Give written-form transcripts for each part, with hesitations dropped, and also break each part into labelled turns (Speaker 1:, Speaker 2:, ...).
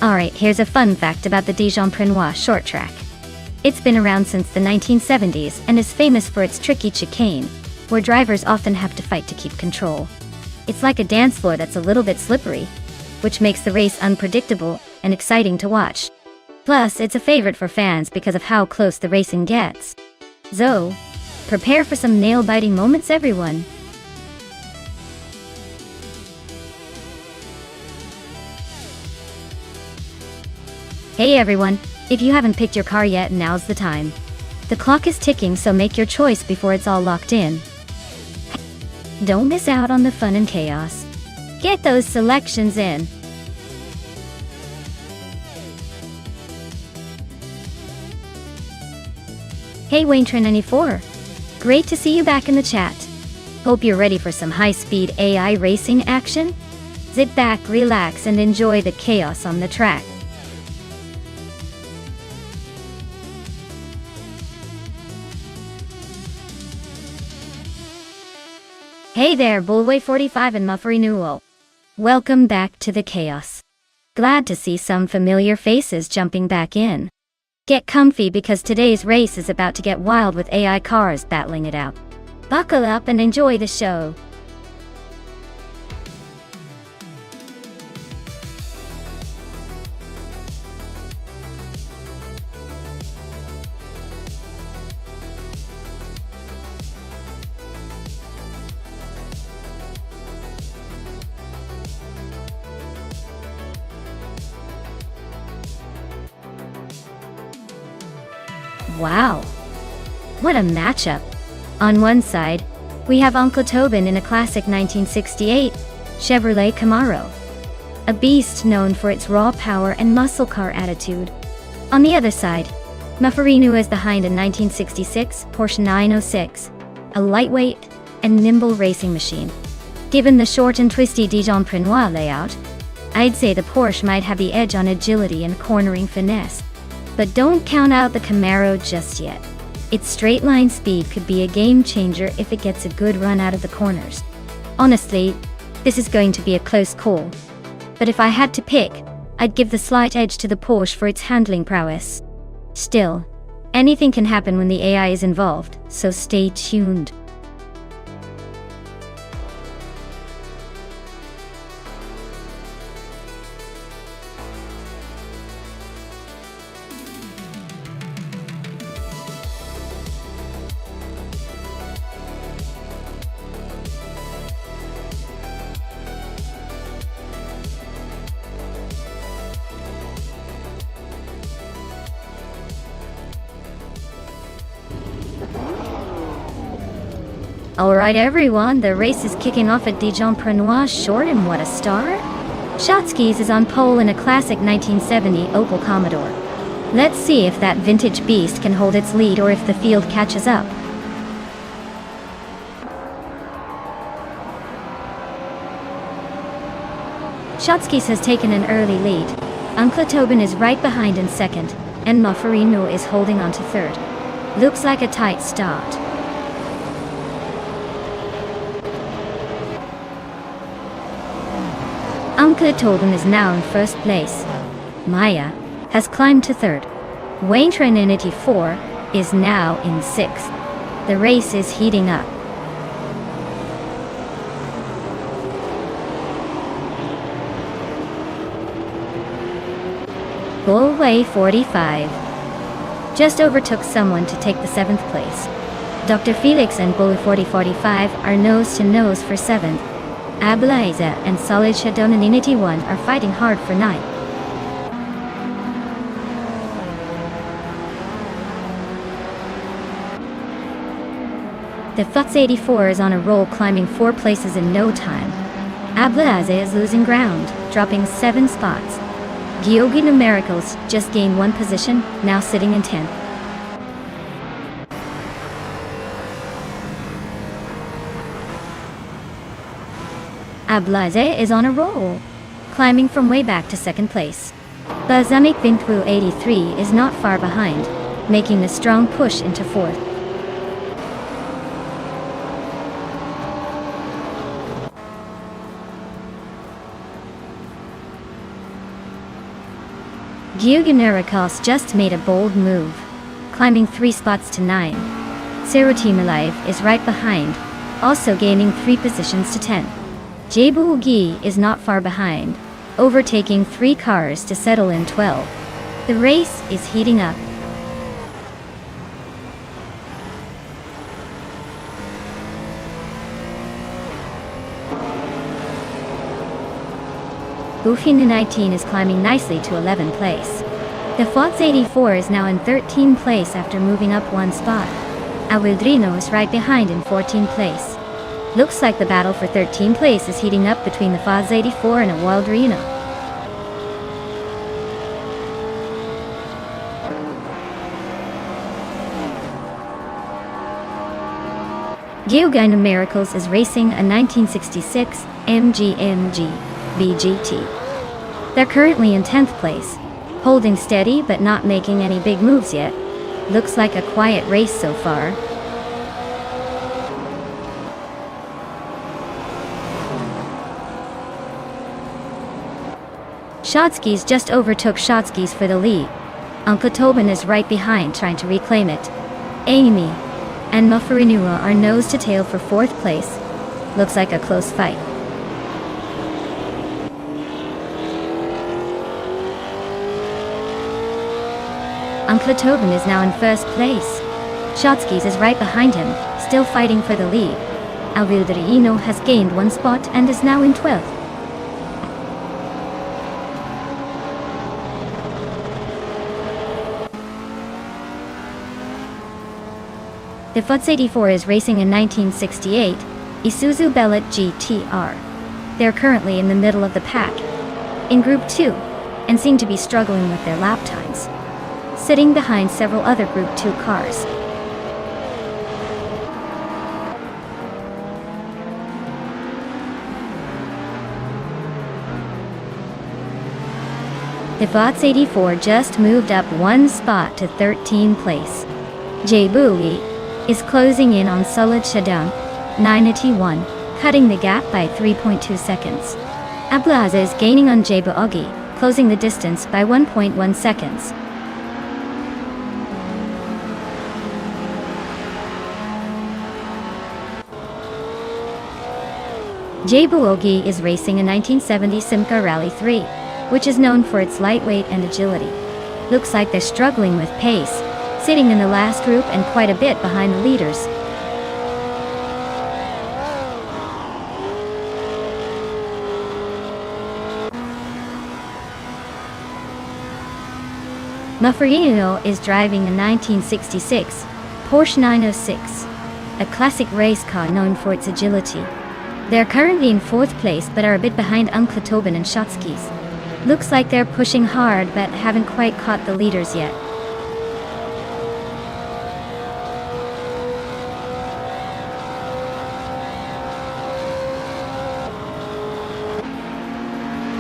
Speaker 1: Alright, here's a fun fact about the Dijon-Prenois short track. It's been around since the 1970s and is famous for its tricky chicane, where drivers often have to fight to keep control. It's like a dance floor that's a little bit slippery, which makes the race unpredictable and exciting to watch. Plus, it's a favorite for fans because of how close the racing gets. So, prepare for some nail-biting moments, everyone. Hey everyone, if you haven't picked your car yet, now's the time. The clock is ticking, so make your choice before it's all locked in. Don't miss out on the fun and chaos. Get those selections in. Hey Waynetrain94, great to see you back in the chat. Hope you're ready for some high-speed AI racing action? Sit back, relax, and enjoy the chaos on the track. Hey there, Bullway45 and Muff Renewal. Welcome back to the chaos. Glad to see some familiar faces jumping back in. Get comfy because today's race is about to get wild with AI cars battling it out. Buckle up and enjoy the show. Wow, what a matchup. On one side, we have Uncle Tobin in a classic 1968 Chevrolet Camaro, a beast known for its raw power and muscle car attitude. On the other side, Muffarinu is behind a 1966 Porsche 906, a lightweight and nimble racing machine. Given the short and twisty Dijon-Prenois layout, I'd say the Porsche might have the edge on agility and cornering finesse. But don't count out the Camaro just yet. Its straight-line speed could be a game-changer if it gets a good run out of the corners. Honestly, this is going to be a close call. But if I had to pick, I'd give the slight edge to the Porsche for its handling prowess. Still, anything can happen when the AI is involved, so stay tuned. Alright everyone, the race is kicking off at Dijon-Prenois short, and what a start! Shotskis is on pole in a classic 1970 Opel Commodore. Let's see if that vintage beast can hold its lead or if the field catches up. Shotskis has taken an early lead. Uncle Tobin is right behind in second, and Muffarinu is holding on to third. Looks like a tight start. Uncle Tobin is now in first place. Maya has climbed to third. Waynetrain94 is now in sixth. The race is heating up. Bullway45 just overtook someone to take the 7th place. Dr. Felix and Bullway45 are nose to nose for 7th. Ablaze and Solid Shadonanity 1 are fighting hard for 9th. The Futz 84 is on a roll, climbing 4 places in no time. Ablaze is losing ground, dropping 7 spots. Gyogi Numericals just gained 1 position, now sitting in 10th. Ablaze is on a roll, climbing from way back to 2nd place. Bazamik Bintwu 83 is not far behind, making a strong push into 4th. Gyuganerikos just made a bold move, climbing 3 spots to 9. Serotimilive is right behind, also gaining 3 positions to 10. Jabugi is not far behind, overtaking 3 cars to settle in 12. The race is heating up. Bufin 19 is climbing nicely to 11th place. The Fox 84 is now in 13th place after moving up 1 spot. Awildrino is right behind in 14th place. Looks like the battle for 13th place is heating up between the Fox 84 and Awildrino. Gyugaina Miracles is racing a 1966 MGMG VGT. They're currently in 10th place, holding steady but not making any big moves yet. Looks like a quiet race so far. Shotskis just overtook Shotskis for the lead. Uncle Tobin is right behind trying to reclaim it. Amy and Mufarinua are nose to tail for 4th place. Looks like a close fight. Uncle Tobin is now in 1st place. Shotskis is right behind him, still fighting for the lead. Awildrino has gained 1 spot and is now in 12th. The Fox 84 is racing in 1968 Isuzu Bellet GTR. They're currently in the middle of the pack, in Group 2, and seem to be struggling with their lap times, sitting behind several other Group 2 cars. The Fox 84 just moved up 1 spot to 13th place. Jabugi is closing in on Solid Shadam, 981, cutting the gap by 3.2 seconds. Ablaza is gaining on Jabugi, closing the distance by 1.1 seconds. Jabugi is racing a 1970 Simca Rally 3, which is known for its lightweight and agility. Looks like they're struggling with pace, sitting in the last group and quite a bit behind the leaders. Mufarino is driving a 1966 Porsche 906, a classic race car known for its agility. They're currently in 4th place but are a bit behind Uncle Tobin and Shotskis. Looks like they're pushing hard but haven't quite caught the leaders yet.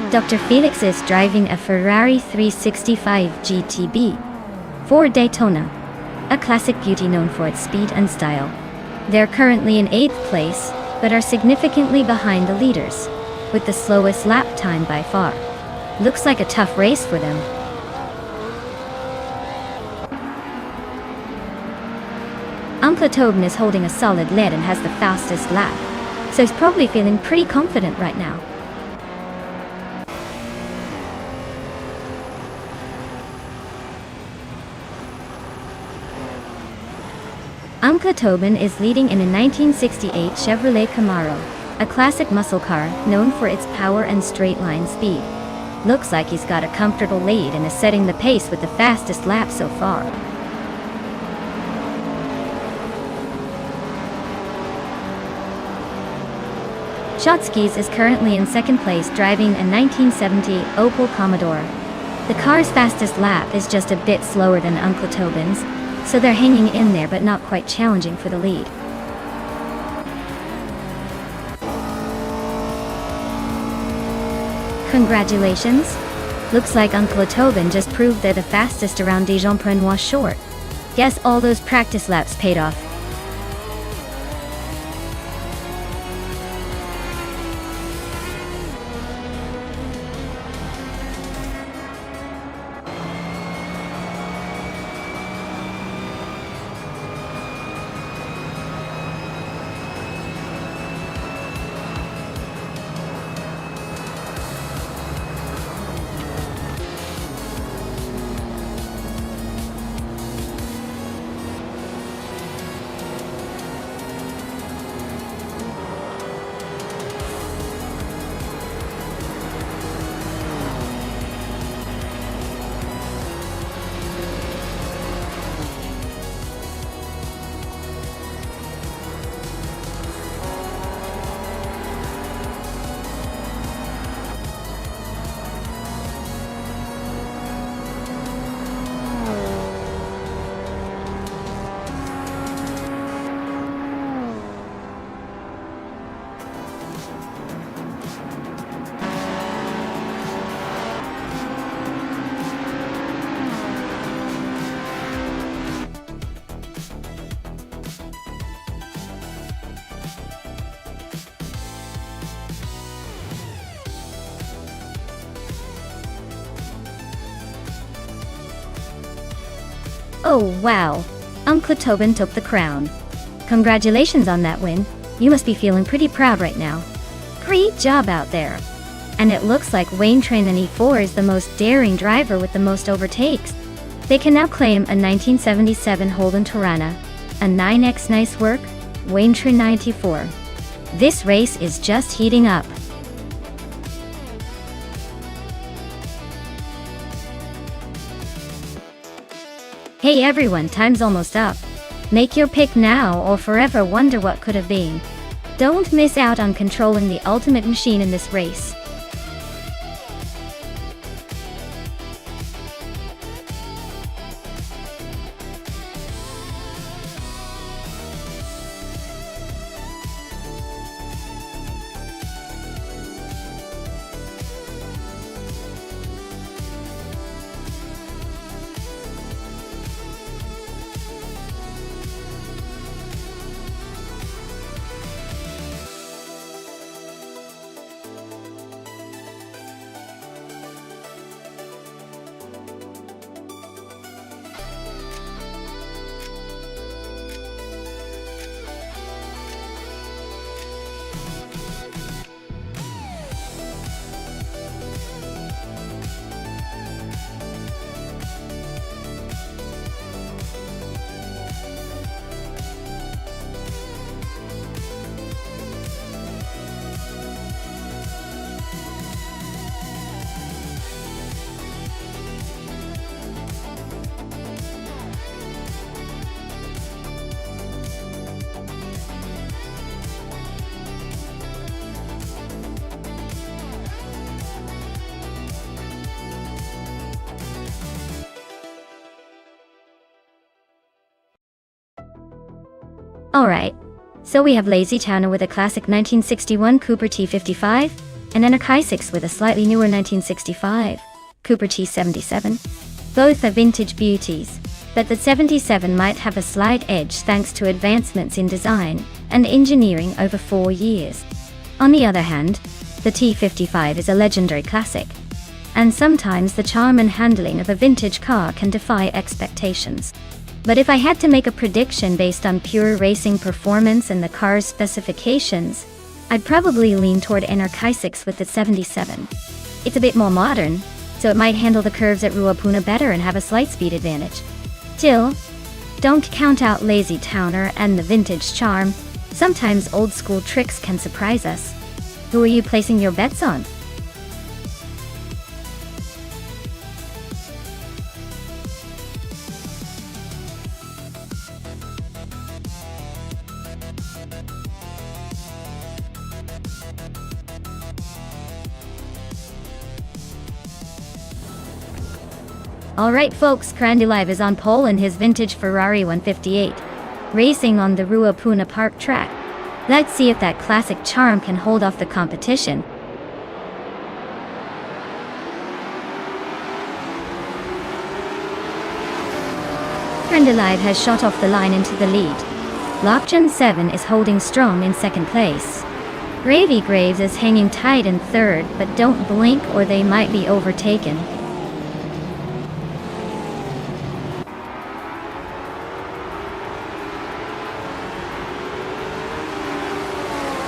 Speaker 1: Dr. Felix is driving a Ferrari 365 GTB for Daytona, a classic beauty known for its speed and style. They're currently in 8th place, but are significantly behind the leaders, with the slowest lap time by far. Looks like a tough race for them. Uncle Tobin is holding a solid lead and has the fastest lap, so he's probably feeling pretty confident right now. Uncle Tobin is leading in a 1968 Chevrolet Camaro, a classic muscle car known for its power and straight-line speed. Looks like he's got a comfortable lead and is setting the pace with the fastest lap so far. Shotskis is currently in 2nd place driving a 1970 Opel Commodore. The car's fastest lap is just a bit slower than Uncle Tobin's, so they're hanging in there but not quite challenging for the lead. Congratulations! Looks like Uncle Tobin just proved they're the fastest around Dijon-Prenois short. Guess all those practice laps paid off. Oh wow! Uncle Tobin took the crown. Congratulations on that win. You must be feeling pretty proud right now. Great job out there. And it looks like Wayne Train and E4 is the most daring driver with the most overtakes. They can now claim a 1977 Holden Torana. A 9x. Nice work, Wayne Train 94. This race is just heating up. Hey everyone, time's almost up. Make your pick now or forever wonder what could have been. Don't miss out on controlling the ultimate machine in this race. Alright, so we have Lazy Towner with a classic 1961 Cooper T55, and Anarchisix with a slightly newer 1965 Cooper T77. Both are vintage beauties, but the 77 might have a slight edge thanks to advancements in design and engineering over 4 years. On the other hand, the T55 is a legendary classic, and sometimes the charm and handling of a vintage car can defy expectations. But if I had to make a prediction based on pure racing performance and the car's specifications, I'd probably lean toward Anarchisix with the 77. It's a bit more modern, so it might handle the curves at Ruapuna better and have a slight speed advantage. Still, don't count out Lazy Towner and the vintage charm. Sometimes old school tricks can surprise us. Who are you placing your bets on? Alright folks, Crandy Live is on pole in his vintage Ferrari 158, racing on the Ruapuna Park track. Let's see if that classic charm can hold off the competition. Crandy Live has shot off the line into the lead. Lockgen 7 is holding strong in second place. Gravy Graves is hanging tight in third, but don't blink or they might be overtaken.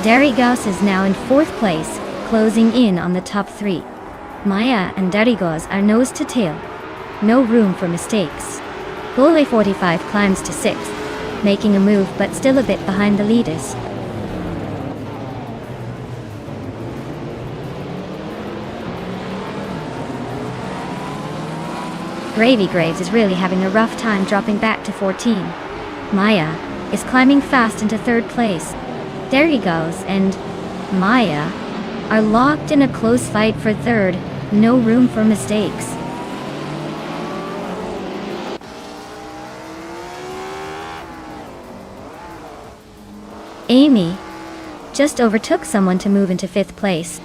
Speaker 1: Darigos is now in fourth place, closing in on the top three. Maya and Darigos are nose to tail. No room for mistakes. Bully 45 climbs to sixth, making a move but still a bit behind the leaders. Gravy Graves is really having a rough time dropping back to 14. Maya is climbing fast into third place. Darigos and Maya are locked in a close fight for third, no room for mistakes. Amy just overtook someone to move into fifth place.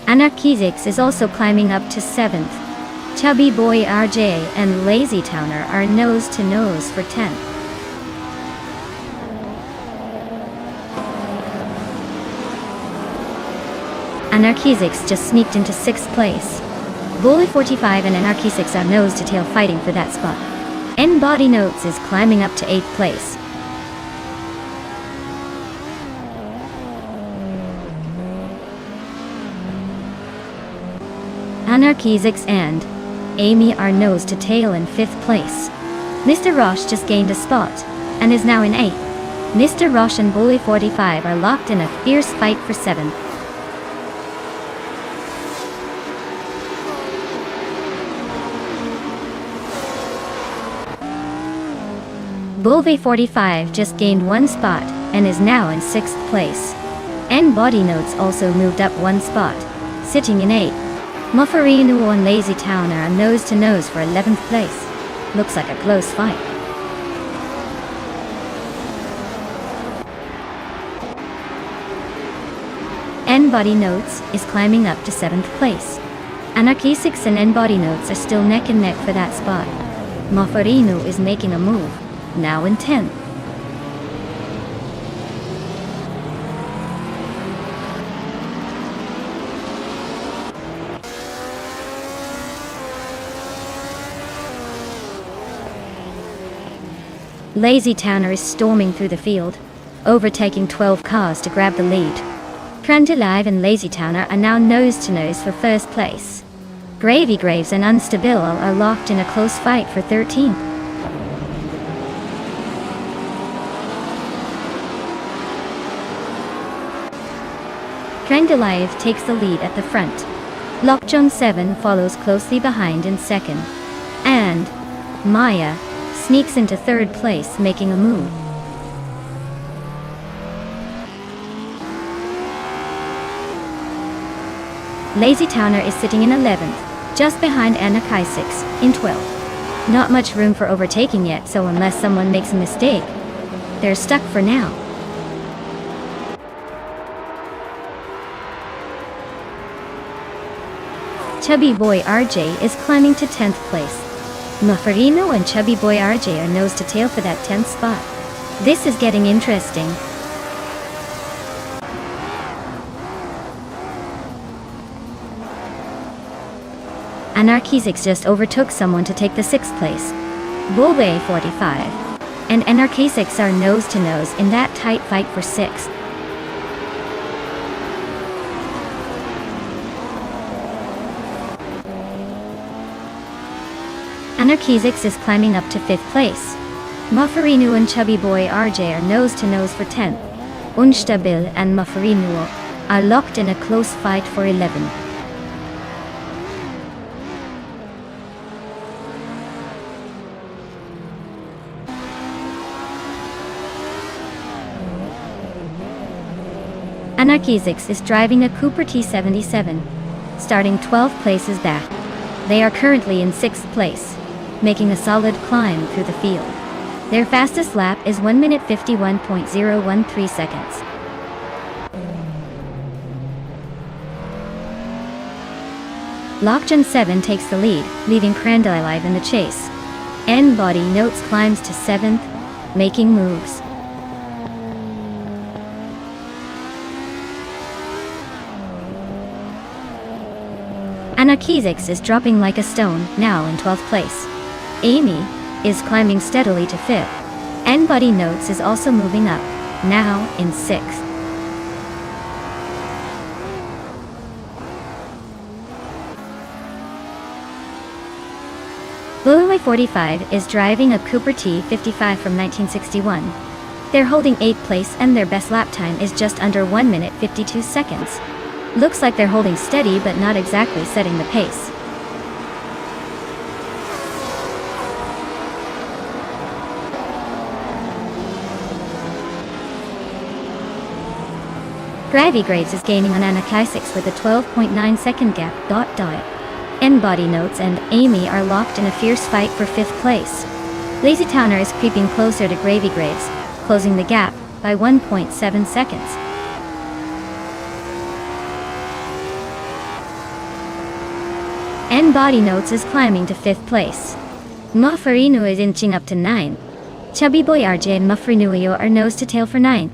Speaker 1: Anarchisix is also climbing up to seventh. Chubby Boy RJ and Lazy Towner are nose to nose for 10th. Anarchisix just sneaked into sixth place. Bully 45 and Anarchisix are nose to tail fighting for that spot. And Body Notes is climbing up to 8th place. Anarchizix and Amy are nose to tail in 5th place. Mr. Roche just gained a spot and is now in 8th. Mr. Roche and Bully 45 are locked in a fierce fight for 7th. Bully 45 just gained 1 spot and is now in 6th place. And Body Notes also moved up 1 spot, sitting in 8th. Mufferino and Lazy Town are nose to nose for 11th place. Looks like a close fight. And Body Notes is climbing up to 7th place. Anarchizix and Body Notes are still neck and neck for that spot. Mufferino is making a move, now in 10th. Lazy Towner is storming through the field, overtaking 12 cars to grab the lead. Trendalive and Lazy Towner are now nose to nose for 1st place. Gravy Graves and Unstabile are locked in a close fight for 13th. Trendalive takes the lead at the front. Lockjaw 7 follows closely behind in 2nd. And Maya sneaks into 3rd place, making a move. Lazy Towner is sitting in 11th, just behind Anarchizix in 12th. Not much room for overtaking yet, so unless someone makes a mistake, they're stuck for now. Chubby Boy RJ is climbing to 10th place. Mufferino and Chubby Boy RJ are nose to tail for that 10th spot. This is getting interesting. Anarchizix just overtook someone to take the 6th place. Bulway 45 and Anarchizix are nose to nose in that tight fight for 6th. Anarchizix is climbing up to 5th place. Mufferino and Chubby Boy RJ are nose to nose for 10th. Unstabil and Mufferino are locked in a close fight for 11th. Anarchizix is driving a Cooper T77, starting 12 places back. They are currently in 6th place, making a solid climb through the field. Their fastest lap is 1 minute 51.013 seconds. Lockjaw 7 takes the lead, leaving Crandalive in the chase. And Body Notes climbs to 7th, making moves. Anarchizix is dropping like a stone, now in 12th place. Amy is climbing steadily to 5th. And Body Notes is also moving up, now in 6th. Bully 45 is driving a Cooper T55 from 1961. They're holding 8th place and their best lap time is just under 1 minute 52 seconds. Looks like they're holding steady but not exactly setting the pace. Gravy Graves is gaining on Anarchizix with a 12.9 second gap. And Body Notes and Amy are locked in a fierce fight for 5th place. Lazy Towner is creeping closer to Gravy Graves, closing the gap by 1.7 seconds. And Body Notes is climbing to 5th place. Mufferino is inching up to 9. Chubby Boy RJ and Mufferino are nose to tail for 9.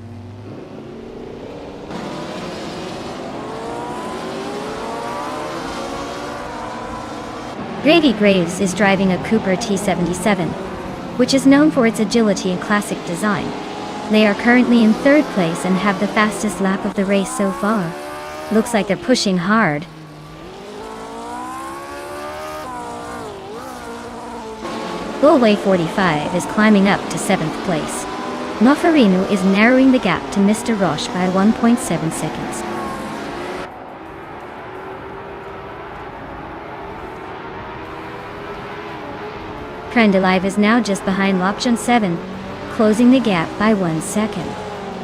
Speaker 1: Gravy Graves is driving a Cooper T77. which is known for its agility and classic design. They are currently in 3rd place and have the fastest lap of the race so far. Looks like they're pushing hard. Bullway 45 is climbing up to 7th place. Noferino is narrowing the gap to Mr. Roche by 1.7 seconds. Trendalive is now just behind Lockjun 7, closing the gap by 1 second.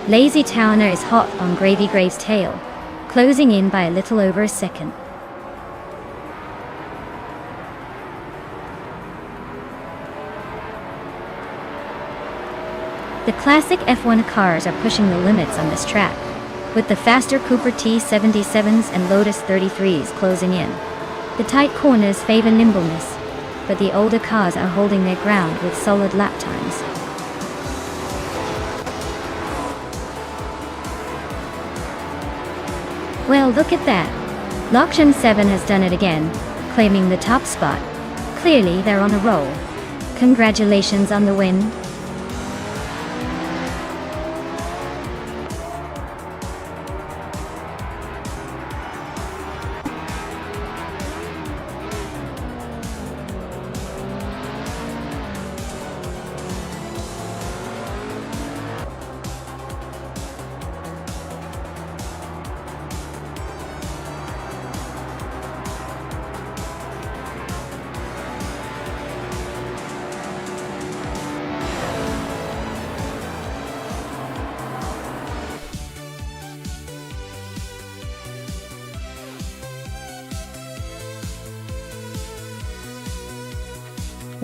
Speaker 1: Lazy Towner is hot on Gravy Grave's tail, closing in by a little over a second. The classic F1 cars are pushing the limits on this track, with the faster Cooper T77s and Lotus 33s closing in. The tight corners favor nimbleness, but the older cars are holding their ground with solid lap times. Well, look at that. Lockjun 7 has done it again, claiming the top spot. Clearly they're on a roll. Congratulations on the win.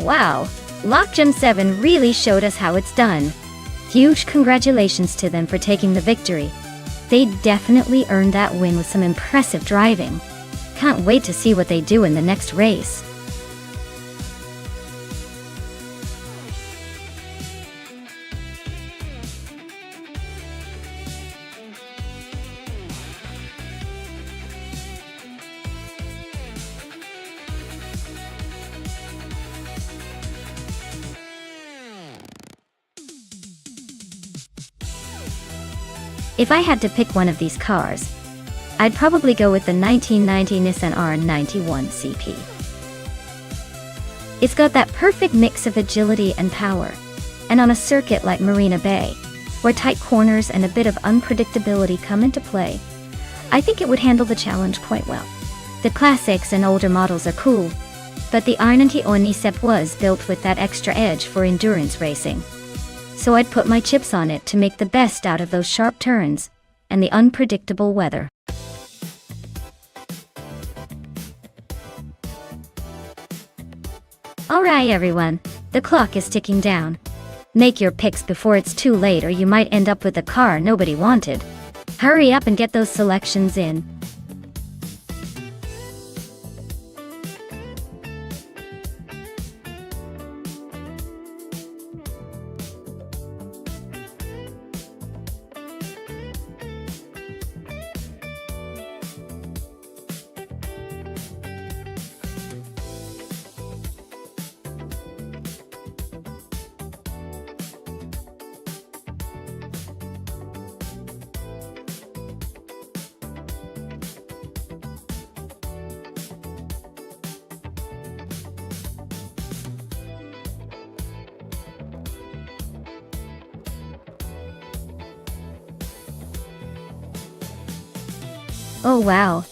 Speaker 1: Wow, Lockjun 7 really showed us how it's done. Huge congratulations to them for taking the victory. They definitely earned that win with some impressive driving. Can't wait to see what they do in the next race. If I had to pick one of these cars, I'd probably go with the 1990 Nissan R91 CP. It's got that perfect mix of agility and power, and on a circuit like Marina Bay, where tight corners and a bit of unpredictability come into play, I think it would handle the challenge quite well. The classics and older models are cool, but the R91 Nonstop was built with that extra edge for endurance racing. So I'd put my chips on it to make the best out of those sharp turns and the unpredictable weather. Alright everyone, the clock is ticking down. Make your picks before it's too late or you might end up with a car nobody wanted. Hurry up and get those selections in. Oh wow.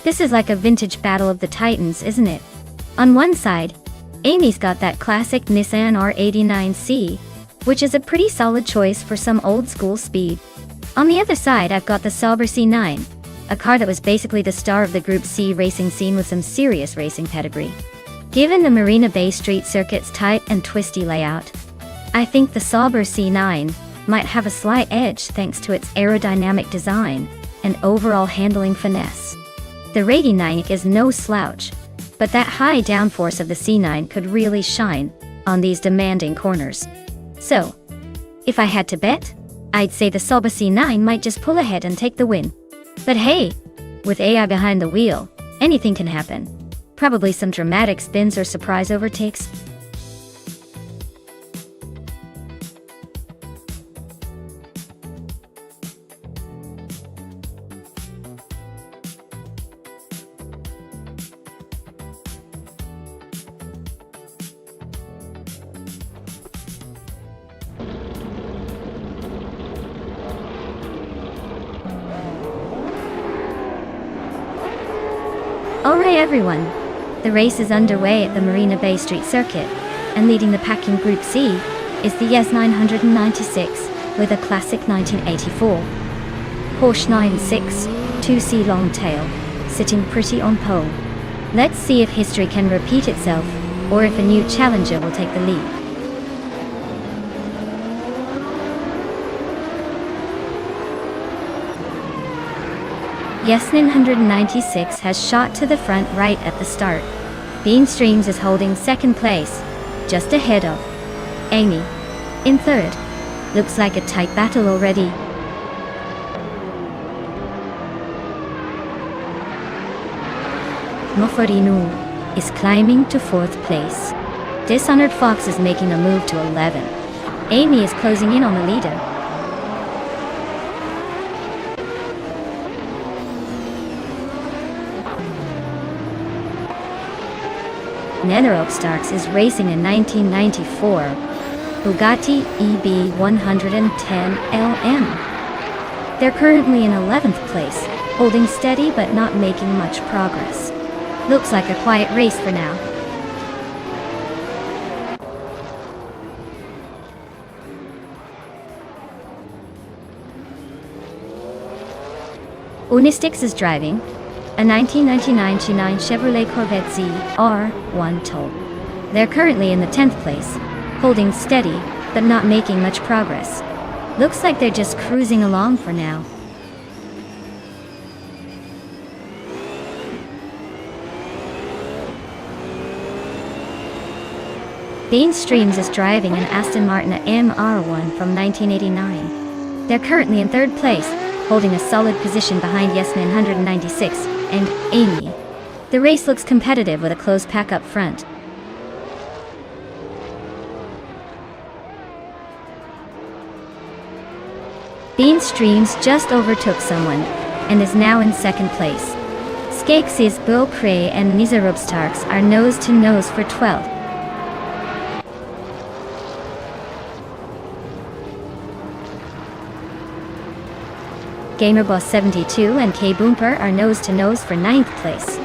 Speaker 1: This is like a vintage battle of the titans, isn't it? On one side, Amy's got that classic Nissan R89C, which is a pretty solid choice for some old school speed. On the other side I've got the Sauber C9, a car that was basically the star of the Group C racing scene with some serious racing pedigree. Given the Marina Bay Street Circuit's tight and twisty layout, I think the Sauber C9 might have a slight edge thanks to its aerodynamic design and overall handling finesse. The R89 is no slouch, but that high downforce of the C9 could really shine on these demanding corners. So, if I had to bet, I'd say the Sauber C9 might just pull ahead and take the win. But hey, with AI behind the wheel, anything can happen. Probably some dramatic spins or surprise overtakes. Alright everyone, the race is underway at the Marina Bay Street Circuit, and leading the pack in Group C is the S996 with a classic 1984 Porsche 962 2C Longtail, sitting pretty on pole. Let's see if history can repeat itself, or if a new challenger will take the lead. S996 has shot to the front right at the start. Beanstreams is holding second place, just ahead of Amy in third. Looks like a tight battle already. Moforinu is climbing to fourth place. Dishonored Fox is making a move to 11. Amy is closing in on the leader. Netherop Starks is racing a 1994 Bugatti EB 110 LM. They're currently in 11th place, holding steady but not making much progress. Looks like a quiet race for now. Unistix is driving a 1999 G9 Chevrolet Corvette ZR1 Toll. They're currently in the 10th place, holding steady, but not making much progress. Looks like they're just cruising along for now. Beanstreams is driving an Aston Martin MR1 from 1989. They're currently in third place, holding a solid position behind S996 and Amy. The race looks competitive with a close pack up front. Beanstreams just overtook someone and is now in second place. Skakes' Bill Cray and Nizarubstarks are nose to nose for 12th. Gamerboss 72 and K-Boomper are nose-to-nose for 9th place.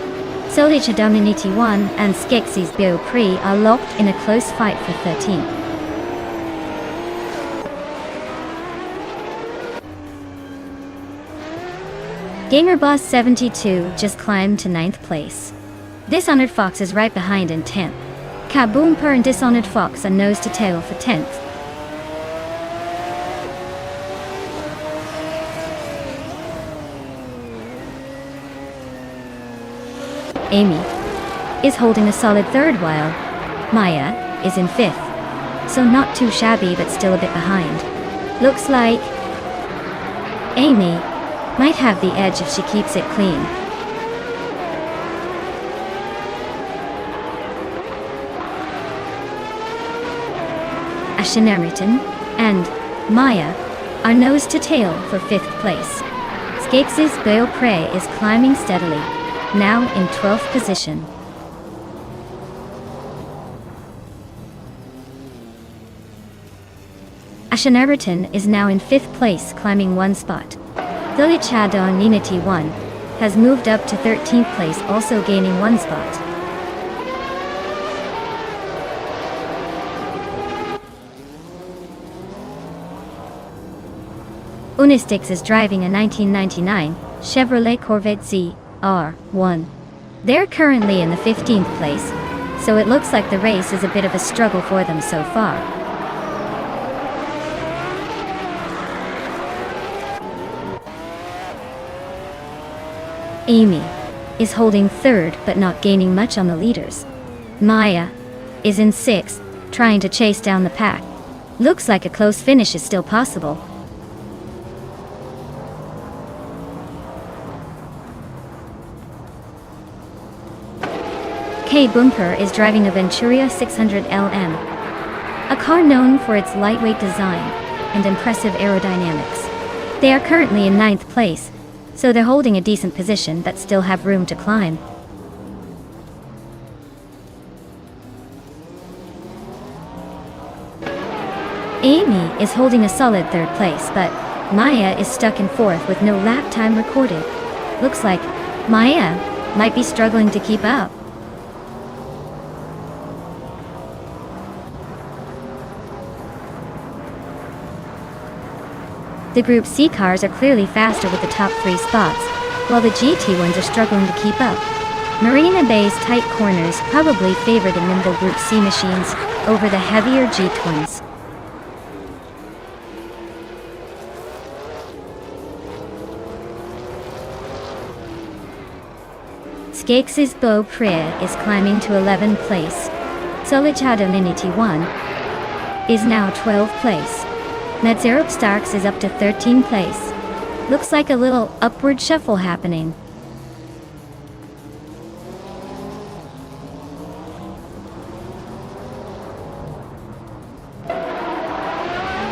Speaker 1: Solicha Dominity 1 and Skeksis Bio Pre are locked in a close fight for 13th. Gamerboss 72 just climbed to 9th place. Dishonored Fox is right behind in 10th. K-Boomper and Dishonored Fox are nose-to-tail for 10th. Amy is holding a solid third while Maya is in 5th, so not too shabby but still a bit behind. Looks like Amy might have the edge if she keeps it clean. Asheneriton and Maya are nose to tail for 5th place. Skakes' Bale Prey is climbing steadily, now in 12th position. Asheneriton is now in 5th place, climbing one spot. Dolichadon Ninity 1 has moved up to 13th place, also gaining one spot. Unistix is driving a 1999 Chevrolet Corvette ZR1. They're currently in the 15th place, so it looks like the race is a bit of a struggle for them so far. Amy is holding third but not gaining much on the leaders. Maya is in 6th, trying to chase down the pack. Looks like a close finish is still possible. K-Boomper is driving a Venturia 600 LM, a car known for its lightweight design and impressive aerodynamics. They are currently in 9th place, so they're holding a decent position but still have room to climb. Amy is holding a solid third place, but Maya is stuck in 4th with no lap time recorded. Looks like Maya might be struggling to keep up. The Group C cars are clearly faster with the top 3 spots, while the GT ones are struggling to keep up. Marina Bay's tight corners probably favor the nimble Group C machines over the heavier G-twins. Skakes' Beau Pré is climbing to 11th place. Solicitado Minity 1 is now 12th place. Netzerup Starks is up to 13th place. Looks like a little upward shuffle happening.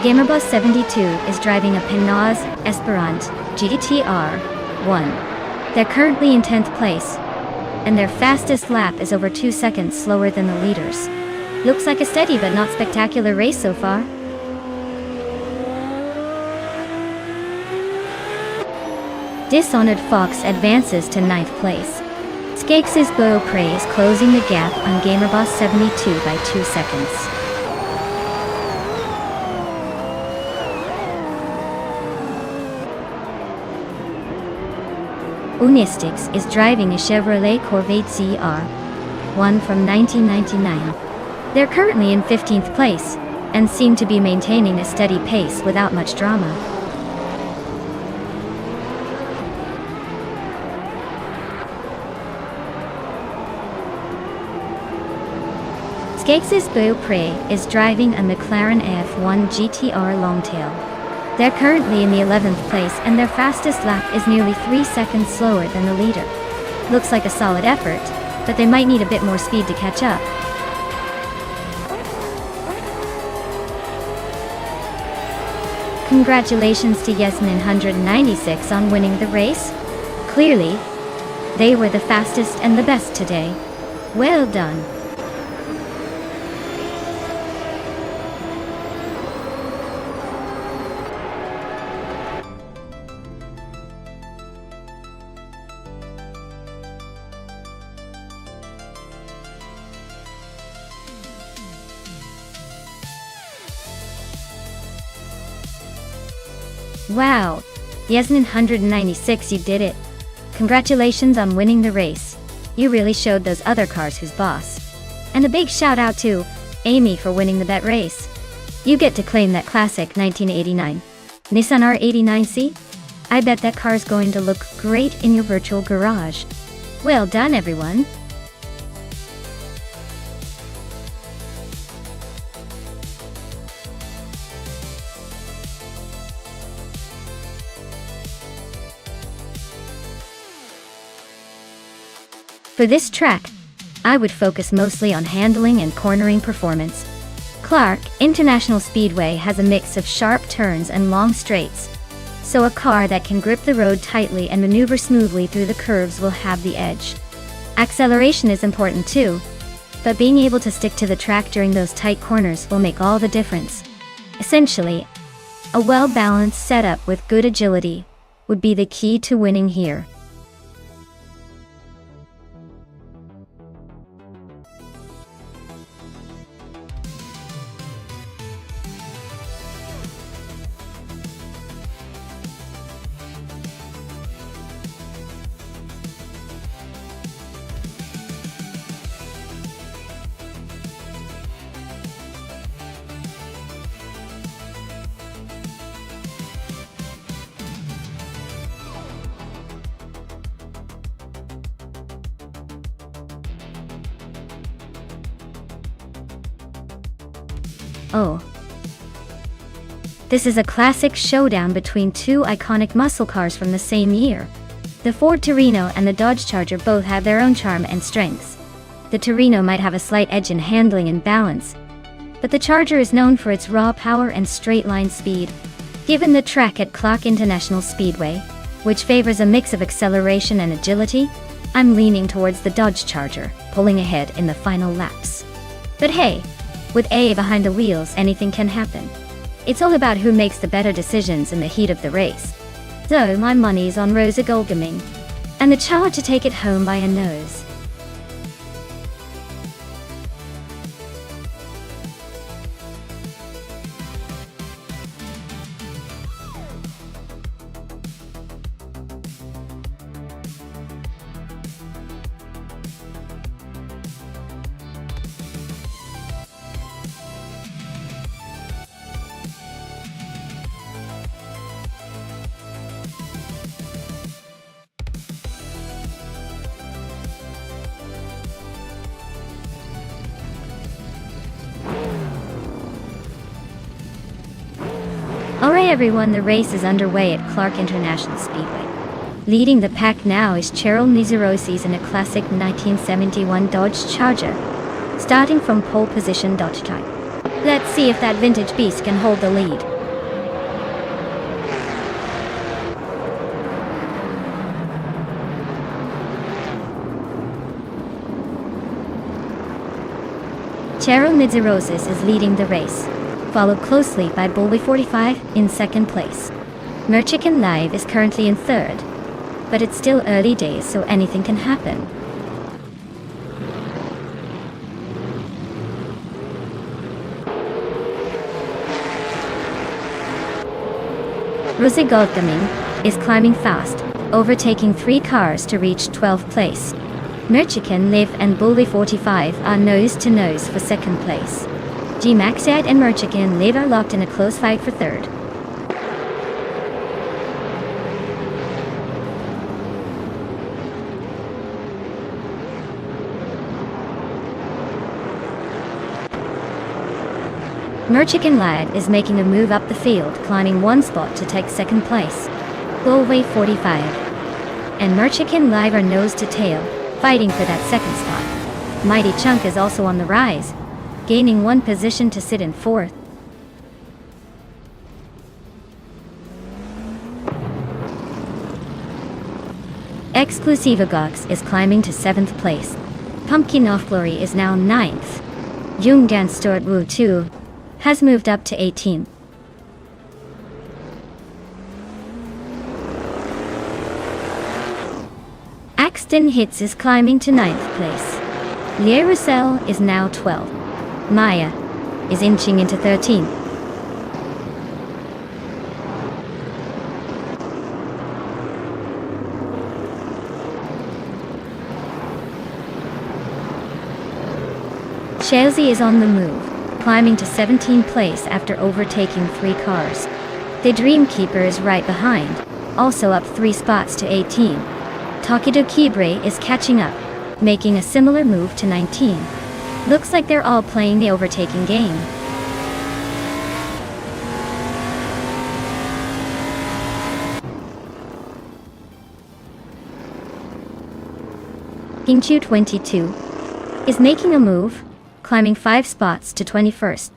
Speaker 1: Gamerbus 72 is driving a Pinaz Esperant GTR 1. They're currently in 10th place, and their fastest lap is over 2 seconds slower than the leaders. Looks like a steady but not spectacular race so far. Dishonored Fox advances to 9th place. Skakes' Beau Pré is closing the gap on Gamerbus 72 by 2 seconds. Unistics is driving a Chevrolet Corvette ZR1 from 1999. They're currently in 15th place, and seem to be maintaining a steady pace without much drama. Skakes' Beau Pré is driving a McLaren F1 GTR Longtail. They're currently in the 11th place, and their fastest lap is nearly 3 seconds slower than the leader. Looks like a solid effort, but they might need a bit more speed to catch up. Congratulations to Yasmin 196 on winning the race. Clearly, they were the fastest and the best today. Well done. Wow, Yasmin 196, you did it. Congratulations on winning the race. You really showed those other cars who's boss. And a big shout out to Amy for winning the bet race. You get to claim that classic 1989 Nissan R89C. I bet that car's going to look great in your virtual garage. Well done, everyone. For this track, I would focus mostly on handling and cornering performance. Clark International Speedway has a mix of sharp turns and long straights, so a car that can grip the road tightly and maneuver smoothly through the curves will have the edge. Acceleration is important too, but being able to stick to the track during those tight corners will make all the difference. Essentially, a well-balanced setup with good agility would be the key to winning here. Oh. This is a classic showdown between two iconic muscle cars from the same year. The Ford Torino and the Dodge Charger both have their own charm and strengths. The Torino might have a slight edge in handling and balance, but the Charger is known for its raw power and straight-line speed. Given the track at Clark International Speedway, which favors a mix of acceleration and agility, I'm leaning towards the Dodge Charger, pulling ahead in the final laps. But hey, with A behind the wheels, anything can happen. It's all about who makes the better decisions in the heat of the race. So my money's on Rosa Golgaming. and the Chow to take it home by a nose. Alright everyone, the race is underway at Clark International Speedway. Leading the pack now is Cheryl Nizirosis in a classic 1971 Dodge Charger, starting from pole position Dodge type. Let's see if that vintage beast can hold the lead. Cheryl Nizirosis is leading the race, followed closely by Bully 45 in second place. Merchican Live is currently in third, but it's still early days so anything can happen. Rosie Goldgaming is climbing fast, overtaking 3 cars to reach 12th place. Merchican Live and Bully 45 are nose to nose for second place. G-Maxad and Merchican Live are locked in a close fight for third. Merchican Lad is making a move up the field, climbing 1 spot to take second place. Bullway 45 and Merchican Live are nose to tail, fighting for that second spot. Mighty Chunk is also on the rise, gaining 1 position to sit in 4th. Exclusiva Gox is climbing to 7th place. Pumpkin of Glory is now 9th. Jungdan Stuart Wu 2 has moved up to 18th. Axton Hits is climbing to 9th place. Lier Russell is now 12th. Maya is inching into 13th. Chelsea is on the move, climbing to 17th place after overtaking 3 cars. The Dreamkeeper is right behind, also up 3 spots to 18. Takido Kibre is catching up, making a similar move to 19. Looks like they're all playing the overtaking game. Kingchu 22 is making a move, climbing 5 spots to 21st.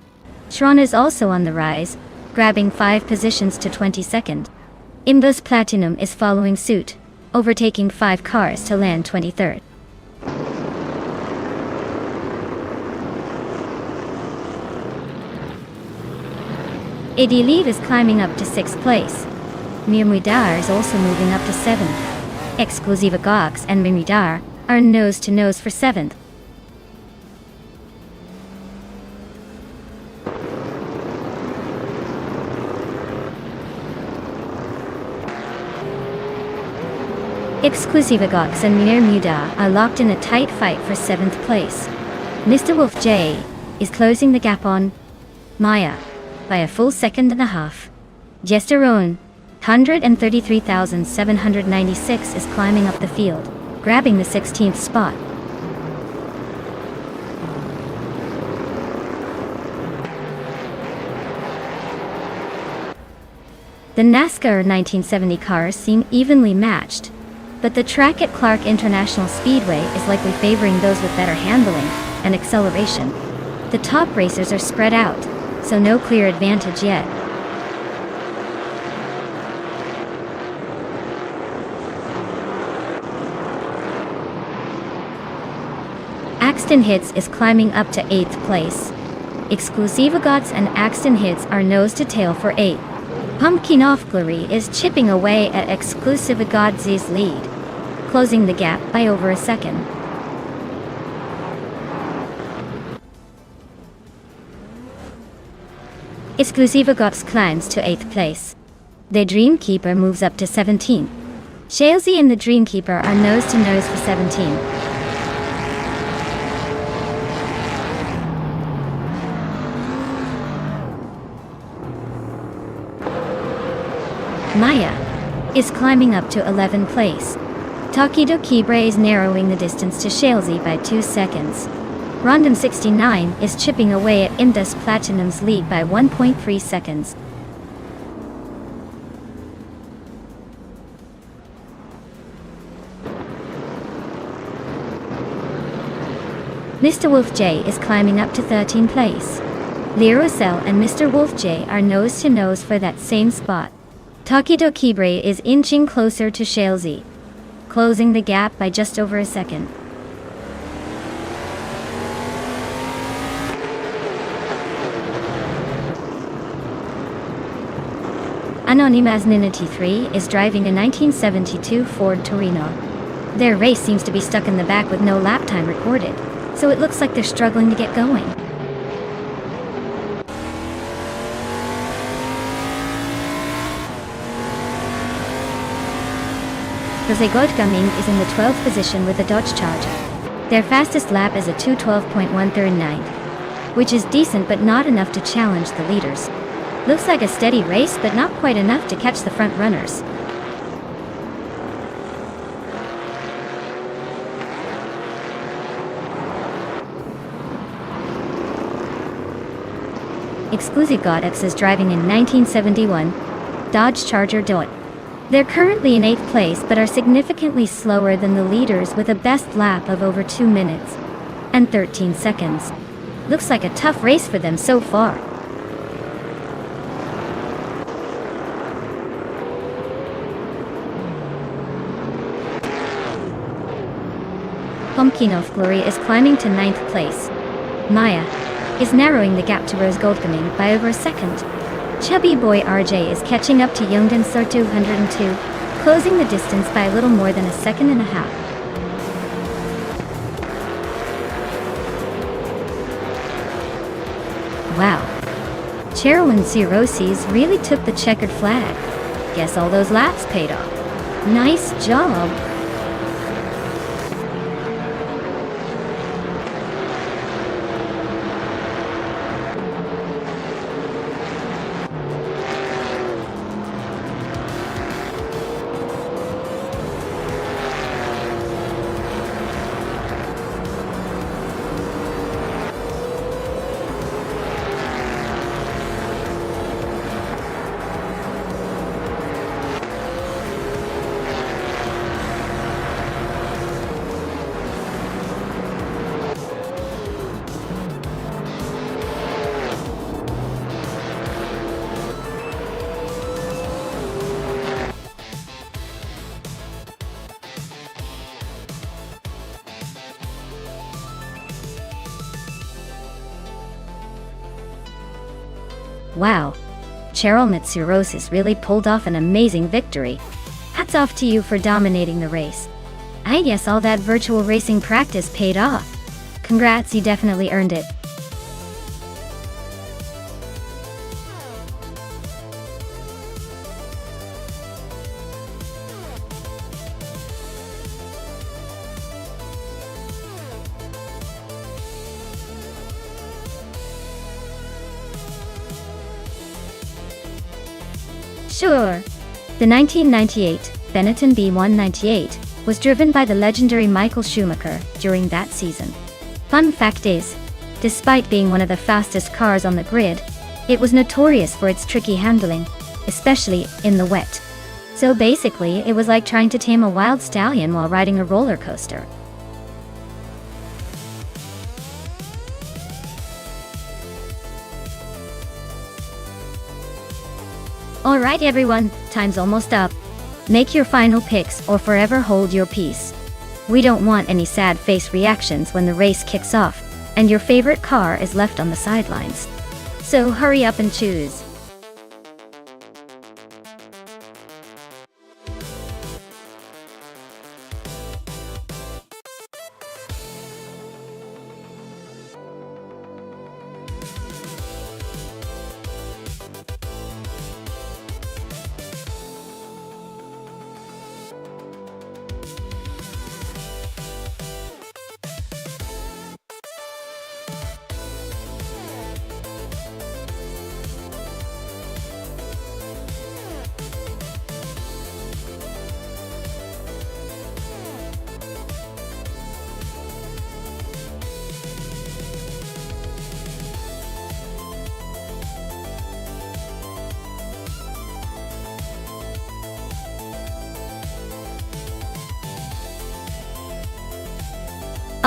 Speaker 1: Shron is also on the rise, grabbing 5 positions to 22nd. Imbus Platinum is following suit, overtaking 5 cars to land 23rd. Eddie Leave is climbing up to 6th place. Mirmidar is also moving up to 7th. Exclusiva Gox and Mirmidar are nose to nose for 7th. Exclusiva Gox and Mirmidar are locked in a tight fight for 7th place. Mr. Wolf J is closing the gap on Maya by a full 1.5 seconds. Jesterone, 133,796 is climbing up the field, grabbing the 16th spot. The NASCAR 1970 cars seem evenly matched, but the track at Clark International Speedway is likely favoring those with better handling and acceleration. The top racers are spread out, so no clear advantage yet. Axton Hits is climbing up to 8th place. Exclusiva Gods and Axton Hits are nose to tail for 8th. Pumpkin of Glory is chipping away at Exclusiva Gods' lead. closing the gap by over a second. Exclusiva Gops climbs to 8th place. The Dreamkeeper moves up to 17. Shalesy and the Dreamkeeper are nose to nose for 17. Maya is climbing up to 11th place. Takido Kibre is narrowing the distance to Shalesy by 2 seconds. Rondom 69 is chipping away at Indus Platinum's lead by 1.3 seconds. Mr. Wolf J is climbing up to 13th place. Lirocell and Mr. Wolf J are nose to nose for that same spot. Takido Kibre is inching closer to Shalesy, closing the gap by just over a second. Anonymous Ninity 3 is driving a 1972 Ford Torino. Their race seems to be stuck in the back with no lap time recorded, so it looks like they're struggling to get going. Jose Goldgaming is in the 12th position with a Dodge Charger. Their fastest lap is a 2:12.139, which is decent but not enough to challenge the leaders. Looks like a steady race, but not quite enough to catch the front runners. Exclusive Godex is driving in 1971 Dodge Charger DOT. They're currently in 8th place but are significantly slower than the leaders with a best lap of over 2 minutes and 13 seconds. Looks like a tough race for them so far. Pumpkin of Glory is climbing to 9th place. Maya is narrowing the gap to Rose Goldgaming by over a second. Chubby Boy RJ is catching up to Youngdan Sir 202, closing the distance by a little more than a second and a half. Wow. Cheryl and Cirrhosis really took the checkered flag. Guess all those laps paid off. Nice job. Wow. Cheryl Mitsurosis really pulled off an amazing victory. Hats off to you for dominating the race. I guess all that virtual racing practice paid off. Congrats, you definitely earned it. Sure. The 1998 Benetton B198 was driven by the legendary Michael Schumacher during that season. Fun fact is, despite being one of the fastest cars on the grid, it was notorious for its tricky handling, especially in the wet. So basically, it was like trying to tame a wild stallion while riding a roller coaster. Alright everyone, time's almost up. Make your final picks or forever hold your peace. We don't want any sad face reactions when the race kicks off, and your favorite car is left on the sidelines. So hurry up and choose.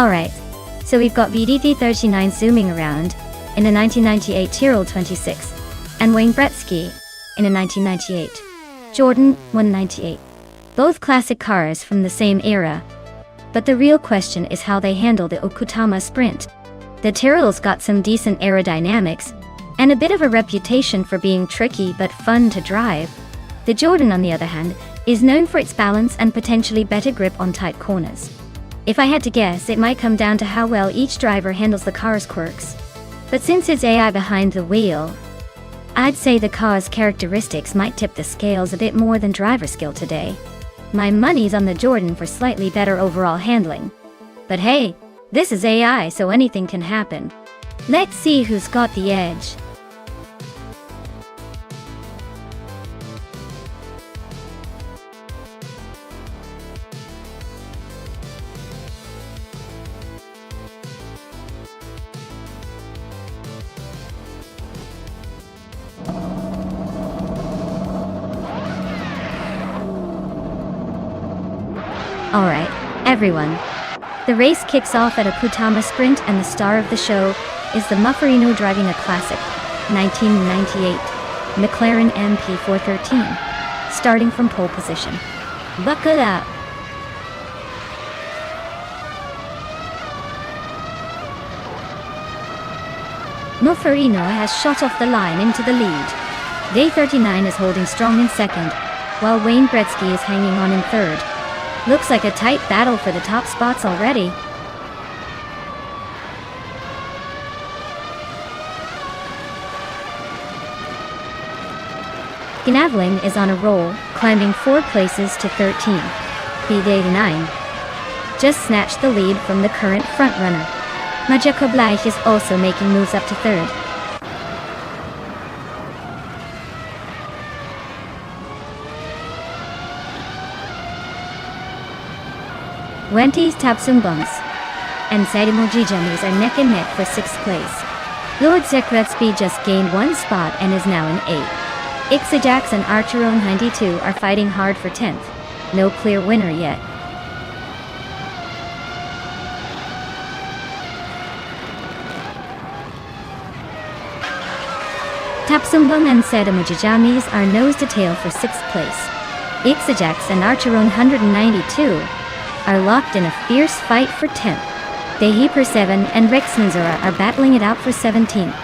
Speaker 1: Alright, so we've got VDT39 zooming around in a 1998 Tyrrell 26 and Wayne Gretzky in a 1998 Jordan 198. Both classic cars from the same era. But the real question is how they handle the Okutama Sprint. The Tyrrell's got some decent aerodynamics and a bit of a reputation for being tricky but fun to drive. The Jordan, on the other hand, is known for its balance and potentially better grip on tight corners. If I had to guess, it might come down to how well each driver handles the car's quirks. But since it's AI behind the wheel, I'd say the car's characteristics might tip the scales a bit more than driver skill today. My money's on the Jordan for slightly better overall handling. But hey, this is AI, so anything can happen. Let's see who's got the edge. Alright, everyone. The race kicks off at a Okutama Sprint, and the star of the show is the Muffarino driving a classic 1998 McLaren MP413, starting from pole position. Buckle up! Muffarino has shot off the line into the lead. Day 39 is holding strong in second, while Wayne Gretzky is hanging on in third. Looks like a tight battle for the top spots already. Gnaveling is on a roll, climbing 4 places to 13. B89 just snatched the lead from the current frontrunner. Majakoblai is also making moves up to third. Wentis Tapsumbons and Saidimojijamis are neck and neck for 6th place. Lord Zekretsby just gained 1 spot and is now in 8th. Ixajax and Archeron 92 are fighting hard for 10th. No clear winner yet. Tapsumbon and Saidimojijamis are nose to tail for 6th place. Ixajax and Archeron 192 are locked in a fierce fight for 10th. Dehiper 7 and Rexmanzura are battling it out for 17th.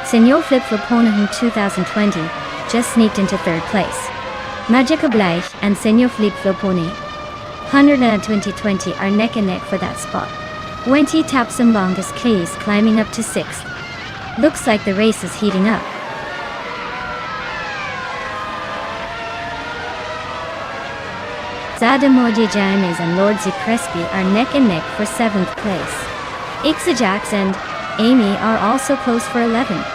Speaker 1: Senor Flip Flopona 2020 just sneaked into 3rd place. Magica Bleich and Senor Flip Floponi 2020 are neck and neck for that spot. Wenti Tapsumbongus Case climbing up to 6th. Looks like the race is heating up. Zadamoji James and Lord Crespi are neck and neck for 7th place. Ixajax and Amy are also close for 11th.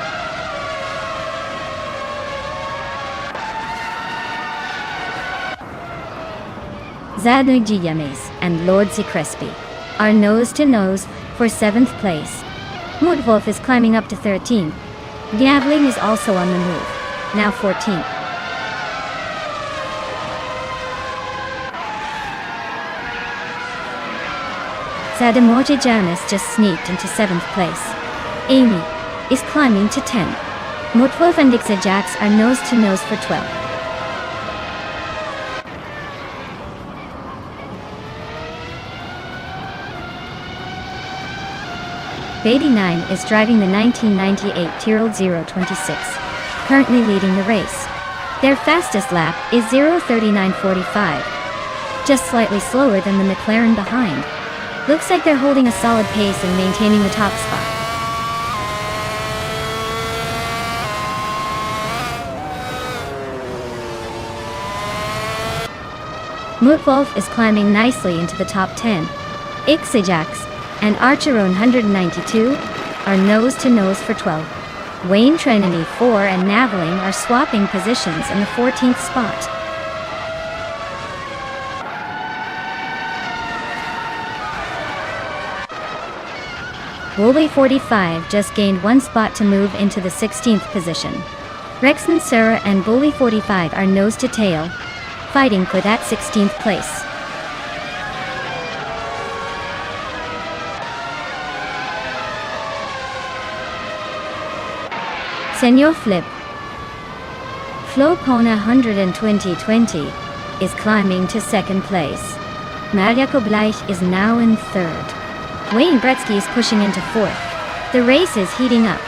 Speaker 1: Zadoji Yames and Lord Crespi are nose to nose for 7th place. Mudwolf is climbing up to 13. Gnaveling is also on the move, now 14th. Sadamoji Janus just sneaked into 7th place. Amy is climbing to 10. Mudwolf and Ixajax are nose to nose for 12th. B89 is driving the 1998 Tyrrell 026, currently leading the race. Their fastest lap is 0:39.45, just slightly slower than the McLaren behind. Looks like they're holding a solid pace and maintaining the top spot. Mutwolf is climbing nicely into the top 10. Ixajax and Archeron 192 are nose to nose for 12. Wayne Trinity 4 and Naveling are swapping positions in the 14th spot. Bully 45 just gained one spot to move into the 16th position. Rex Mansura and Bully 45 are nose to tail, fighting for that 16th place. Senor Flip Flo Pona 100 in 2020 is climbing to second place. Mariako Bleich is now in third. Wayne Gretzky is pushing into fourth. The race is heating up.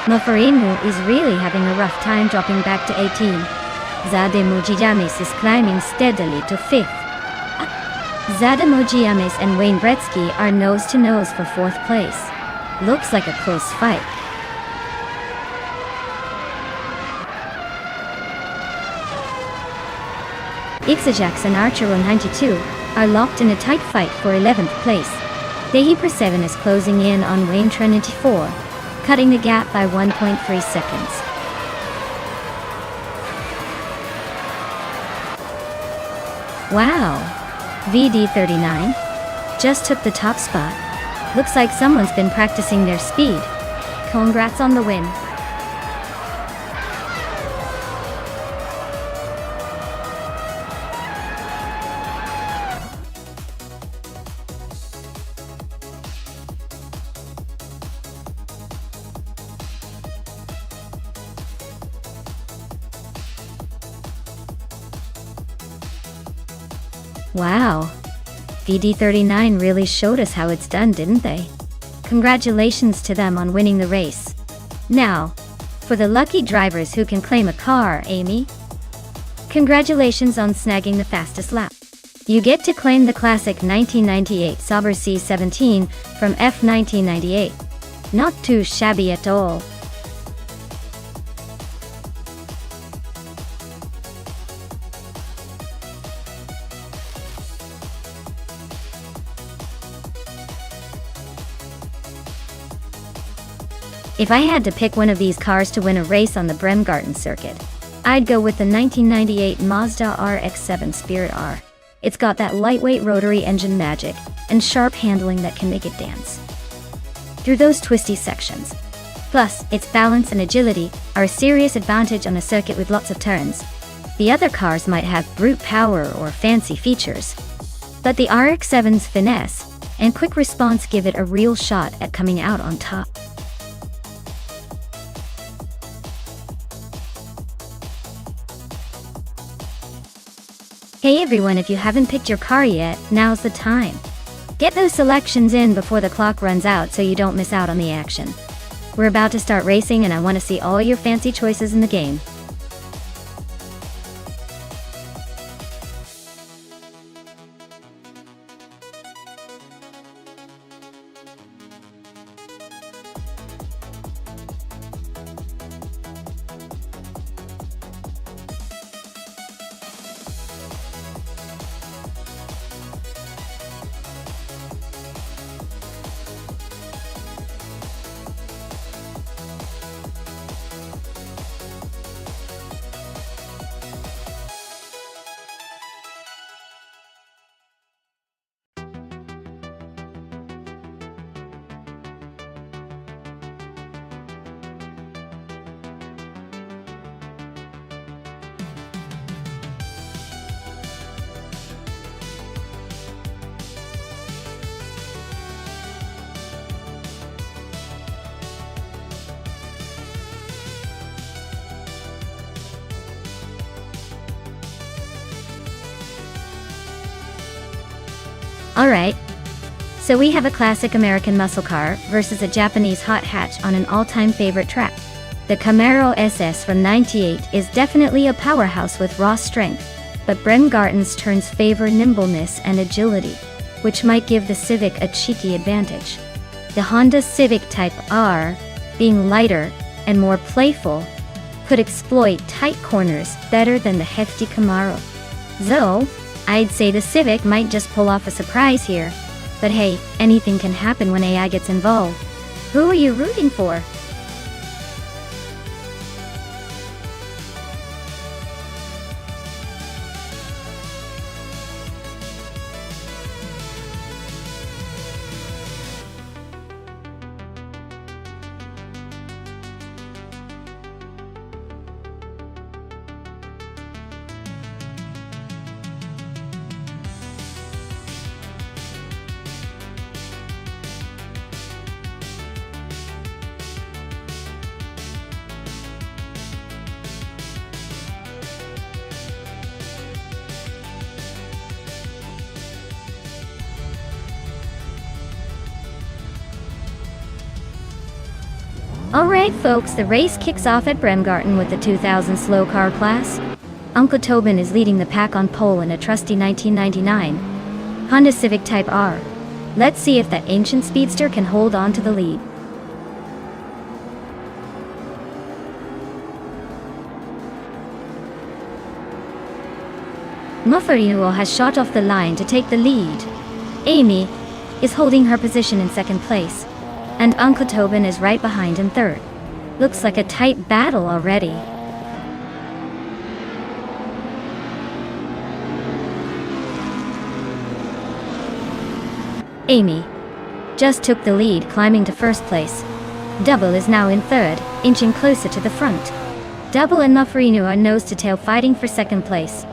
Speaker 1: Mofarinu is really having a rough time dropping back to 18. Zade Mujiyamis is climbing steadily to 5th. Zade Mujiyamis and Wayne Gretzky are nose to nose for 4th place. Looks like a close fight. Ixajax and Archero 92 are locked in a tight fight for 11th place. Dehi 7 is closing in on Wayne Trinity 4, cutting the gap by 1.3 seconds. Wow! VD39 just took the top spot. Looks like someone's been practicing their speed. Congrats on the win. Wow, VD39 really showed us how it's done, didn't they? Congratulations to them on winning the race. Now, for the lucky drivers who can claim a car, Amy. Congratulations on snagging the fastest lap. You get to claim the classic 1998 Sauber C17 from F1998. Not too shabby at all. If I had to pick one of these cars to win a race on the Bremgarten circuit, I'd go with the 1998 Mazda RX-7 Spirit R. It's got that lightweight rotary engine magic and sharp handling that can make it dance through those twisty sections. Plus, its balance and agility are a serious advantage on a circuit with lots of turns. The other cars might have brute power or fancy features, but the RX-7's finesse and quick response give it a real shot at coming out on top. Hey everyone, if you haven't picked your car yet, now's the time. Get those selections in before the clock runs out so you don't miss out on the action. We're about to start racing and I want to see all your fancy choices in the game. Alright, so we have a classic American muscle car versus a Japanese hot hatch on an all-time favorite track. The Camaro SS from '98 is definitely a powerhouse with raw strength, but Bremgarten's turns favor nimbleness and agility, which might give the Civic a cheeky advantage. The Honda Civic Type R, being lighter and more playful, could exploit tight corners better than the hefty Camaro. Though, I'd say the Civic might just pull off a surprise here. But hey, anything can happen when AI gets involved. Who are you rooting for? Alright folks, the race kicks off at Bremgarten with the 2000 slow car class. Uncle Tobin is leading the pack on pole in a trusty 1999 Honda Civic Type R. Let's see if that ancient speedster can hold on to the lead. Mufferino has shot off the line to take the lead. Amy is holding her position in second place, and Uncle Tobin is right behind in third. Looks like a tight battle already. Amy just took the lead, climbing to first place. Double is now in third, inching closer to the front. Double and Mufferino are nose to tail, fighting for second place.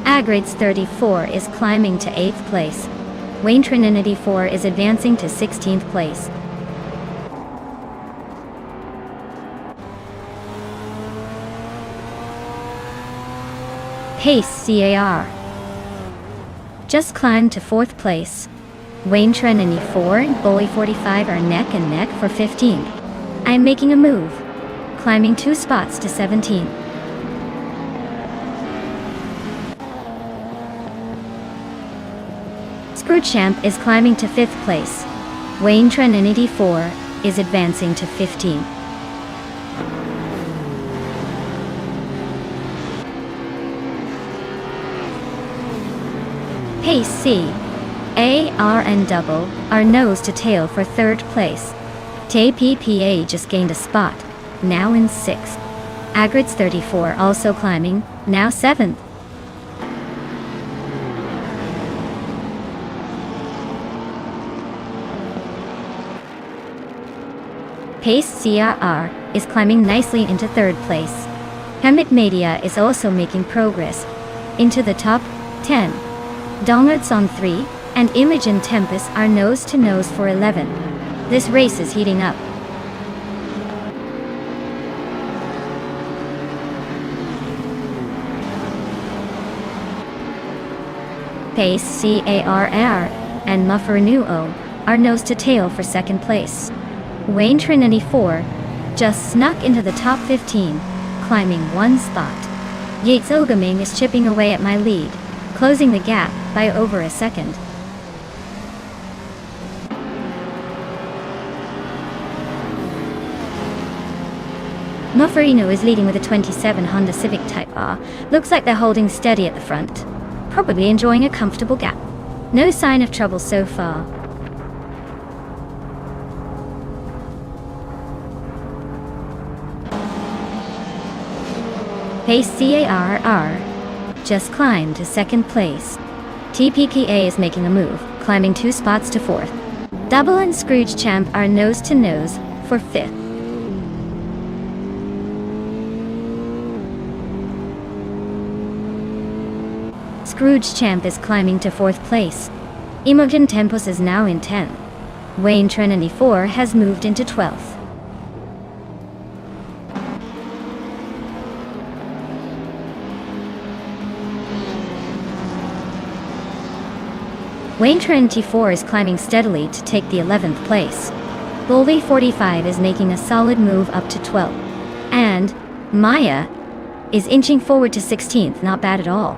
Speaker 1: Agrades 34 is climbing to 8th place. Wayne Trinity 4 is advancing to 16th place. Pace CAR just climbed to 4th place. Wayne Trinity 4 and Bully 45 are neck and neck for 15th. I'm making a move, climbing 2 spots to 17. Screwchamp is climbing to 5th place. Wayne Trinity 4 is advancing to 15. Pace C, A, R and Double are nose to tail for 3rd place. TPPA just gained a spot, now in 6th. Agrades 34 also climbing, now 7th. Pace CRR is climbing nicely into 3rd place. Hemit Media is also making progress into the top 10. Dongards on 3 and Imogen Tempest are nose to nose for 11. This race is heating up. Pace CARR and Mufferino are nose to tail for 2nd place. Wayne Trinity 4 just snuck into the top 15, climbing 1 spot. Yates Ogaming is chipping away at my lead, closing the gap by over a second. Mufferino is leading with a 27 Honda Civic Type R. Looks like they're holding steady at the front, probably enjoying a comfortable gap. No sign of trouble so far. Pace CARR just climbed to 2nd place. TPPA is making a move, climbing 2 spots to 4th. Double and Scroogechamp are nose to nose for 5th. Scroogechamp is climbing to 4th place. Imogen Tempest is now in 10th. Wayne Trinity 4 has moved into 12th. Wayne Trinity 4 is climbing steadily to take the 11th place. Bully 45 is making a solid move up to 12th. And Maya is inching forward to 16th, not bad at all.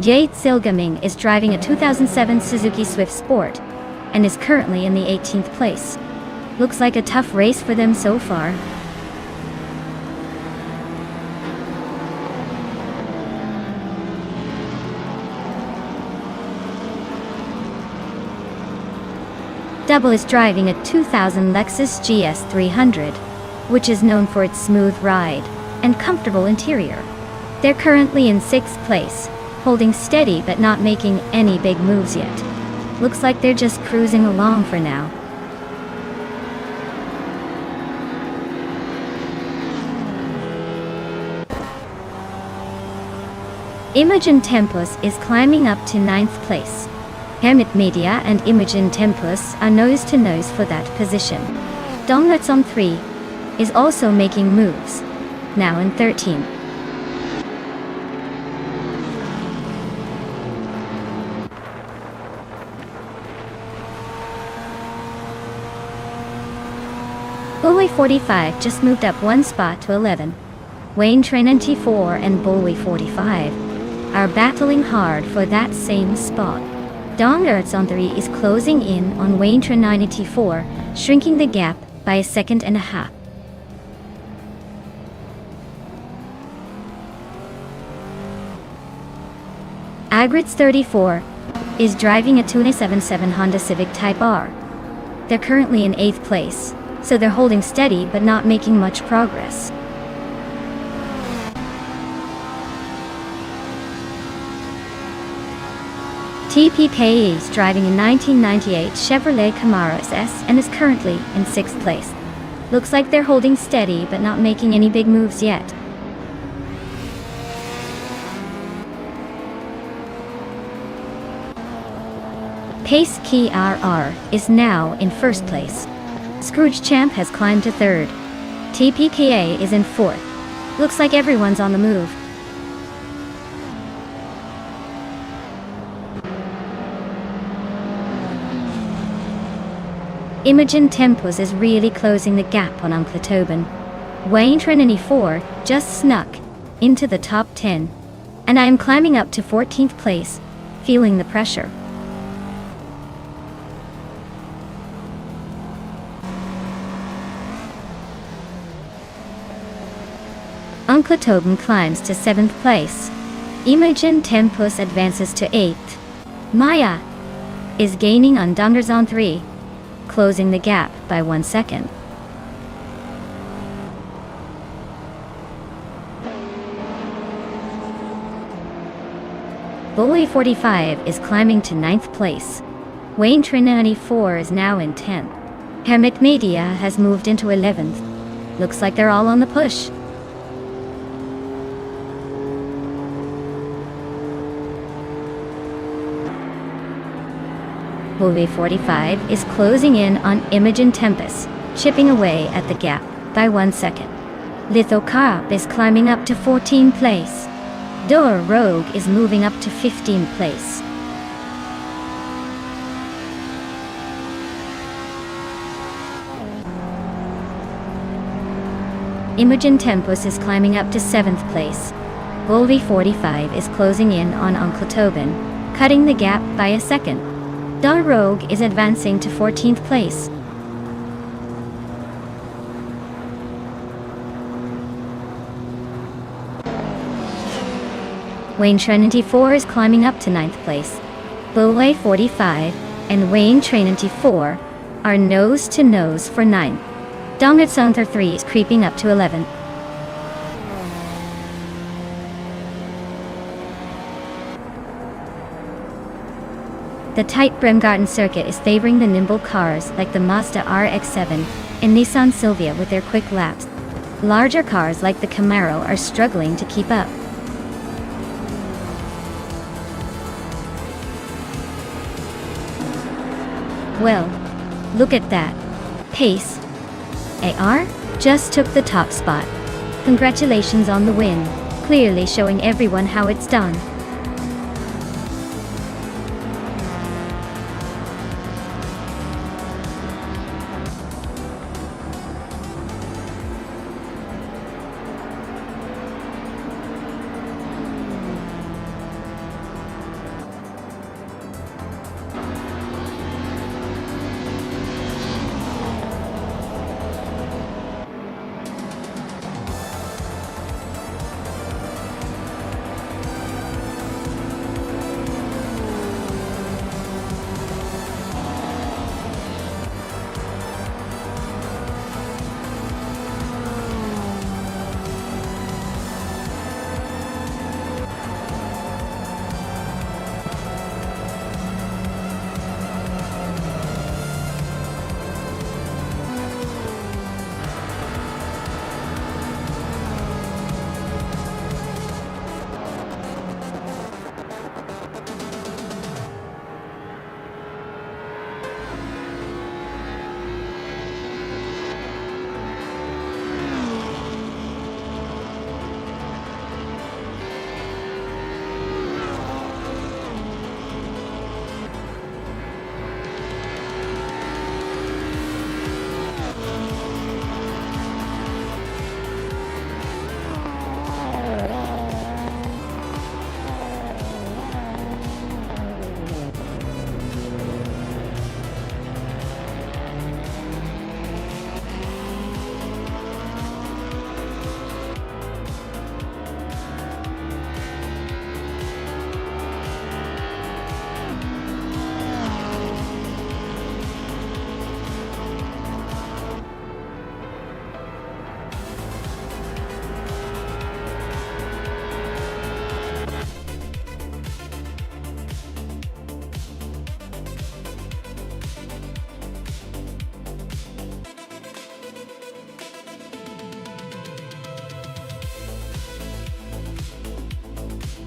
Speaker 1: Jade Silgaming is driving a 2007 Suzuki Swift Sport and is currently in the 18th place. Looks like a tough race for them so far. Double is driving a 2000 Lexus GS 300, which is known for its smooth ride and comfortable interior. They're currently in 6th place, holding steady but not making any big moves yet. Looks like they're just cruising along for now. Imogen Tempest is climbing up to 9th place. Hermit Media and Imogen Tempus are nose-to-nose for that position. Donglets on 3 is also making moves, now in 13. Bullway 45 just moved up one spot to 11. Wayne Train 94 and Bullway 45 are battling hard for that same spot. Donglets on 3 is closing in on Wayne Train 94, shrinking the gap by a second and a half. Agrits 34 is driving a 277 Honda Civic Type R. They're currently in 8th place, so they're holding steady but not making much progress. TPK is driving a 1998 Chevrolet Camaro SS and is currently in 6th place. Looks like they're holding steady but not making any big moves yet. Pace Key RR is now in 1st place. Scrooge Champ has climbed to 3rd. TPKA is in 4th. Looks like everyone's on the move. Imogen Tempus is really closing the gap on Uncle Tobin. Wayne Train 94 just snuck into the top 10, and I am climbing up to 14th place, feeling the pressure. Uncle Tobin climbs to 7th place. Imogen Tempus advances to 8th. Maya is gaining on Donglets on 3, closing the gap by 1 second. Bullway 45 is climbing to 9th place. Wayne Train 94 is now in 10th. Hermit Media has moved into 11th. Looks like they're all on the push. Bullway 45 is closing in on Imogen Tempus, chipping away at the gap by 1 second. Lithocarp is climbing up to 14th place. Door Rogue is moving up to 15th place. Imogen Tempus is climbing up to 7th place. Bullway 45 is closing in on Uncle Tobin, cutting the gap by a second. Door Rogue is advancing to 14th place. Wayne Train 94 is climbing up to 9th place. Bullway 45 and Wayne Train 94 are nose-to-nose for 9th. Donglets on 3 is creeping up to 11th. The tight Bremgarten circuit is favoring the nimble cars like the Mazda RX-7 and Nissan Silvia with their quick laps. Larger cars like the Camaro are struggling to keep up. Well, look at that. Pace AR just took the top spot. Congratulations on the win, clearly showing everyone how it's done.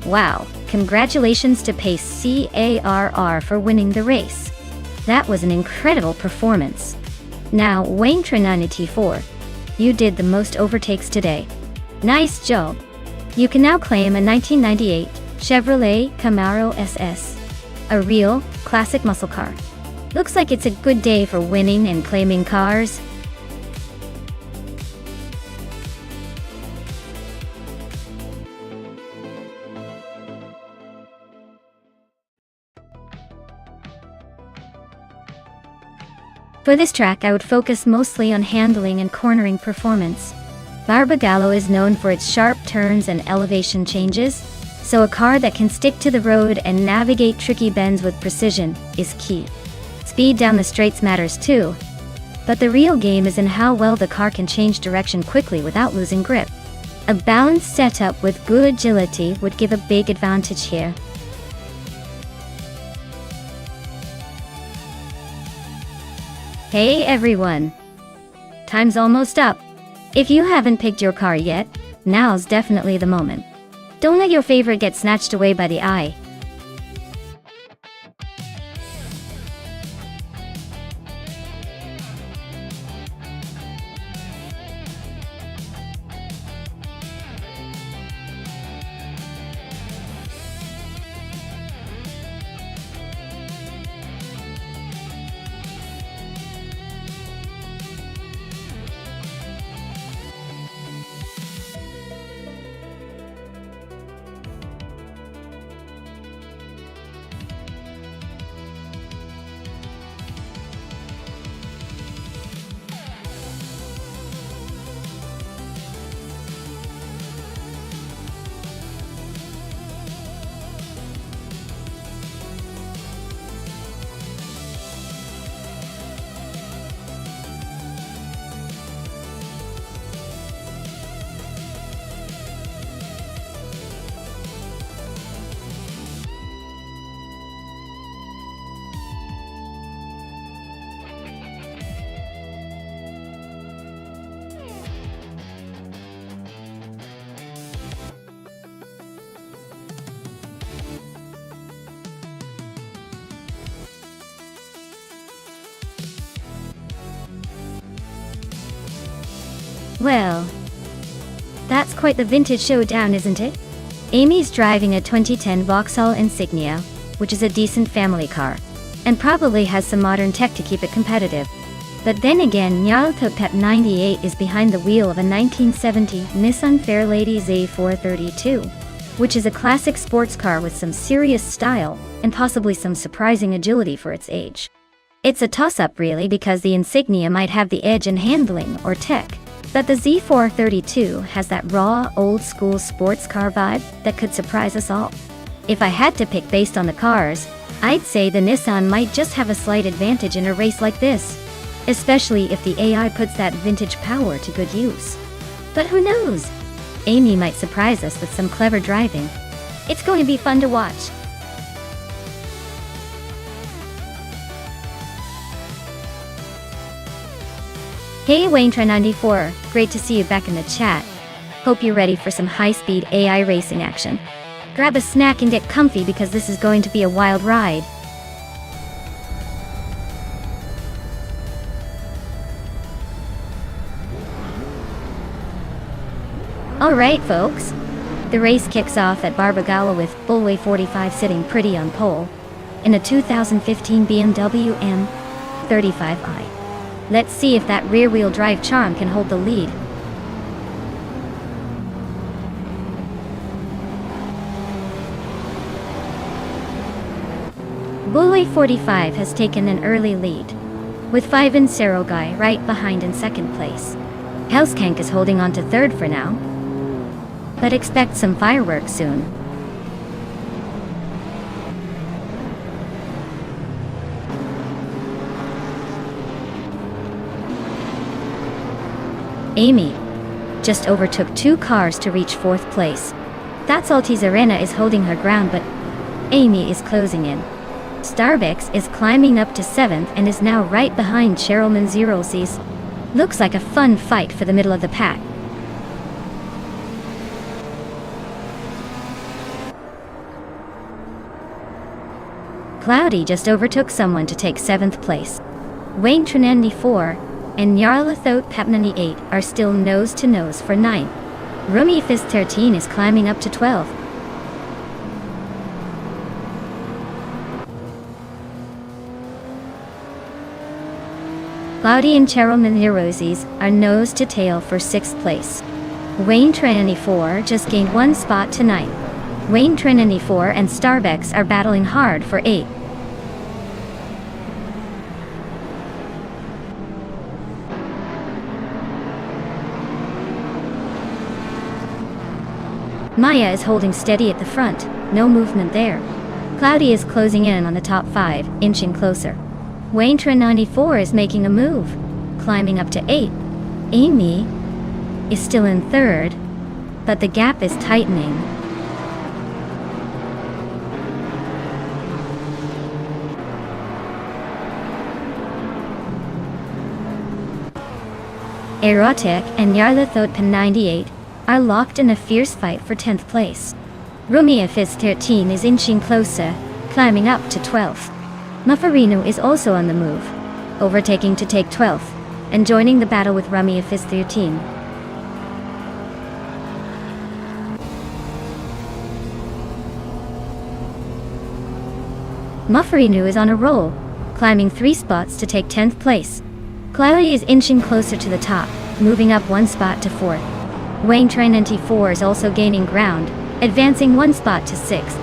Speaker 1: Wow, congratulations to Pace CARR for winning the race. That was an incredible performance. Now, Wayne Trinity4, you did the most overtakes today. Nice job. You can now claim a 1998 Chevrolet Camaro SS, a real, classic muscle car. Looks like it's a good day for winning and claiming cars. For this track, I would focus mostly on handling and cornering performance. Barbagallo is known for its sharp turns and elevation changes, so a car that can stick to the road and navigate tricky bends with precision is key. Speed down the straights matters too, but the real game is in how well the car can change direction quickly without losing grip. A balanced setup with good agility would give a big advantage here. Hey everyone! Time's almost up. If you haven't picked your car yet, now's definitely the moment. Don't let your favorite get snatched away by the eye. Well, that's quite the vintage showdown, isn't it? Amy's driving a 2010 Vauxhall Insignia, which is a decent family car, and probably has some modern tech to keep it competitive. But then again, Nyarlathotep 98 is behind the wheel of a 1970 Nissan Fairlady Z432, which is a classic sports car with some serious style, and possibly some surprising agility for its age. It's a toss-up really, because the Insignia might have the edge in handling or tech, but the Z432 has that raw, old-school sports car vibe that could surprise us all. If I had to pick based on the cars, I'd say the Nissan might just have a slight advantage in a race like this, especially if the AI puts that vintage power to good use. But who knows? Amy might surprise us with some clever driving. It's going to be fun to watch. Hey Wayne94, great to see you back in the chat. Hope you're ready for some high-speed AI racing action. Grab a snack and get comfy because this is going to be a wild ride. Alright folks, the race kicks off at Barbagallo with Bullway45 sitting pretty on pole, in a 2015 BMW M35i. Let's see if that rear-wheel drive charm can hold the lead. Bullway45 has taken an early lead, with 5 and Serogai right behind in second place. Helskank is holding on to third for now, but expect some fireworks soon. Amy just overtook 2 cars to reach 4th place. That's Altiz Arena is holding her ground, but Amy is closing in. Starbucks is climbing up to 7th and is now right behind Cherylman Zerolsis. Looks like a fun fight for the middle of the pack. Cloudy just overtook someone to take 7th place. Wayne 94 and Nyarlathotep 98 are still nose to nose for 9th. Rumi Fizz 13 is climbing up to 12th. Cloudy and Cheryl Roses are nose to tail for 6th place. Wayne 94 just gained 1 spot to 9th. Wayne 94 and Starbucks are battling hard for 8th. Maya is holding steady at the front, no movement there. Cloudy is closing in on the top 5, inching closer. Wayne 94 is making a move, climbing up to 8. Amy is still in 3rd, but the gap is tightening. Erotic and Nyarlathotep 98 are locked in a fierce fight for 10th place. Rumi Fizz 13 is inching closer, climbing up to 12th. Mufferino is also on the move, overtaking to take 12th, and joining the battle with Rumi Fizz 13. Mufferino is on a roll, climbing 3 spots to take 10th place. Cloudy is inching closer to the top, moving up 1 spot to 4th. Wayne 94 is also gaining ground, advancing 1 spot to 6th.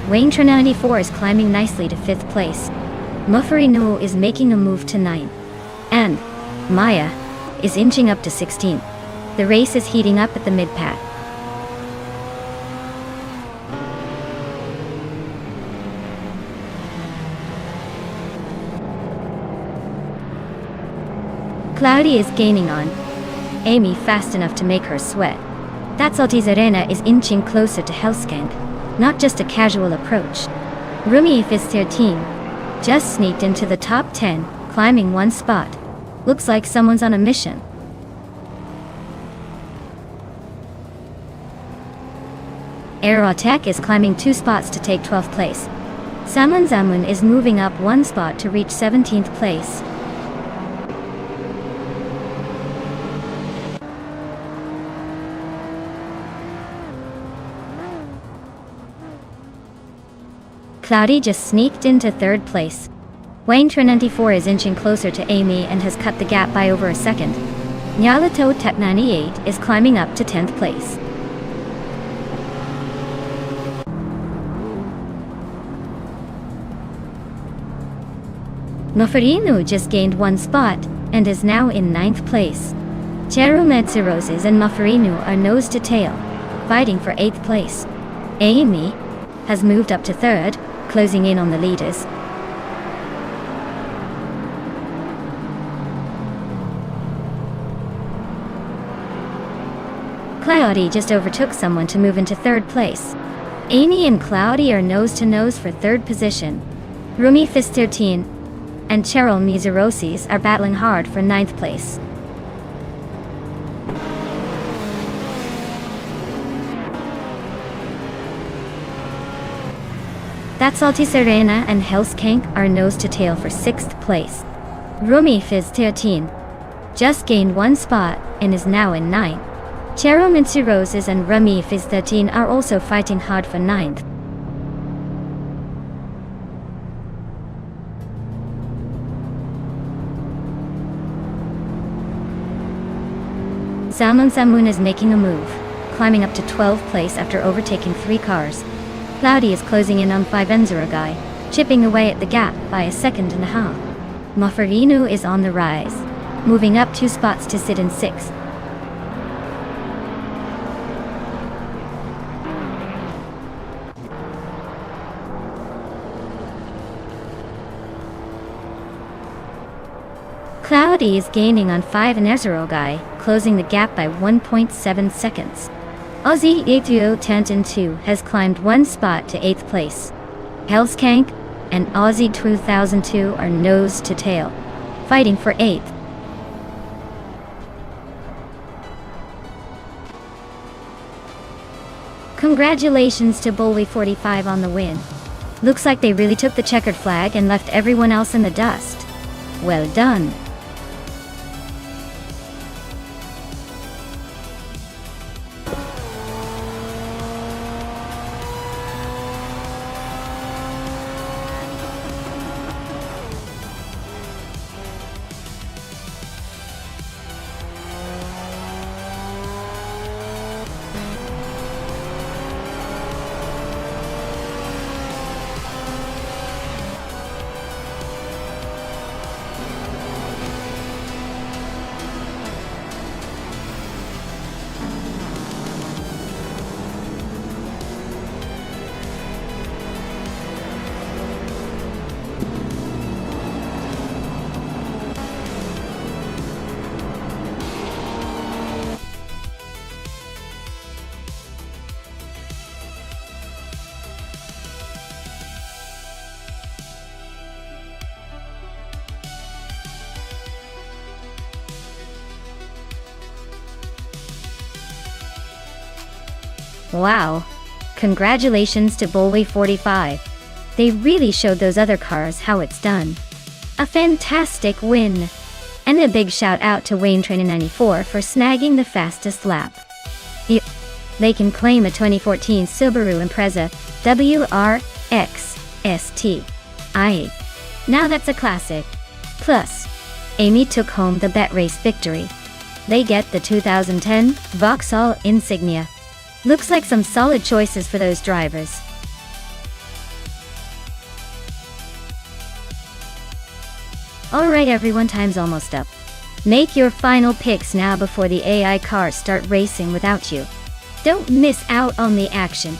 Speaker 1: Wayne 94 is climbing nicely to 5th place. Mufferino is making a move to 9th. And Maya is inching up to 16th. The race is heating up at the mid-pack. Cloudy is gaining on Amy fast enough to make her sweat. That Saltizarena is inching closer to Hellskank, not just a casual approach. Rumi Fizz 13 just sneaked into the top 10, climbing 1 spot. Looks like someone's on a mission. Aerotech is climbing 2 spots to take 12th place. Samun Zamun is moving up 1 spot to reach 17th place. Cloudy just sneaked into 3rd place. Wayne 94 is inching closer to Amy and has cut the gap by over a second. Nyarlathotep 98 is climbing up to 10th place. Mufferino just gained 1 spot and is now in 9th place. Cheryl Roses and Mufferino are nose to tail, fighting for 8th place. Amy has moved up to 3rd, closing in on the leaders. Cloudy just overtook someone to move into 3rd place. Amy and Cloudy are nose to nose for 3rd position. Rumi Fizz 13 and Cheryl Roses are battling hard for 9th place. That Salty Serena and Hellskank are nose to tail for 6th place. Rumi Fizz 13 just gained 1 spot and is now in 9th. Cheryl Roses and Rumi Fizz 13 are also fighting hard for 9th. Samun is making a move, climbing up to 12th place after overtaking 3 cars. Cloudy is closing in on 5 Enzuragai, chipping away at the gap by 1.5 seconds. Mufferino is on the rise, moving up 2 spots to sit in 6th. Cloudy is gaining on 5 Enzuragai, closing the gap by 1.7 seconds. Aussie 8010 has climbed 1 spot to 8th place. Hellskank and Aussie 2002 are nose to tail, fighting for 8th. Congratulations to Bully 45 on the win. Looks like they really took the checkered flag and left everyone else in the dust. Well done. Wow. Congratulations to Bully 45. They really showed those other cars how it's done. A fantastic win. And a big shout out to Wayne Trainer 94 for snagging the fastest lap. They can claim a 2014 Subaru Impreza WRX ST. Now that's a classic. Plus, Amy took home the bet race victory. They get the 2010 Vauxhall Insignia. Looks like some solid choices for those drivers. Alright everyone, time's almost up. Make your final picks now before the AI cars start racing without you. Don't miss out on the action.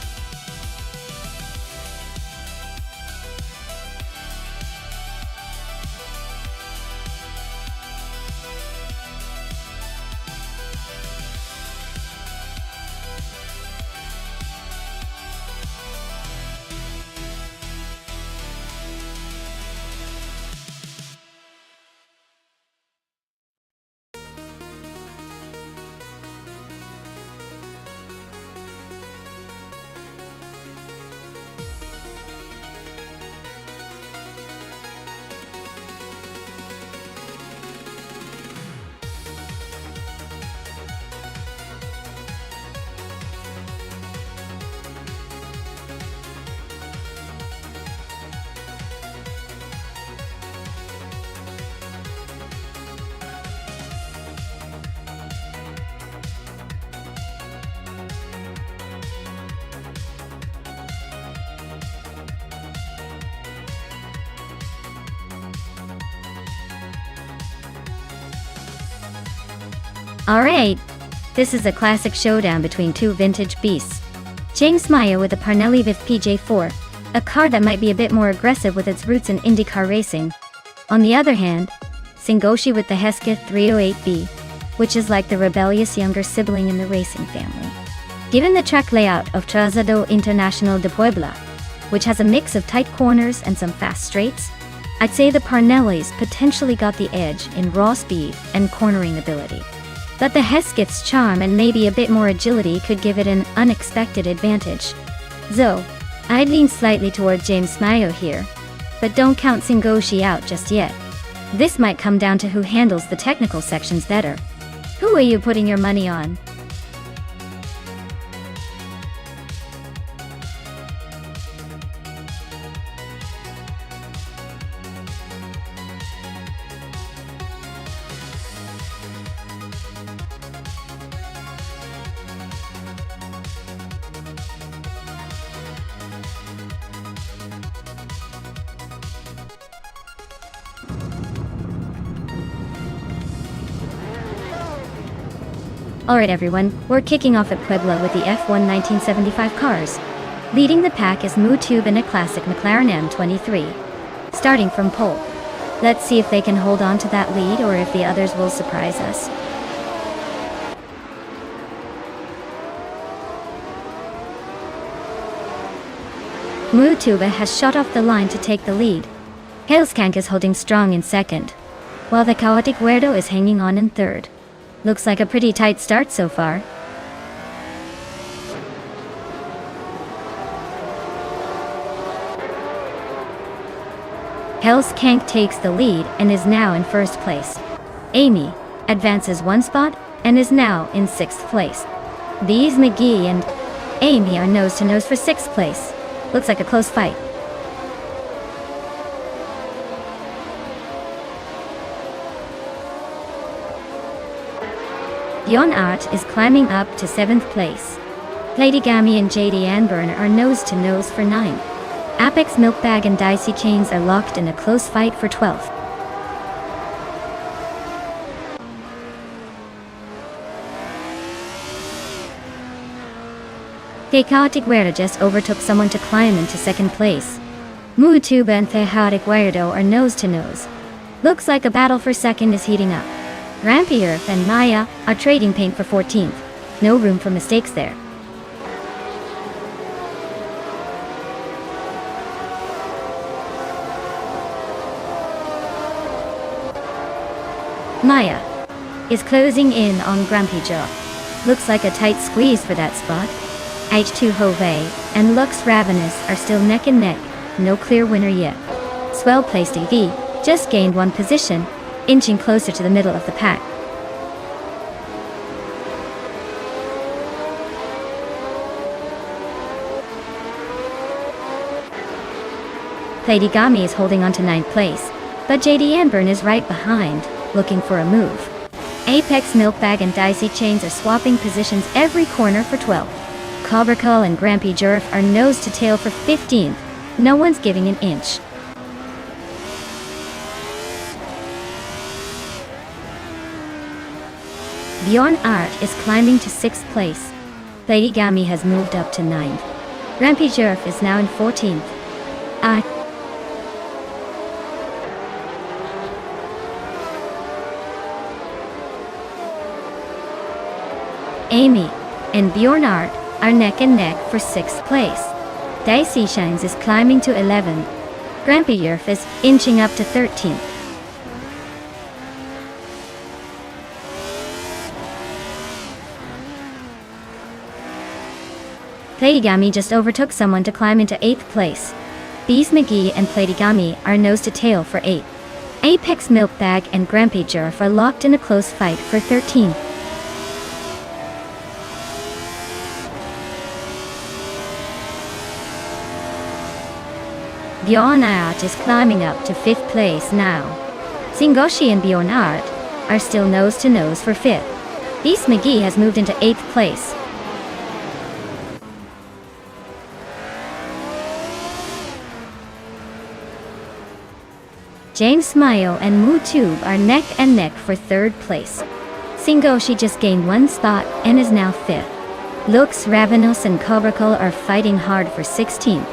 Speaker 1: Alright, this is a classic showdown between two vintage beasts. James Maia with the Parnelli VIF PJ4, a car that might be a bit more aggressive with its roots in IndyCar racing. On the other hand, Singoshi with the Hesketh 308B, which is like the rebellious younger sibling in the racing family. Given the track layout of Trazado Internacional de Puebla, which has a mix of tight corners and some fast straights, I'd say the Parnellis potentially got the edge in raw speed and cornering ability. But the Hesketh's charm and maybe a bit more agility could give it an unexpected advantage. So, I'd lean slightly toward James Mayo here, but don't count Singoshi out just yet. This might come down to who handles the technical sections better. Who are you putting your money on? Alright everyone, we're kicking off at Puebla with the F1 1975 cars. Leading the pack is Mutube in a classic McLaren M23. Starting from pole. Let's see if they can hold on to that lead or if the others will surprise us. Mutube has shot off the line to take the lead. Helskank is holding strong in second, while the Chaotic Weirdo is hanging on in third. Looks like a pretty tight start so far. Hell's Kank takes the lead and is now in first place. Amy advances one spot and is now in 6th place. These McGee and Amy are nose to nose for 6th place. Looks like a close fight. Yon Art is climbing up to 7th place. Lady Gammy and JD Anburn are nose to nose for 9. Apex Milkbag and Dicey Chains are locked in a close fight for 12th. The Chaotic Weirdo just overtook someone to climb into 2nd place. Mutuba and the Chaotic Weirdo are nose to nose. Looks like a battle for 2nd is heating up. Rampy Earth and Maya are trading paint for 14th. No room for mistakes there. Maya is closing in on Grumpy Jaw. Looks like a tight squeeze for that spot. H2 Hove and Lux Ravenous are still neck and neck, no clear winner yet. Swell placed EV just gained 1 position, inching closer to the middle of the pack. Lady Gami is holding on to 9th place, but JD Anburn is right behind, looking for a move. Apex Milkbag and Dicey Chains are swapping positions every corner for 12. Cobracle and Grampy Jerf are nose to tail for 15th. No one's giving an inch. Bjorn Art is climbing to 6th place. Lady Gami has moved up to 9th. Grampy Jerf is now in 14th. Amy and Bjorn Art are neck and neck for 6th place. Dicey Shines is climbing to 11th. Grampy Yerf is inching up to 13th. Platigami just overtook someone to climb into 8th place. Bees McGee and Platigami are nose to tail for 8th. Apex Milkbag and Grampy Jerf are locked in a close fight for 13th. Bjorn Art is climbing up to 5th place now. Singoshi and Bjorn Art are still nose to nose for 5th. Beast McGee has moved into 8th place. James Mayo and Mutube are neck and neck for 3rd place. Singoshi just gained 1 spot and is now 5th. Lux Ravenous and Cobracle are fighting hard for 16th.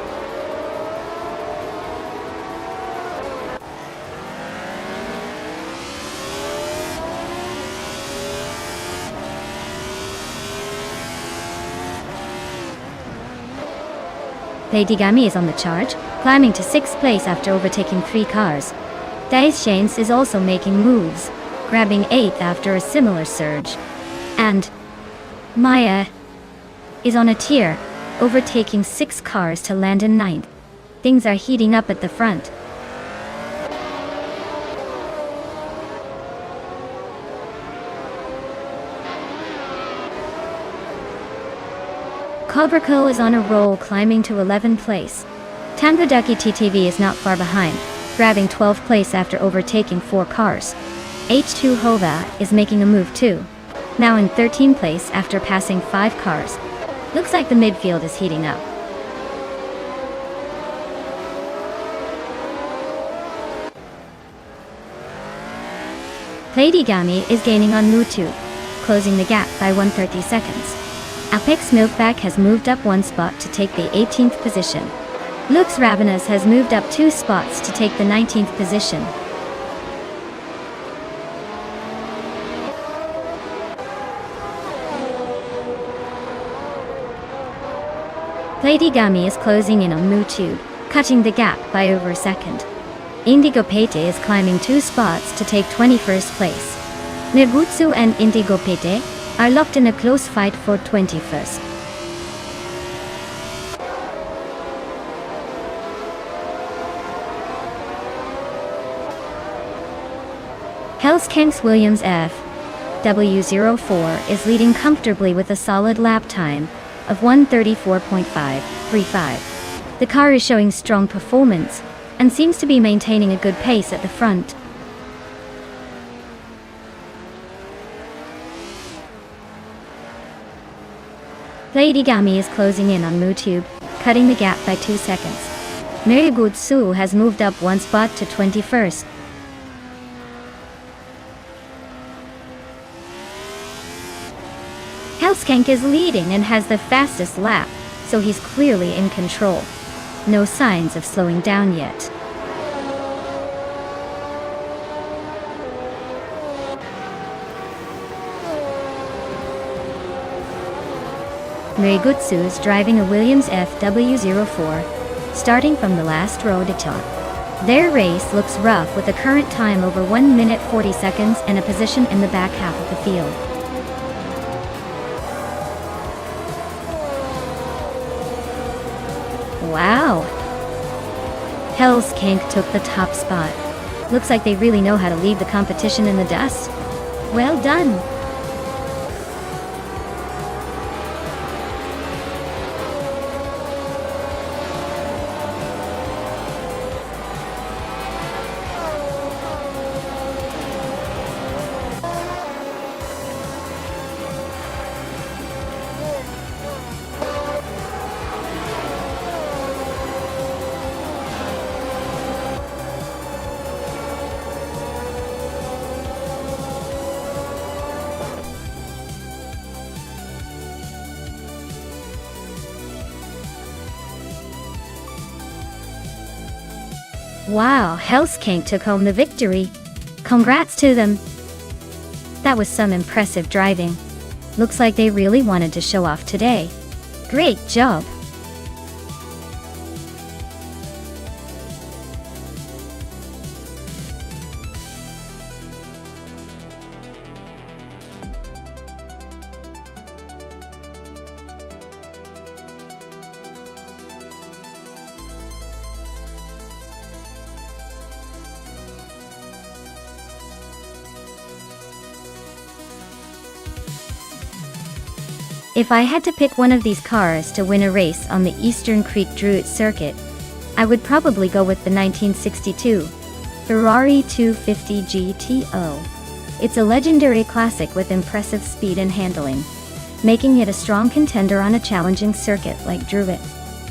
Speaker 1: Lady Gami is on the charge, climbing to 6th place after overtaking 3 cars. Dice Shanes is also making moves, grabbing 8th after a similar surge. And Maya is on a tier, overtaking 6 cars to land in 9th. Things are heating up at the front. Cobraco is on a roll, climbing to 11th place. Tandraducky TTV is not far behind, grabbing 12th place after overtaking 4 cars. H2 Hova is making a move too, now in 13th place after passing 5 cars. Looks like the midfield is heating up. Platigami is gaining on Mutu, closing the gap by 130 seconds. Apex Milkbag has moved up 1 spot to take the 18th position. Lux Ravenous has moved up 2 spots to take the 19th position. Platigami is closing in on Mutu, cutting the gap by over a second. Indigo Pete is climbing 2 spots to take 21st place. Nibutsu and Indigo Pete are locked in a close fight for 21st. Hellscank's Williams FW04 is leading comfortably with a solid lap time of 1:34.535. The car is showing strong performance and seems to be maintaining a good pace at the front. Lady Gami is closing in on Mutube, cutting the gap by 2 seconds. Merigutsu has moved up 1 spot to 21st. Hellskank is leading and has the fastest lap, so he's clearly in control. No signs of slowing down yet. Merigutsu is driving a Williams FW04, starting from the last row to top. Their race looks rough with a current time over 1 minute 40 seconds and a position in the back half of the field. Wow! Hellskank took the top spot. Looks like they really know how to leave the competition in the dust. Well done! Wow, Hellskank took home the victory. Congrats to them. That was some impressive driving. Looks like they really wanted to show off today. Great job. If I had to pick one of these cars to win a race on the Eastern Creek Druid circuit, I would probably go with the 1962 Ferrari 250 GTO. It's a legendary classic with impressive speed and handling, making it a strong contender on a challenging circuit like Druid.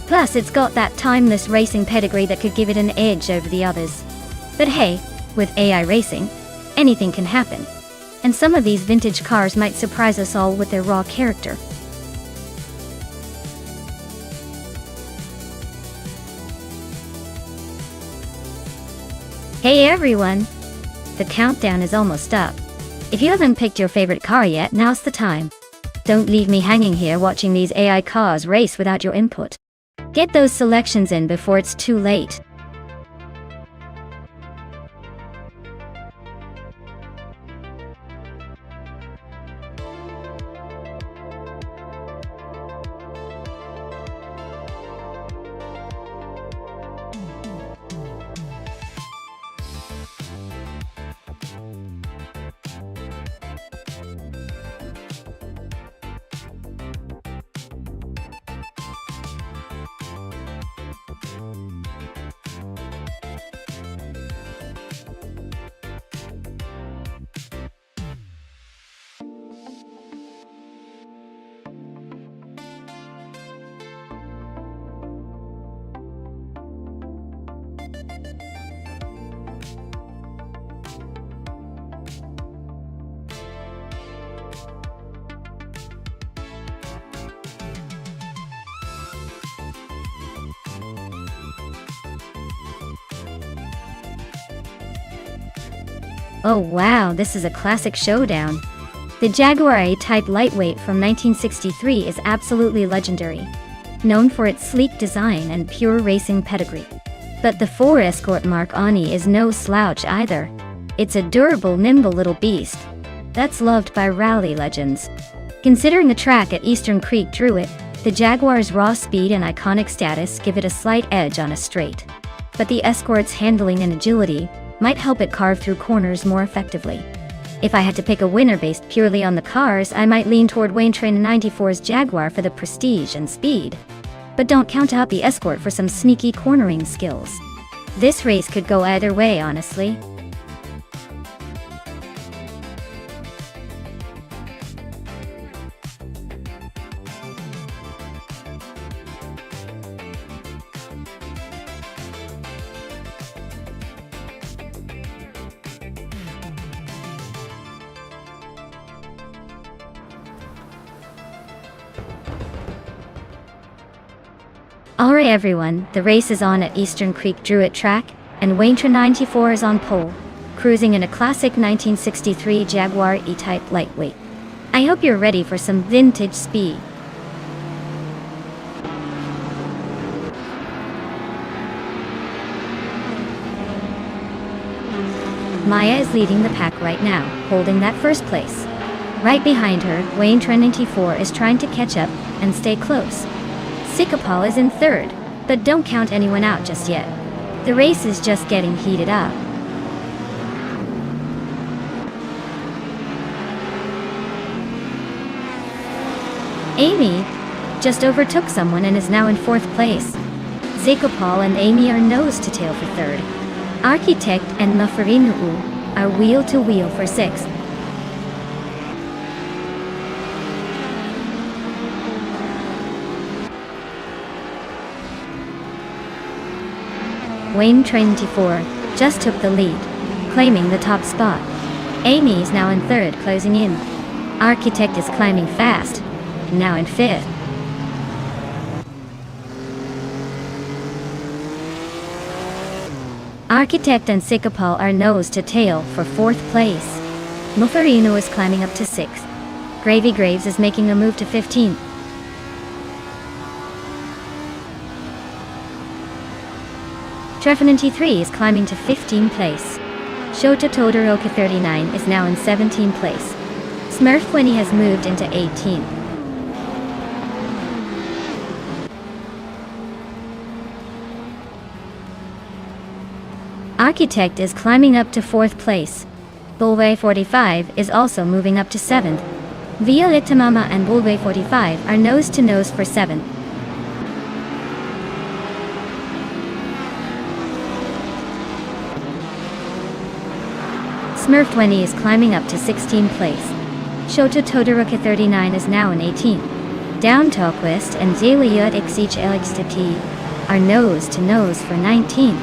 Speaker 1: Plus, it's got that timeless racing pedigree that could give it an edge over the others. But hey, with AI racing, anything can happen. And some of these vintage cars might surprise us all with their raw character. Hey everyone! The countdown is almost up. If you haven't picked your favorite car yet, now's the time. Don't leave me hanging here watching these AI cars race without your input. Get those selections in before it's too late. Oh wow, this is a classic showdown. The Jaguar A-Type lightweight from 1963 is absolutely legendary, known for its sleek design and pure racing pedigree. But the 4 Escort Mark Ani is no slouch either. It's a durable, nimble little beast that's loved by rally legends. Considering the track at Eastern Creek Druid, the Jaguar's raw speed and iconic status give it a slight edge on a straight. But the Escort's handling and agility might help it carve through corners more effectively. If I had to pick a winner based purely on the cars, I might lean toward Wayne Train 94's Jaguar for the prestige and speed. But don't count out the Escort for some sneaky cornering skills. This race could go either way, honestly. Alright everyone, the race is on at Eastern Creek Druid Track, and Wayne Train 94 is on pole, cruising in a classic 1963 Jaguar E-Type lightweight. I hope you're ready for some vintage speed. Maya is leading the pack right now, holding that first place. Right behind her, Wayne Train 94 is trying to catch up and stay close. Sikapal is in third, but don't count anyone out just yet. The race is just getting heated up. Amy just overtook someone and is now in fourth place. Sikapal and Amy are nose to tail for third. Architect and Mafarinuu are wheel to wheel for sixth. Wayne Train 94 just took the lead, claiming the top spot. Amy is now in third, closing in. Architect is climbing fast, now in fifth. Architect and Sikapal are nose to tail for fourth place. Mufarino is climbing up to sixth. Gravy Graves is making a move to 15th. Trevor 93 is climbing to 15th place. Shota Todoroki 39 is now in 17th place. Smurf 20 has moved into 18th. Architect is climbing up to 4th place. Bulway 45 is also moving up to 7th. Violetta Mama and Bulway 45 are nose to nose for 7th. Smurf 20 is climbing up to 16th place. Shota Todoroki 39 is now in 18th. Down Talkwist and Zeliot Xich LXT are nose to nose for 19th.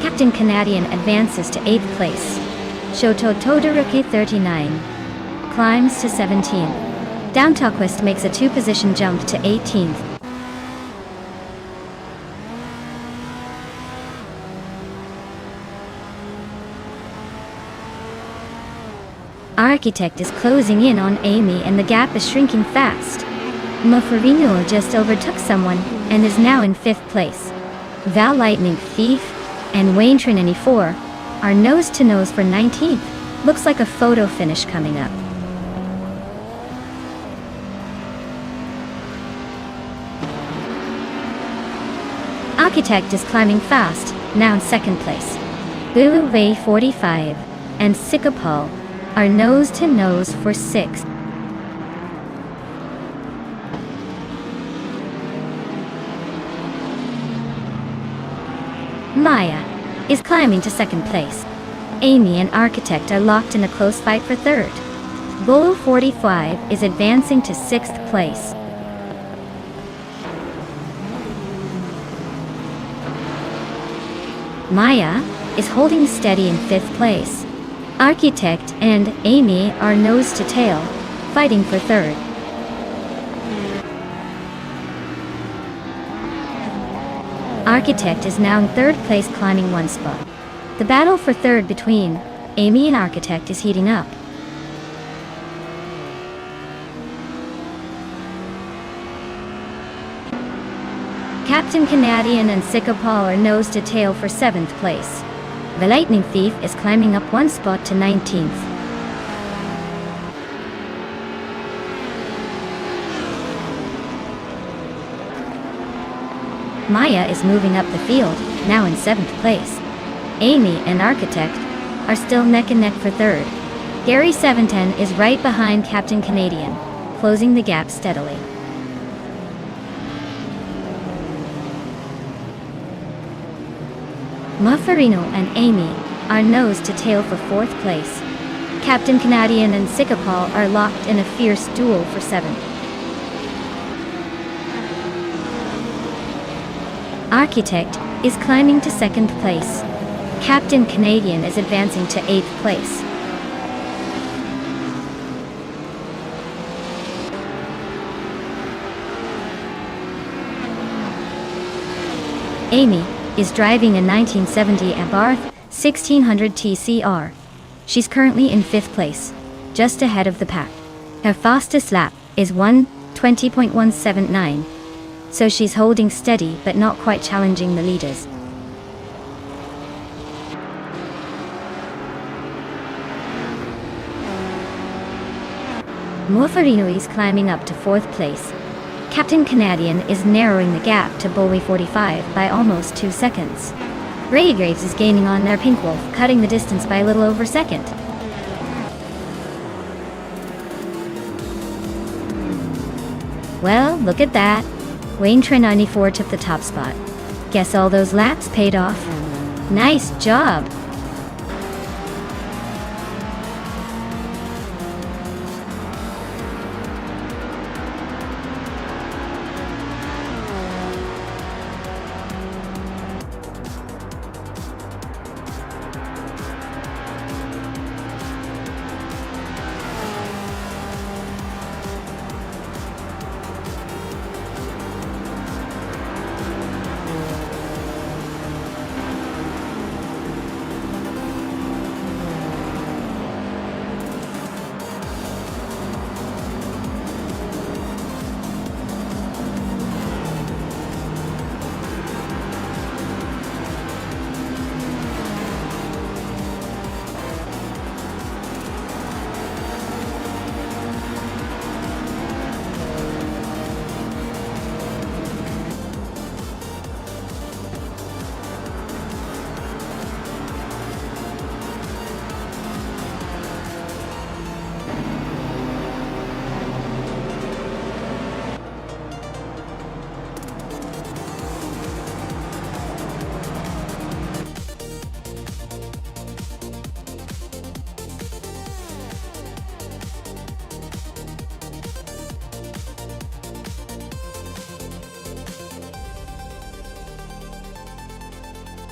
Speaker 1: Captain Canadian advances to 8th place. Shoto Todoroki 39 climbs to 17th. Down Talkwist makes a 2-position jump to 18th. Architect is closing in on Amy and the gap is shrinking fast. Mofarino just overtook someone and is now in 5th place. Val Lightning Thief and Wayne Train 94 are nose to nose for 19th. Looks like a photo finish coming up. Architect is climbing fast, now in 2nd place. Bulu Bay 45 and Sikapal are nose to nose for 6th. Maya is climbing to 2nd place. Amy and Architect are locked in a close fight for 3rd. Bulu 45 is advancing to 6th place. Maya is holding steady in 5th place. Architect and Amy are nose to tail, fighting for 3rd. Architect is now in 3rd place, climbing 1 spot. The battle for 3rd between Amy and Architect is heating up. Captain Canadian and Sikapal are nose to tail for 7th place. The Lightning Thief is climbing up 1 spot to 19th. Maya is moving up the field, now in 7th place. Amy and Architect are still neck and neck for 3rd. Gary 710 is right behind Captain Canadian, closing the gap steadily. Mufferino and Amy are nose to tail for 4th place. Captain Canadian and Sikapal are locked in a fierce duel for 7th. Architect is climbing to 2nd place. Captain Canadian is advancing to 8th place. Amy is driving a 1970 Abarth 1600 TCR. She's currently in 5th place, just ahead of the pack. Her fastest lap is 1:20.179, so she's holding steady but not quite challenging the leaders. Mufferino is climbing up to 4th place. Captain Canadian is narrowing the gap to Bowie 45 by almost 2 seconds. Graves is gaining on their Pink Wolf, cutting the distance by a little over a second. Well, look at that. Wayne Trey 94 took the top spot. Guess all those laps paid off. Nice job.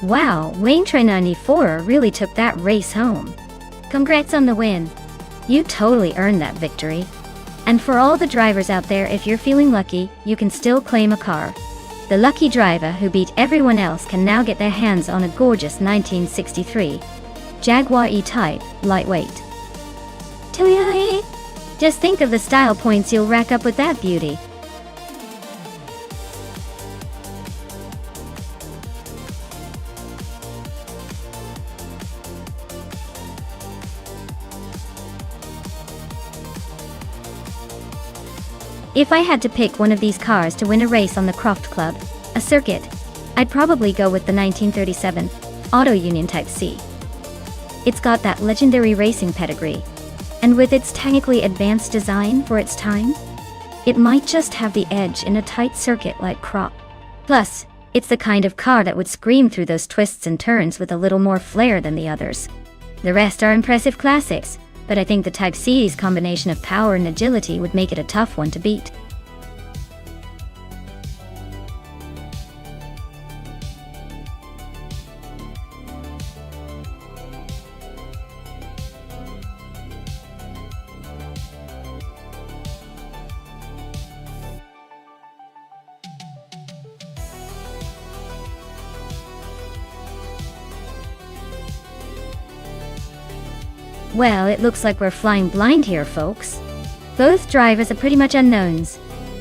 Speaker 1: Wow, Wayne Trey 94 really took that race home. Congrats on the win. You totally earned that victory. And for all the drivers out there, if you're feeling lucky, you can still claim a car. The lucky driver who beat everyone else can now get their hands on a gorgeous 1963 Jaguar E-Type lightweight. Just think of the style points you'll rack up with that beauty. If I had to pick one of these cars to win a race on the Croft Club, a circuit, I'd probably go with the 1937 Auto Union Type C. It's got that legendary racing pedigree, and with its technically advanced design for its time, it might just have the edge in a tight circuit like Croft. Plus, it's the kind of car that would scream through those twists and turns with a little more flair than the others. The rest are impressive classics, but I think the Type C's combination of power and agility would make it a tough one to beat. Well, it looks like we're flying blind here, folks. Both drivers are pretty much unknowns,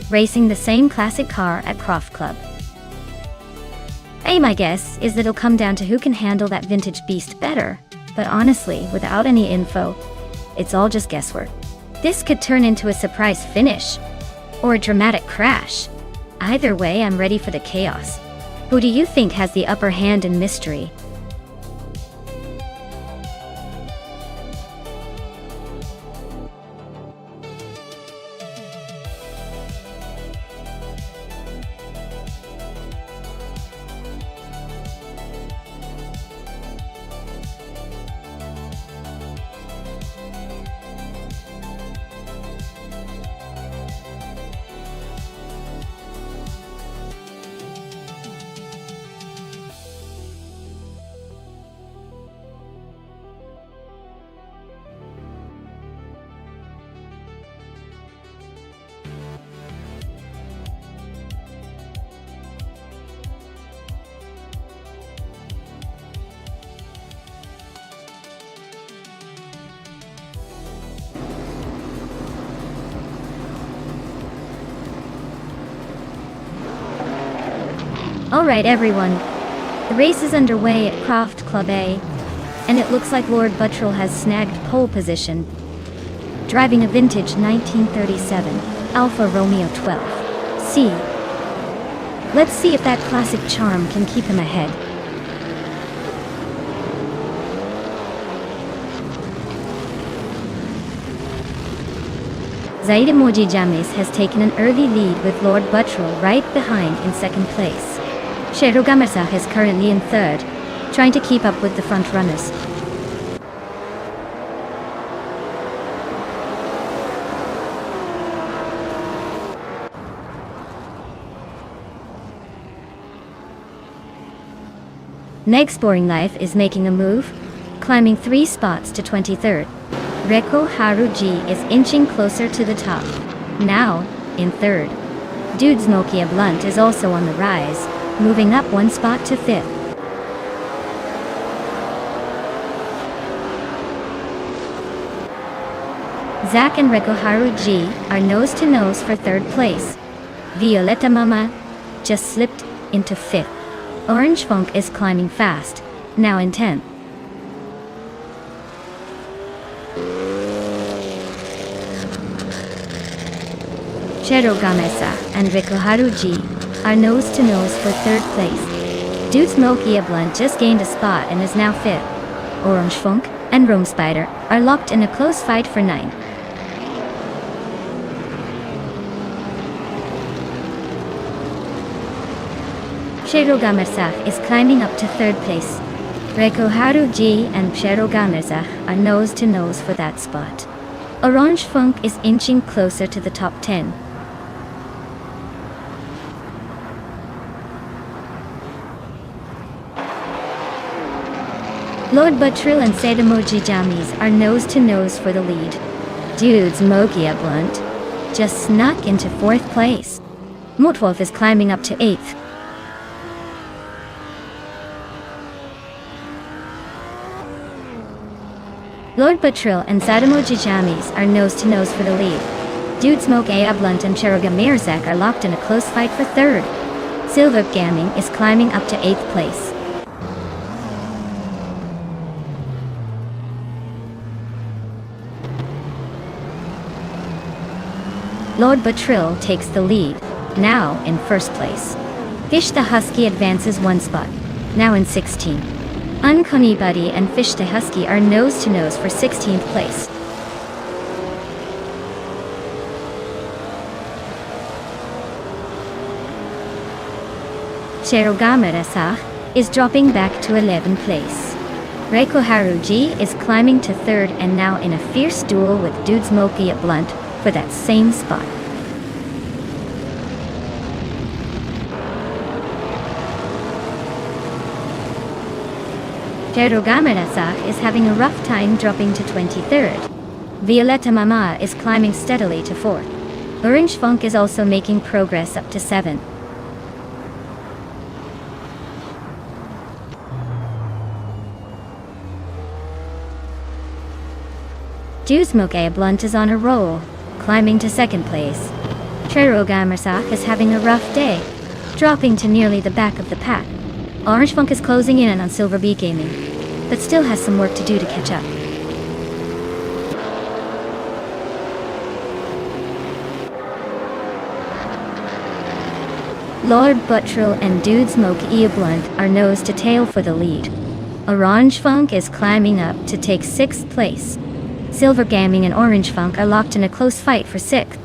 Speaker 1: racing the same classic car at Croft Club. My guess is that it'll come down to who can handle that vintage beast better, but honestly, without any info, it's all just guesswork. This could turn into a surprise finish, or a dramatic crash. Either way, I'm ready for the chaos. Who do you think has the upper hand in mystery? Alright everyone, the race is underway at Croft Club A, and it looks like Lord Buttrell has snagged pole position, driving a vintage 1937 Alfa Romeo 12C. Let's see if that classic charm can keep him ahead. Zaid Emoji James has taken an early lead with Lord Buttrell right behind in second place. Shero Gamersach is currently in third, trying to keep up with the front runners. Next Boring Life is making a move, climbing 3 spots to 23rd. Reko Haruji is inching closer to the top, now in third. Dude's Nokia Blunt is also on the rise, moving up 1 spot to 5th. Zach and Reko Haruji are nose to nose for 3rd place. Violetta Mama just slipped into 5th. Orange Funk is climbing fast, now in 10th. Shero Gamesa and Reko Haruji are nose to nose for 3rd place. Dude's Nokia Blunt just gained a spot and is now 5th. Orange Funk and Rome Spider are locked in a close fight for 9th. Shero Gamersach is climbing up to 3rd place. Reko Haruji and Shero Gamersach are nose to nose for that spot. Orange Funk is inching closer to the top 10. Lord Buttrell and Sedamoji Jamies are nose to nose for the lead. Dude's Mogia Blunt just snuck into 4th place. Mutwolf is climbing up to 8th. Lord Buttrell and Sedamoji Jamies are nose to nose for the lead. Dude Smoke A Blunt and Cheroga Mirzak are locked in a close fight for 3rd. Silver Gaming is climbing up to 8th place. Lord Buttrell takes the lead, now in 1st place. Fish the Husky advances 1 spot, now in 16th. Uncanny Buddy and Fish the Husky are nose to nose for 16th place. Cherogamerasah is dropping back to 11th place. Reiko Haruji is climbing to 3rd and now in a fierce duel with Dude's Moki at Blunt for that same spot. Cherogamerasah is having a rough time dropping to 23rd. Violetta Mama is climbing steadily to 4th. Orange Funk is also making progress up to 7th. Dewsmoke Blunt is on a roll, climbing to 2nd place. Cherogamerasah is having a rough day, dropping to nearly the back of the pack. Orange Funk is closing in on Silver Bee Gaming, but still has some work to do to catch up. Lord Buttrell and Dude Smoke Blunt are nose to tail for the lead. Orange Funk is climbing up to take 6th place. Silver Gaming and Orange Funk are locked in a close fight for 6th.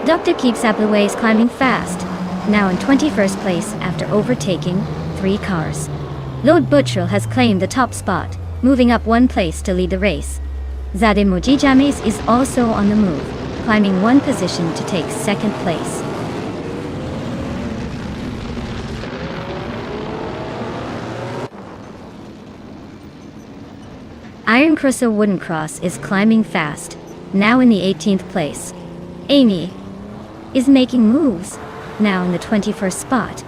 Speaker 1: Dr. Keeps Up the Way is climbing fast, now in 21st place after overtaking 3 cars. Lord Buttrell has claimed the top spot, moving up 1 place to lead the race. Zade Mojijames is also on the move, climbing 1 position to take 2nd place. Iron Crusher Wooden Cross is climbing fast, now in the 18th place. Amy is making moves, now in the 21st spot.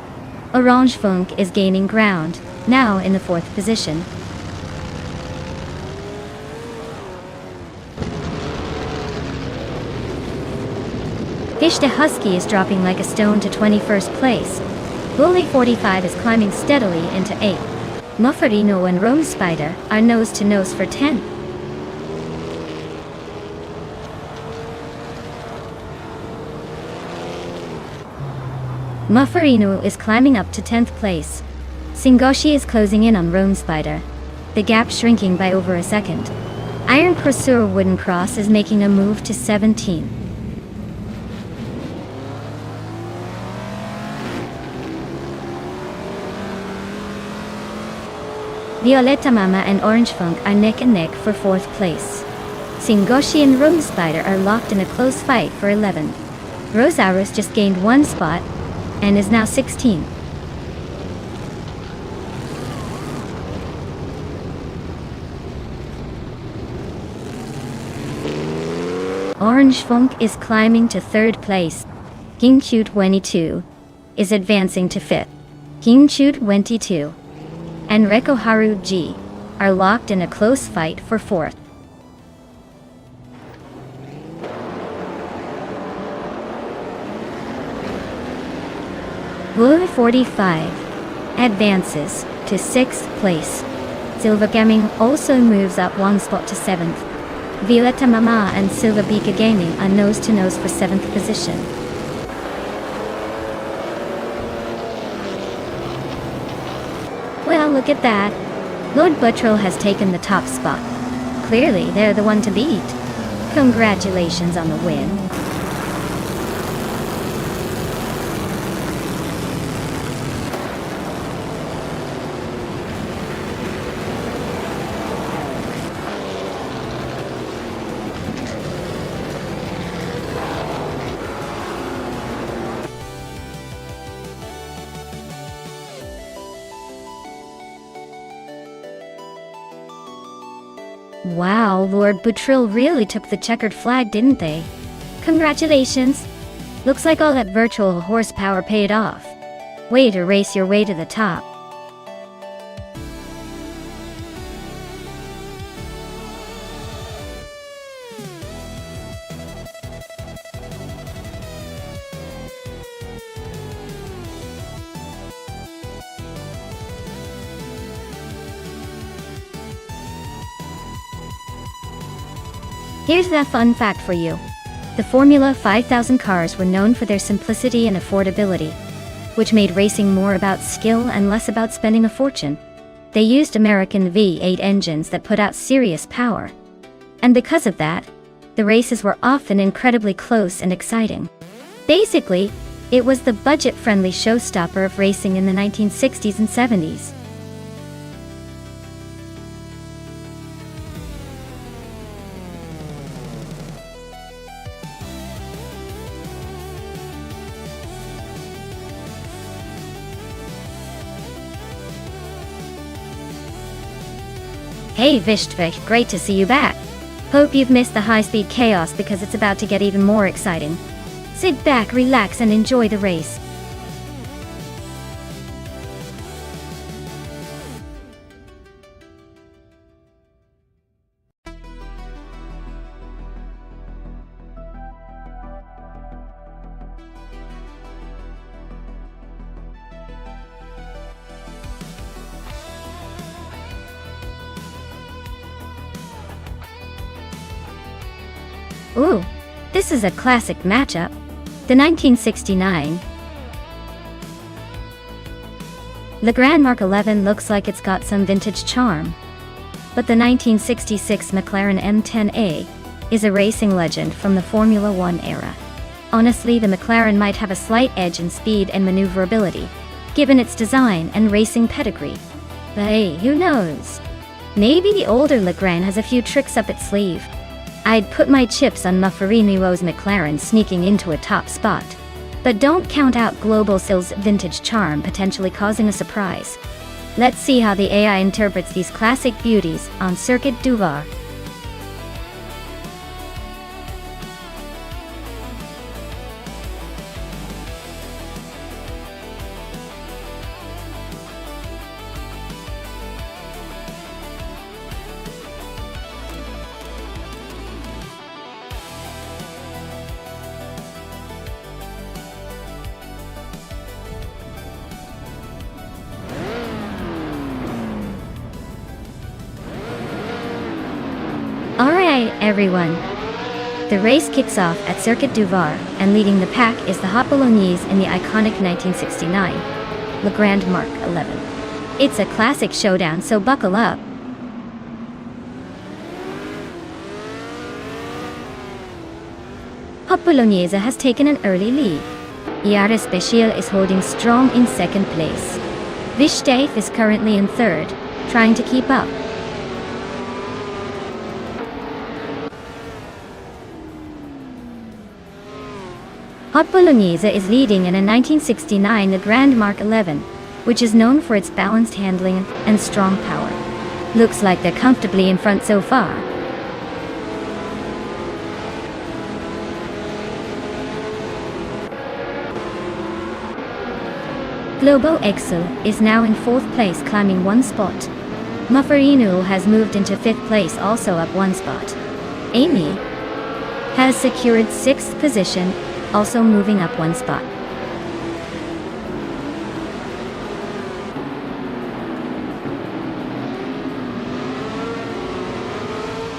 Speaker 1: Orange Funk is gaining ground, now in the 4th position. Fish the Husky is dropping like a stone to 21st place. Bully 45 is climbing steadily into 8th. Mufferino and Rome Spider are nose to nose for 10th. Mufferino is climbing up to 10th place. Singoshi is closing in on Rome Spider, the gap shrinking by over a second. Iron Crusher Wooden Cross is making a move to 17. Violetta Mama and Orange Funk are neck and neck for 4th place. Singoshi and Rome Spider are locked in a close fight for 11th. Rosaurus just gained 1 spot and is now 16. Orange Funk is climbing to 3rd place. King Chu 22 is advancing to 5th. King Chu 22 and Reko Haru G are locked in a close fight for 4th. Bully 45 advances to 6th place. Silver Gaming also moves up 1 spot to 7th. Violetta Mama and Silver Beaka Gaming are nose to nose for 7th position. Well, look at that. Lord Buttrell has taken the top spot. Clearly, they're the one to beat. Congratulations on the win. Wow, Lord Buttrell really took the checkered flag, didn't they? Congratulations! Looks like all that virtual horsepower paid off. Way to race your way to the top. Here's that fun fact for you. The Formula 5000 cars were known for their simplicity and affordability, which made racing more about skill and less about spending a fortune. They used American V8 engines that put out serious power. And because of that, the races were often incredibly close and exciting. Basically, it was the budget-friendly showstopper of racing in the 1960s and 70s. Hey Vishtvik, great to see you back. Hope you've missed the high-speed chaos because it's about to get even more exciting. Sit back, relax, and enjoy the race. Ooh, this is a classic matchup. The 1969 Le Grand Mark 11 looks like it's got some vintage charm. But the 1966 McLaren M10A is a racing legend from the Formula One era. Honestly, the McLaren might have a slight edge in speed and maneuverability, given its design and racing pedigree. But hey, who knows? Maybe the older Le Grand has a few tricks up its sleeve. I'd put my chips on Maffarino's McLaren sneaking into a top spot. But don't count out Global Sil's vintage charm potentially causing a surprise. Let's see how the AI interprets these classic beauties on Circuit du Var. Alright, everyone. The race kicks off at Circuit du Var, and leading the pack is the Hot Bolognese in the iconic 1969 Le Grand Mark 11. It's a classic showdown, so buckle up. Hot Bolognese has taken an early lead. Iara Special is holding strong in second place. Vishtafe is currently in third, trying to keep up. Hot Bolognese is leading in a 1969 Le Grand Mark 11, which is known for its balanced handling and strong power. Looks like they're comfortably in front so far. Globo Excel is now in fourth place, climbing one spot. Maffarino has moved into fifth place, also up one spot. Amy has secured sixth position, also moving up one spot.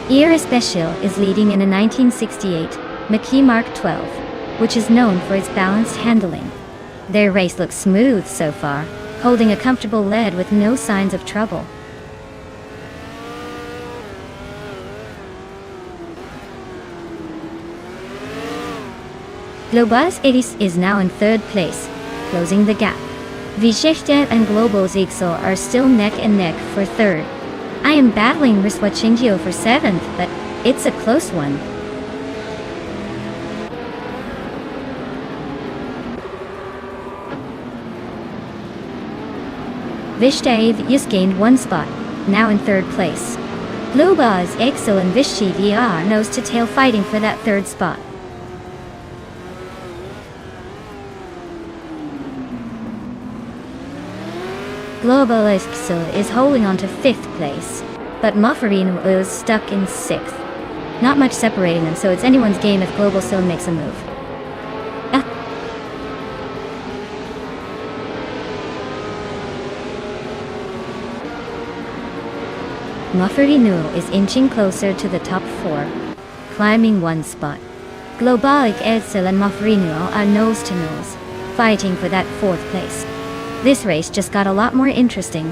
Speaker 1: Iara Special is leading in a 1968 McKee Mark 12, which is known for its balanced handling. Their race looks smooth so far, holding a comfortable lead with no signs of trouble. Globus Edis is now in third place, closing the gap. Visheshdev and Global Zixel are still neck and neck for third. I am battling Riswachingio for seventh, but it's a close one. Vishdev just gained one spot, now in third place. Globus Excel and Vishy VR nose to tail fighting for that third spot. Global Excel is holding on to fifth place, but Maffarino is stuck in sixth. Not much separating them, so it's anyone's game if Global Sil makes a move. Maffarino is inching closer to the top four, climbing one spot. Globalic Edsel and Maffarino are nose to nose, fighting for that fourth place. This race just got a lot more interesting.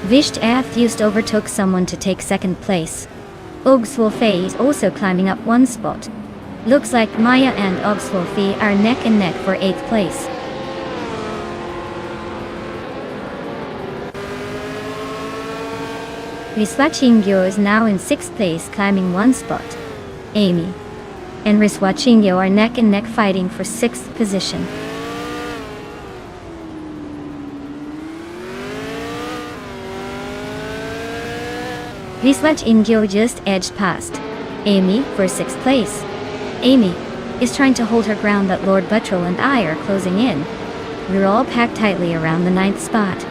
Speaker 1: Visht just overtook someone to take second place. Ogswolfe is also climbing up one spot. Looks like Maya and Ogswolfe are neck and neck for eighth place. Riswachingyo is now in sixth place, climbing one spot. Amy and Riswachingyo are neck and neck fighting for sixth position. Riswachingyo just edged past Amy for sixth place. Amy is trying to hold her ground, but Lord Buttrell and I are closing in. We're all packed tightly around the ninth spot.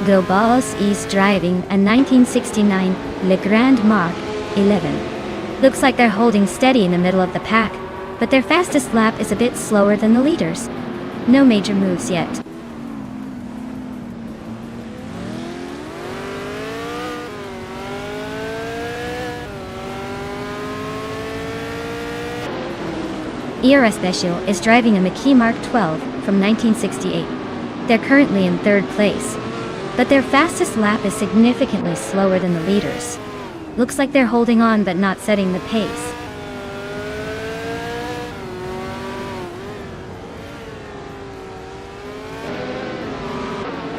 Speaker 1: Globus is driving a 1969 Le Grand Mark 11. Looks like they're holding steady in the middle of the pack, but but their fastest lap is a bit slower than the leaders. No major moves yet. ERA Special is driving a McKee Mark 12 from 1968. They're currently in third place, but their fastest lap is significantly slower than the leaders. Looks like they're holding on but not setting the pace.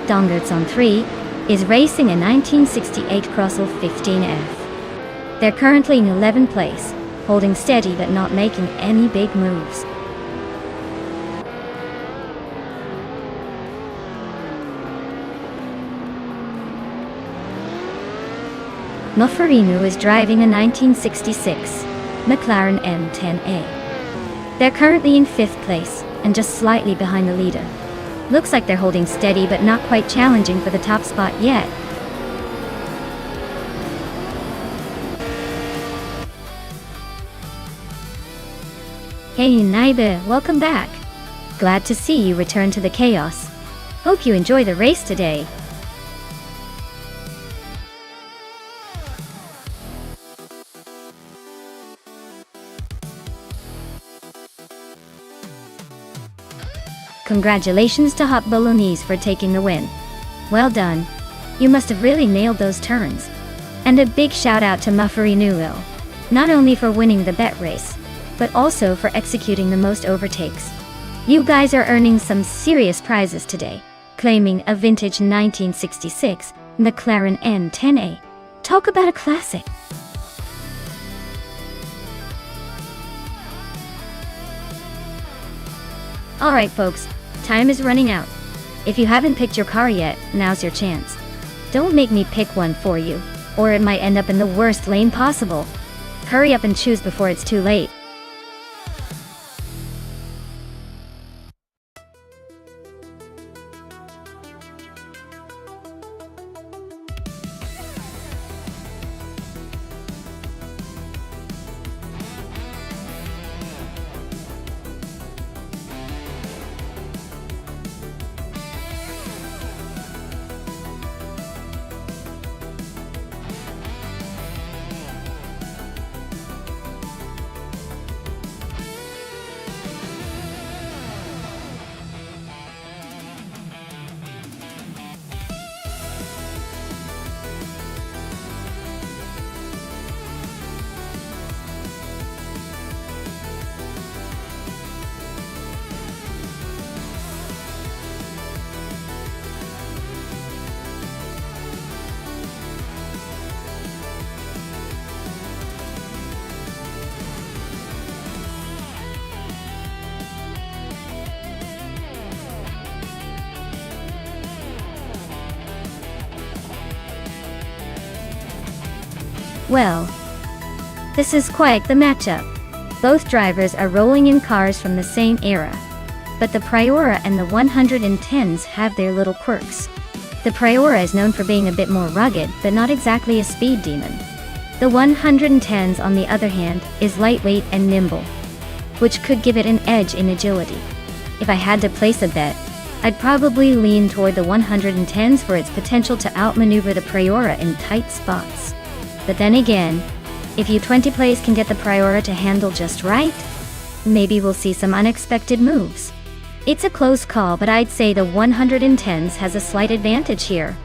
Speaker 1: Dongerts on 3 is racing a 1968 Crossel 15F. They're currently in 11th place, holding steady but not making any big moves. Mufferinu is driving a 1966 McLaren M10A. They're currently in 5th place and just slightly behind the leader. Looks like they're holding steady but not quite challenging for the top spot yet. Hey neighbor, welcome back. Glad to see you return to the chaos. Hope you enjoy the race today. Congratulations to Hot Bolognese for taking the win. Well done. You must have really nailed those turns. And a big shout out to Mufferinu, not only for winning the bet race, but also for executing the most overtakes. You guys are earning some serious prizes today, claiming a vintage 1966 McLaren M10A. Talk about a classic. Alright folks, time is running out. If you haven't picked your car yet, now's your chance. Don't make me pick one for you, or it might end up in the worst lane possible. Hurry up and choose before it's too late. Well, this is quite the matchup. Both drivers are rolling in cars from the same era, but the Priora and the 110s have their little quirks. The Priora is known for being a bit more rugged, but not exactly a speed demon. The 110s, on the other hand, is lightweight and nimble, which could give it an edge in agility. If I had to place a bet, I'd probably lean toward the 110s for its potential to outmaneuver the Priora in tight spots. But then again, if U20 plays can get the Priora to handle just right, maybe we'll see some unexpected moves. It's a close call, but I'd say the 110s has a slight advantage here.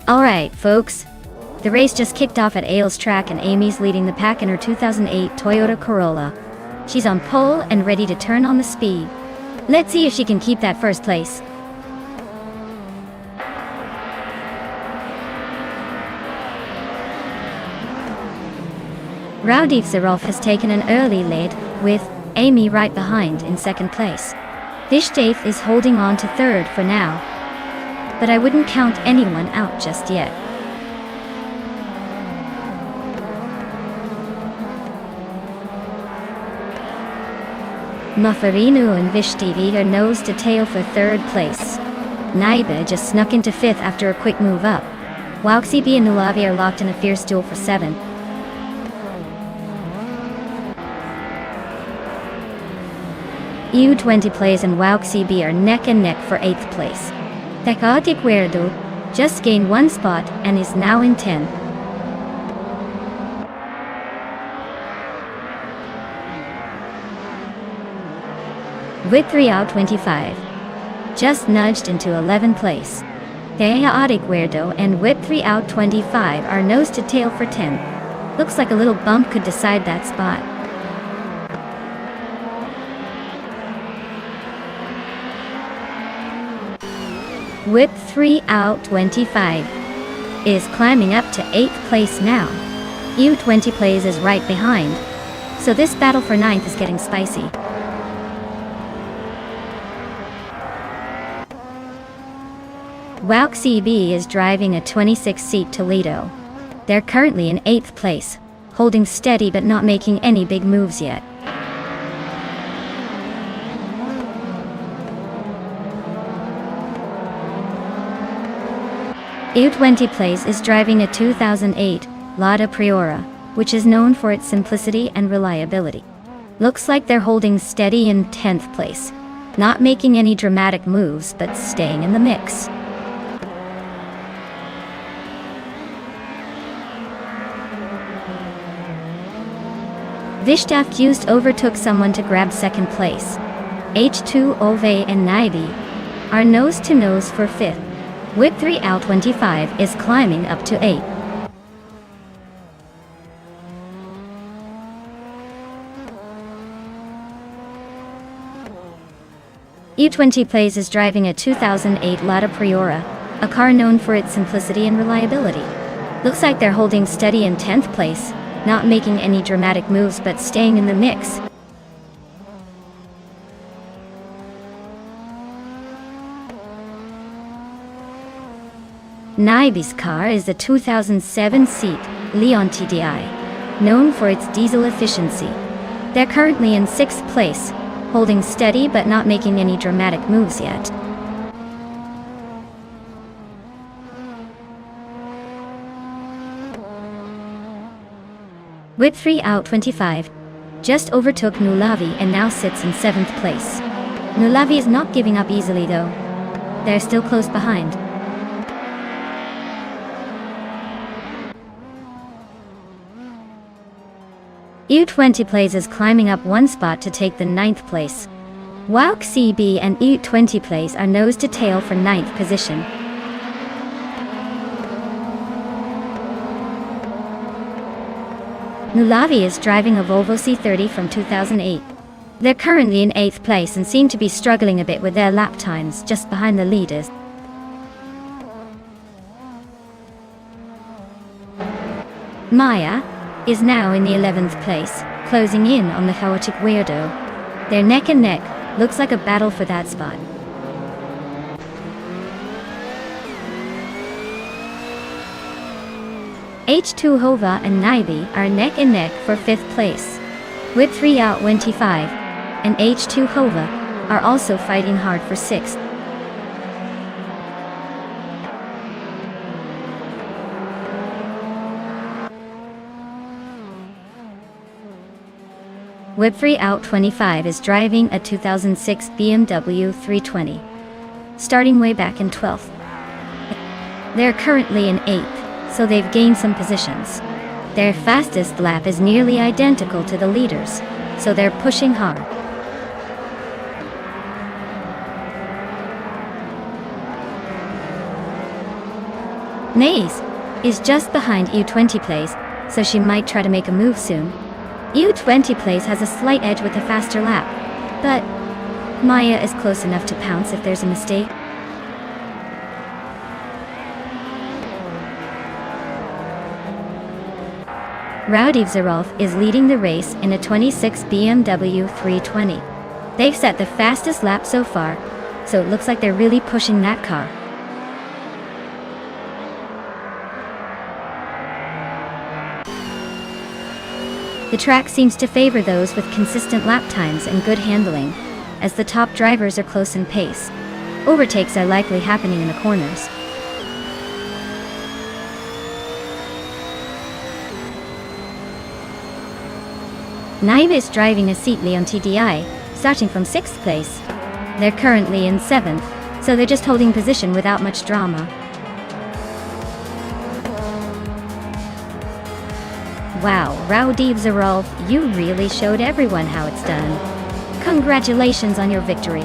Speaker 1: Alright, folks. The race just kicked off at Ailes track and Amy's leading the pack in her 2008 Toyota Corolla. She's on pole and ready to turn on the speed. Let's see if she can keep that first place. Raudif Zarov has taken an early lead with Amy right behind in second place. Vishtaith is holding on to third for now, but I wouldn't count anyone out just yet. Muffarinu and Vishtivi are nose to tail for third place. Naiba just snuck into fifth after a quick move up. Wauxibi and Nulavi are locked in a fierce duel for seventh. U20 plays and Wauxibi are neck and neck for 8th place. Tekatik Werdo just gained one spot and is now in 10th. With 3 out 25. Just nudged into 11th place. Tekatik Werdo and Whip 3 out 25 are nose to tail for 10th. Looks like a little bump could decide that spot. Whip 3 out 25 is climbing up to 8th place now. U20 plays is right behind, so this battle for 9th is getting spicy. Wauxibi is driving a 26-seat Toledo. They're currently in 8th place, holding steady but not making any big moves yet. U20 Plays is driving a 2008 Lada Priora, which is known for its simplicity and reliability. Looks like they're holding steady in 10th place, not making any dramatic moves but staying in the mix. Vishtaf just overtook someone to grab second place. H2 Ove and Naibi are nose to nose for 5th. Whip 3 out 25 is climbing up to 8. U20 Plays is driving a 2008 Lada Priora, a car known for its simplicity and reliability. Looks like they're holding steady in 10th place, not making any dramatic moves but staying in the mix. Naibi's car is a 2007 seat Leon TDI, known for its diesel efficiency. They're currently in 6th place, holding steady but not making any dramatic moves yet. Whip 3 out 25 just overtook Nulavi and now sits in 7th place. Nulavi is not giving up easily though. They're still close behind. U20 Plays is climbing up one spot to take the 9th place. Wauxibi and U20 Plays are nose to tail for 9th position. Nulavi is driving a Volvo C30 from 2008. They're currently in 8th place and seem to be struggling a bit with their lap times, just behind the leaders. Maya is now in the 11th place, closing in on the chaotic weirdo. They're neck and neck, looks like a battle for that spot. H2 Hova and Naibi are neck and neck for 5th place. Whip 3 out 25 and H2 Hova are also fighting hard for 6th. Whip 3 out 25 is driving a 2006 BMW 320, starting way back in 12th. They're currently in 8th, so they've gained some positions. Their fastest lap is nearly identical to the leaders, so they're pushing hard. Naze is just behind U20 Plays, so she might try to make a move soon. U20 Plays has a slight edge with a faster lap, but Maya is close enough to pounce if there's a mistake. Rowdy Zarolf is leading the race in a 26 BMW 320. They've set the fastest lap so far, so it looks like they're really pushing that car. The track seems to favor those with consistent lap times and good handling, as the top drivers are close in pace. Overtakes are likely happening in the corners. Naive is driving a seat Leon TDI, starting from 6th place. They're currently in 7th, so they're just holding position without much drama. Wow, Rowdy Zarolf, you really showed everyone how it's done. Congratulations on your victory.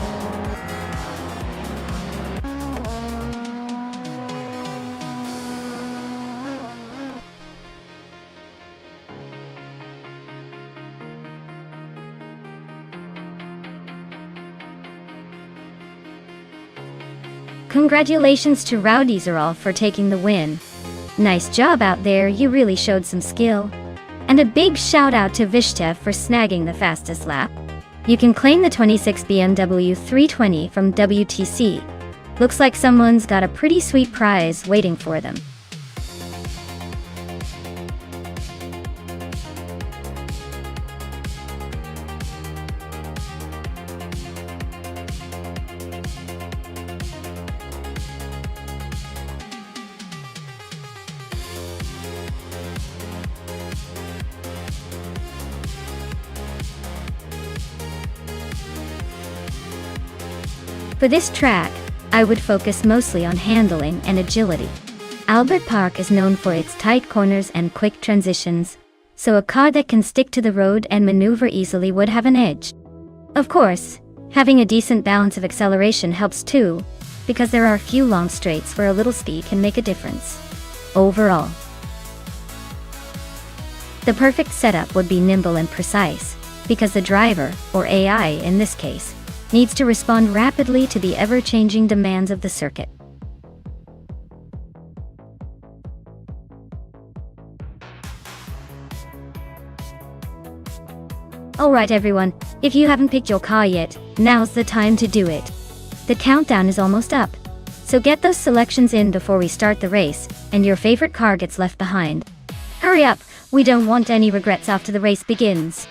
Speaker 1: Congratulations to Rowdy Zarolf for taking the win. Nice job out there, you really showed some skill. And a big shout out to Vishtev for snagging the fastest lap. You can claim the 26 BMW 320 from WTC. Looks like someone's got a pretty sweet prize waiting for them. For this track, I would focus mostly on handling and agility. Albert Park is known for its tight corners and quick transitions, so a car that can stick to the road and maneuver easily would have an edge. Of course, having a decent balance of acceleration helps too, because there are a few long straights where a little speed can make a difference. Overall, the perfect setup would be nimble and precise, because the driver, or AI in this case, needs to respond rapidly to the ever-changing demands of the circuit. Alright everyone, if you haven't picked your car yet, now's the time to do it. The countdown is almost up, so get those selections in before we start the race, and your favorite car gets left behind. Hurry up, we don't want any regrets after the race begins.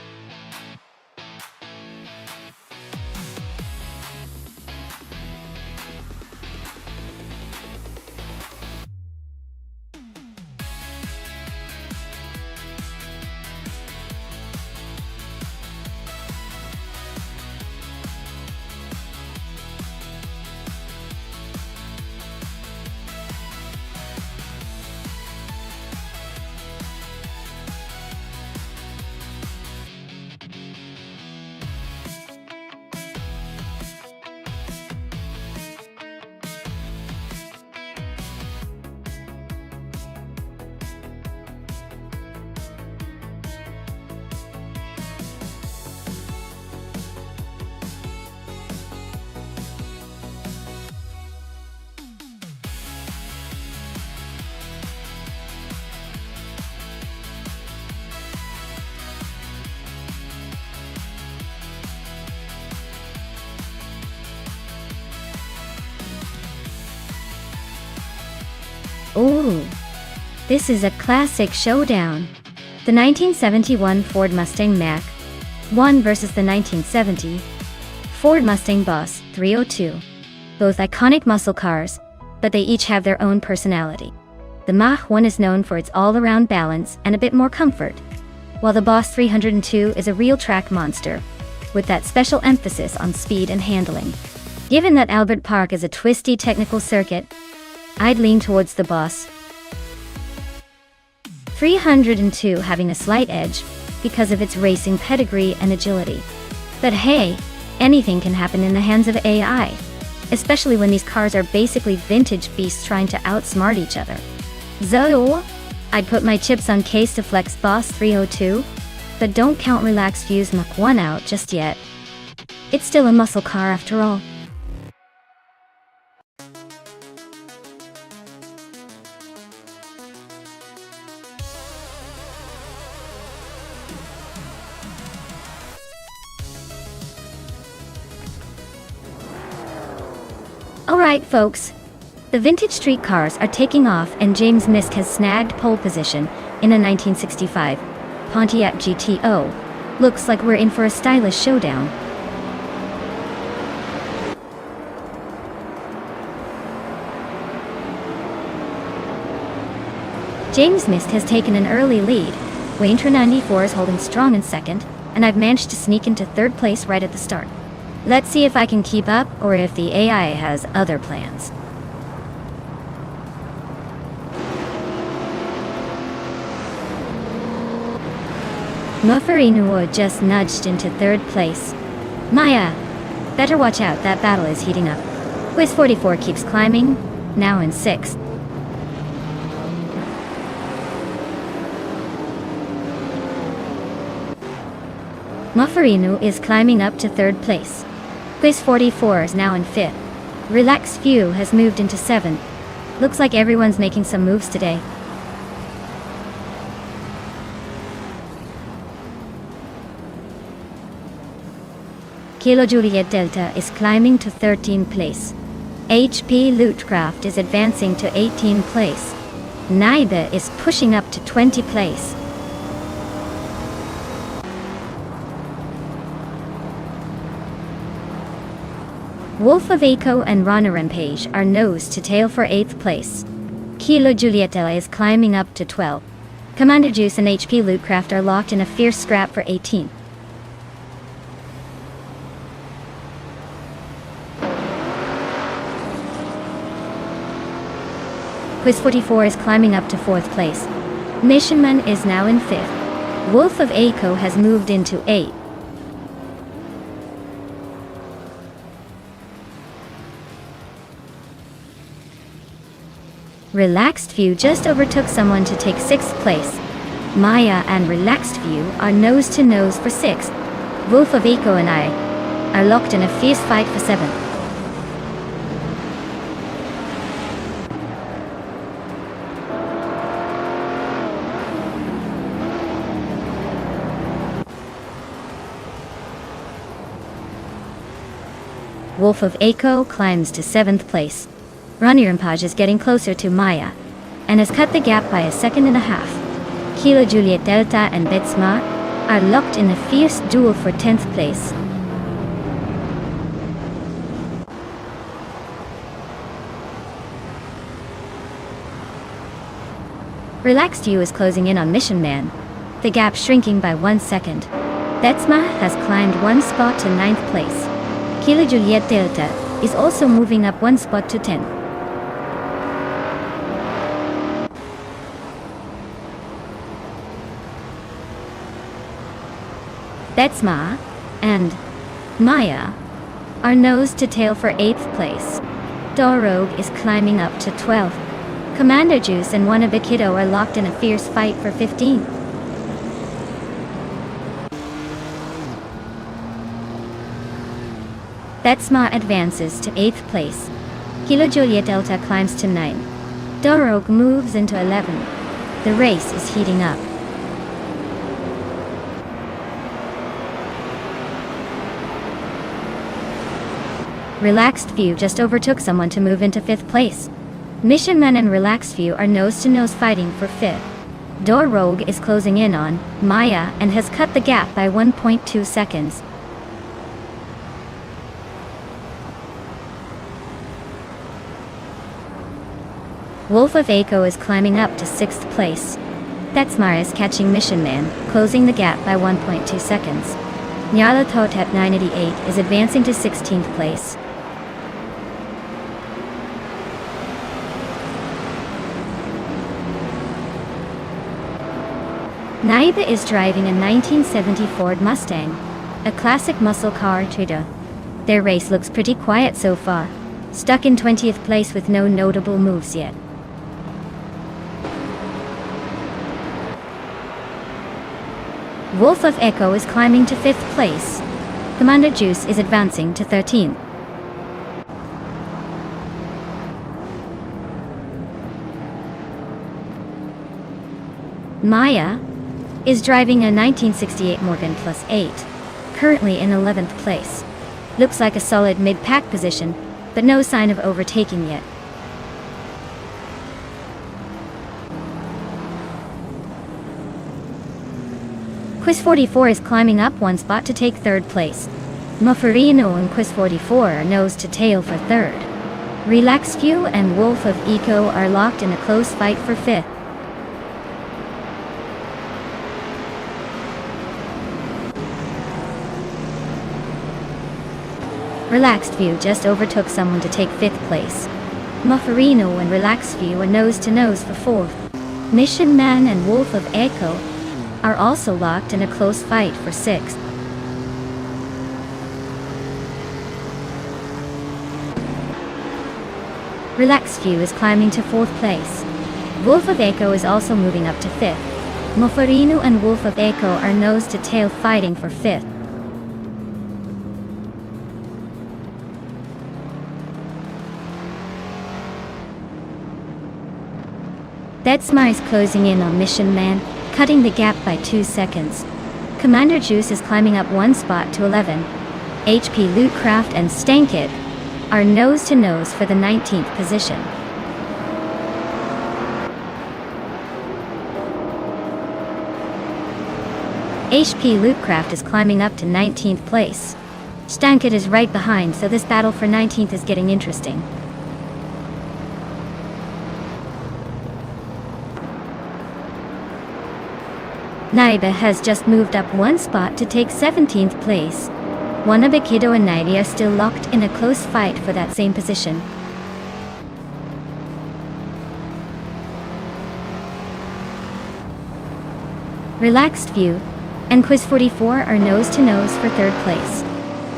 Speaker 1: Ooh, this is a classic showdown. The 1971 Ford Mustang Mach-1 versus the 1970 Ford Mustang Boss 302. Both iconic muscle cars, but they each have their own personality. The Mach-1 is known for its all-around balance and a bit more comfort, while the Boss 302 is a real track monster, with that special emphasis on speed and handling. Given that Albert Park is a twisty technical circuit, I'd lean towards the Boss 302 having a slight edge because of its racing pedigree and agility. But hey, anything can happen in the hands of AI, especially when these cars are basically vintage beasts trying to outsmart each other. So, I'd put my chips on Case to flex Boss 302, but don't count Relaxed Fuse Mach-1 out just yet. It's still a muscle car after all. Alright folks, the vintage street cars are taking off and James Misk has snagged pole position in a 1965 Pontiac GTO. Looks like we're in for a stylish showdown. James Misk has taken an early lead. Waintra 94 is holding strong in second, and I've managed to sneak into third place right at the start. Let's see if I can keep up or if the AI has other plans. Mufferinu just nudged into third place. Maya, better watch out, that battle is heating up. Quiz 44 keeps climbing, now in sixth. Mufferinu is climbing up to third place. Quiz 44 is now in fifth. Relaxed Few has moved into seventh. Looks like everyone's making some moves today. Kilo Juliet Delta is climbing to 13th place. HP Lootcraft is advancing to 18th place. Naiba is pushing up to 20th place. Wolf of Echo and Rana Rampage are nose to tail for 8th place. Kilo Julietella is climbing up to 12. Commander Juice and HP Lootcraft are locked in a fierce scrap for 18th. Quiz 44 is climbing up to 4th place. Missionman is now in 5th. Wolf of Echo has moved into 8th. Relaxed View just overtook someone to take 6th place. Maya and Relaxed View are nose to nose for 6th. Wolf of Echo and I are locked in a fierce fight for 7th. Wolf of Echo climbs to 7th place. Ranirampaj is getting closer to Maya, and has cut the gap by 1.5 seconds. Kilo Juliet Delta and Betsma are locked in a fierce duel for 10th place. Relaxed You is closing in on Mission Man, the gap shrinking by 1 second. Betsma has climbed 1 spot to 9th place. Kilo Juliet Delta is also moving up 1 spot to 10th. Betsma and Maya are nose to tail for 8th place. Dorogue is climbing up to 12th. Commander Juice and Wannabe Kiddo are locked in a fierce fight for 15th. Betsma advances to 8th place. Kilo Juliet Delta climbs to 9th. Dorogue moves into 11th. The race is heating up. Relaxed View just overtook someone to move into 5th place. Mission Man and Relaxed View are nose-to-nose fighting for 5th. Dorogue is closing in on Maya and has cut the gap by 1.2 seconds. Wolf of Echo is climbing up to 6th place. Betsmar is catching Mission Man, closing the gap by 1.2 seconds. Nyala Totep 988 is advancing to 16th place. Naiba is driving a 1970 Ford Mustang, a classic muscle car trader. Their race looks pretty quiet so far, stuck in 20th place with no notable moves yet. Wolf of Echo is climbing to 5th place. Commander Juice is advancing to 13th. Maya is driving a 1968 Morgan Plus 8, currently in 11th place. Looks like a solid mid-pack position, but no sign of overtaking yet. Quiz 44 is climbing up one spot to take third place. Mufferino and Quiz 44 are nose to tail for third. Relax View and Wolf of Eco are locked in a close fight for fifth. Relaxed View just overtook someone to take fifth place. Mufferino and Relaxed View are nose to nose for fourth. Mission Man and Wolf of Echo are also locked in a close fight for sixth. Relaxed View is climbing to fourth place. Wolf of Echo is also moving up to fifth. Mufferino and Wolf of Echo are nose to tail fighting for fifth. Deadsmar is closing in on Mission Man, cutting the gap by 2 seconds. Commander Juice is climbing up one spot to 11. HP Lootcraft and Stankit are nose to nose for the 19th position. HP Lootcraft is climbing up to 19th place. Stankit is right behind, so this battle for 19th is getting interesting. Naiba has just moved up one spot to take 17th place. Wanabakido and Naidi are still locked in a close fight for that same position. Relaxed View and Quiz 44 are nose to nose for third place.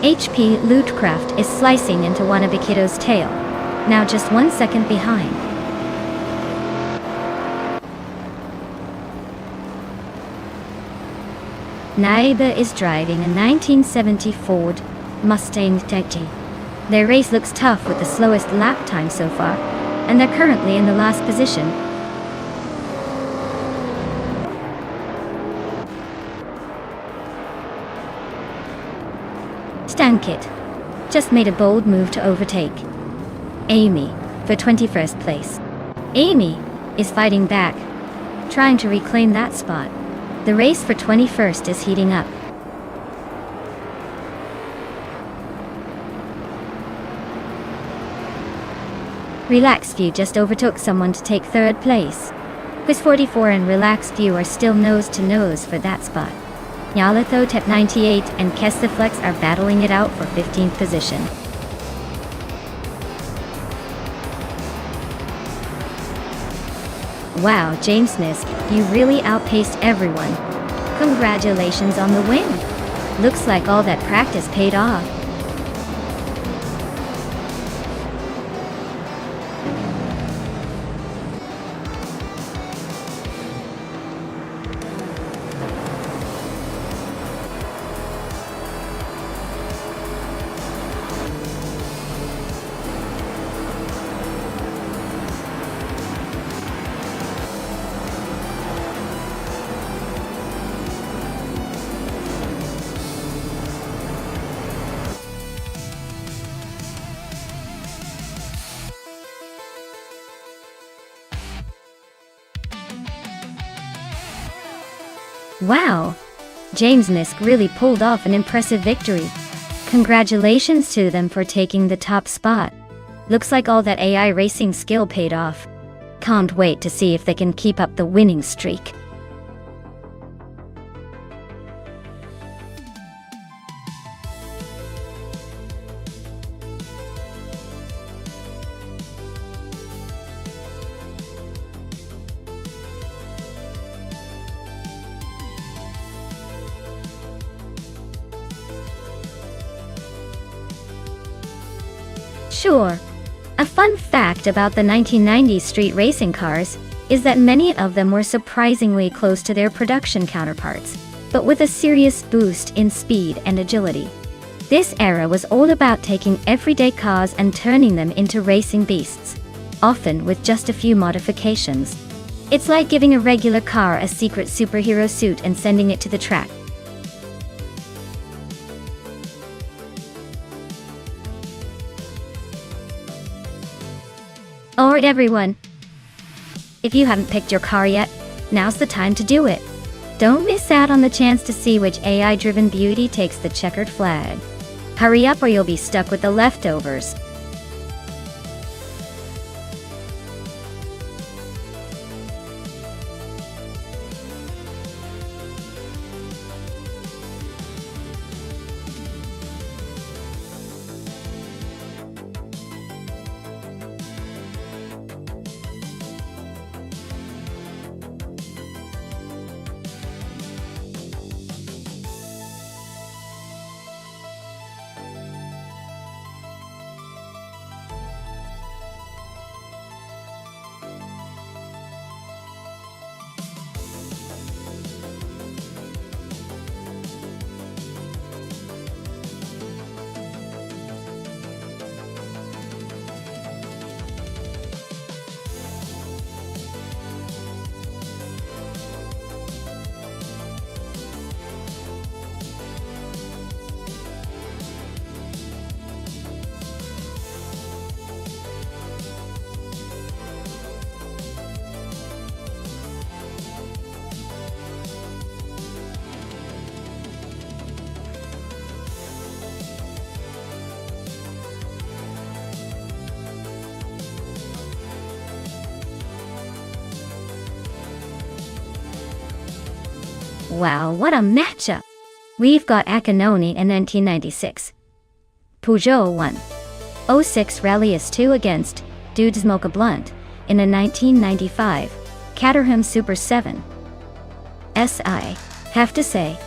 Speaker 1: HP Lootcraft is slicing into Wanabakido's tail, now just 1 second behind. Naiba is driving a 1970 Ford Mustang Techie. Their race looks tough with the slowest lap time so far, and they're currently in the last position. Stankit just made a bold move to overtake Amy for 21st place. Amy is fighting back, trying to reclaim that spot. The race for 21st is heating up. Relaxed View just overtook someone to take third place. Quiz 44 and Relaxed View are still nose to nose for that spot. Nyalathotep 98 and Kestaflex are battling it out for 15th position. Wow, James Nisk, you really outpaced everyone. Congratulations on the win. Looks like all that practice paid off. Wow! James Nisk really pulled off an impressive victory. Congratulations to them for taking the top spot. Looks like all that AI racing skill paid off. Can't wait to see if they can keep up the winning streak. Sure. A fun fact about the 1990s street racing cars is that many of them were surprisingly close to their production counterparts, but with a serious boost in speed and agility. This era was all about taking everyday cars and turning them into racing beasts, often with just a few modifications. It's like giving a regular car a secret superhero suit and sending it to the track. Alright everyone, if you haven't picked your car yet, now's the time to do it. Don't miss out on the chance to see which AI-driven beauty takes the checkered flag. Hurry up or you'll be stuck with the leftovers. Wow, what a matchup! We've got Acanoni in 1996, Peugeot 106 Rallius 2 against Dudes Mocha Blunt in a 1995 Caterham Super 7. I have to say,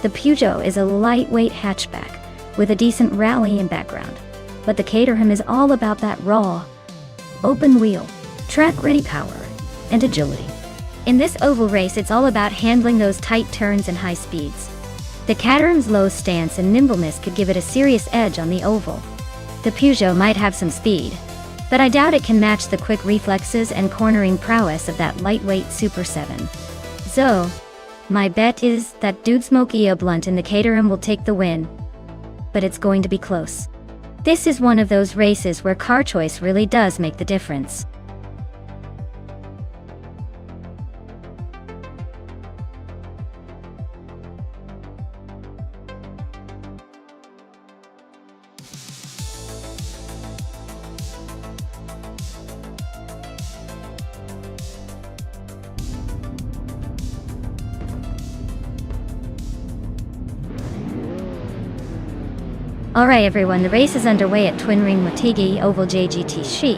Speaker 1: the Peugeot is a lightweight hatchback with a decent rallying background, but the Caterham is all about that raw, open-wheel, track-ready power and agility. In this oval race, it's all about handling those tight turns and high speeds. The Caterham's low stance and nimbleness could give it a serious edge on the oval. The Peugeot might have some speed, but I doubt it can match the quick reflexes and cornering prowess of that lightweight Super 7. So, my bet is that Dude Smokey Blunt in the Caterham will take the win. But it's going to be close. This is one of those races where car choice really does make the difference. Alright everyone, the race is underway at Twin Ring Motegi Oval JGT Shi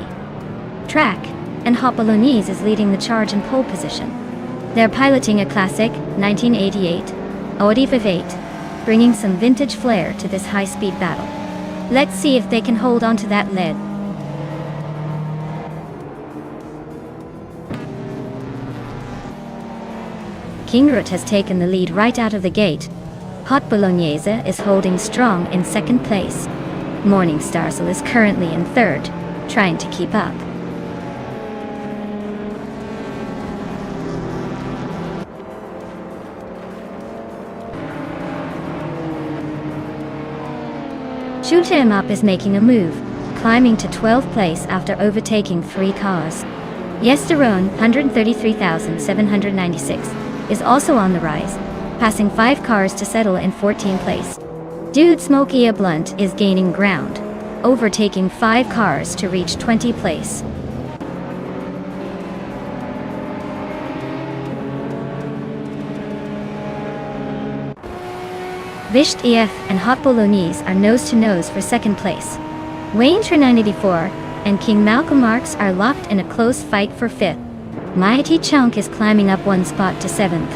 Speaker 1: track, and Hot Bolognese is leading the charge in pole position. They're piloting a classic 1988 Audi V8, bringing some vintage flair to this high-speed battle. Let's see if they can hold on to that lead. Kingrut has taken the lead right out of the gate. Hot Bolognese is holding strong in second place. Morning Starsel is currently in third, trying to keep up. Shoot 'em Up is making a move, climbing to 12th place after overtaking 3 cars. Yesterone 133,796 is also on the rise, passing 5 cars to settle in 14th place. Dude Smokey Blunt is gaining ground, overtaking 5 cars to reach 20th place. Visht EF and Hot Bolognese are nose-to-nose for second place. Wayne 984 and King Malcolm Marks are locked in a close fight for 5th. Mighty Chunk is climbing up 1 spot to 7th.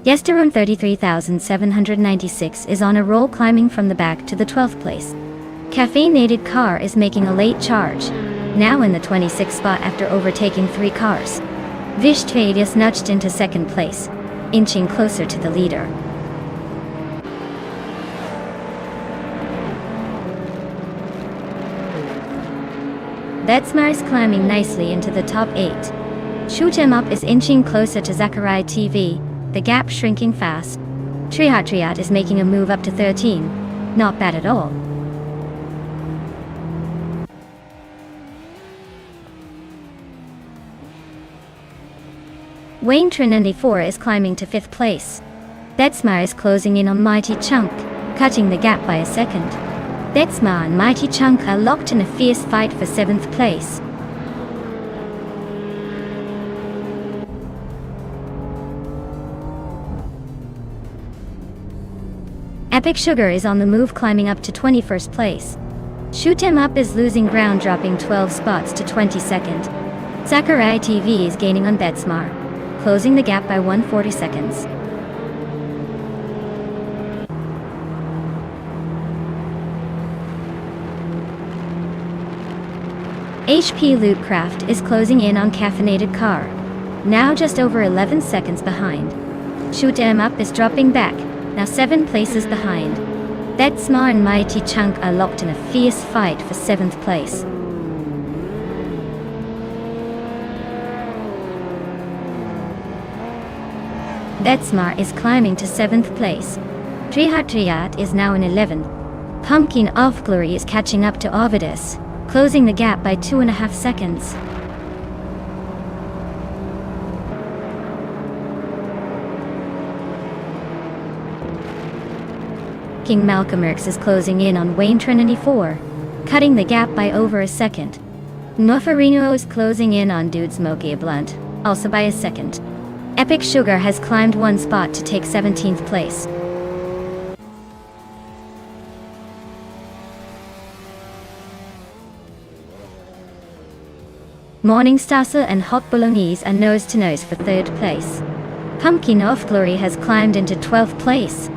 Speaker 1: Yesterone 33,796 is on a roll, climbing from the back to the 12th place. Caffeinated Car is making a late charge, now in the 26th spot after overtaking 3 cars. Vishtvad is nudged into second place, inching closer to the leader. Vetsmar is climbing nicely into the top 8. Shoot 'em Up is inching closer to Zachariah TV. the gap shrinking fast. Trihat is making a move up to 13. Not bad at all. Wayne Trinity 4 is climbing to 5th place. Detsma is closing in on Mighty Chunk, cutting the gap by a second. Detsma and Mighty Chunk are locked in a fierce fight for 7th place. Epic Sugar is on the move, climbing up to 21st place. Shoot 'Em Up is losing ground, dropping 12 spots to 22nd. Sakurai TV is gaining on Betsmar, closing the gap by 140 seconds. HP Lootcraft is closing in on Caffeinated Car, now just over 11 seconds behind. Shoot 'Em Up is dropping back, now 7 places behind. Betsmar and Mighty Chunk are locked in a fierce fight for 7th place. Betsmar is climbing to 7th place. Trihat is now in 11th. Pumpkin of Glory is catching up to Ovidus, closing the gap by 2.5 seconds. King Malcolmx is closing in on Wayne Trinity 4, cutting the gap by over a second. Muffarino is closing in on Dude Smokey Blunt, also by a second. Epic Sugar has climbed 1 spot to take 17th place. Morningstar and Hot Bolognese are nose to nose for 3rd place. Pumpkin of Glory has climbed into 12th place.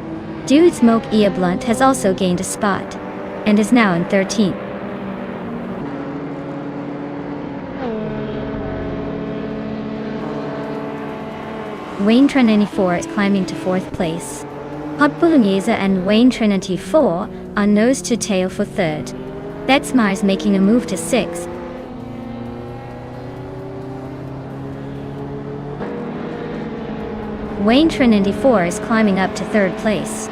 Speaker 1: Dude Smoke Ear Blunt has also gained a spot, and is now in 13th. Wayne Trinity 4 is climbing to 4th place. Hot Bolognese and Wayne Trinity 4 are nose to tail for 3rd. Betsmar is making a move to 6th. Wayne Trinity 4 is climbing up to 3rd place.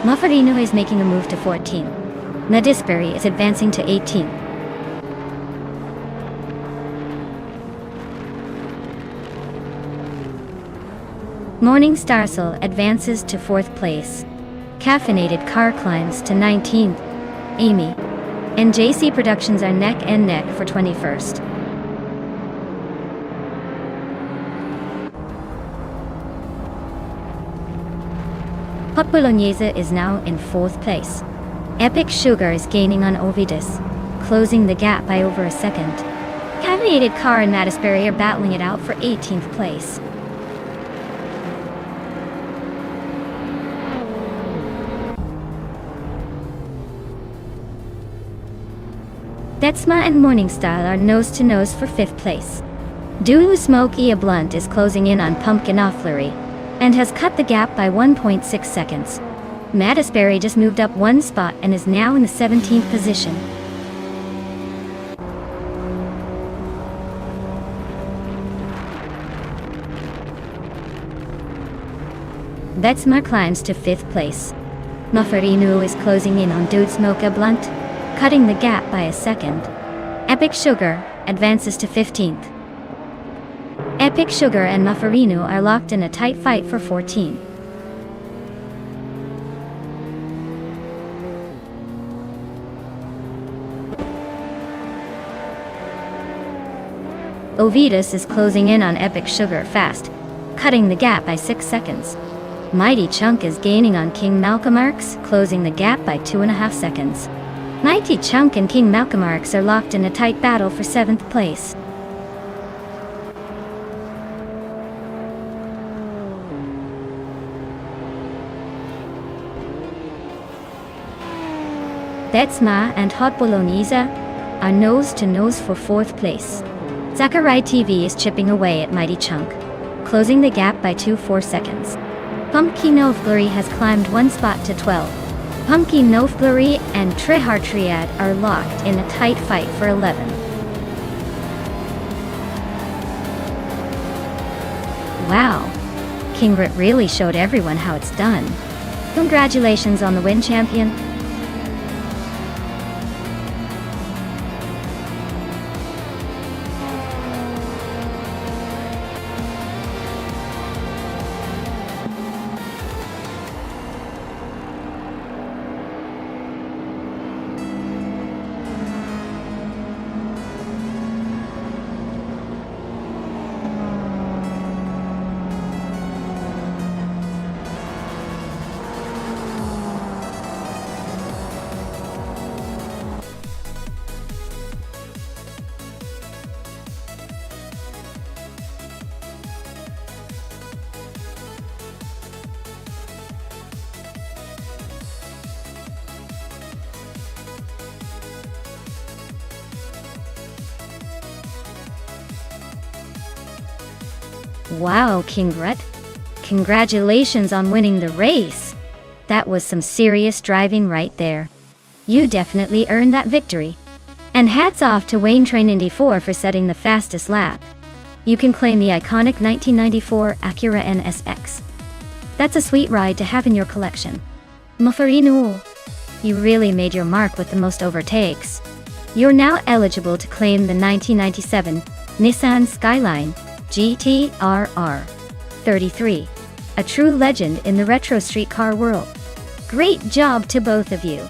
Speaker 1: Muffarino is making a move to 14. Nadisbury is advancing to 18. Morningstar advances to 4th place. Caffeinated Car climbs to 19th. Amy and JC Productions are neck and neck for 21st. Hot Bolognese is now in 4th place. Epic Sugar is gaining on Ovidus, closing the gap by over a second. Caffeinated Car and Nadisbury are battling it out for 18th place. Detsma and Morningstar are nose to nose for 5th place. Dulu Smoke Ear Blunt is closing in on Pumpkin Offlery, and has cut the gap by 1.6 seconds. Nadisbury just moved up 1 spot and is now in the 17th position. Betsmar climbs to 5th place. Muffarino is closing in on Dude Smoke a Blunt, cutting the gap by a second. Epic Sugar advances to 15th. Epic Sugar and Muffarino are locked in a tight fight for 14. Ovidus is closing in on Epic Sugar fast, cutting the gap by 6 seconds. Mighty Chunk is gaining on King Malcolmx, closing the gap by 2.5 seconds. Mighty Chunk and King Malcolmx are locked in a tight battle for 7th place. Betsma and Hot Bolognese are nose to nose for 4th place. Sakurai TV is chipping away at Mighty Chunk, closing the gap by 2.4 seconds. Pumpkin of Glory has climbed 1 spot to 12. Pumpkin of Glory and Triad are locked in a tight fight for 11. Wow! Kingrit really showed everyone how it's done. Congratulations on the win, champion. Wow, Kingret. Congratulations on winning the race. That was some serious driving right there. You definitely earned that victory. And hats off to Wayne Train Indy 4 for setting the fastest lap. You can claim the iconic 1994 Acura NSX. That's a sweet ride to have in your collection. Mafarinu. You really made your mark with the most overtakes. You're now eligible to claim the 1997 Nissan Skyline GT-RR 33, a true legend in the retro streetcar world. Great job to both of you.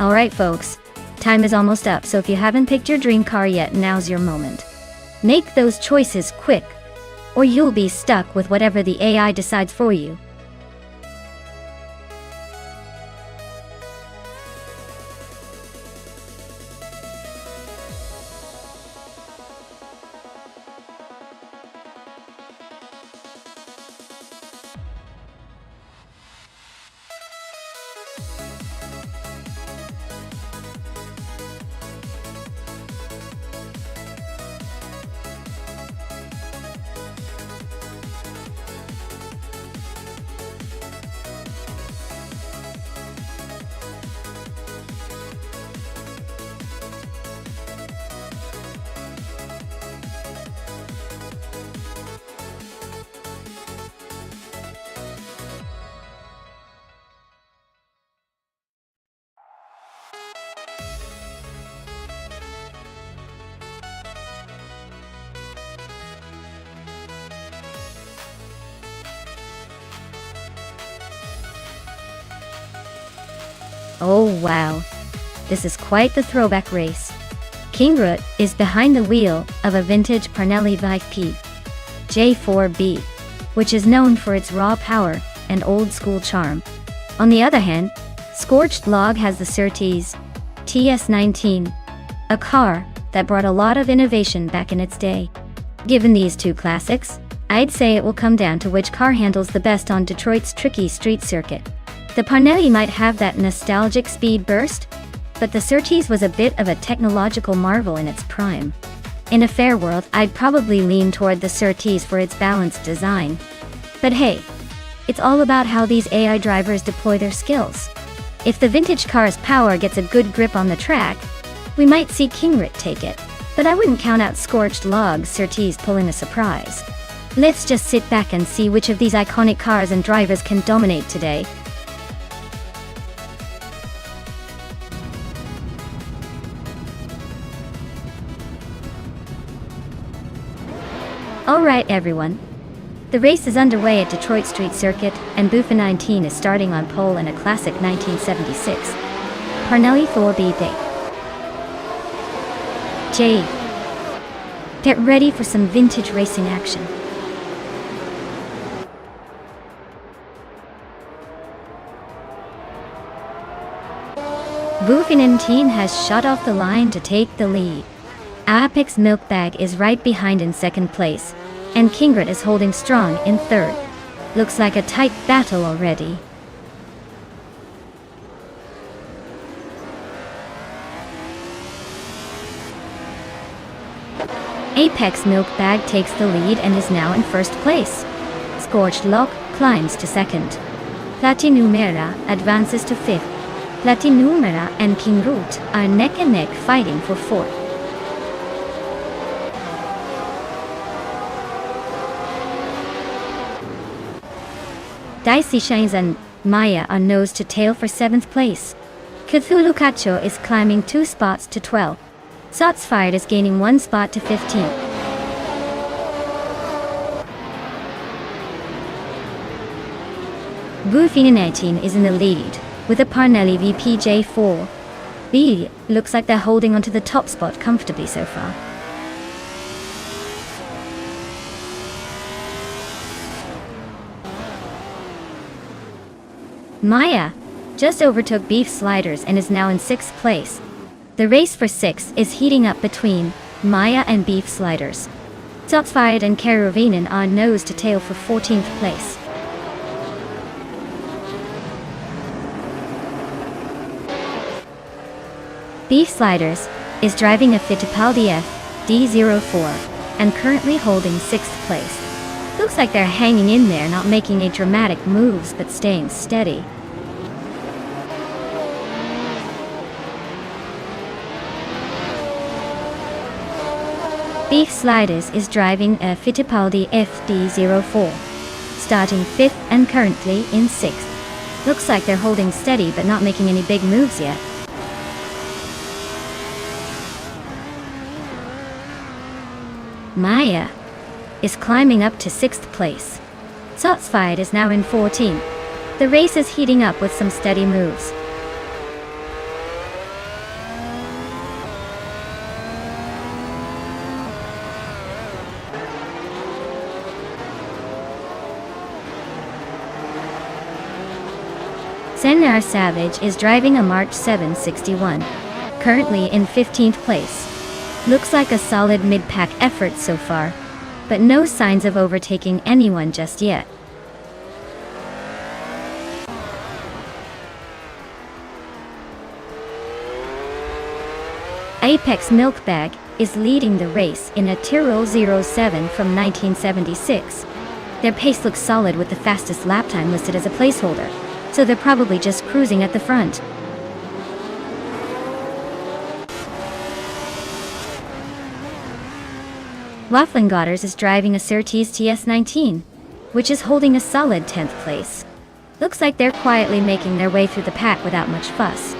Speaker 1: Alright folks, time is almost up, so if you haven't picked your dream car yet, now's your moment. Make those choices quick, or you'll be stuck with whatever the AI decides for you. Oh wow, this is quite the throwback race. Kingrit is behind the wheel of a vintage Parnelli VIP J4B, which is known for its raw power and old-school charm. On the other hand, Scorched Log has the Surtees TS19, a car that brought a lot of innovation back in its day. Given these two classics, I'd say it will come down to which car handles the best on Detroit's tricky street circuit. The Parnelli might have that nostalgic speed burst, but the Surtees was a bit of a technological marvel in its prime. In a fair world, I'd probably lean toward the Surtees for its balanced design. But hey, it's all about how these AI drivers deploy their skills. If the vintage car's power gets a good grip on the track, we might see Kingrit take it. But I wouldn't count out Scorched Log's Surtees pulling a surprise. Let's just sit back and see which of these iconic cars and drivers can dominate today. Alright everyone, the race is underway at Detroit Street Circuit, and Buffa 19 is starting on pole in a classic 1976 Parnelli 4B Day. Get ready for some vintage racing action. Buffa 19 has shot off the line to take the lead. Apex Milkbag is right behind in second place, and Kingrit is holding strong in third. Looks like a tight battle already. Apex Milkbag takes the lead and is now in first place. Scorched Log climbs to second. Platinumera advances to fifth. Platinumera and King Root are neck and neck fighting for fourth. Dicey Shines and Maya are nose to tail for 7th place. Cthulhu Cacho is climbing 2 spots to 12. Shots Fired is gaining 1 spot to 15. Buffini19 is in the lead, with a Parnelli VPJ4. B looks like they're holding onto the top spot comfortably so far. Maya just overtook Beef Sliders and is now in 6th place. The race for 6 is heating up between Maya and Beef Sliders. Shots Fired and Caravinen are nose to tail for 14th place. Beef Sliders is driving a Fittipaldi FD04 and currently holding 6th place. Looks like they're hanging in there, not making any dramatic moves but staying steady. Beef Sliders is driving a Fittipaldi FD04, starting 5th and currently in 6th. Looks like they're holding steady but not making any big moves yet. Maya is climbing up to 6th place. Shots Fired is now in 14th. The race is heating up with some steady moves. Senar Savage is driving a March 761, currently in 15th place. Looks like a solid mid-pack effort so far, but no signs of overtaking anyone just yet. Apex Milkbag is leading the race in a Tyrrell 07 from 1976. Their pace looks solid with the fastest lap time listed as a placeholder, so they're probably just cruising at the front. Wafflingotters is driving a Surtees TS19, which is holding a solid 10th place. Looks like they're quietly making their way through the pack without much fuss.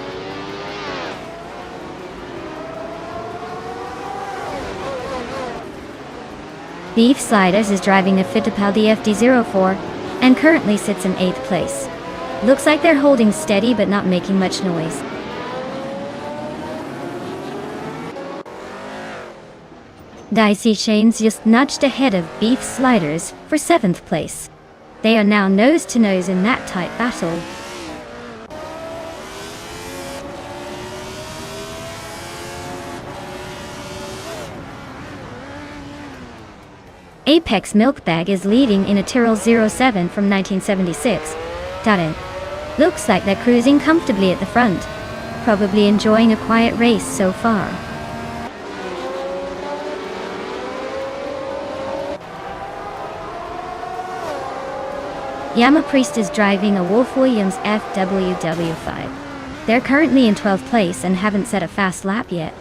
Speaker 1: Beef Sliders is driving a Fittipaldi FD04 and currently sits in 8th place. Looks like they're holding steady but not making much noise. Dicey Shanes just nudged ahead of Beef Sliders for 7th place. They are now nose to nose in that tight battle. Apex Milkbag is leading in a Tyrrell 07 from 1976. Looks like they're cruising comfortably at the front, probably enjoying a quiet race so far. Yama Priest is driving a Wolf Williams FWW5. They're currently in 12th place and haven't set a fast lap yet.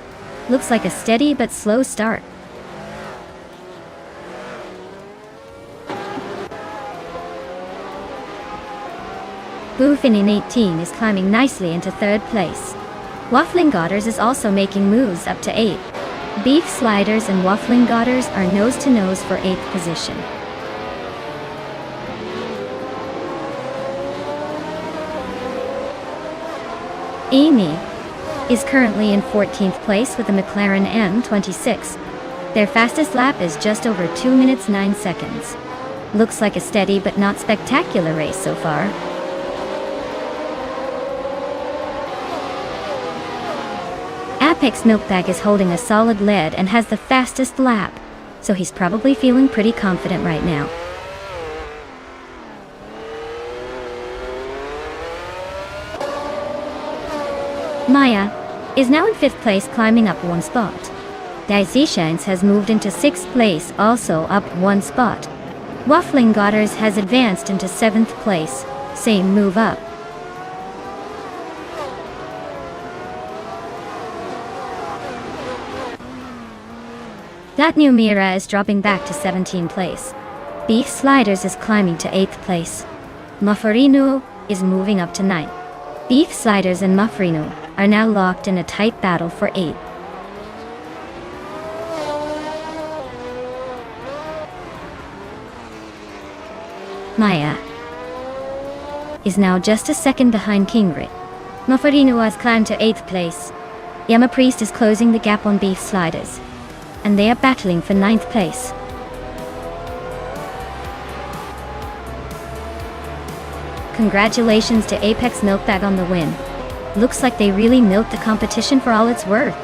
Speaker 1: Looks like a steady but slow start. Buffini18 is climbing nicely into 3rd place. Wafflingotters is also making moves up to 8. Beef Sliders and Wafflingotters are nose to nose for 8th position. Amy is currently in 14th place with a McLaren M26. Their fastest lap is just over 2 minutes 9 seconds. Looks like a steady but not spectacular race so far. Apex Milkbag is holding a solid lead and has the fastest lap, so he's probably feeling pretty confident right now. Maya is now in 5th place, climbing up 1 spot. Dicey Shines has moved into 6th place, also up 1 spot. Wafflingotters has advanced into 7th place, same move up. That new Mira is dropping back to 17th place. Beef Sliders is climbing to 8th place. Mufferino is moving up to 9th. Beef Sliders and Mufferino are now locked in a tight battle for 8th. Maya is now just a second behind Kingrit. Mufferino has climbed to 8th place. Yama Priest is closing the gap on Beef Sliders, and they are battling for 9th place. Congratulations to Apex Milkbag on the win. Looks like they really milked the competition for all it's worth.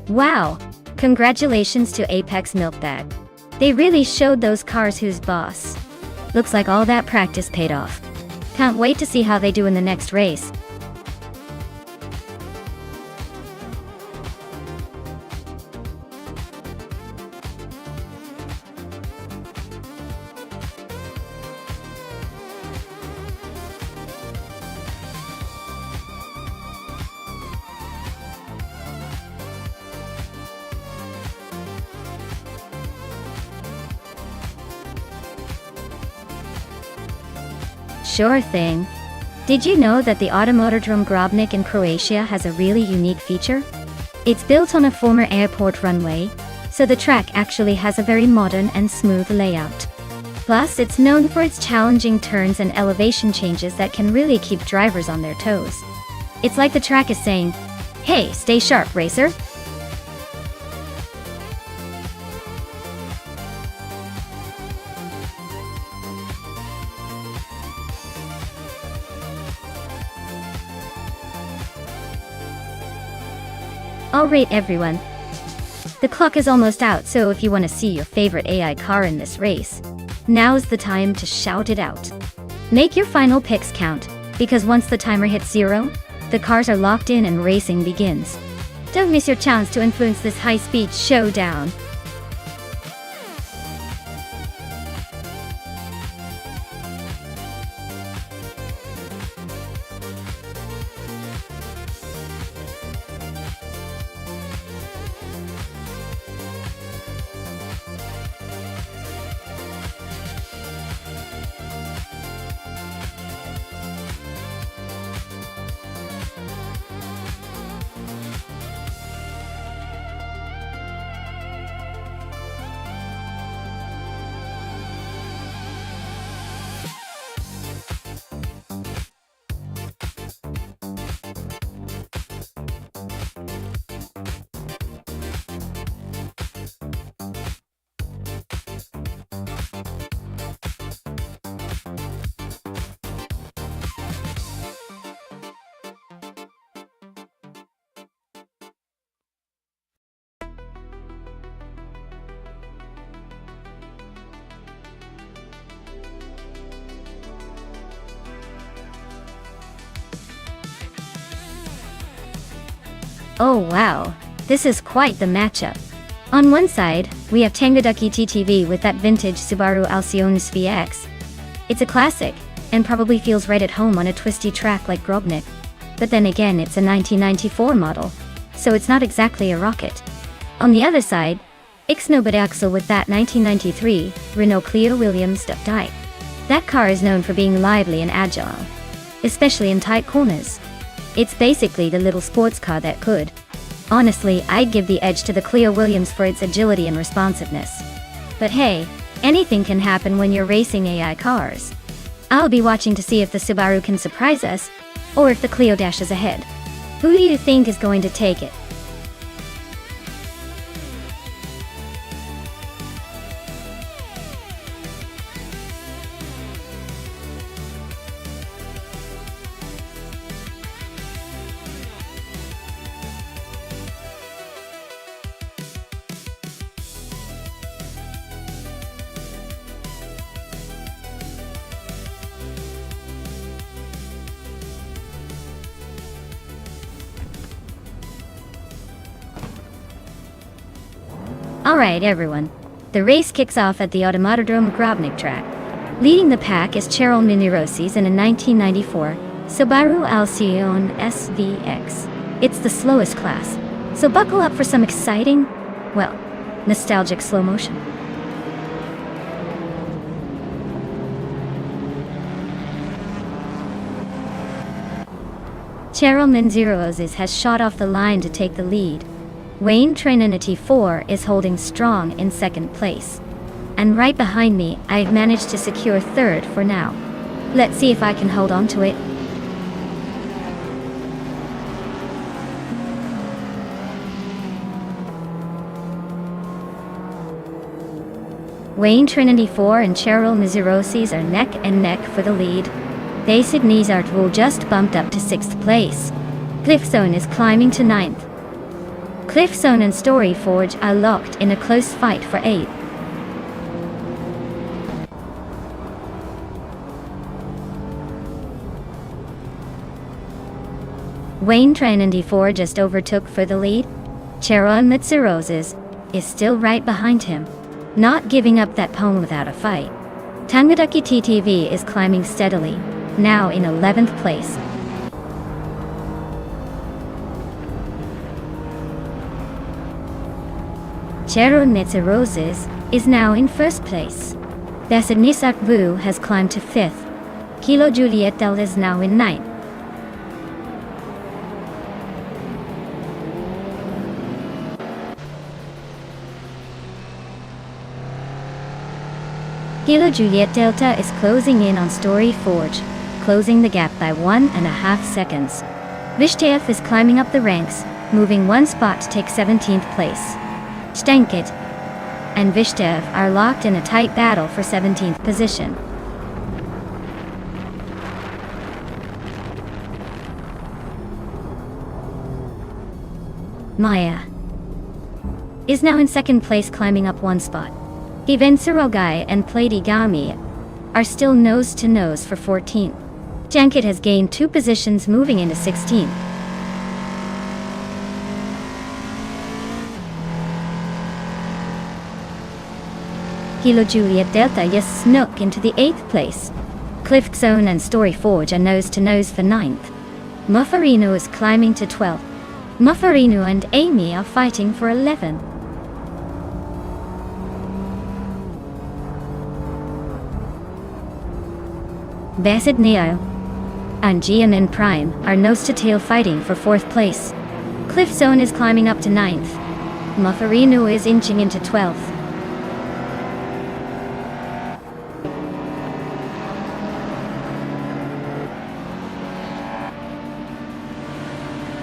Speaker 1: Wow! Congratulations to Apex Milkbag. They really showed those cars who's boss. Looks like all that practice paid off. Can't wait to see how they do in the next race. Sure thing. Did you know that the Automotodrome Grobnik in Croatia has a really unique feature? It's built on a former airport runway, so the track actually has a very modern and smooth layout. Plus, it's known for its challenging turns and elevation changes that can really keep drivers on their toes. It's like the track is saying, "Hey, stay sharp, racer." Alright everyone. The clock is almost out, so if you want to see your favorite AI car in this race, now's the time to shout it out. Make your final picks count, because once the timer hits 0, the cars are locked in and racing begins. Don't miss your chance to influence this high-speed showdown. Oh wow, this is quite the matchup. On one side, we have Tangaduki TTV with that vintage Subaru Alcyones VX. It's a classic, and probably feels right at home on a twisty track like Grobnik. But then again, it's a 1994 model, so it's not exactly a rocket. On the other side, Ixnobidaxel with that 1993 Renault Clio Williams stuffed die. That car is known for being lively and agile, especially in tight corners. It's basically the little sports car that could. Honestly, I'd give the edge to the Clio Williams for its agility and responsiveness. But hey, anything can happen when you're racing AI cars. I'll be watching to see if the Subaru can surprise us, or if the Clio dashes ahead. Who do you think is going to take it? Alright everyone, the race kicks off at the Automatodrome Grobnik track. Leading the pack is Cheryl Minirosis in a 1994 Subaru Alcyon SVX. It's the slowest class, so buckle up for some exciting, well, nostalgic slow motion. Cheryl Minirosis has shot off the line to take the lead. Wayne Trinity 4 is holding strong in second place. And right behind me, I've managed to secure third for now. Let's see if I can hold on to it. Wayne Trinity 4 and Cheryl Minirosis are neck and neck for the lead. They Sydney's Artwool just bumped up to 6th place. Cliffzone is climbing to 9th. Cliffzone and Storyforge are locked in a close fight for 8th. Wayne Trinity 4 just overtook for the lead. Cheryl Minirosis is still right behind him, not giving up that pole without a fight. Tangadaki TTV is climbing steadily, now in 11th place. Cheryl Minirosis is now in 1st place. Desidnisak Vu has climbed to 5th. Kilo Juliet Delta is now in 9th. Kilo Juliet Delta is closing in on Storyforge, closing the gap by 1.5 seconds. Vishtev is climbing up the ranks, moving 1 spot to take 17th place. Stankit and Vishtev are locked in a tight battle for 17th position. Maya is now in 2nd place, climbing up 1 spot. Even Surogai and Platigami are still nose to nose for 14th. Jankit has gained 2 positions, moving into 16th. Kilo Juliet Delta just snuck into the 8th place. Cliffzone and Storyforge are nose to nose for 9th. Muffarino is climbing to 12th. Muffarino and Amy are fighting for 11th. Bassett Neo and GMN Prime are nose-to-tail fighting for 4th place. Cliffzone is climbing up to 9th. Muffarino is inching into 12th.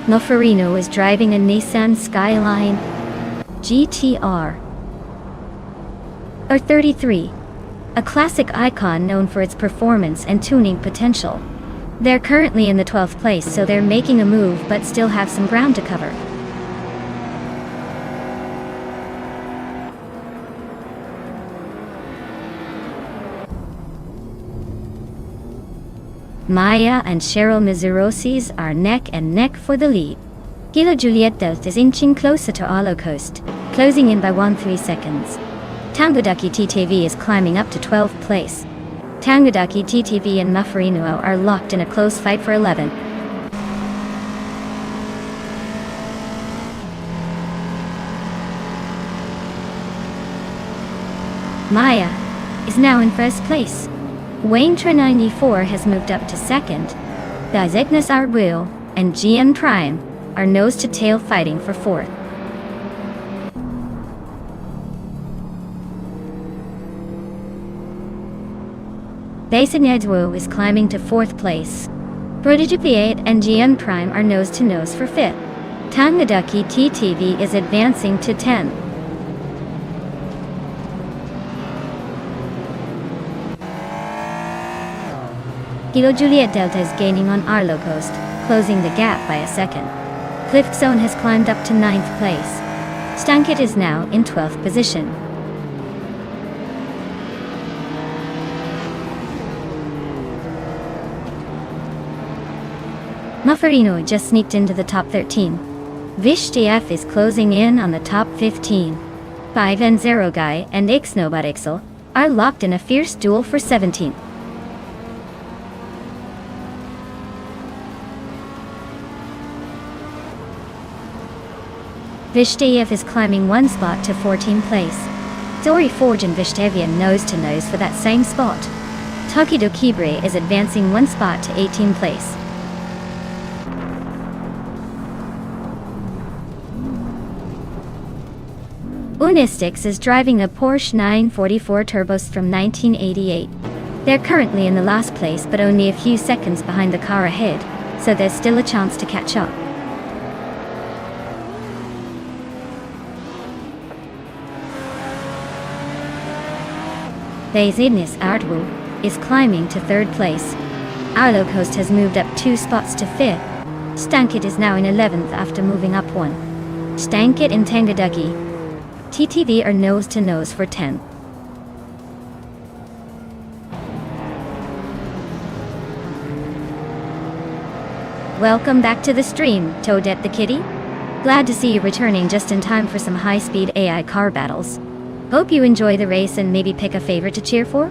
Speaker 1: Muffarino is driving a Nissan Skyline GTR R33. A classic icon known for its performance and tuning potential. They're currently in the 12th place, so they're making a move but still have some ground to cover. Maya and Cheryl Minirosis are neck and neck for the lead. Kilo Juliet Delta is inching closer to Alo Coast, closing in by 1.3 seconds. Tangadaki TTV is climbing up to 12th place. Tangadaki TTV and Muffarino are locked in a close fight for 11th. Maya is now in 1st place. Wayne Tra 94 has moved up to 2nd. The Zegnas Artwool and GM Prime are nose-to-tail fighting for 4th. Basin Edwo is climbing to 4th place. Prodigy P8 and GM Prime are nose-to-nose for 5th. Tangadaki TTV is advancing to 10th. Kilo Juliet Delta is gaining on Arlo Coast, closing the gap by a second. Cliffzone has climbed up to 9th place. Stankit is now in 12th position. Muffarino just sneaked into the top 13. Vishtev is closing in on the top 15. 5 and 0 Guy and Nobot are locked in a fierce duel for 17th. Vishteyev is climbing one spot to 14th place. Story Forge and Vishtevian nose to nose for that same spot. Tokido Kibre is advancing one spot to 18th place. Unistix is driving a Porsche 944 Turbos from 1988. They're currently in the last place but only a few seconds behind the car ahead, so there's still a chance to catch up. Theizidnis Artwu is climbing to 3rd place. Arlo Coast has moved up 2 spots to 5th. Stankit is now in 11th after moving up 1. Stankit and Tangaducky TTV are nose to nose for 10th. Welcome back to the stream, Toadette the Kitty. Glad to see you returning just in time for some high-speed AI car battles. Hope you enjoy the race and maybe pick a favorite to cheer for.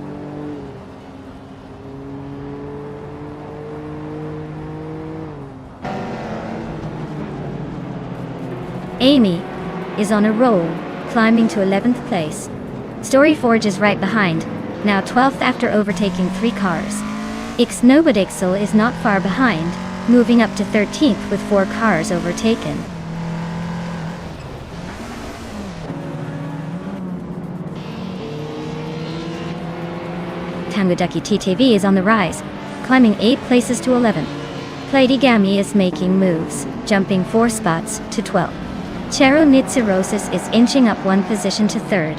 Speaker 1: Amy is on a roll, climbing to 11th place. Story Forge is right behind, now 12th after overtaking 3 cars. Nobot is not far behind, moving up to 13th with 4 cars overtaken. Tangaducky TTV is on the rise, climbing 8 places to 11th. Platigami is making moves, jumping 4 spots to 12th. Chero Nitsirosis is inching up 1 position to 3rd.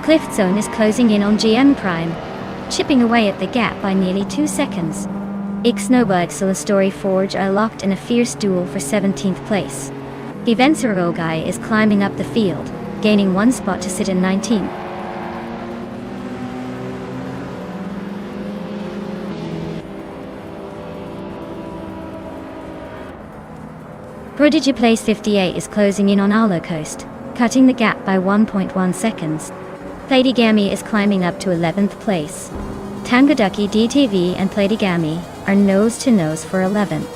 Speaker 1: Cliftzone is closing in on GM Prime, chipping away at the gap by nearly 2 seconds. Nobot and Story Forge are locked in a fierce duel for 17th place. Guy is climbing up the field, gaining 1 spot to sit in 19th. Prodigy Place 58 is closing in on Arlo Coast, cutting the gap by 1.1 seconds. Platigami is climbing up to 11th place. Tangaducky DTV and Platigami are nose to nose for 11th.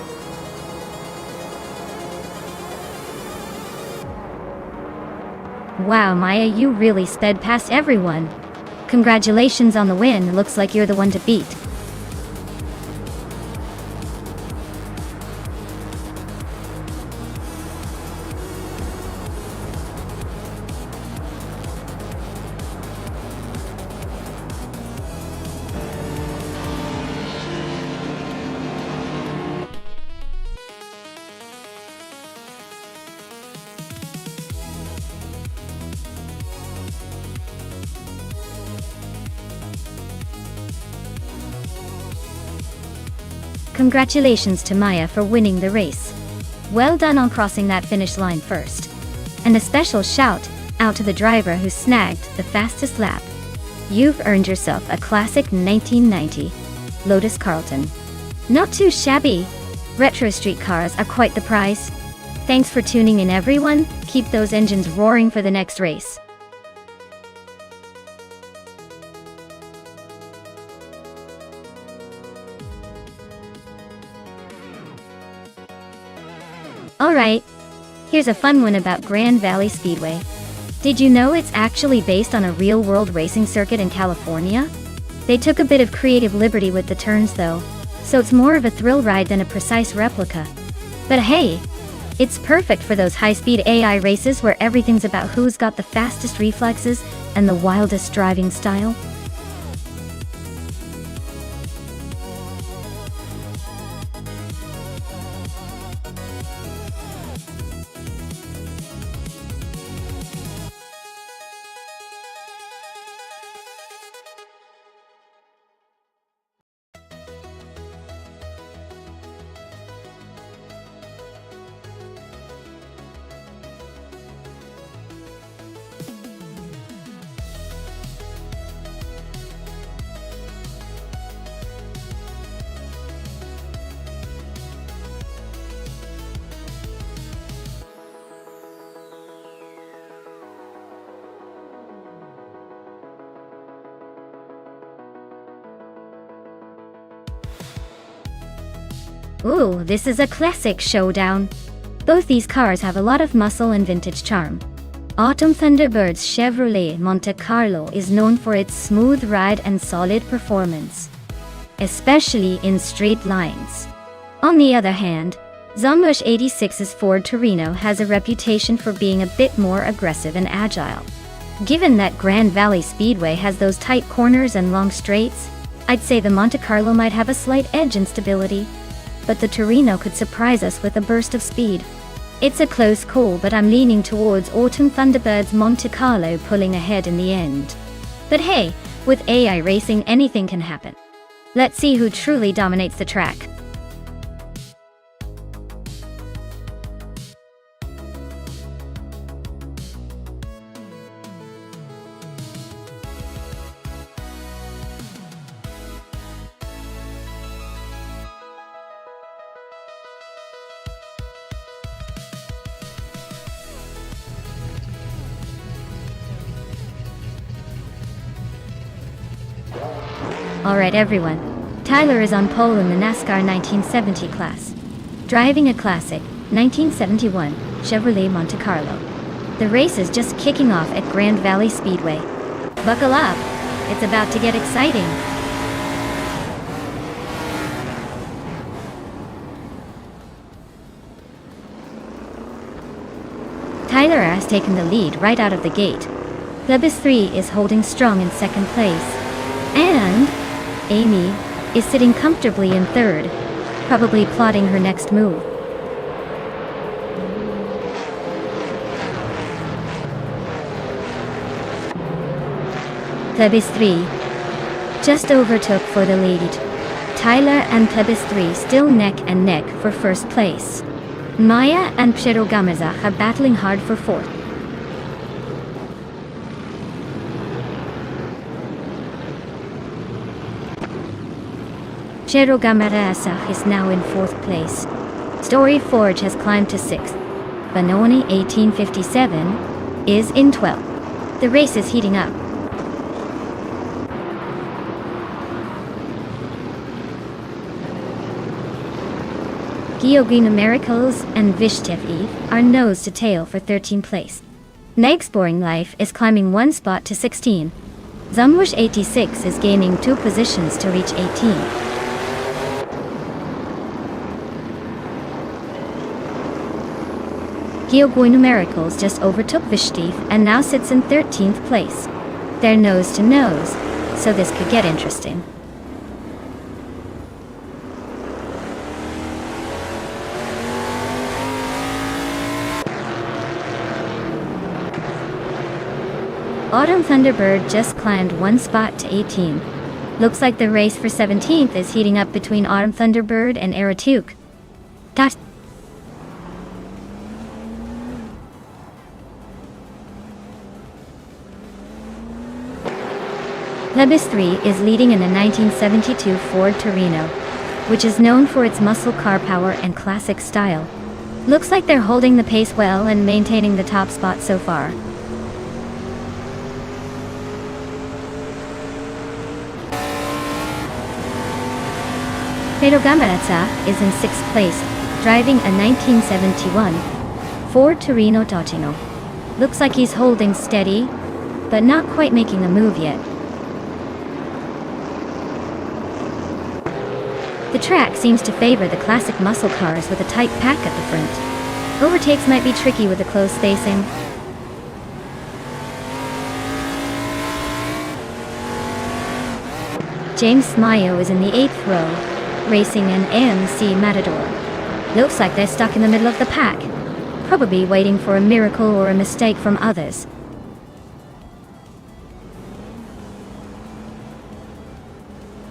Speaker 1: Wow, Maya, you really sped past everyone. Congratulations on the win, looks like you're the one to beat. Congratulations to Maya for winning the race. Well done on crossing that finish line first. And a special shout out to the driver who snagged the fastest lap. You've earned yourself a classic 1990 Lotus Carlton. Not too shabby. Retro street cars are quite the prize. Thanks for tuning in, everyone. Keep those engines roaring for the next race. Alright, here's a fun one about Grand Valley Speedway. Did you know it's actually based on a real-world racing circuit in California? They took a bit of creative liberty with the turns though, so it's more of a thrill ride than a precise replica. But hey, it's perfect for those high-speed AI races where everything's about who's got the fastest reflexes and the wildest driving style. Ooh, this is a classic showdown. Both these cars have a lot of muscle and vintage charm. Autumn Thunderbird's Chevrolet Monte Carlo is known for its smooth ride and solid performance, especially in straight lines. On the other hand, Zumbush 86's Ford Torino has a reputation for being a bit more aggressive and agile. Given that Grand Valley Speedway has those tight corners and long straights, I'd say the Monte Carlo might have a slight edge in stability, but the Torino could surprise us with a burst of speed. It's a close call, but I'm leaning towards Autumn Thunderbird's Monte Carlo pulling ahead in the end. But hey, with AI racing anything can happen. Let's see who truly dominates the track. Alright everyone, Tyler is on pole in the NASCAR 1970 class, driving a classic 1971 Chevrolet Monte Carlo. The race is just kicking off at Grand Valley Speedway. Buckle up, it's about to get exciting. Tyler has taken the lead right out of the gate. Lebus 3 is holding strong in second place, and Amy is sitting comfortably in third, probably plotting her next move. Plebis 3 just overtook for the lead. Tyler and Plebis 3 still neck and neck for first place. Maya and Psherogamaza are battling hard for fourth. Psherogamaza is now in fourth place. Story Forge has climbed to sixth. Benoni 1857 is in 12th. The race is heating up. Giogina Miracles and Vishtev are nose to tail for 13th place. Meg's Boring Life is climbing one spot to 16. Zumbush 86 is gaining 2 positions to reach 18. Giogina Miracles just overtook Vishtev and now sits in 13th place. They're nose to nose, so this could get interesting. Autumn Thunderbird just climbed one spot to 18. Looks like the race for 17th is heating up between Autumn Thunderbird and Aratuk. Lebus 3 is leading in a 1972 Ford Torino, which is known for its muscle car power and classic style. Looks like they're holding the pace well and maintaining the top spot so far. Pedro Gamarazza is in 6th place, driving a 1971 Ford Torino Totino. Looks like he's holding steady, but not quite making a move yet. The track seems to favor the classic muscle cars with a tight pack at the front. Overtakes might be tricky with the close spacing. James Mayo is in the 8th row, racing an AMC Matador. Looks like they're stuck in the middle of the pack, probably waiting for a miracle or a mistake from others.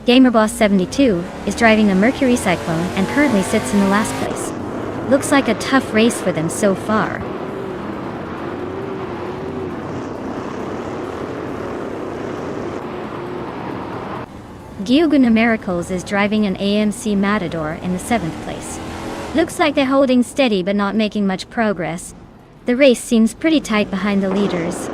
Speaker 1: GamerBoss 72 is driving a Mercury Cyclone and currently sits in the last place. Looks like a tough race for them so far. Giogina Miracles is driving an AMC Matador in the 7th place. Looks like they're holding steady but not making much progress. The race seems pretty tight behind the leaders.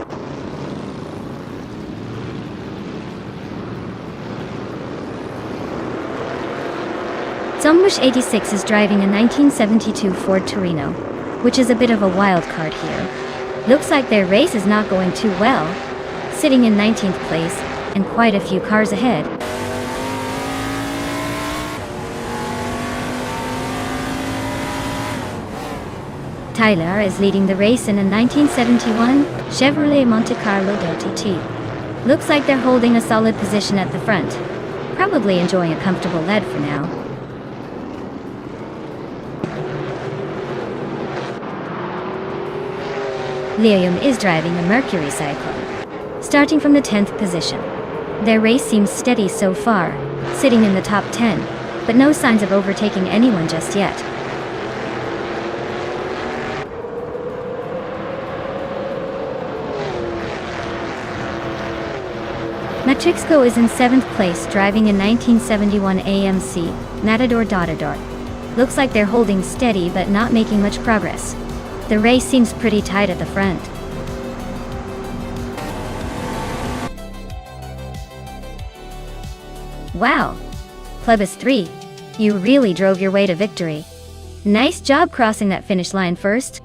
Speaker 1: Zombush86 is driving a 1972 Ford Torino, which is a bit of a wild card here. Looks like their race is not going too well, sitting in 19th place and quite a few cars ahead. Tyler is leading the race in a 1971 Chevrolet Monte Carlo Delta T. Looks like they're holding a solid position at the front, probably enjoying a comfortable lead for now. Liam is driving a Mercury Cyclone, starting from the 10th position. Their race seems steady so far, sitting in the top 10, but no signs of overtaking anyone just yet. Matrixco is in 7th place, driving a 1971 AMC Matador Dotador. Looks like they're holding steady but not making much progress. The race seems pretty tight at the front. Wow! Plebis 3, you really drove your way to victory. Nice job crossing that finish line first.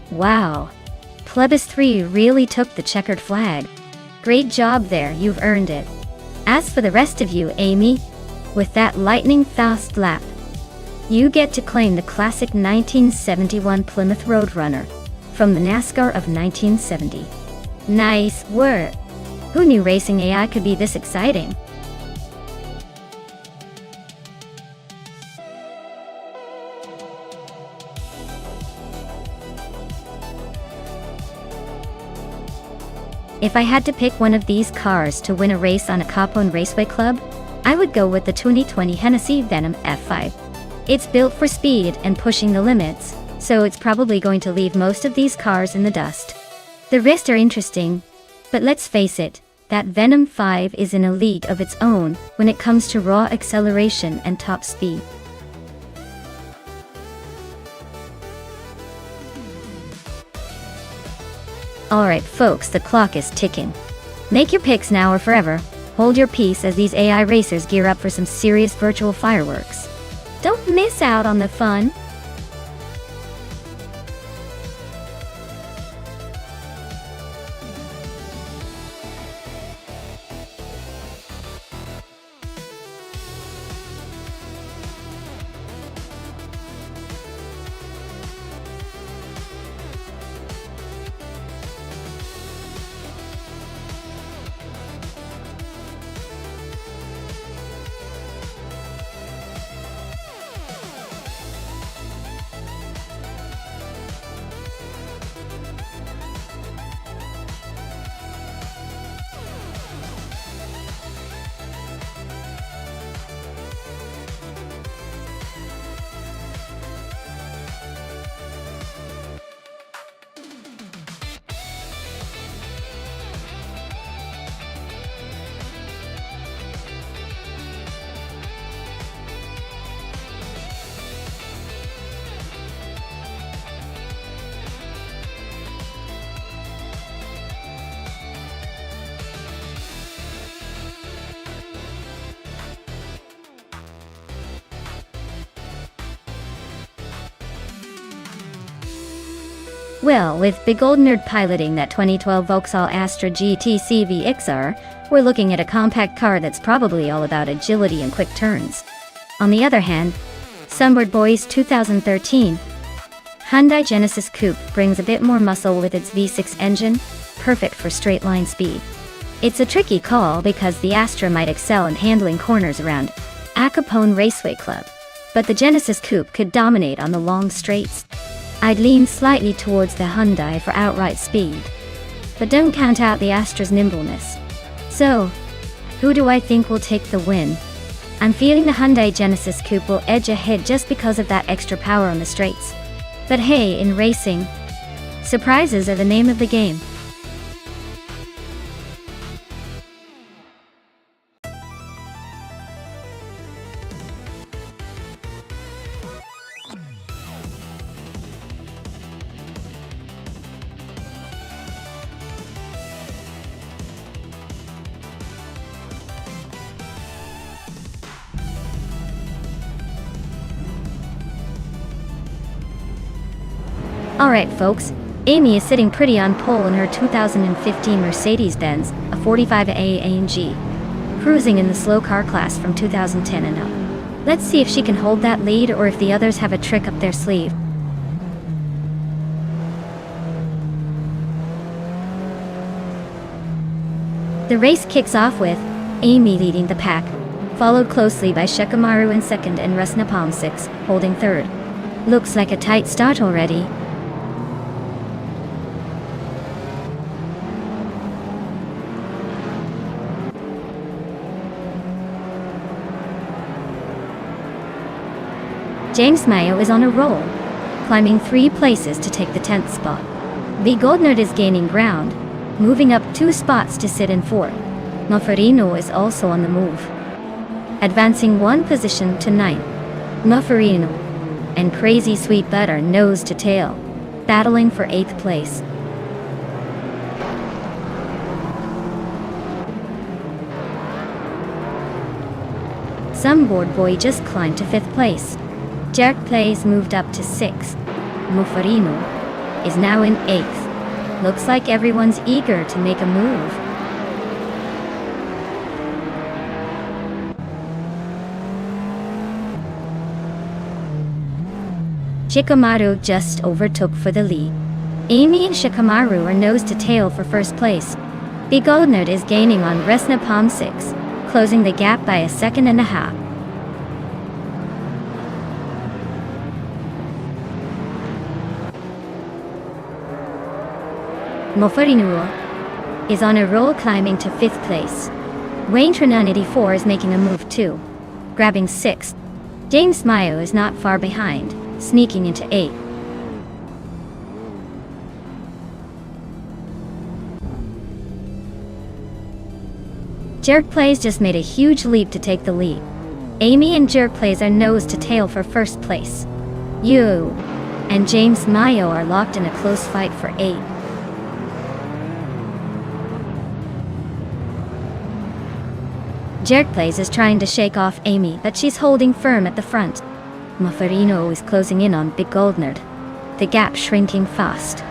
Speaker 1: Wow! Plebis 3 really took the checkered flag. Great job there, you've earned it. As for the rest of you, Amy, with that lightning fast lap, you get to claim the classic 1971 Plymouth Roadrunner from the NASCAR of 1970. Nice work! Who knew racing AI could be this exciting? If I had to pick one of these cars to win a race on a Capone Raceway Club, I would go with the 2020 Hennessy Venom F5. It's built for speed and pushing the limits, so it's probably going to leave most of these cars in the dust. The rest are interesting, but let's face it, that Venom 5 is in a league of its own when it comes to raw acceleration and top speed. Alright folks, the clock is ticking. Make your picks now or forever. Hold your peace as these AI racers gear up for some serious virtual fireworks. Don't miss out on the fun. Well, with Big Old Nerd piloting that 2012 Vauxhall Astra GT CV XR, we're looking at a compact car that's probably all about agility and quick turns. On the other hand, Sunbird Boy's 2013 Hyundai Genesis Coupe brings a bit more muscle with its V6 engine, perfect for straight-line speed. It's a tricky call because the Astra might excel in handling corners around a Capone Raceway Club, but the Genesis Coupe could dominate on the long straights. I'd lean slightly towards the Hyundai for outright speed, but don't count out the Astra's nimbleness. So, who do I think will take the win? I'm feeling the Hyundai Genesis Coupe will edge ahead just because of that extra power on the straights. But hey, in racing, surprises are the name of the game. Alright folks, Amy is sitting pretty on pole in her 2015 Mercedes-Benz, a 45A AMG, cruising in the slow car class from 2010 and up. Let's see if she can hold that lead or if the others have a trick up their sleeve. The race kicks off with Amy leading the pack, followed closely by Shikamaru in second and Rusnapalm 6, holding third. Looks like a tight start already. James Mayo is on a roll, climbing 3 places to take the 10th spot. V. Goldnerd is gaining ground, moving up 2 spots to sit in 4th. Mufferino is also on the move, advancing 1 position to 9th. Mufferino and Crazy Sweet Butter nose to tail, battling for 8th place. Some board boy just climbed to 5th place. Jerk Plays moved up to 6th. Mufferino is now in 8th. Looks like everyone's eager to make a move. Shikamaru just overtook for the lead. Amy and Shikamaru are nose to tail for 1st place. V. Goldnerd is gaining on Rusnapalm 6, closing the gap by 1.5 seconds. Mufferino is on a roll, climbing to 5th place. Wayne Trenan 84 is making a move too, grabbing 6th. James Mayo is not far behind, sneaking into 8th. Jerk Plays just made a huge leap to take the lead. Amy and Jerk Plays are nose to tail for 1st place. You and James Mayo are locked in a close fight for 8th. Jerk Plays is trying to shake off Amy, but she's holding firm at the front. Mufferino is closing in on Big Goldnerd, the gap shrinking fast.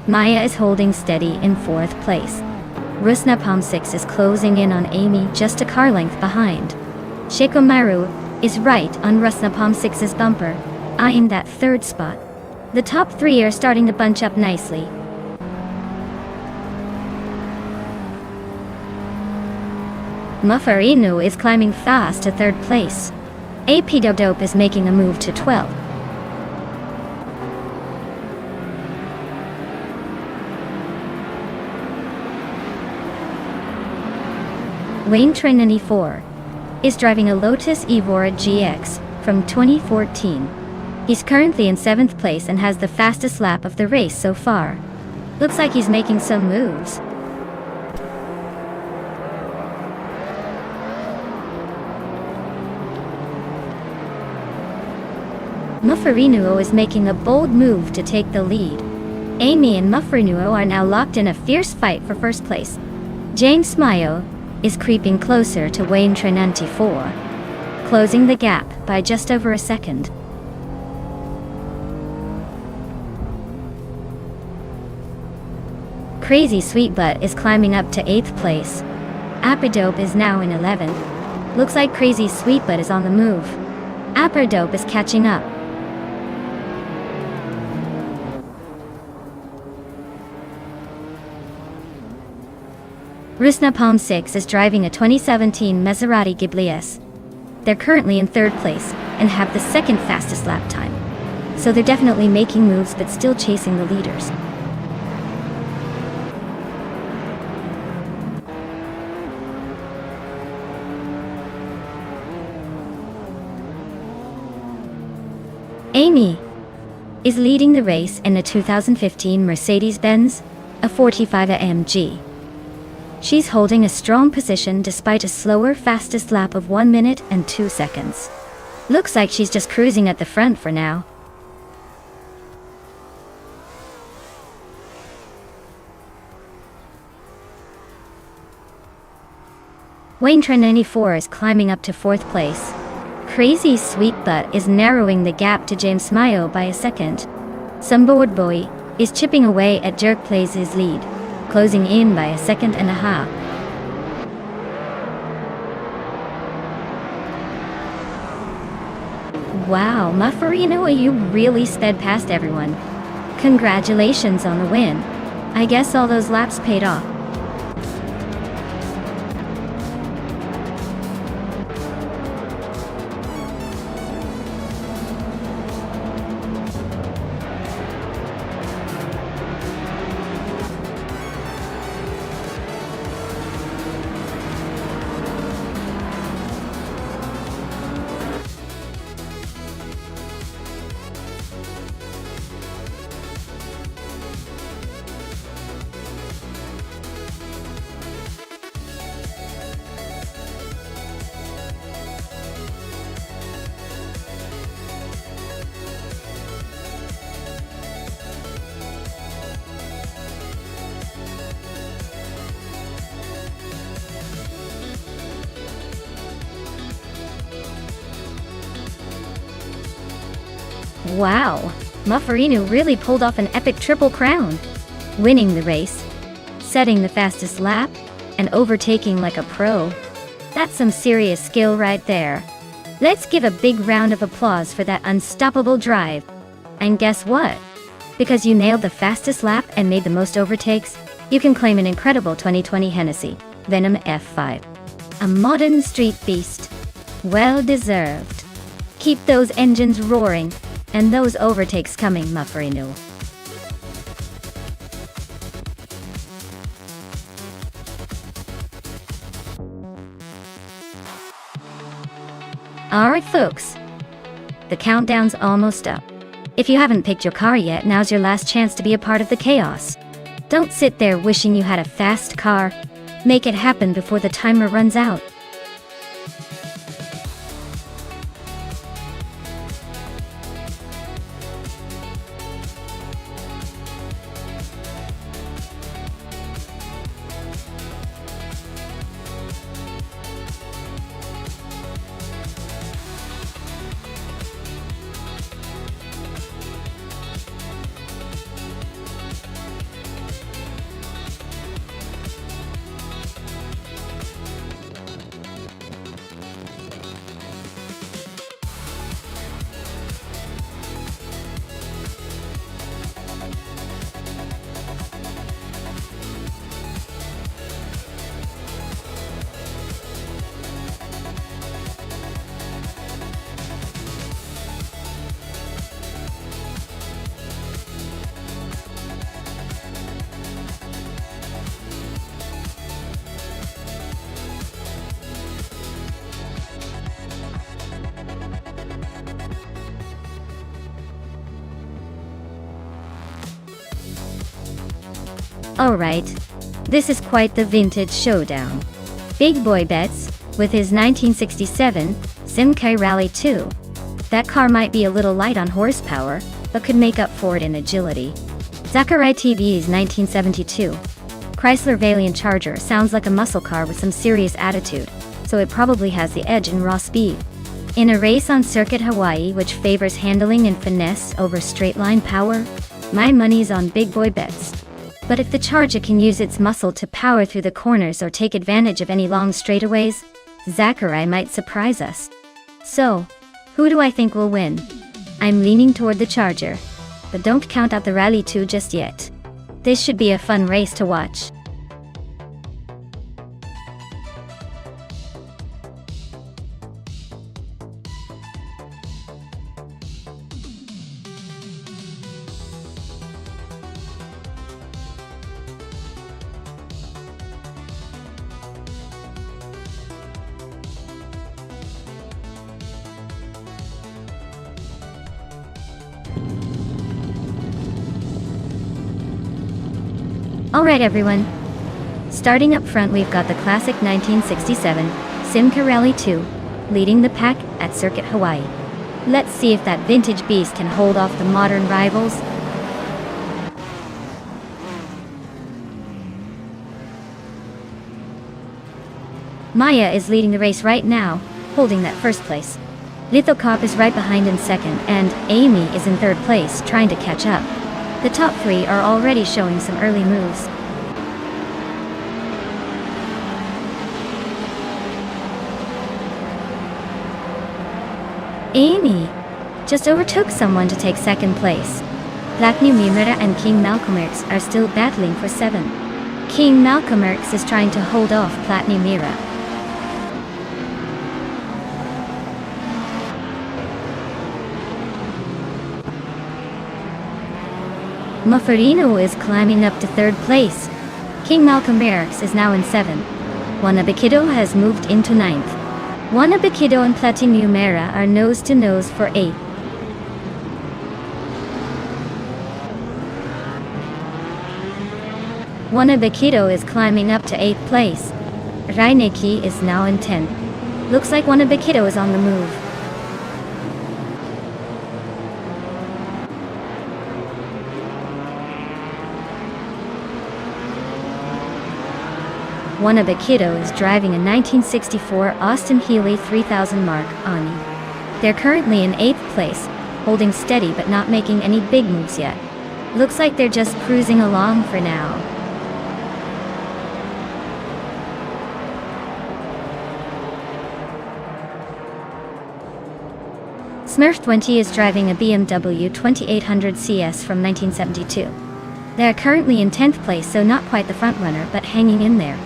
Speaker 1: Maya is holding steady in 4th place. Rusnapalm 6 is closing in on Amy, just a car length behind. Shikamaru is right on Rusnapalm 6's bumper, eyeing that 3rd spot. The top 3 are starting to bunch up nicely. Mufferino is climbing fast to 3rd place. AP Dope is making a move to 12th. Wayne Trenan 4 is driving a Lotus Evora GX from 2014. He's currently in 7th place and has the fastest lap of the race so far. Looks like he's making some moves. Mufferino is making a bold move to take the lead. Amy and Mufferino are now locked in a fierce fight for 1st place. James Mayo is creeping closer to Wayne Trenan 4, closing the gap by just over a second. Crazy Sweet Butt is climbing up to 8th place. Apidope is now in 11th. Looks like Crazy Sweet Butt is on the move. Apidope is catching up. Rusnapalm 6 is driving a 2017 Maserati Ghibli S. They're currently in 3rd place and have the 2nd fastest lap time. So they're definitely making moves but still chasing the leaders. Amy is leading the race in a 2015 Mercedes-Benz, a 45 AMG. She's holding a strong position despite a slower fastest lap of 1 minute and 2 seconds. Looks like she's just cruising at the front for now. Wayne 94 is climbing up to 4th place. Crazy Sweet Butt is narrowing the gap to James Mayo by a second. Some Board Boy is chipping away at Jerk Plays' lead, closing in by a second and a half. Wow, Mufferino, you really sped past everyone. Congratulations on the win. I guess all those laps paid off. Wow, Mufferino really pulled off an epic triple crown, winning the race, setting the fastest lap, and overtaking like a pro. That's some serious skill right there. Let's give a big round of applause for that unstoppable drive. And guess what? Because you nailed the fastest lap and made the most overtakes, you can claim an incredible 2020 Hennessy Venom F5. A modern street beast. Well deserved. Keep those engines roaring, and those overtakes coming, Mufferino. Alright folks, the countdown's almost up. If you haven't picked your car yet, now's your last chance to be a part of the chaos. Don't sit there wishing you had a fast car. Make it happen before the timer runs out. Alright, this is quite the vintage showdown. Big Boy Bets, with his 1967 Simca Rally 2. That car might be a little light on horsepower, but could make up for it in agility. Zachary TV's 1972 Chrysler Valiant Charger sounds like a muscle car with some serious attitude, so it probably has the edge in raw speed. In a race on Circuit Hawaii which favors handling and finesse over straight-line power, my money's on Big Boy Bets. But if the Charger can use its muscle to power through the corners or take advantage of any long straightaways, Zachary might surprise us. So, who do I think will win? I'm leaning toward the Charger, but don't count out the Rally 2 just yet. This should be a fun race to watch. Alright everyone, starting up front we've got the classic 1967 Simca Rally 2, leading the pack at Circuit Hawaii. Let's see if that vintage beast can hold off the modern rivals. Maya is leading the race right now, holding that first place. Lithocop is right behind in second, and Amy is in third place, trying to catch up. The top three are already showing some early moves. Amy just overtook someone to take second place. Platinum Mimera and King Malcolmerx are still battling for 7. King Malcolmerx is trying to hold off Platinum Mira. Mufferino is climbing up to third place. King Malcolmerx is now in 7. Wanabikido has moved into 9th. Wanabikido and Platinum Mira are nose to nose for 8. Wanabikido is climbing up to 8th place. Raineki is now in 10th. Looks like Wanabikido is on the move. Wanabikido is driving a 1964 Austin Healey 3000 Mark Ani. They're currently in 8th place, holding steady but not making any big moves yet. Looks like they're just cruising along for now. Smurf20 is driving a BMW 2800 CS from 1972. They are currently in 10th place, so not quite the front runner, but hanging in there.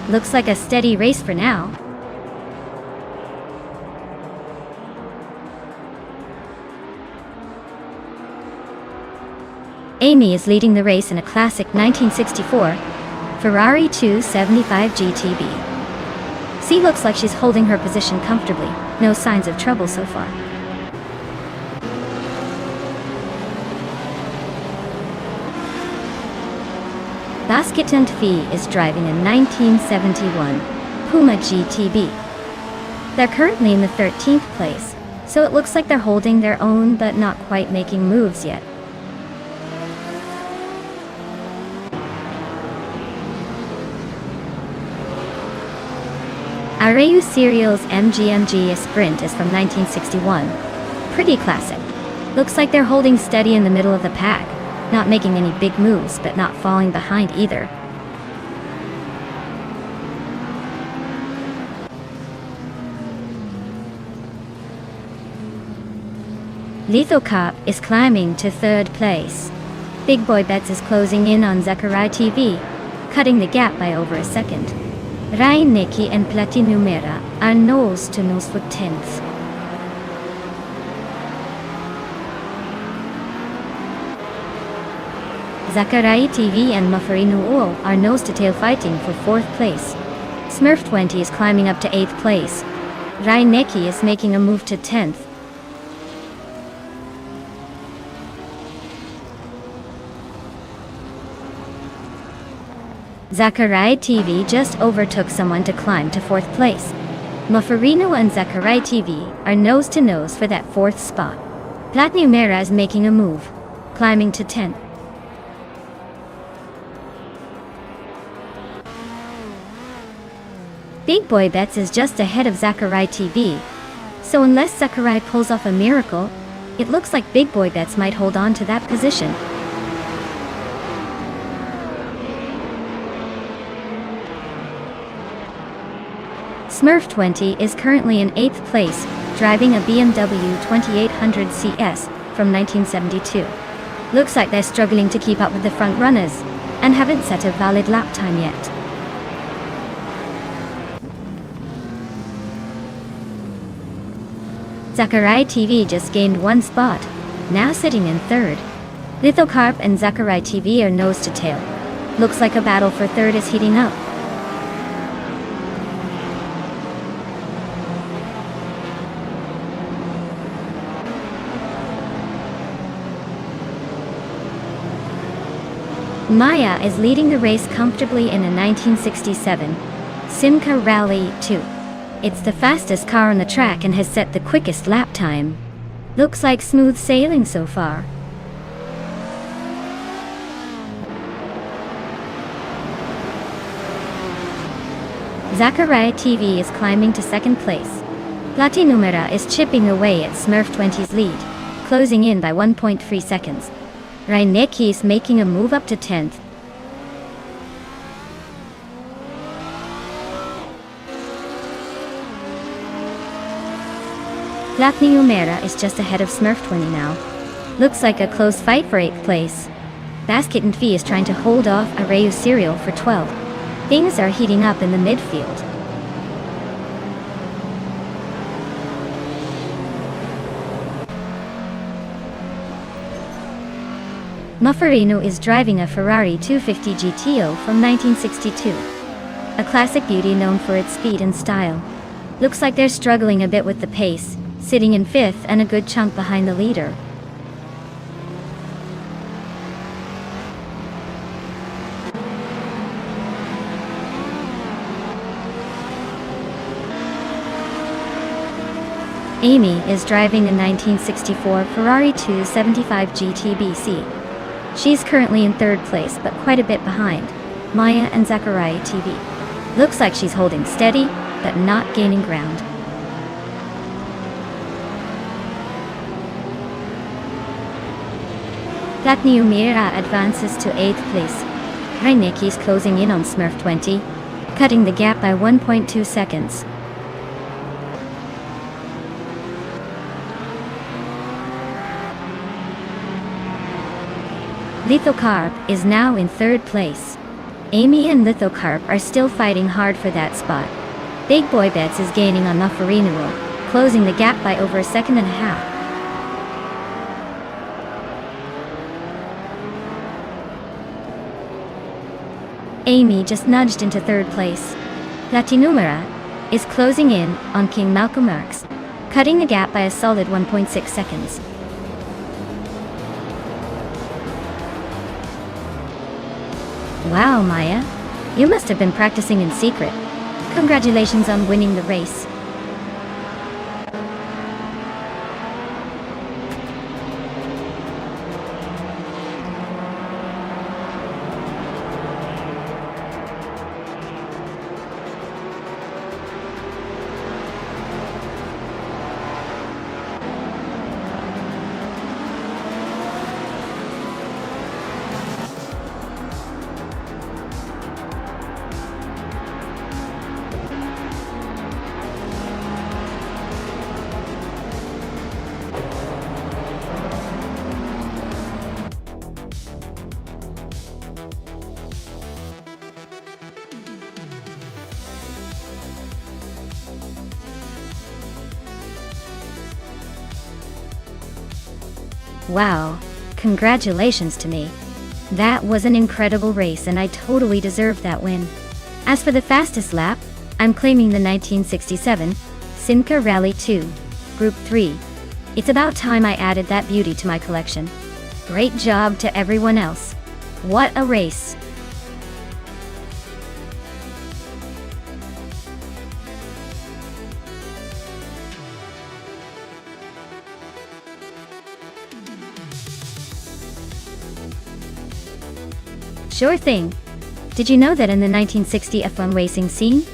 Speaker 1: Looks like a steady race for now. Amy is leading the race in a classic 1964 Ferrari 275 GTB. C looks like she's holding her position comfortably, no signs of trouble so far. Basketant Fee is driving a 1971 Puma GTB. They're currently in the 13th place, so it looks like they're holding their own but not quite making moves yet. Areu Serial's MGMG Sprint is from 1961. Pretty classic. Looks like they're holding steady in the middle of the pack. Not making any big moves, but not falling behind either. Lithocop is climbing to third place. Big Boy Bets is closing in on Zachary TV, cutting the gap by over a second. Raineki and Platinum Mira are nose to nose for 10th. Zachary TV and Mufferino are nose-to-tail fighting for 4th place. Smurf20 is climbing up to 8th place. Raineki is making a move to 10th. Zachary TV just overtook someone to climb to 4th place. Mufferino and Zachary TV are nose-to-nose for that 4th spot. Platinum Mira is making a move, climbing to 10th. Big Boy Bets is just ahead of Zachary TV, so unless Zachary pulls off a miracle, it looks like Big Boy Bets might hold on to that position. Smurf20 is currently in 8th place, driving a BMW 2800 CS from 1972. Looks like they're struggling to keep up with the front runners, and haven't set a valid lap time yet. Zachary TV just gained 1 spot, now sitting in 3rd. Lithocarp and Zachary TV are nose to tail. Looks like a battle for 3rd is heating up. Maya is leading the race comfortably in a 1967 Simca Rally 2. It's the fastest car on the track and has set the quickest lap time. Looks like smooth sailing so far. Zachariah TV is climbing to second place. Latinumera is chipping away at Smurf 20's lead, closing in by 1.3 seconds. Reinecki is making a move up to 10th. Latinumera is just ahead of Smurf 20 now. Looks like a close fight for 8th place. Basket and Fee is trying to hold off Arayu Serial for 12th. Things are heating up in the midfield. Mufferino is driving a Ferrari 250 GTO from 1962. A classic beauty known for its speed and style. Looks like they're struggling a bit with the pace, sitting in 5th and a good chunk behind the leader. Amy is driving a 1964 Ferrari 275 GTBC. She's currently in 3rd place but quite a bit behind Maya and Zachariah TV. Looks like she's holding steady, but not gaining ground. Latinumera advances to 8th place. Reinecki is closing in on Smurf 20, cutting the gap by 1.2 seconds. Lithocarp is now in 3rd place. Amy and Lithocarp are still fighting hard for that spot. Big Boy Bets is gaining on Mufferino, closing the gap by over a second and a half. Amy just nudged into 3rd place. Latinumera is closing in on King Malcolm X, cutting the gap by a solid 1.6 seconds. Wow, Maya. You must have been practicing in secret. Congratulations on winning the race. Wow, congratulations to me. That was an incredible race and I totally deserved that win. As for the fastest lap, I'm claiming the 1967 Simca Rally 2, Group 3. It's about time I added that beauty to my collection. Great job to everyone else. What a race! Sure thing. Did you know that in the 1960 F1 racing scene,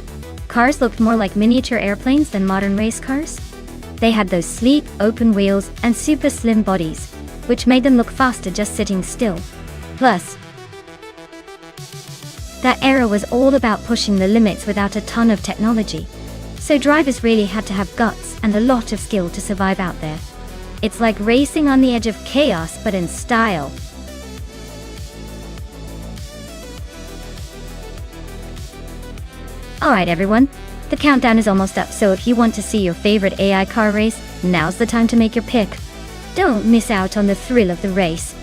Speaker 1: cars looked more like miniature airplanes than modern race cars? They had those sleek, open wheels and super slim bodies, which made them look faster just sitting still. Plus, that era was all about pushing the limits without a ton of technology. So drivers really had to have guts and a lot of skill to survive out there. It's like racing on the edge of chaos, but in style. Alright everyone, the countdown is almost up, so if you want to see your favorite AI car race, now's the time to make your pick. Don't miss out on the thrill of the race.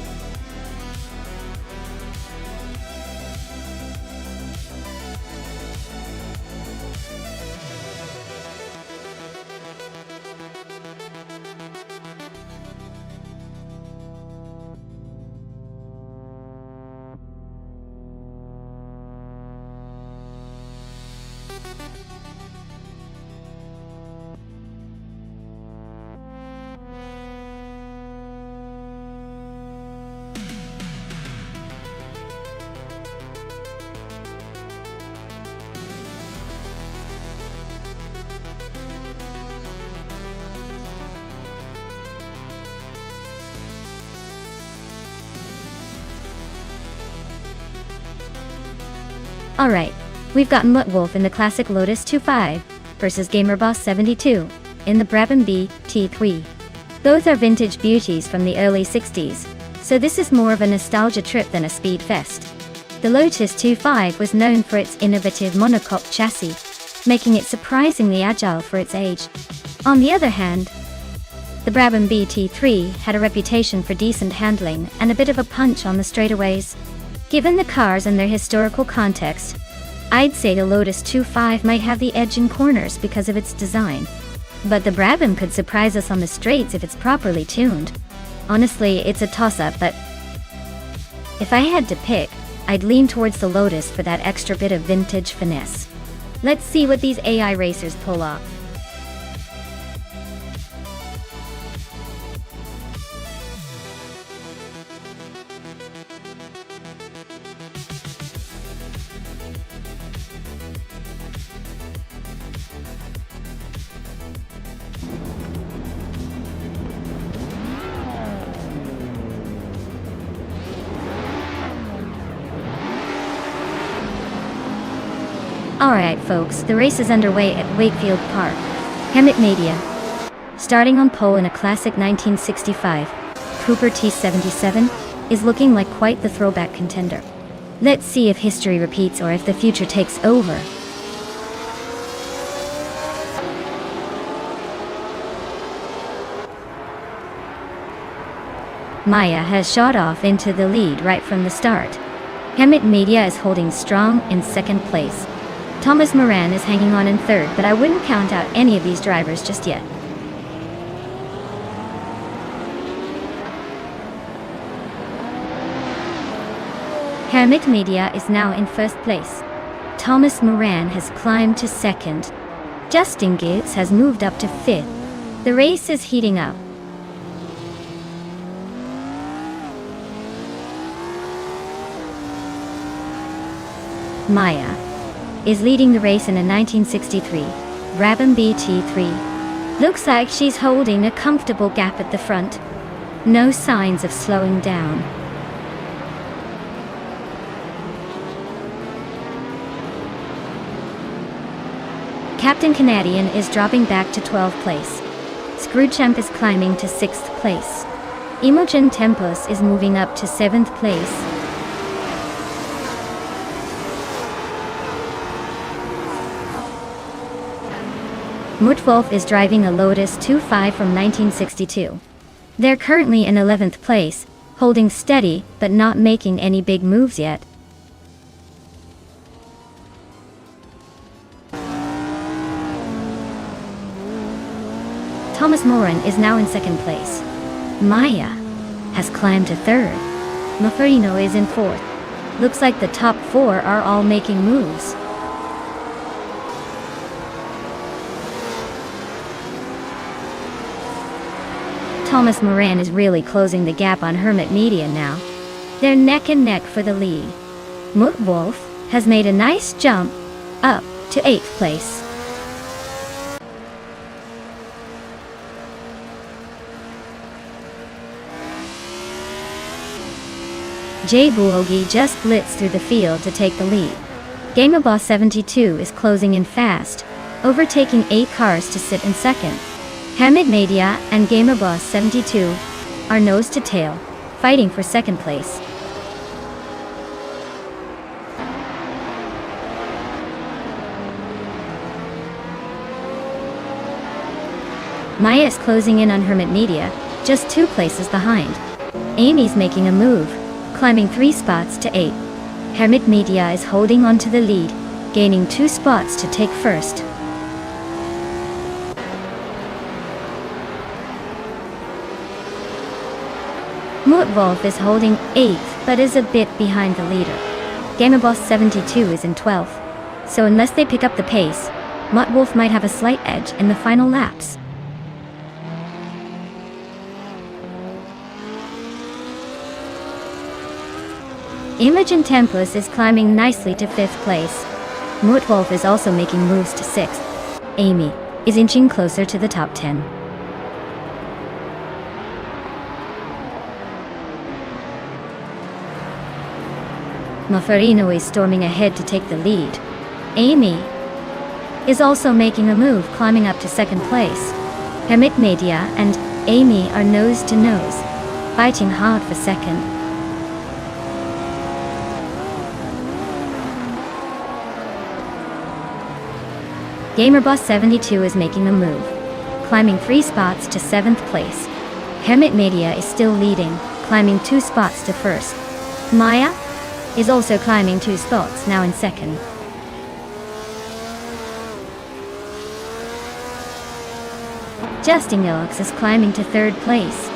Speaker 1: Alright, we've got Muttwolf in the classic Lotus 2.5 versus GamerBoss 72 in the Brabham B T3. Both are vintage beauties from the early 60s, so this is more of a nostalgia trip than a speed fest. The Lotus 2.5 was known for its innovative monocoque chassis, making it surprisingly agile for its age. On the other hand, the Brabham B T3 had a reputation for decent handling and a bit of a punch on the straightaways. Given the cars and their historical context, I'd say the Lotus 2.5 might have the edge in corners because of its design. But the Brabham could surprise us on the straights if it's properly tuned. Honestly, it's a toss-up, but if I had to pick, I'd lean towards the Lotus for that extra bit of vintage finesse. Let's see what these AI racers pull off. Alright folks, the race is underway at Wakefield Park. Hemet Media. Starting on pole in a classic 1965, Cooper T77 is looking like quite the throwback contender. Let's see if history repeats or if the future takes over. Maya has shot off into the lead right from the start. Hemet Media is holding strong in second place. Thomas Moran is hanging on in third, but I wouldn't count out any of these drivers just yet. Hemet Media is now in first place. Thomas Moran has climbed to second. Justin Gibbs has moved up to fifth. The race is heating up. Maya is leading the race in a 1963 Brabham BT3. Looks like she's holding a comfortable gap at the front. No signs of slowing down. Captain Canadian is dropping back to 12th place. Screwchamp is climbing to 6th place. Imogen Tempus is moving up to 7th place. Muttwolf is driving a Lotus 2.5 from 1962. They're currently in 11th place, holding steady but not making any big moves yet. Thomas Moran is now in second place. Maya has climbed to third. Maferino is in fourth. Looks like the top four are all making moves. Thomas Moran is really closing the gap on Hemet Media now. They're neck and neck for the lead. Muttwolf has made a nice jump up to 8th place. Jay Buogi just blitzed through the field to take the lead. GamerBoss 72 is closing in fast, overtaking 8 cars to sit in second. Hemet Media and GamerBoss 72 are nose to tail, fighting for second place. Maya is closing in on Hemet Media, just 2 places behind. Amy's making a move, climbing 3 spots to 8. Hemet Media is holding on to the lead, gaining 2 spots to take first. Muttwolf is holding 8th, but is a bit behind the leader. GamerBoss 72 is in 12th, so unless they pick up the pace, Muttwolf might have a slight edge in the final laps. Imogen Tempus is climbing nicely to 5th place. Muttwolf is also making moves to 6th. Amy is inching closer to the top 10. Motorino is storming ahead to take the lead. Amy is also making a move, climbing up to second place. Hermit Media and Amy are nose to nose, fighting hard for second. GamerBoss72 is making a move, climbing 3 spots to 7th place. Hermit Media is still leading, climbing 2 spots to first. Maya is also climbing 2 spots, now in second. Justin Gilks is climbing to 3rd place.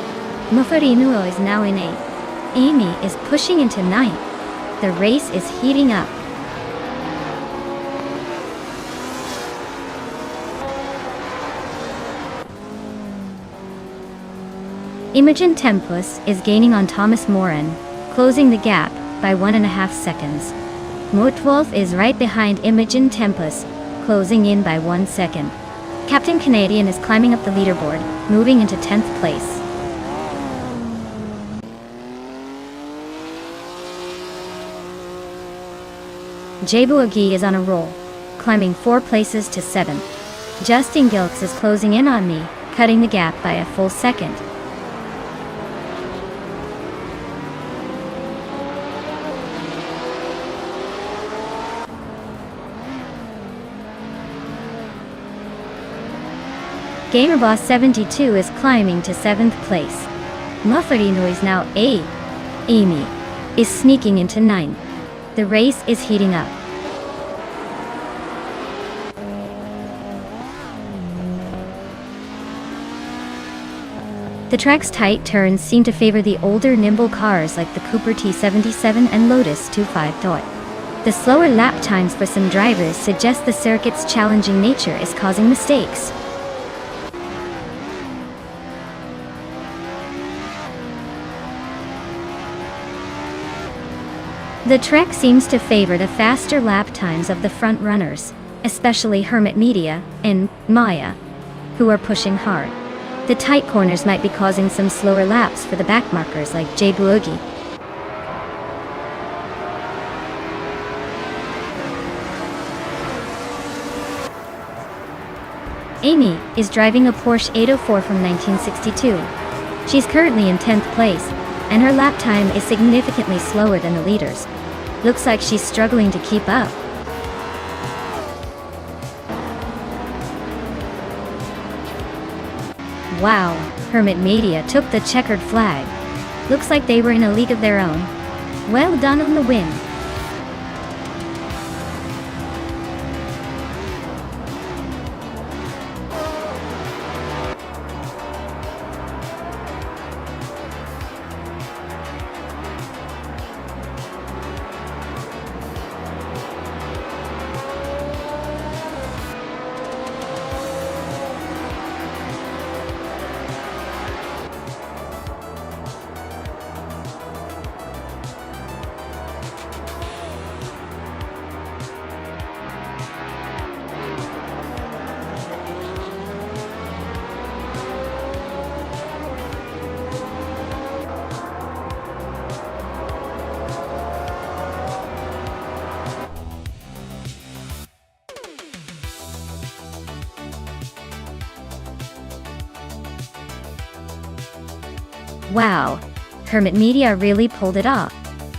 Speaker 1: Motorino is now in 8th. Amy is pushing into 9th. The race is heating up. Imogen Tempus is gaining on Thomas Moran, closing the gap by 1.5 seconds. Motwolf is right behind Imogen Tempus, closing in by 1 second. Captain Canadian is climbing up the leaderboard, moving into 10th place. Jabuagi is on a roll, climbing 4 places to 7th. Justin Gilks is closing in on me, cutting the gap by a full second. GamerBoss72 is climbing to 7th place. Motorino is now 8th. Amy is sneaking into 9th. The race is heating up. The track's tight turns seem to favor the older, nimble cars like the Cooper T77 and Lotus 25 Toy. The slower lap times for some drivers suggest the circuit's challenging nature is causing mistakes. The trek seems to favor the faster lap times of the front runners, especially Hermit Media and Maya, who are pushing hard. The tight corners might be causing some slower laps for the backmarkers like J Boogie. Amy is driving a Porsche 804 from 1962. She's currently in 10th place, and her lap time is significantly slower than the leaders. Looks like she's struggling to keep up. Wow, Hermit Media took the checkered flag. Looks like they were in a league of their own. Well done on the win. Wow, Hermit Media really pulled it off.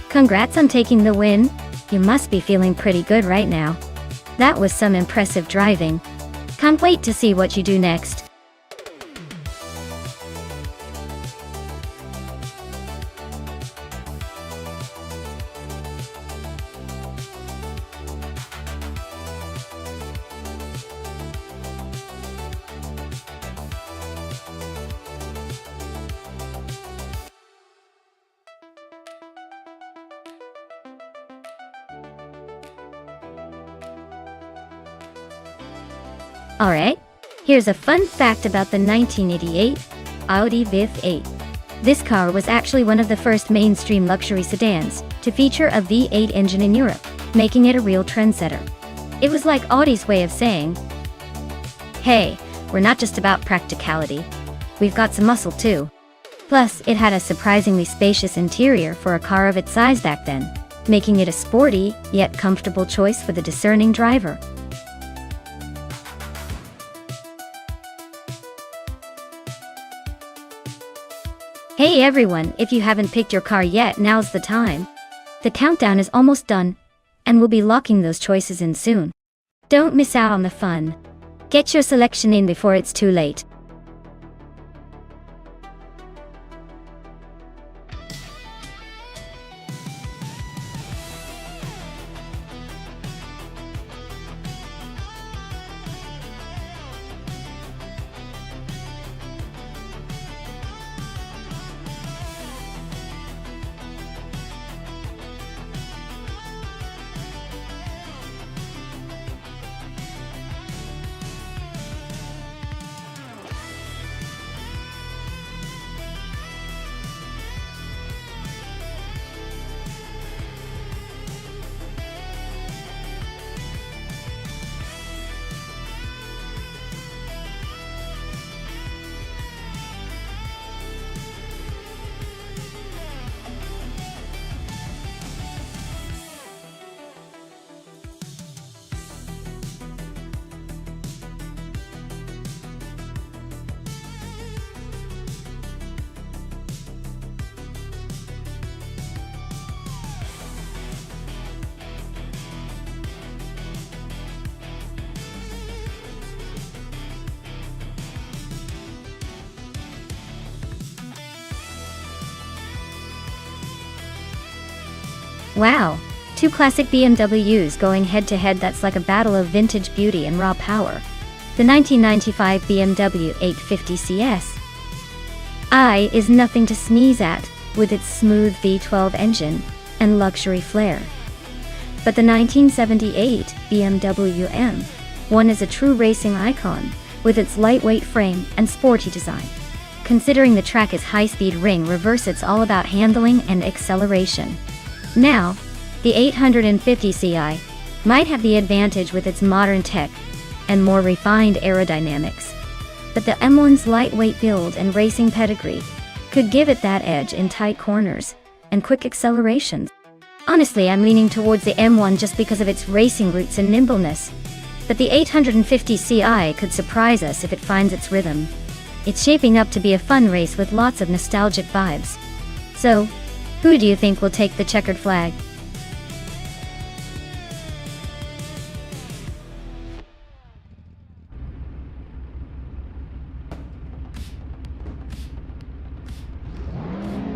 Speaker 1: Congrats on taking the win. You must be feeling pretty good right now. That was some impressive driving. Can't wait to see what you do next. Alright, here's a fun fact about the 1988 Audi VF8. This car was actually one of the first mainstream luxury sedans to feature a V8 engine in Europe, making it a real trendsetter. It was like Audi's way of saying, hey, we're not just about practicality. We've got some muscle too. Plus, it had a surprisingly spacious interior for a car of its size back then. making it a sporty, yet comfortable choice for the discerning driver. Hey everyone, if you haven't picked your car yet, now's the time. The countdown is almost done, and we'll be locking those choices in soon. Don't miss out on the fun. Get your selection in before it's too late. Wow, two classic BMWs going head to head. That's like a battle of vintage beauty and raw power. The 1995 BMW 850 CS I is nothing to sneeze at, with its smooth V12 engine and luxury flair. But the 1978 BMW M1 is a true racing icon, with its lightweight frame and sporty design. Considering the track is high-speed ring reverse, it's all about handling and acceleration. Now, the 850 Ci might have the advantage with its modern tech and more refined aerodynamics, but the M1's lightweight build and racing pedigree could give it that edge in tight corners and quick accelerations. Honestly, I'm leaning towards the M1 just because of its racing roots and nimbleness, but the 850 Ci could surprise us if it finds its rhythm. It's shaping up to be a fun race with lots of nostalgic vibes. So, who do you think will take the checkered flag?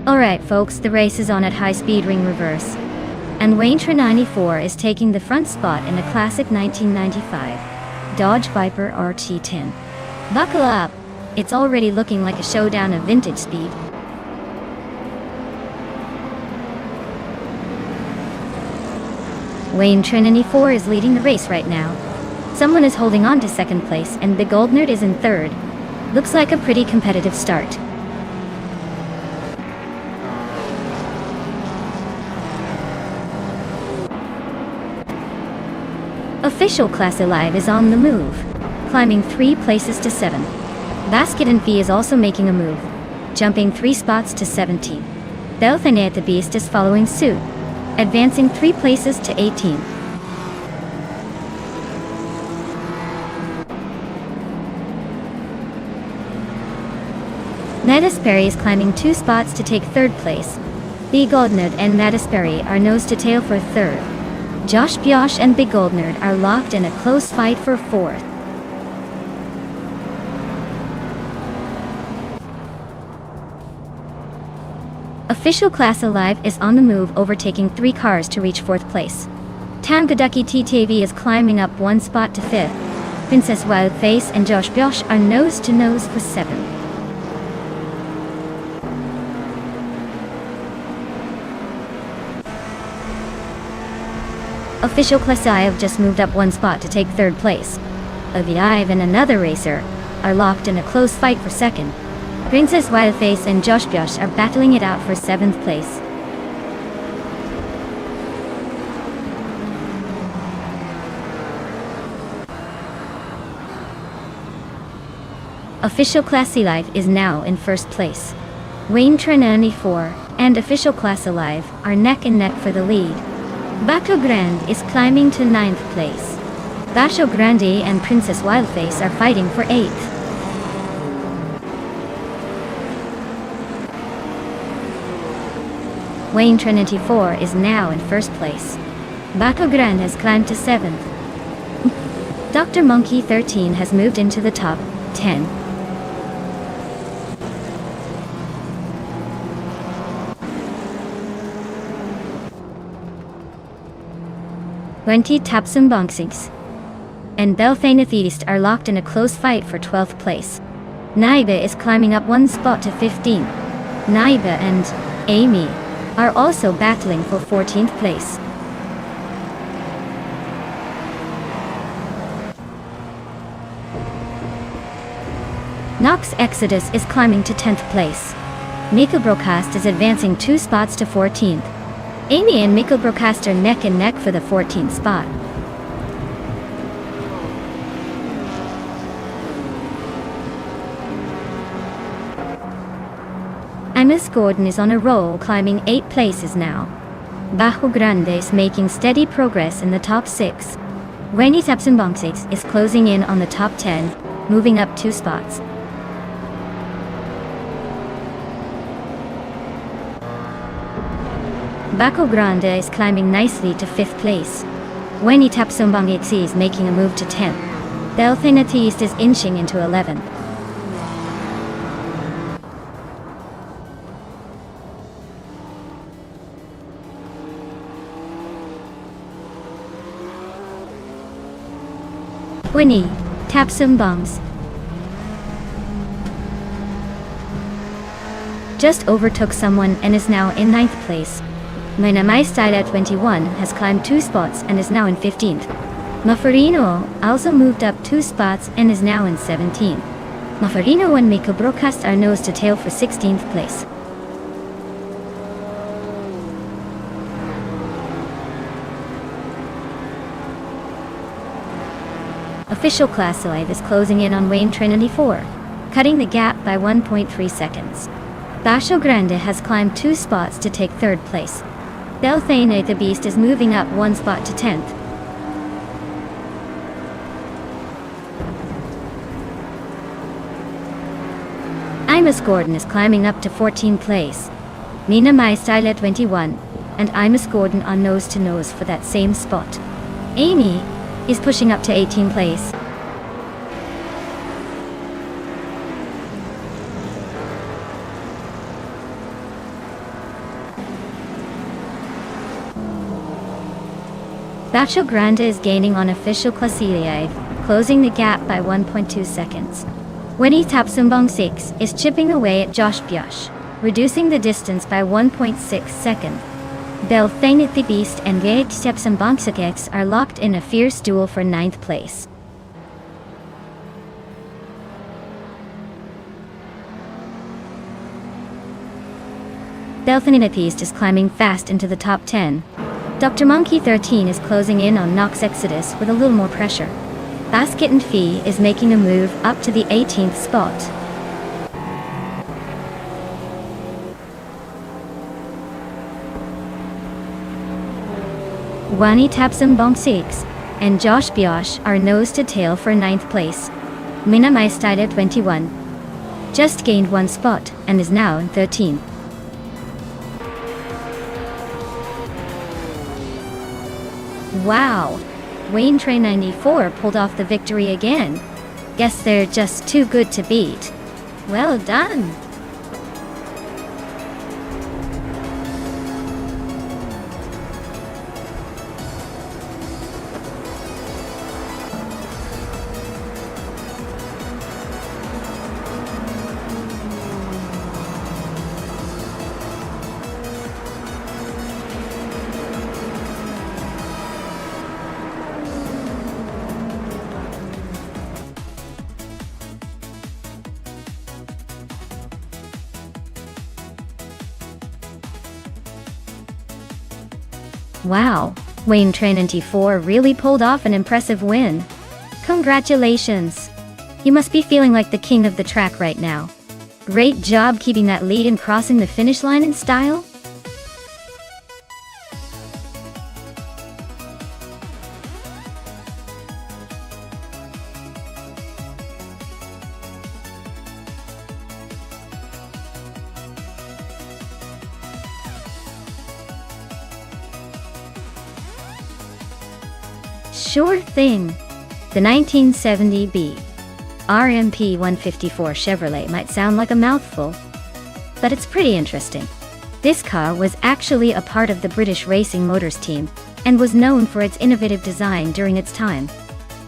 Speaker 1: Alright folks, the race is on at high-speed ring reverse. And Wayne 94 is taking the front spot in a classic 1995 Dodge Viper RT10. Buckle up! It's already looking like a showdown of vintage speed. Wayne 94 is leading the race right now. Someone is holding on to second place and Big Goldnerd is in third. Looks like a pretty competitive start. Official Class Alive is on the move, climbing 3 places to 7. Basket and Fee is also making a move, jumping 3 spots to 17. Belthanet the Beast is following suit, advancing 3 places to 18. Nadasperry is climbing 2 spots to take 3rd place. Big Goldnerd and Nadasperry are nose to tail for 3rd. Josh Bjosh and Big Goldnerd are locked in a close fight for 4th. Official Class Alive is on the move, overtaking 3 cars to reach 4th place. Tamgaducky TTV is climbing up 1 spot to 5th. Princess Wildface and Josh Bjosh are nose to nose for 7th. Official Class Alive just moved up 1 spot to take 3rd place. Aviv and another racer are locked in a close fight for 2nd. Princess Wildface and Josh Bjosh are battling it out for 7th place. Official Class Alive is now in 1st place. Wayne 94 and Official Class Alive are neck and neck for the lead, Baco Grande is climbing to 9th place. Baco Grande and Princess Wildface are fighting for 8th. Wayne Trinity 4 is now in 1st place. Baco Grande has climbed to 7th. Dr. Monkey 13 has moved into the top 10. Wenty Tapsum Bonksix and Belthaneth East are locked in a close fight for 12th place. Naiba is climbing up 1 spot to 15. Naiba and Amy are also battling for 14th place. Nox Exodus is climbing to 10th place. Mika Broadcast is advancing 2 spots to 14th. Amy and Mika Broadcast are neck and neck for the 14th spot. Miss Gordon is on a roll, climbing 8 places now. Bajo Grande is making steady progress in the top 6. Wendy Tapson Bonksix is closing in on the top 10, moving up 2 spots. Baco Grande is climbing nicely to 5th place. Wendy Tapson Bonksix is making a move to 10th. Belthaneth East is inching into 11th. Winnie Tapsum Bongs just overtook someone and is now in 9th place. Mina My Style at 21 has climbed 2 spots and is now in 15th. Mafarino also moved up 2 spots and is now in 17th. Mafarino and Miko Broadcast are nose to tail for 16th place. Official class live is closing in on Wayne Trinity 4, cutting the gap by 1.3 seconds. Baco Grande has climbed 2 spots to take 3rd place. Belthaneth the Beast is moving up 1 spot to 10th. Imus Gordon is climbing up to 14th place. Mina My Style at 21, and Imus Gordon are nose to nose for that same spot. Amy is pushing up to 18th place. Baco Grande is gaining on official Classified, closing the gap by 1.2 seconds. Winnie Tapsum Bonksix is chipping away at Josh Biosh, reducing the distance by 1.6 seconds. Belthaneth the Beast and Gage Tapsum Bonksix are locked in a fierce duel for 9th place. Belthaneth East is climbing fast into the top 10. Dr. Monkey 13 is closing in on Nox Exodus with a little more pressure. Basket and Fee is making a move up to the 18th spot. Wani Tapsum Bonksix and Josh Biosh are nose to tail for 9th place. Mina My Style at 21 just gained 1 spot and is now in 13th. Wow, Wayne Train 94 pulled off the victory again. Guess they're just too good to beat. Well done. Wow, Wayne Trinity 4 really pulled off an impressive win. Congratulations! You must be feeling like the king of the track right now. Great job keeping that lead and crossing the finish line in style. Sure thing. The 1970B RMP 154 Chevrolet might sound like a mouthful, but it's pretty interesting. This car was actually a part of the British Racing Motors team and was known for its innovative design during its time.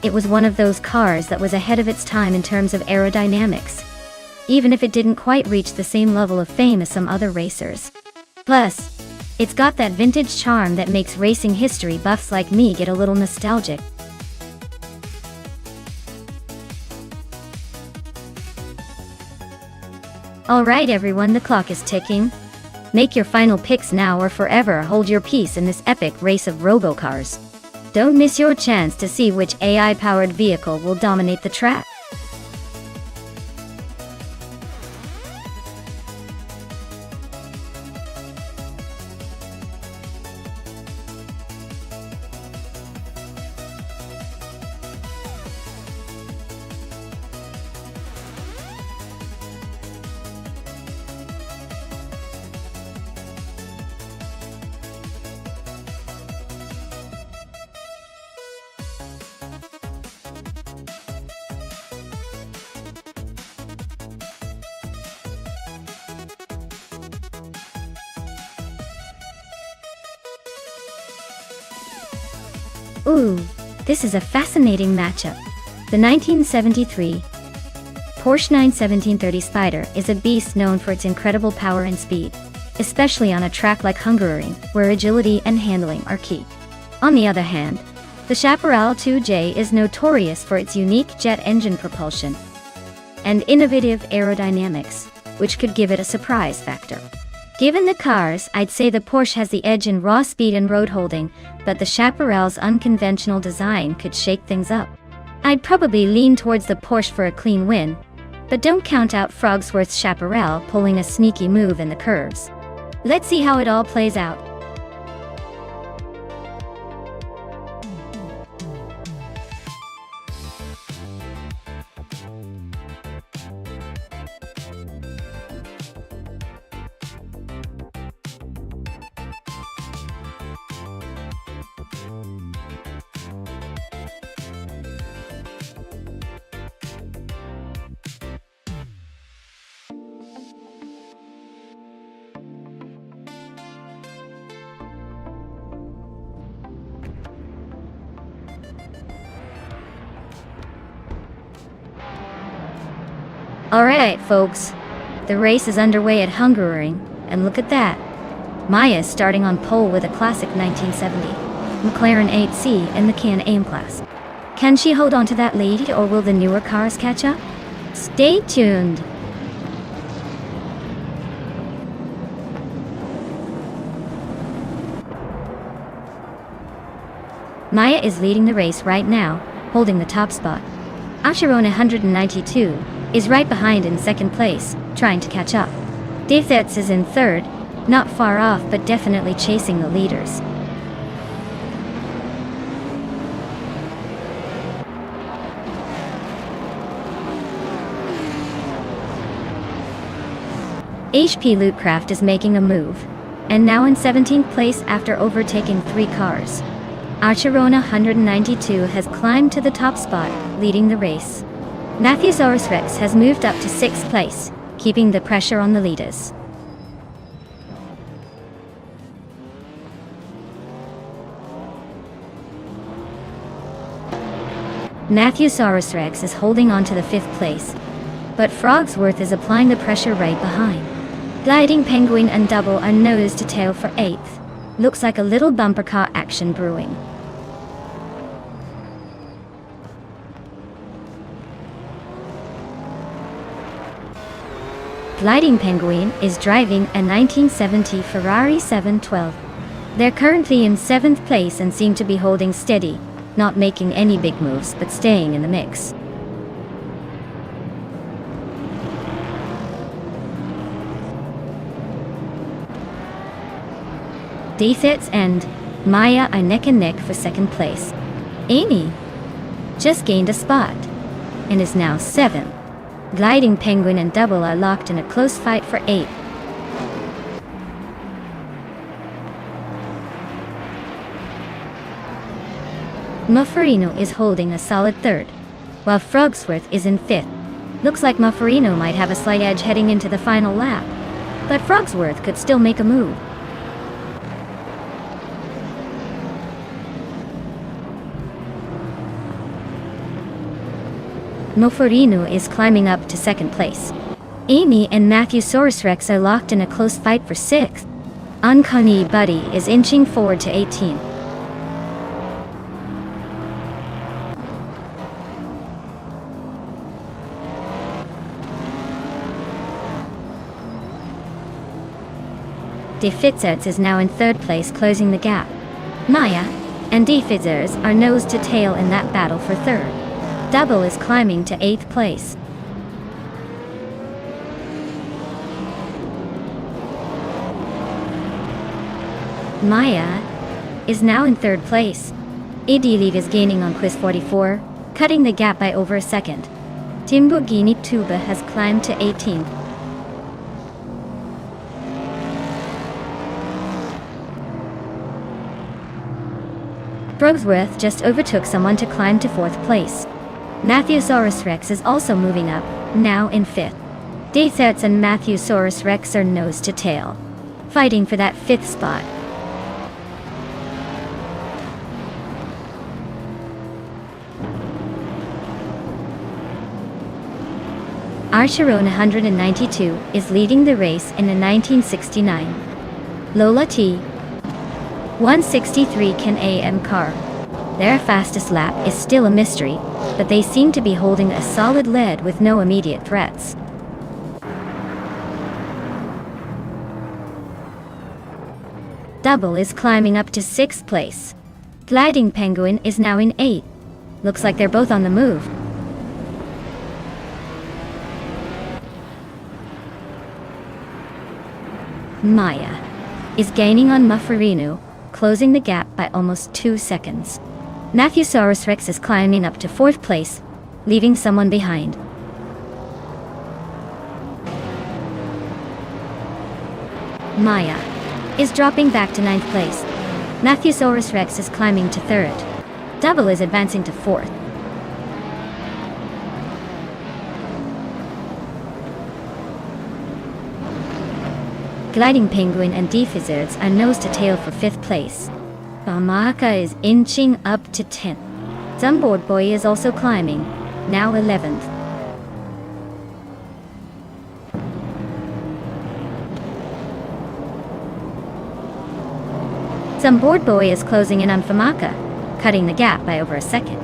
Speaker 1: It was one of those cars that was ahead of its time in terms of aerodynamics, even if it didn't quite reach the same level of fame as some other racers. Plus, it's got that vintage charm that makes racing history buffs like me get a little nostalgic. Alright everyone, the clock is ticking. Make your final picks now or forever hold your peace in this epic race of robocars. Don't miss your chance to see which AI-powered vehicle will dominate the track. Ooh, this is a fascinating matchup. The 1973 Porsche 91730 Spider is a beast known for its incredible power and speed, especially on a track like Hungaroring, where agility and handling are key. On the other hand, the Chaparral 2J is notorious for its unique jet engine propulsion and innovative aerodynamics, which could give it a surprise factor. Given the cars, I'd say the Porsche has the edge in raw speed and road holding, but the Chaparral's unconventional design could shake things up. I'd probably lean towards the Porsche for a clean win, but don't count out Frogsworth's Chaparral pulling a sneaky move in the curves. Let's see how it all plays out. Alright folks, the race is underway at Hungaroring, and look at that. Maya is starting on pole with a classic 1970 McLaren 8C in the Can-Am class. Can she hold on to that lead, or will the newer cars catch up? Stay tuned! Maya is leading the race right now, holding the top spot. Asherona 192 is right behind in second place, trying to catch up. Defetz is in third, not far off but definitely chasing the leaders. HP Lootcraft is making a move, and now in 17th place after overtaking 3 cars. Archerona 192 has climbed to the top spot, leading the race. Matthewsaurus Rex has moved up to 6th place, keeping the pressure on the leaders. Matthewsaurus Rex is holding on to the 5th place, but Frogsworth is applying the pressure right behind. Gliding Penguin and Double are nose to tail for 8th. Looks like a little bumper car action brewing. Gliding Penguin is driving a 1970 Ferrari 712. They're currently in 7th place and seem to be holding steady, not making any big moves but staying in the mix. Defetz and Maya are neck and neck for 2nd place. Amy just gained a spot and is now 7th. Gliding Penguin and Double are locked in a close fight for 8th. Mufferino is holding a solid third, while Frogsworth is in fifth. Looks like Mufferino might have a slight edge heading into the final lap, but Frogsworth could still make a move. Mufferino is climbing up to second place. Amy and Matthew Rex are locked in a close fight for sixth. Uncanny Buddy is inching forward to 18. De Fitzers is now in third place, closing the gap. Maya and De Fitzers are nose to tail in that battle for third. Double is climbing to 8th place. Maya is now in third place. Idilid is gaining on quiz 44, cutting the gap by over a second. Timbugini Tuba has climbed to 18th. Frogsworth just overtook someone to climb to 4th place. Matthewsaurus Rex is also moving up, now in 5th. Deserts and Matthewsaurus Rex are nose to tail, fighting for that 5th spot. Archeron 192 is leading the race in a 1969 Lola T 163 Can-Am car. Their fastest lap is still a mystery, but they seem to be holding a solid lead with no immediate threats. Double is climbing up to 6th place. Gliding Penguin is now in 8th. Looks like they're both on the move. Maya is gaining on Mufferino, closing the gap by almost 2 seconds. Matthewsaurus Rex is climbing up to 4th place, leaving someone behind. Maya is dropping back to 9th place. Matthewsaurus Rex is climbing to 3rd. Double is advancing to 4th. Gliding Penguin and De Fizzards are nose to tail for 5th place. Bamaka is inching up to 10th. Zumboard Boy is also climbing, now 11th. Zumboard Boy is closing in on Famaka, cutting the gap by over a second.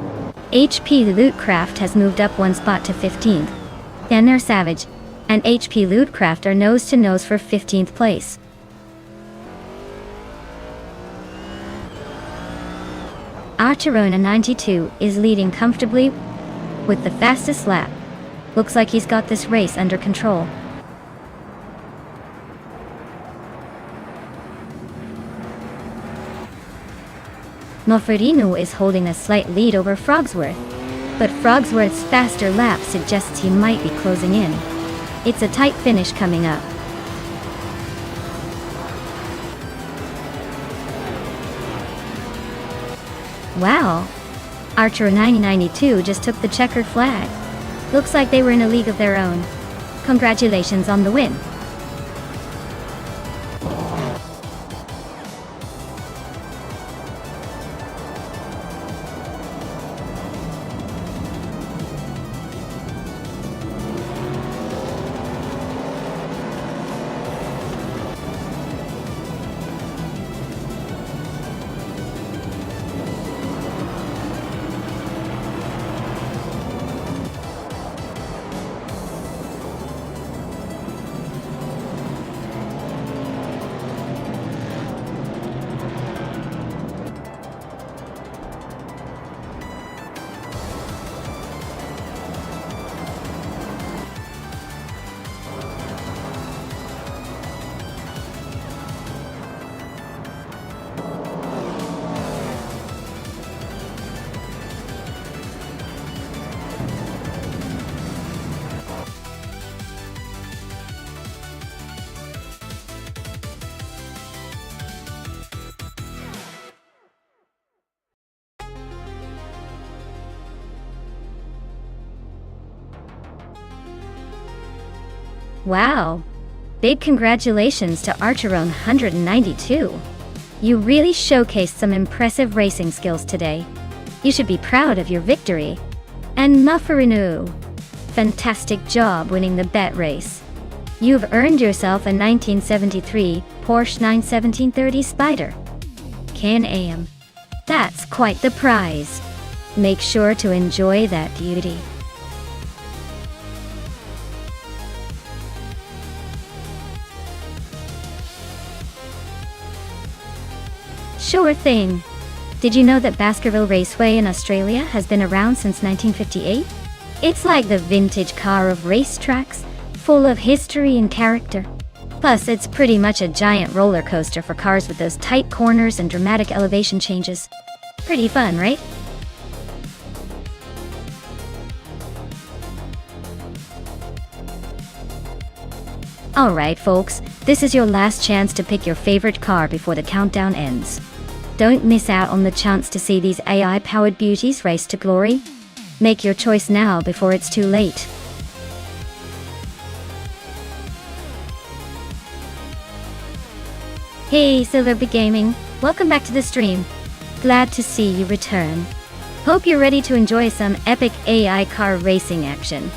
Speaker 1: HP Lootcraft has moved up 1 spot to 15th. Then Savage and HP Lootcraft are nose to nose for 15th place. Archerona 92 is leading comfortably with the fastest lap. Looks like he's got this race under control. Mofferino is holding a slight lead over Frogsworth, but Frogsworth's faster lap suggests he might be closing in. It's a tight finish coming up. Wow! Archer 9092 just took the checkered flag. Looks like they were in a league of their own. Congratulations on the win. Wow! Big congratulations to Archeron 192. You really showcased some impressive racing skills today. You should be proud of your victory. And Mufferinu, fantastic job winning the bet race. You've earned yourself a 1973 Porsche 91730 Spider. Can-Am. That's quite the prize. Make sure to enjoy that beauty. Sure thing. Did you know that Baskerville Raceway in Australia has been around since 1958? It's like the vintage car of racetracks, full of history and character. Plus, it's pretty much a giant roller coaster for cars with those tight corners and dramatic elevation changes. Pretty fun, right? Alright folks, this is your last chance to pick your favorite car before the countdown ends. Don't miss out on the chance to see these AI-powered beauties race to glory. Make your choice now before it's too late. Hey Silverby Gaming, welcome back to the stream. Glad to see you return. Hope you're ready to enjoy some epic AI car racing action.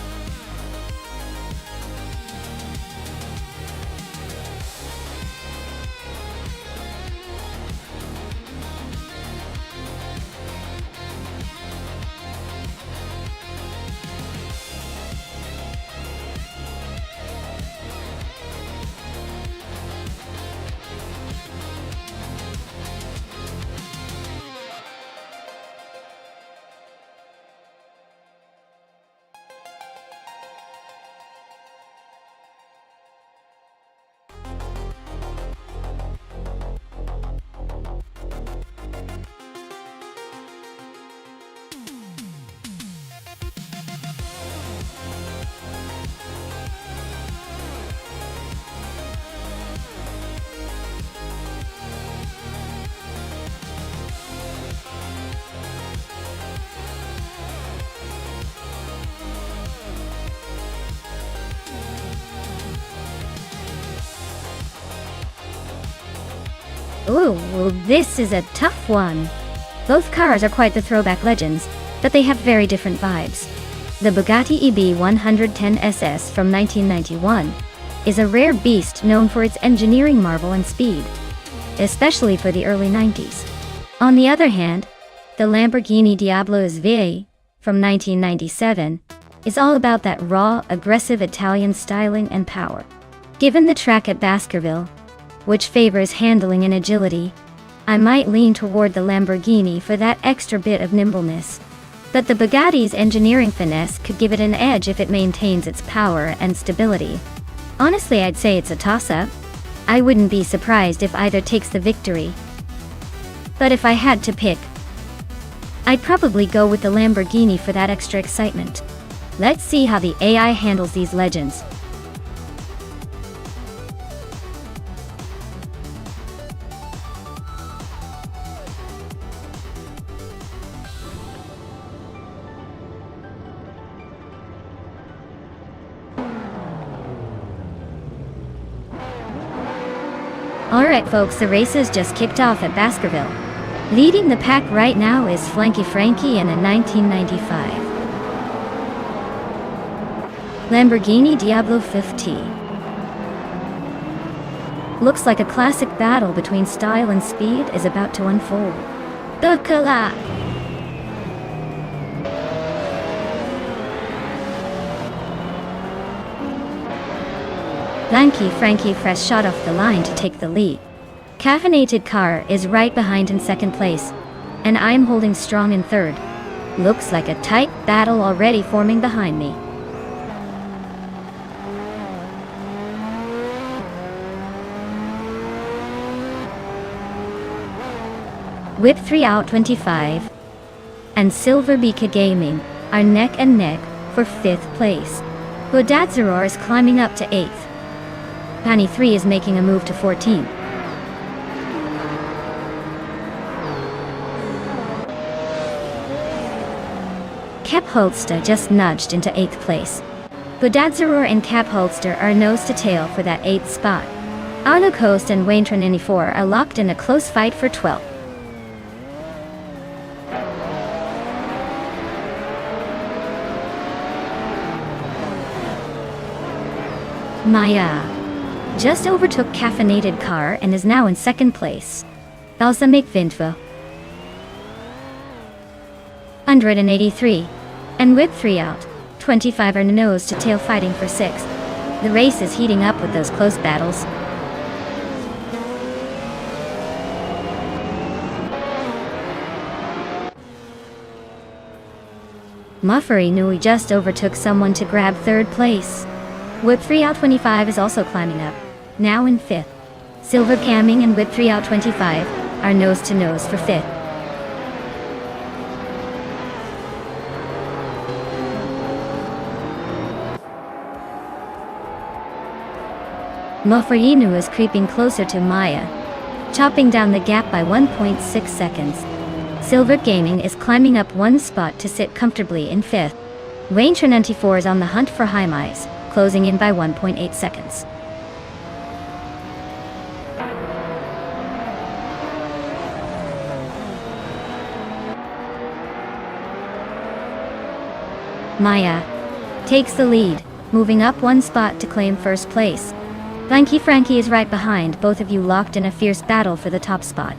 Speaker 1: Ooh, well, this is a tough one. Both cars are quite the throwback legends, but they have very different vibes. The Bugatti EB 110 SS from 1991 is a rare beast known for its engineering marvel and speed, especially for the early 90s. On the other hand, the Lamborghini Diablo SV from 1997 is all about that raw, aggressive Italian styling and power. Given the track at Baskerville, which favors handling and agility, I might lean toward the Lamborghini for that extra bit of nimbleness. But the Bugatti's engineering finesse could give it an edge if it maintains its power and stability. Honestly, I'd say it's a toss-up. I wouldn't be surprised if either takes the victory. But if I had to pick, I'd probably go with the Lamborghini for that extra excitement. Let's see how the AI handles these legends. Alright folks, the race has just kicked off at Baskerville. Leading the pack right now is Flanky Frankie in a 1995 Lamborghini Diablo 50. Looks like a classic battle between style and speed is about to unfold. Bukala! Lanky Frankie fresh shot off the line to take the lead. Caffeinated Car is right behind in second place, and I'm holding strong in third. Looks like a tight battle already forming behind me. Whip 3 out 25 and Silver Beaka Gaming are neck and neck for 5th place. Bodadzaror is climbing up to 8th. Pani 3 is making a move to 14th. Kep Holsta just nudged into 8th place. Bodadzaror and Cap Holster are nose to tail for that 8th spot. Arlo Coast and Wayne Trinity 4 are locked in a close fight for 12th. Maya just overtook Caffeinated Car and is now in 2nd place. Balsamic Vintva 183 and with 3 out, 25 are nose to tail fighting for 6th. The race is heating up with those close battles. Muffery Nui just overtook someone to grab 3rd place. Whip 3 out 25 is also climbing up, now in 5th. Silver Camming and Whip 3 out 25 are nose to nose for 5th. Mofferinu is creeping closer to Maya, chopping down the gap by 1.6 seconds. Silver Gaming is climbing up 1 spot to sit comfortably in 5th. Wayne Trinity 4 is on the hunt for high miles, closing in by 1.8 seconds. Maya takes the lead, moving up 1 spot to claim 1st place. Blanky Frankie is right behind, both of you locked in a fierce battle for the top spot.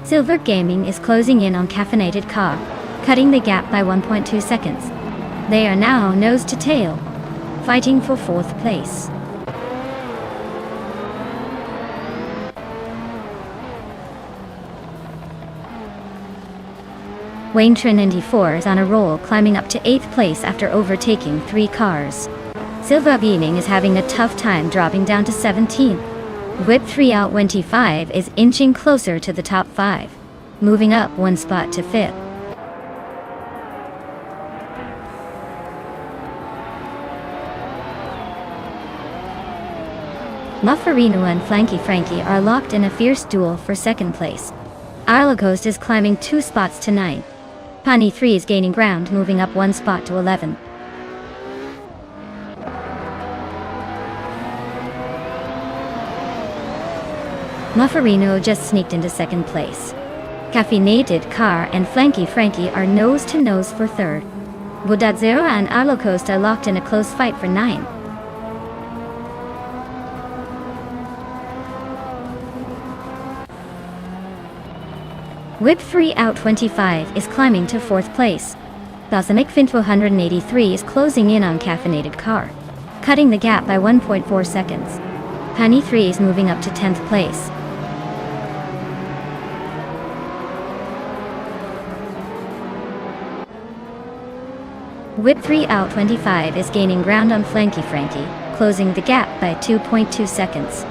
Speaker 1: Silver Gaming is closing in on Caffeinated Car, cutting the gap by 1.2 seconds. They are now nose to tail, fighting for 4th place. Wayne Trinity 4 is on a roll, climbing up to 8th place after overtaking 3 cars. Silver Gaming is having a tough time dropping down to 17th. Whip 3 out 25 is inching closer to the top 5, moving up 1 spot to 5th. Mufferino and Flanky Frankie are locked in a fierce duel for 2nd place. Arlo Coast is climbing 2 spots to 9th. Pani 3 is gaining ground, moving up 1 spot to 11th. Mufferino just sneaked into 2nd place. Caffeinated Car and Flanky Frankie are nose to nose for 3rd. Bodadzero and Arlo Coast are locked in a close fight for 9th. Whip 3 out 25 is climbing to 4th place. Balsamic Vint 183 is closing in on Caffeinated Car, cutting the gap by 1.4 seconds. Penny 3 is moving up to 10th place. Whip 3 out 25 is gaining ground on Flanky Frankie, closing the gap by 2.2 seconds.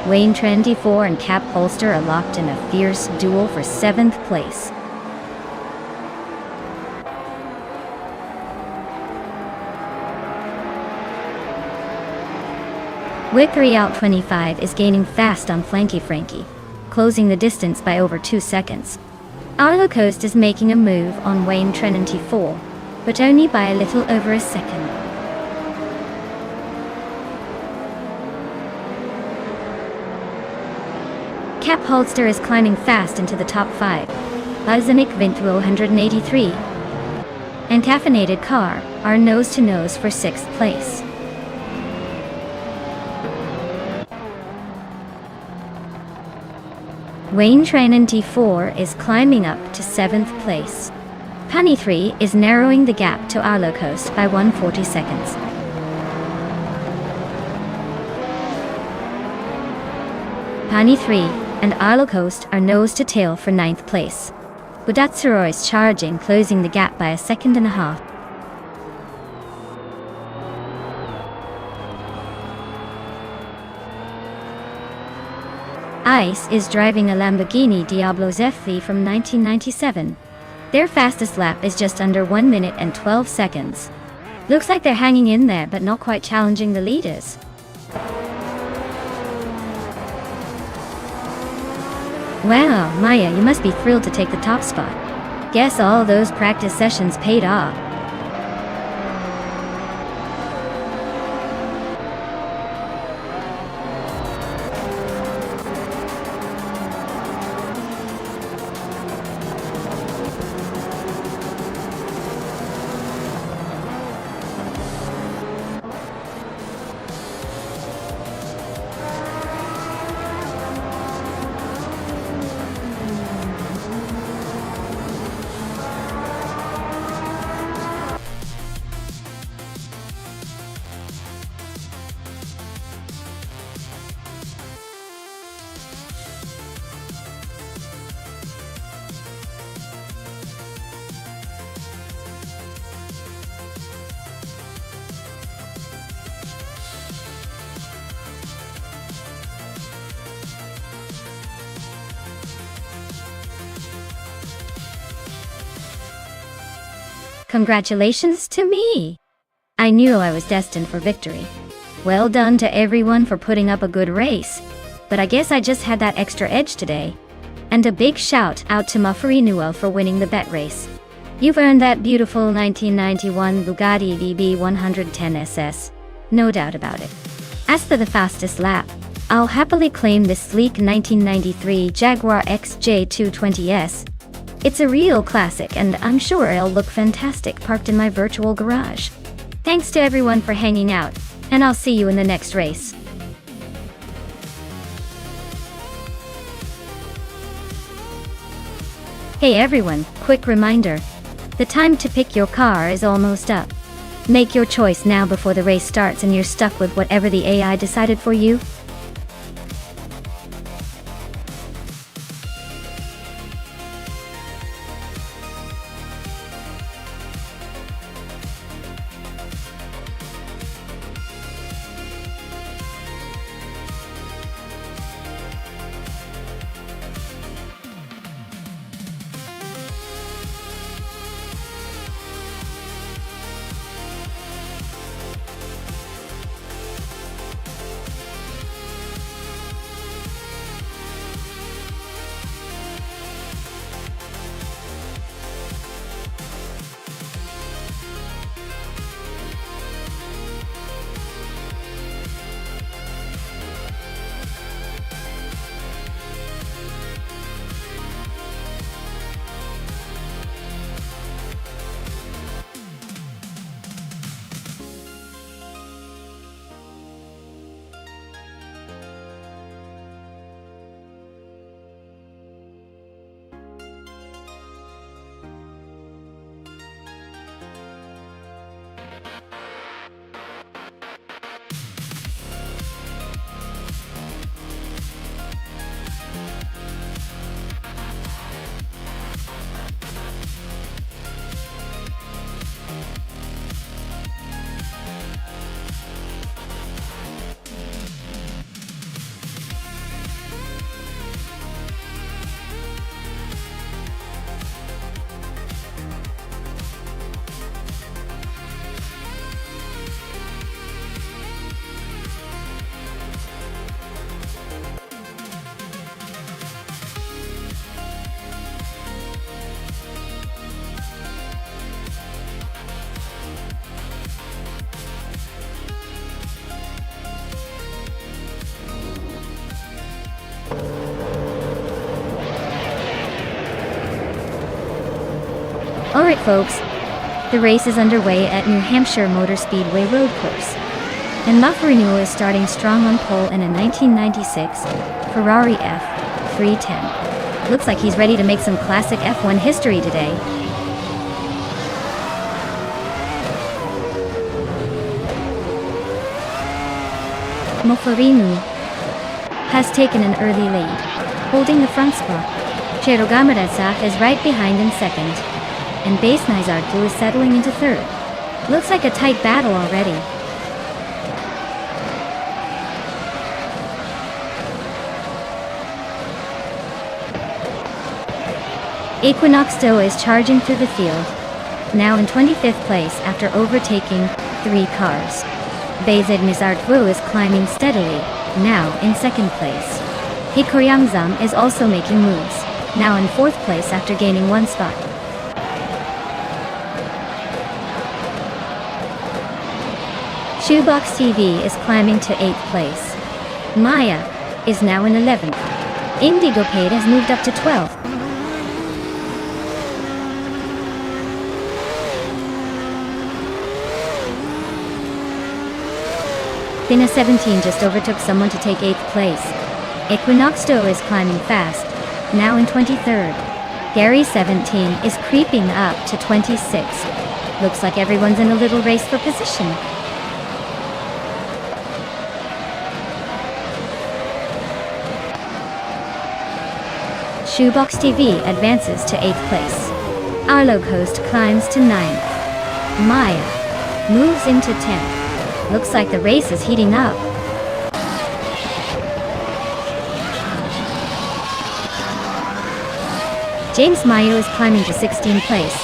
Speaker 1: Wayne Trendy 4 and Cap Holster are locked in a fierce duel for 7th place. Whip 3 out 25 is gaining fast on Flanky Frankie, closing the distance by over 2 seconds. Arlo Coast is making a move on Wayne Trinity 4, but only by a little over a second. Cap Holster is climbing fast into the top 5. Balsamic Vint 183 and Caffeinated Car are nose to nose for 6th place. Wayne Trinity 4 is climbing up to 7th place. Penny 3 is narrowing the gap to Arlo Coast by 140 seconds. Penny 3 and Arlo Coast are nose to tail for 9th place. Budatsuro is charging, closing the gap by a second and a half. Ice is driving a Lamborghini Diablo Zeffi from 1997. Their fastest lap is just under 1 minute and 12 seconds. Looks like they're hanging in there but not quite challenging the leaders. Wow, Maya, you must be thrilled to take the top spot. Guess all those practice sessions paid off. Congratulations to me! I knew I was destined for victory. Well done to everyone for putting up a good race. But I guess I just had that extra edge today. And a big shout out to Mafarinuel for winning the bet race. You've earned that beautiful 1991 Bugatti DB110 SS. No doubt about it. As for the fastest lap, I'll happily claim this sleek 1993 Jaguar XJ220S. It's a real classic and I'm sure it'll look fantastic parked in my virtual garage. Thanks to everyone for hanging out, and I'll see you in the next race. Hey everyone, quick reminder. The time to pick your car is almost up. Make your choice now before the race starts and you're stuck with whatever the AI decided for you. Alright folks, the race is underway at New Hampshire Motor Speedway Road Course. And Mafarinuel is starting strong on pole in a 1996 Ferrari F310. Looks like he's ready to make some classic F1 history today. Mafarinuel has taken an early lead, holding the front spot. Cherogamaresa is right behind in second. And Base Nizartu is settling into third. Looks like a tight battle already. Equinox Do is charging through the field, now in 25th place after overtaking 3 cars. Base Nizartu is climbing steadily, now in 2nd place. Hikoryangzam is also making moves, now in 4th place after gaining 1 spot. Shoebox TV is climbing to 8th place. Maya is now in 11th. Indigo Paid has moved up to 12th. Pina 17 just overtook someone to take 8th place. Equinox Do is climbing fast, now in 23rd. Gary 17 is creeping up to 26th. Looks like everyone's in a little race for position. Shoebox TV advances to 8th place. Arlo Coast climbs to 9th. Maya moves into 10th. Looks like the race is heating up. James Mayo is climbing to 16th place.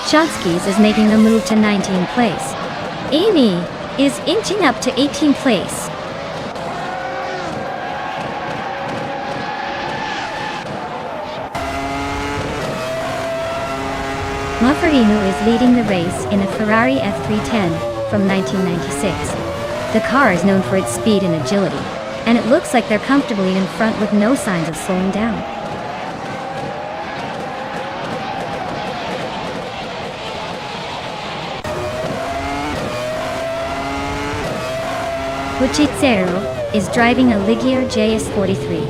Speaker 1: Shotskis is making a move to 19th place. Amy is inching up to 18th place. Maffarino is leading the race in a Ferrari F310 from 1996. The car is known for its speed and agility, and it looks like they're comfortably in front with no signs of slowing down. Buccizzero is driving a Ligier JS43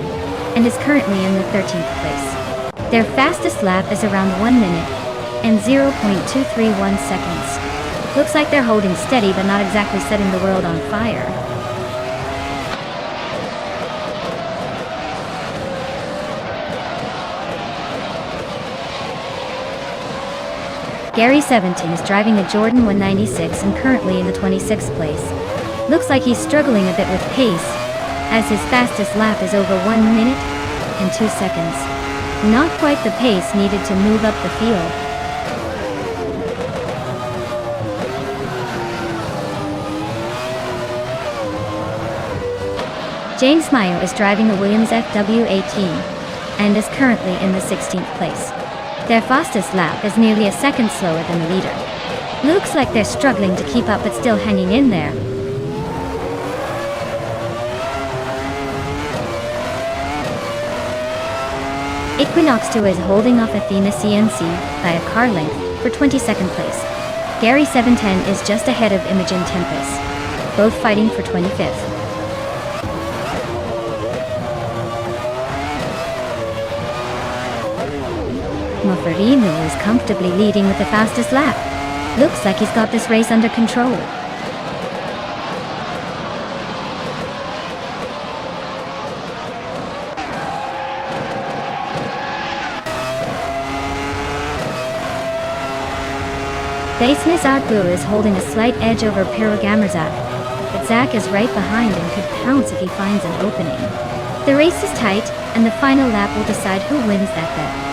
Speaker 1: and is currently in the 13th place. Their fastest lap is around 1 minute and 0.231 seconds. Looks like they're holding steady but not exactly setting the world on fire. Gary 17 is driving a Jordan 196 and currently in the 26th place. Looks like he's struggling a bit with pace, as his fastest lap is over 1 minute and 2 seconds. Not quite the pace needed to move up the field. James Mayo is driving a Williams FW18 and is currently in the 16th place. Their fastest lap is nearly a second slower than the leader. Looks like they're struggling to keep up but still hanging in there. Equinox 2 is holding off Athena CNC by a car length for 22nd place. Gary 710 is just ahead of Imogen Tempest, both fighting for 25th. Maffarino is comfortably leading with the fastest lap. Looks like he's got this race under control. Baseness Artbu is holding a slight edge over Pirogamarzak, but Zach is right behind and could pounce if he finds an opening. The race is tight, and the final lap will decide who wins that bet.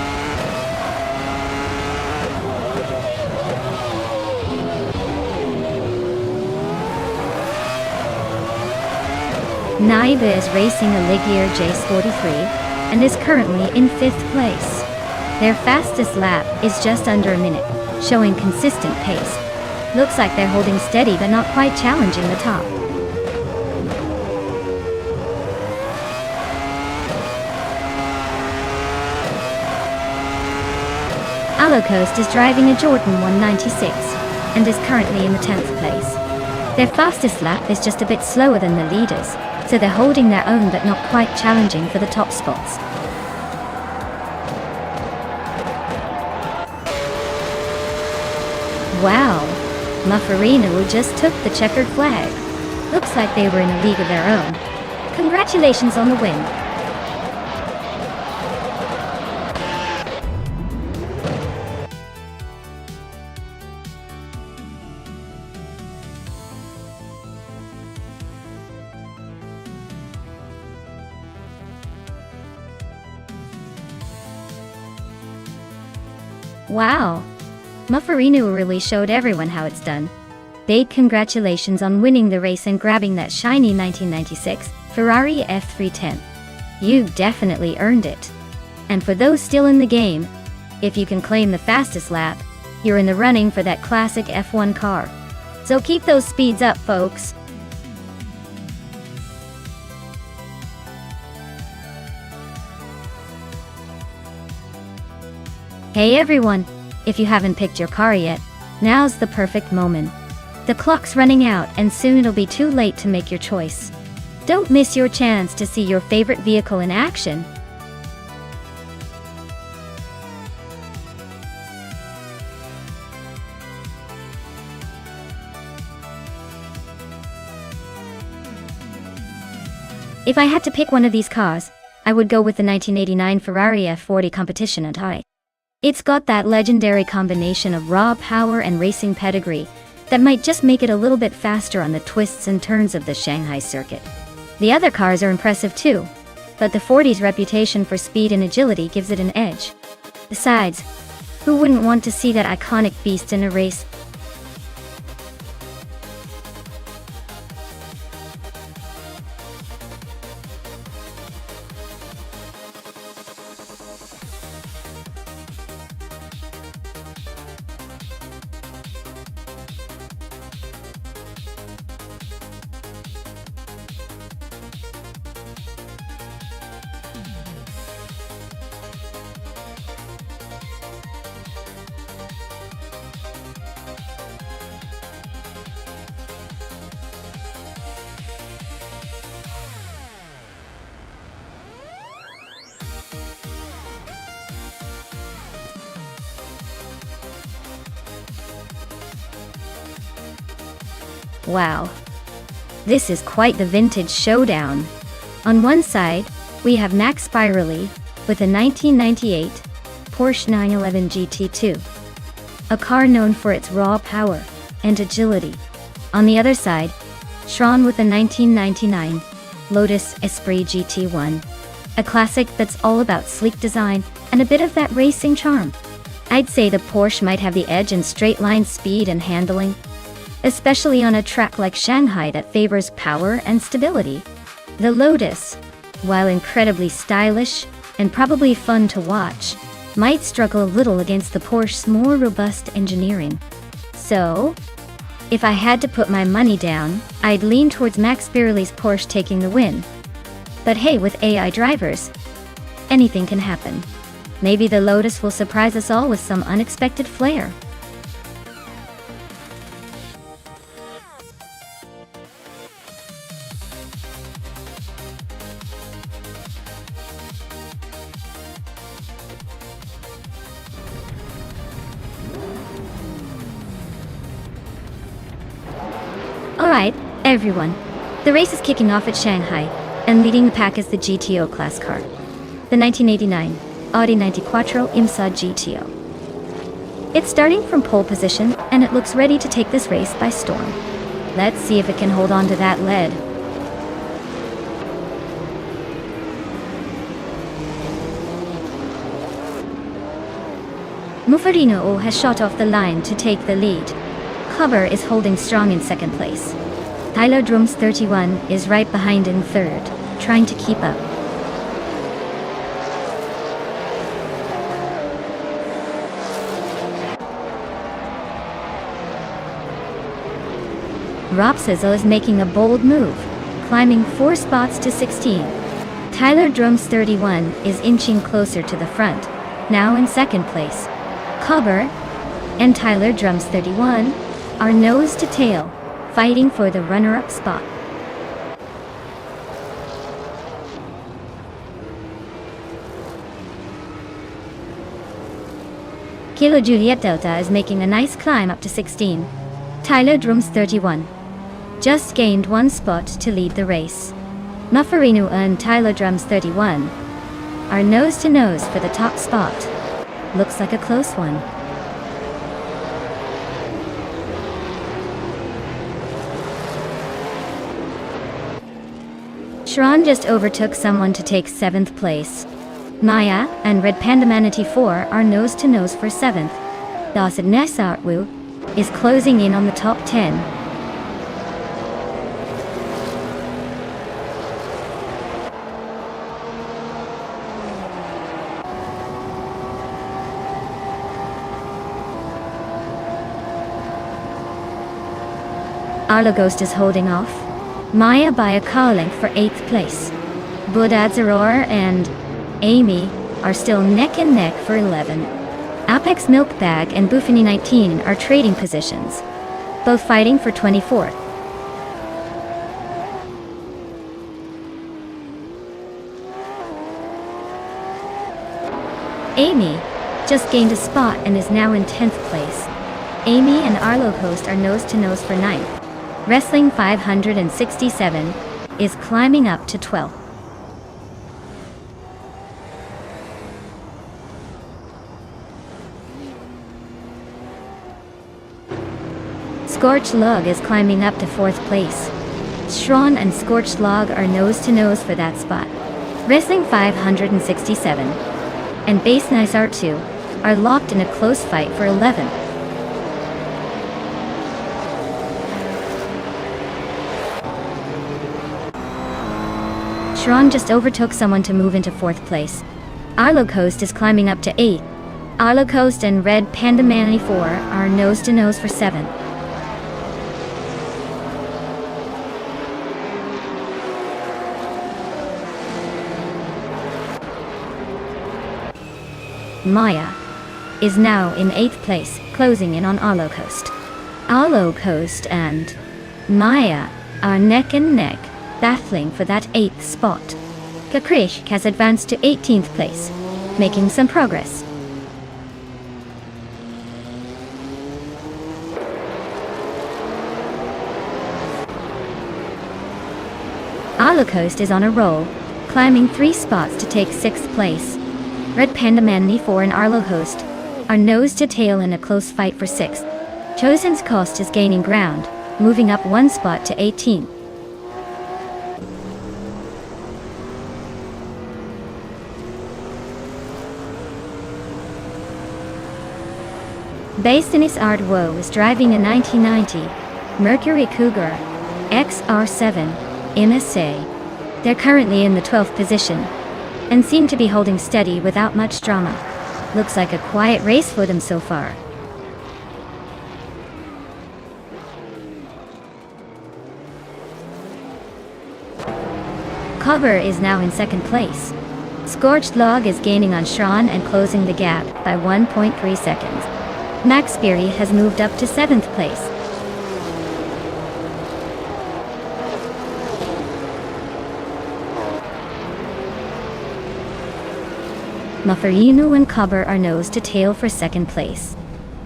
Speaker 1: Naiba is racing a Ligier JS43 and is currently in 5th place. Their fastest lap is just under a minute, showing consistent pace. Looks like they're holding steady but not quite challenging the top. Alocoast is driving a Jordan 196 and is currently in the 10th place. Their fastest lap is just a bit slower than the leaders, so they're holding their own but not quite challenging for the top spots. Wow, Maffarino just took the checkered flag. Looks like they were in a league of their own. Congratulations on the win. Wow, Maffarino really showed everyone how it's done. Big congratulations on winning the race and grabbing that shiny 1996 Ferrari F310. You definitely earned it. And for those still in the game, if you can claim the fastest lap, you're in the running for that classic F1 car. So keep those speeds up, folks. Hey everyone, if you haven't picked your car yet, now's the perfect moment. The clock's running out and soon it'll be too late to make your choice. Don't miss your chance to see your favorite vehicle in action. If I had to pick one of these cars, I would go with the 1989 Ferrari F40 Competition at high. It's got that legendary combination of raw power and racing pedigree that might just make it a little bit faster on the twists and turns of the Shanghai circuit. The other cars are impressive too, but the 40's reputation for speed and agility gives it an edge. Besides, Who wouldn't want to see that iconic beast in a race? Wow. This is quite the vintage showdown. On one side, we have Max Spirally with a 1998 Porsche 911 GT2, a car known for its raw power and agility. On the other side, Sharon with a 1999 Lotus Esprit GT1, a classic that's all about sleek design and a bit of that racing charm. I'd say the Porsche might have the edge in straight-line speed and handling, especially on a track like Shanghai that favors power and stability. The Lotus, while incredibly stylish and probably fun to watch, might struggle a little against the Porsche's more robust engineering. So, if I had to put my money down, I'd lean towards Max Spiraly's Porsche taking the win. But hey, with AI drivers, anything can happen. Maybe the Lotus will surprise us all with some unexpected flair. Alright, everyone. The race is kicking off at Shanghai, and leading the pack is the GTO class car, the 1989 Audi 94 IMSA GTO. It's starting from pole position, and it looks ready to take this race by storm. Let's see if it can hold on to that lead. Muffarino has shot off the line to take the lead. Huber is holding strong in second place. Tyler Drums 31 is right behind in third, trying to keep up. Rob Sizzle is making a bold move, climbing 4 spots to 16. Tyler Drums 31 is inching closer to the front, now in second place. Huber and Tyler Drums 31 are nose to tail, fighting for the runner-up spot. Kilo Juliet Delta is making a nice climb up to 16. Tyler Drums 31 just gained 1 spot to lead the race. Muffarino and Tyler Drums 31 are nose to nose for the top spot. Looks like a close one. Sharon just overtook someone to take 7th place. Maya and Red Panda Manatee 4 are nose to nose for 7th. Dawson Nesartwu is closing in on the top 10. Arlo Ghost is holding off Maya by a car length for 8th place. Budadzaror and Amy are still neck and neck for 11. Apex Milkbag and Buffini 19 are trading positions, both fighting for 24th. Amy just gained a spot and is now in 10th place. Amy and Arlo Host are nose to nose for 9th. Wrestling 567 is climbing up to 12th. Scorched Log is climbing up to 4th place. Shron and Scorched Log are nose to nose for that spot. Wrestling 567 and Base Nice R2 are locked in a close fight for 11. Shrong just overtook someone to move into 4th place. Arlo Coast is climbing up to 8. Arlo Coast and Red Panda Man 4 are nose to nose for 7. Maya is now in 8th place, closing in on Arlo Coast. Arlo Coast and Maya are neck and neck, battling for that 8th spot. Kakrish has advanced to 18th place, making some progress. Arlo Coast is on a roll, climbing 3 spots to take 6th place. Red Panda Man 4 and Arlo Coast are nose to tail in a close fight for 6th. Chosen's Coast is gaining ground, moving up 1 spot to 18. Based in his art Woe is driving a 1990 Mercury Cougar XR7 in SA. They're currently in the 12th position and seem to be holding steady without much drama. Looks like a quiet race for them so far. Cover is now in 2nd place. Scorched Log is gaining on Shran and closing the gap by 1.3 seconds. Max Beery has moved up to 7th place. Mufferinu and Cover are nose to tail for 2nd place.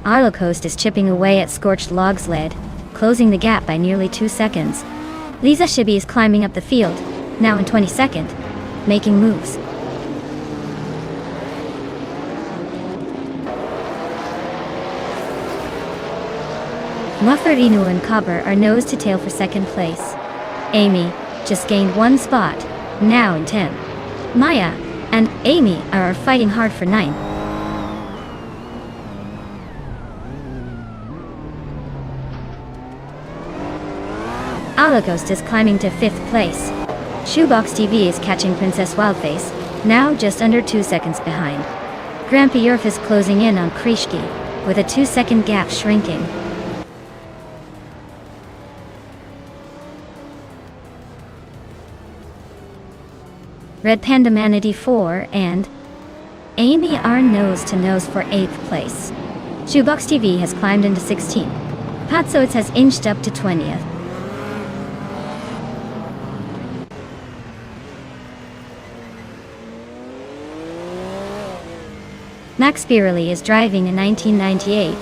Speaker 1: Arlo Coast is chipping away at Scorched Log's lead, closing the gap by nearly 2 seconds. Lisa Shibi is climbing up the field, now in 22nd, making moves. Mufferinu and Cover are nose to tail for 2nd place. Amy just gained 1 spot, now in 10. Maya and Amy are fighting hard for 9. Arlo Coast is climbing to 5th place. Shoebox TV is catching Princess Wildface, now just under 2 seconds behind. Grampy Yerf is closing in on Krishki, with a 2-second gap shrinking. Red Panda Manatee 4 and Amy are nose to nose for 8th place. Shoebox TV has climbed into 16. Patsoits has inched up to 20th. Max Beerley is driving a 1998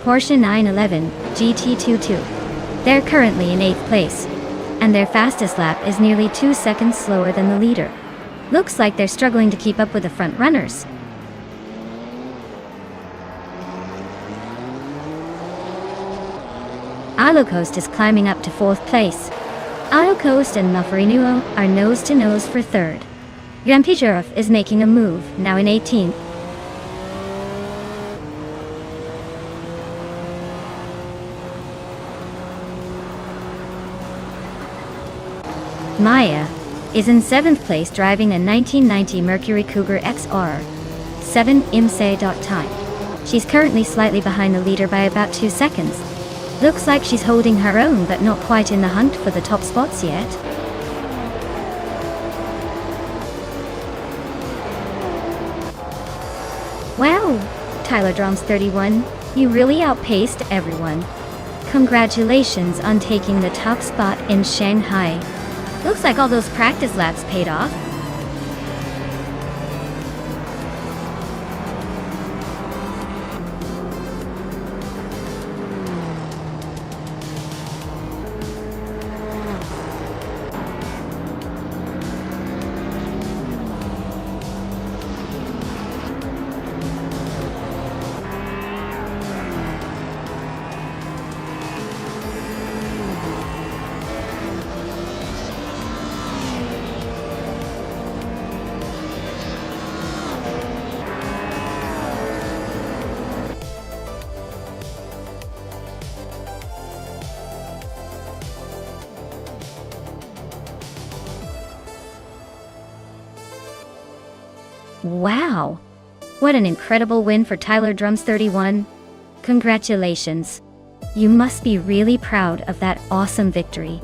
Speaker 1: Porsche 911 GT22. They're currently in 8th place, and their fastest lap is nearly 2 seconds slower than the leader. Looks like they're struggling to keep up with the front runners. Arlo Coast is climbing up to 4th place. Arlo Coast and Mufferinu are nose to nose for 3rd. Grampy Yerf is making a move, now in 18th. Maya is in 7th place driving a 1990 Mercury Cougar XR 7 IMSA.time. She's currently slightly behind the leader by about 2 seconds. Looks like she's holding her own but not quite in the hunt for the top spots yet. Wow, Tyler Drums 31, you really outpaced everyone. Congratulations on taking the top spot in Shanghai. Looks like all those practice laps paid off. Wow! What an incredible win for Tyler Drums 31. Congratulations. You must be really proud of that awesome victory.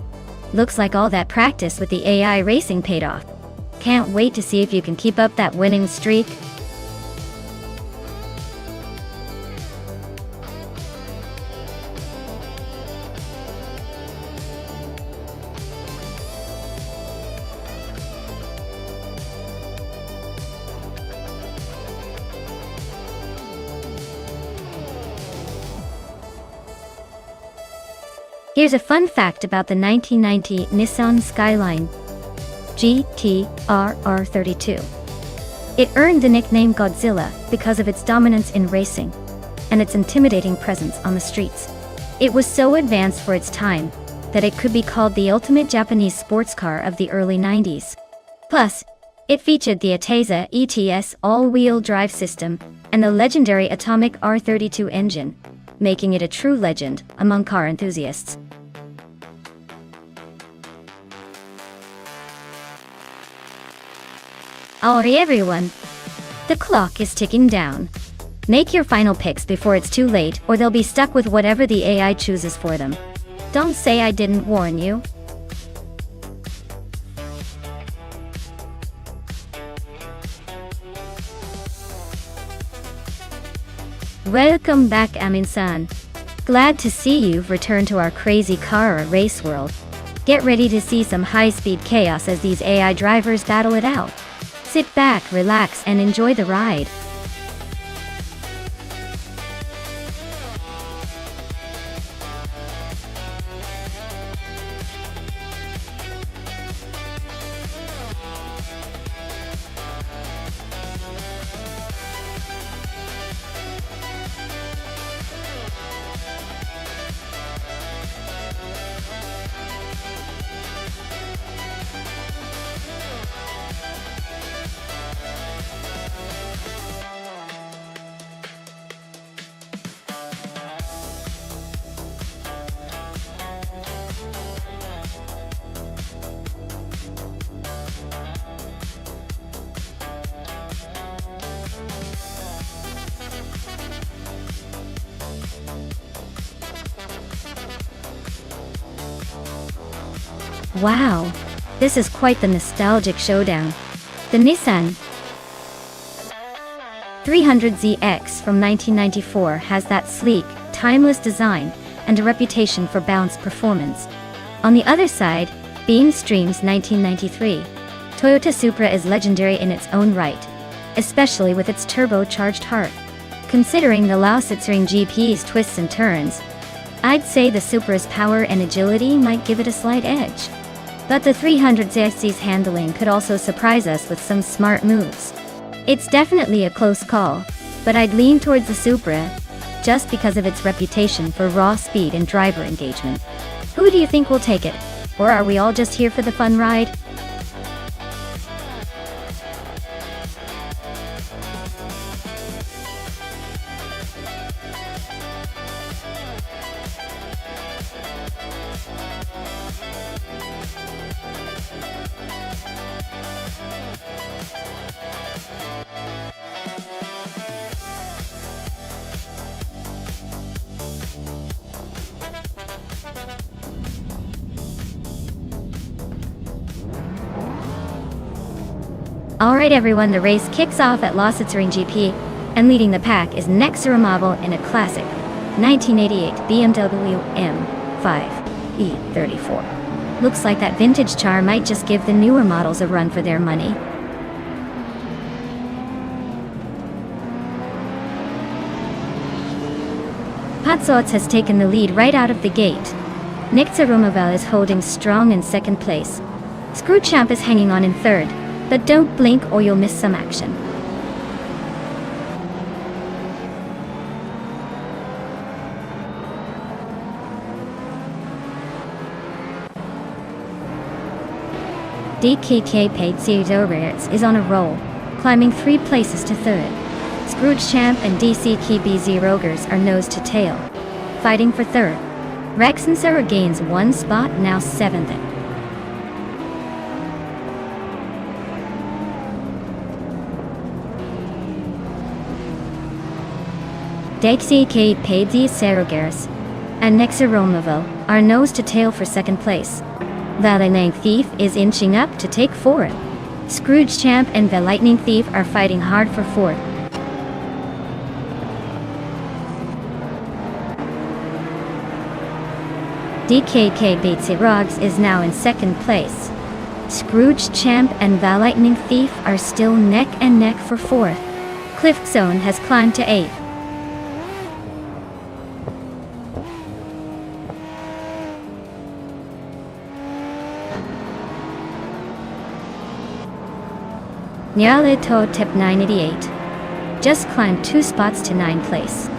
Speaker 1: Looks like all that practice with the AI racing paid off. Can't wait to see if you can keep up that winning streak. Here's a fun fact about the 1990 Nissan Skyline GT-RR32. It earned the nickname Godzilla because of its dominance in racing and its intimidating presence on the streets. It was so advanced for its time that it could be called the ultimate Japanese sports car of the early 90s. Plus, it featured the Ateza ETS all-wheel drive system and the legendary atomic R32 engine, making it a true legend among car enthusiasts. Alright everyone, the clock is ticking down. Make your final picks before it's too late, or they'll be stuck with whatever the AI chooses for them. Don't say I didn't warn you. Welcome back, Amin-san. Glad to see you've returned to our crazy car race world. Get ready to see some high-speed chaos as these AI drivers battle it out. Sit back, relax, and enjoy the ride. Wow, this is quite the nostalgic showdown. The Nissan 300ZX from 1994 has that sleek, timeless design and a reputation for balanced performance. On the other side, Stream's 1993 Toyota Supra is legendary in its own right, especially with its turbocharged heart. Considering the Lausitzer GP's twists and turns, I'd say the Supra's power and agility might give it a slight edge. But the 300ZX's handling could also surprise us with some smart moves. It's definitely a close call, but I'd lean towards the Supra, just because of its reputation for raw speed and driver engagement. Who do you think will take it? Or are we all just here for the fun ride? Alright everyone, the race kicks off at Lausitzer GP, and leading the pack is Nexera model in a classic 1988 BMW M5 E34. Looks like that vintage charm might just give the newer models a run for their money. Patsots has taken the lead right out of the gate. Nexera is holding strong in second place. Screwchamp is hanging on in third. But don't blink or you'll miss some action. DKK Paid is on a roll, climbing 3 places to third. Scroogechamp and DC BZ Rogers are nose to tail, fighting for third. Rexensera gains 1 spot, now 7th. Dexik Pabdi Serogaris and Nexaromaville are nose to tail for second place. Lightning Thief is inching up to take fourth. Scrooge Champ and the Lightning Thief are fighting hard for fourth. DKK Batesy Rogs is now in second place. Scrooge Champ and the Lightning Thief are still neck and neck for fourth. Cliff Zone has climbed to eighth. Nyalito Tep 988 just climbed 2 spots to 9th place.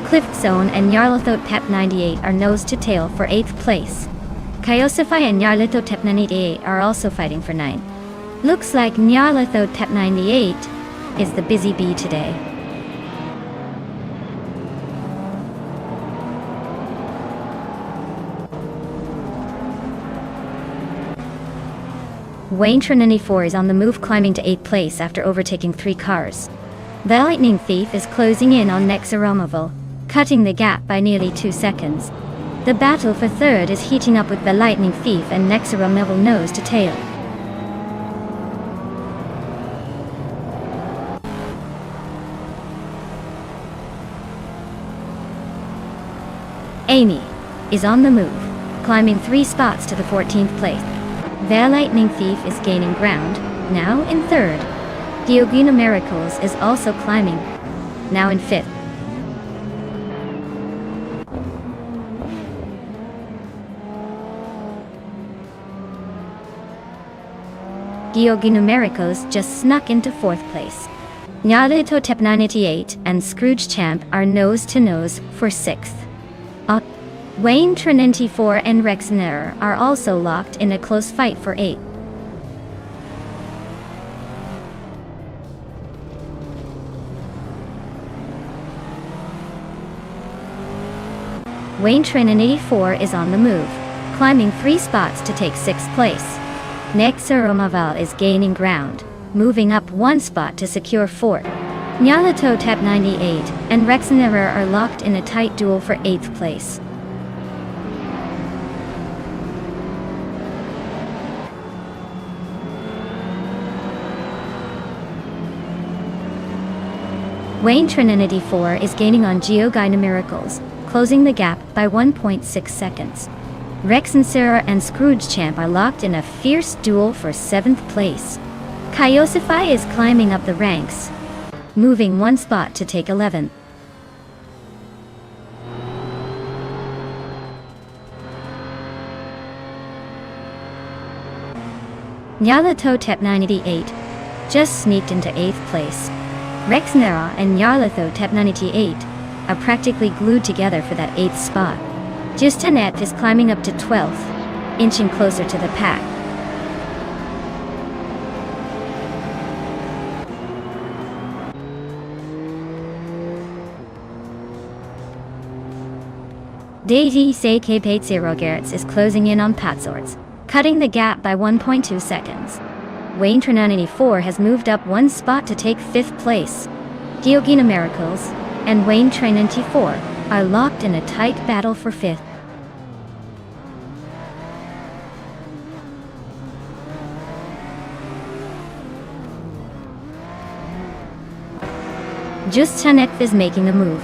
Speaker 1: Cliff Zone and Nyarlathot Tep 98 are nose to tail for 8th place. Kyosify and Nyarlathot Tep 98 are also fighting for 9th. Looks like Nyarlathot Tep 98 is the busy bee today. Wayne 94 is on the move, climbing to 8th place after overtaking 3 cars. The Lightning Thief is closing in on Nexaromaville, cutting the gap by nearly 2 seconds. The battle for third is heating up with the Lightning Thief and Nexaromaville nose to tail. Amy is on the move, climbing 3 spots to the 14th place. The Lightning Thief is gaining ground, now in third. Diogina Miracles is also climbing, now in fifth. Diogina Miracles just snuck into fourth place. Nyalito Tep 988 and Scrooge Champ are nose to nose for sixth. Wayne 94 and Rexner are also locked in a close fight for 8th. Wayne 84 is on the move, climbing 3 spots to take 6th place. Nexaromaville is gaining ground, moving up 1 spot to secure 4th. Nyalato Tep 98 and Rexner are locked in a tight duel for 8th place. Wayne 94 is gaining on Geogina Miracles, closing the gap by 1.6 seconds. Rex and Sarah and Scrooge Champ are locked in a fierce duel for 7th place. Kyosify is climbing up the ranks, moving 1 spot to take 11th. Nyalato Tep 988 just sneaked into 8th place. Rexnera and Nyarlatho Tep 98 are practically glued together for that 8th spot. Justanet is climbing up to 12th, inching closer to the pack. Deity Seike Zero Garretts is closing in on Patzords, cutting the gap by 1.2 seconds. Wayne 94 has moved up 1 spot to take 5th place. Diogina Miracles and Wayne 94 are locked in a tight battle for 5th. Justanet is making a move,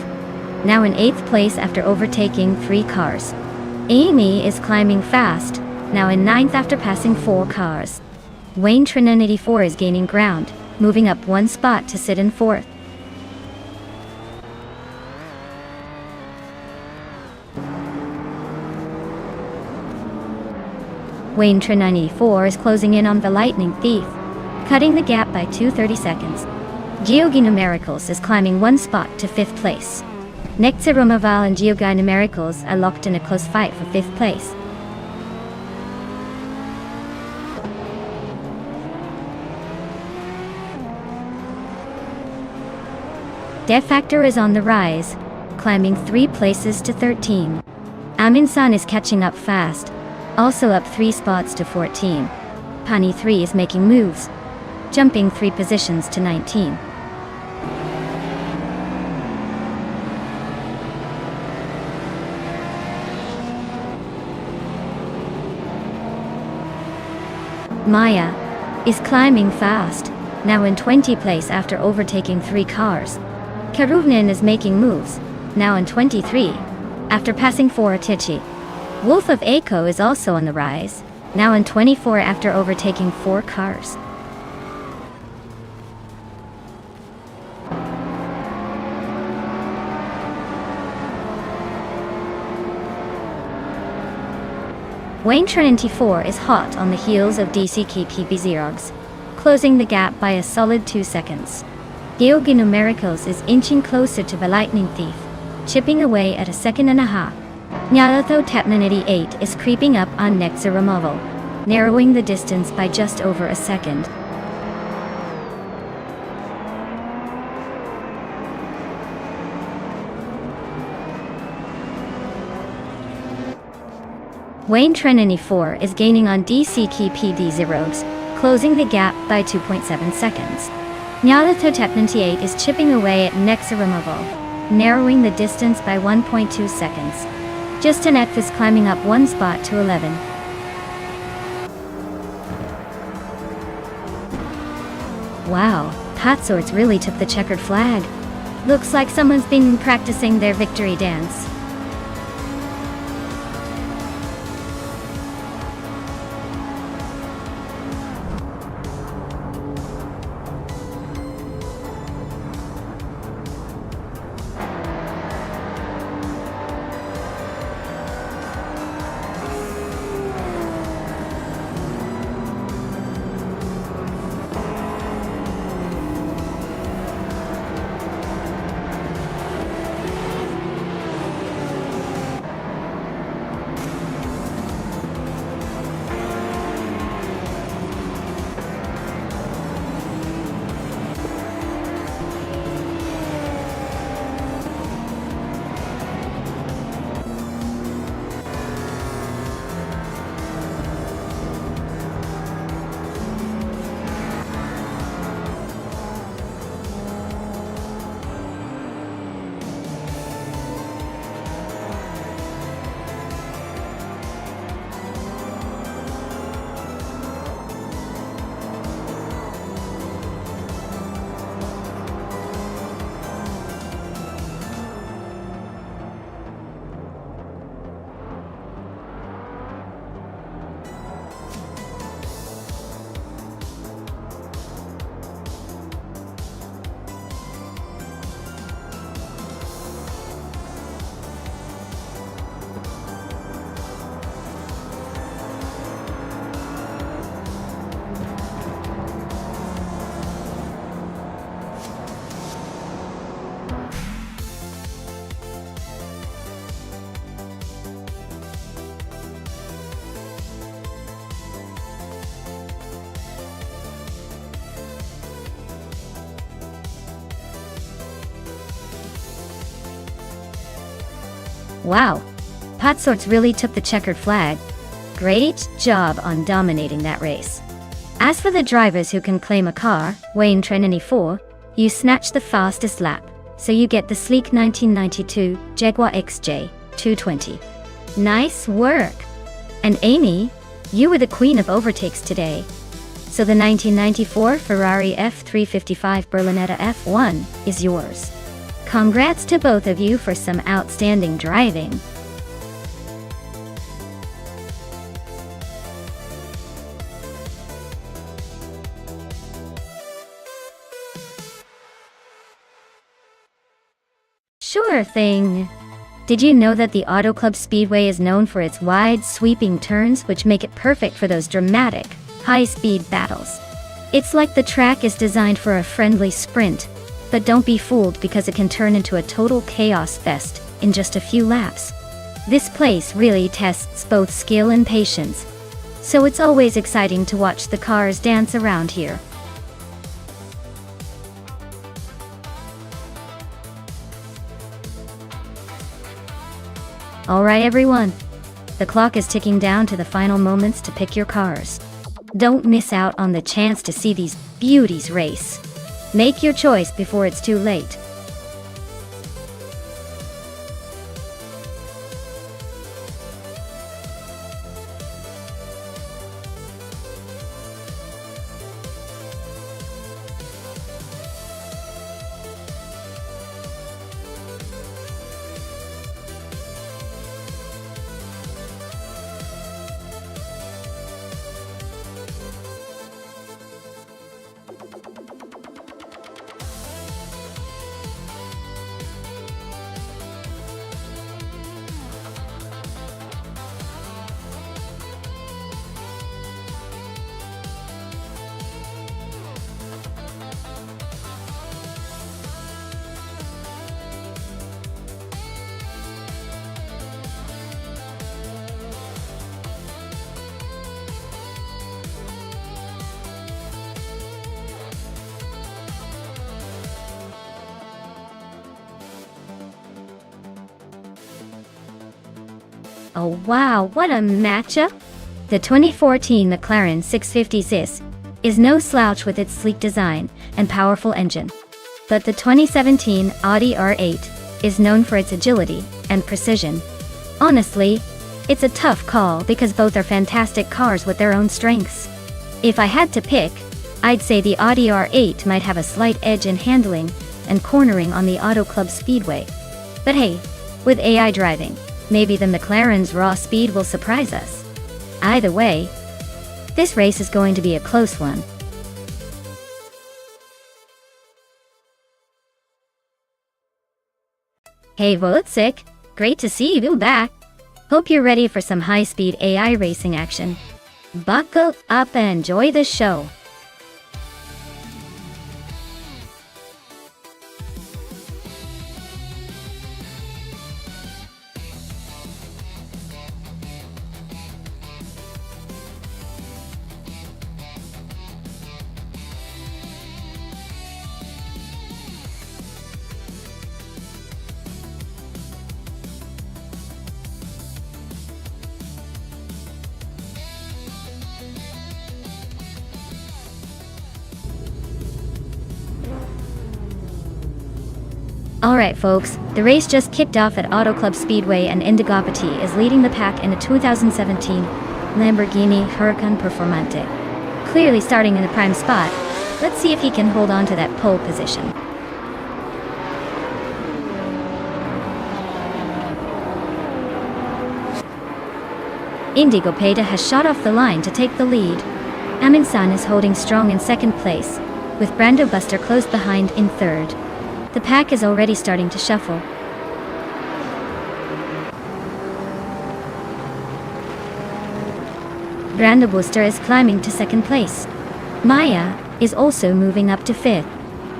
Speaker 1: now in 8th place after overtaking 3 cars. Amy is climbing fast, now in 9th after passing 4 cars. Wayne 94 is gaining ground, moving up 1 spot to sit in 4th. Wayne 94 is closing in on the Lightning Thief, cutting the gap by 2.30 seconds. Geogina Miracles is climbing 1 spot to 5th place. Nexaromaville and Geogina Miracles are locked in a close fight for 5th place. Death Factor is on the rise, climbing 3 places to 13. Aminsan is catching up fast, also up 3 spots to 14. Pani 3 is making moves, jumping 3 positions to 19. Maya is climbing fast, now in 20th place after overtaking 3 cars. Karuvnin is making moves, now in 23, after passing 4 Atichi. Wolf of Ako is also on the rise, now in 24 after overtaking 4 cars. Wayne Trinity 4 is hot on the heels of DC Kipi Xerox, closing the gap by a solid 2 seconds. Georgi Numericals is inching closer to the Lightning Thief, chipping away at a 1.5 seconds. Nyalato Tepnanity 8 is creeping up on Nexaramovo, narrowing the distance by just over a second. Wayne Trinity 4 is gaining on DC PD Zerogs, closing the gap by 2.7 seconds. Nyalato Tepnanity 8 is chipping away at Nexaramovo, narrowing the distance by 1.2 seconds. Justanet is climbing up 1 spot to 11. Wow, Patsorts really took the checkered flag. Looks like someone's been practicing their victory dance. Wow, Patsorts really took the checkered flag. Great job on dominating that race. As for the drivers who can claim a car, Wayne Trinity 4, you snatched the fastest lap, so you get the sleek 1992 Jaguar XJ 220. Nice work! And Amy, you were the queen of overtakes today. So the 1994 Ferrari F355 Berlinetta F1 is yours. Congrats to both of you for some outstanding driving. Sure thing. Did you know that the Auto Club Speedway is known for its wide, sweeping turns, which make it perfect for those dramatic, high-speed battles? It's like the track is designed for a friendly sprint. But don't be fooled, because it can turn into a total chaos fest in just a few laps. This place really tests both skill and patience, so it's always exciting to watch the cars dance around here. Alright everyone, the clock is ticking down to the final moments to pick your cars. Don't miss out on the chance to see these beauties race. Make your choice before it's too late. Oh wow, what a matchup! The 2014 McLaren 650 is no slouch with its sleek design and powerful engine. But the 2017 Audi R8 is known for its agility and precision. Honestly, it's a tough call because both are fantastic cars with their own strengths. If I had to pick, I'd say the Audi R8 might have a slight edge in handling and cornering on the Auto Club Speedway. But hey, with AI driving, maybe the McLaren's raw speed will surprise us. Either way, this race is going to be a close one. Hey Wojciech, great to see you back. Hope you're ready for some high-speed AI racing action. Buckle up and enjoy the show. Alright folks, the race just kicked off at Auto Club Speedway and Indigopati is leading the pack in a 2017 Lamborghini Huracan Performante. Clearly starting in the prime spot, let's see if he can hold on to that pole position. Indigopati has shot off the line to take the lead. Aminsan is holding strong in second place, with Brando Buster close behind in third. The pack is already starting to shuffle. Brando Buster is climbing to second place. Maya is also moving up to fifth.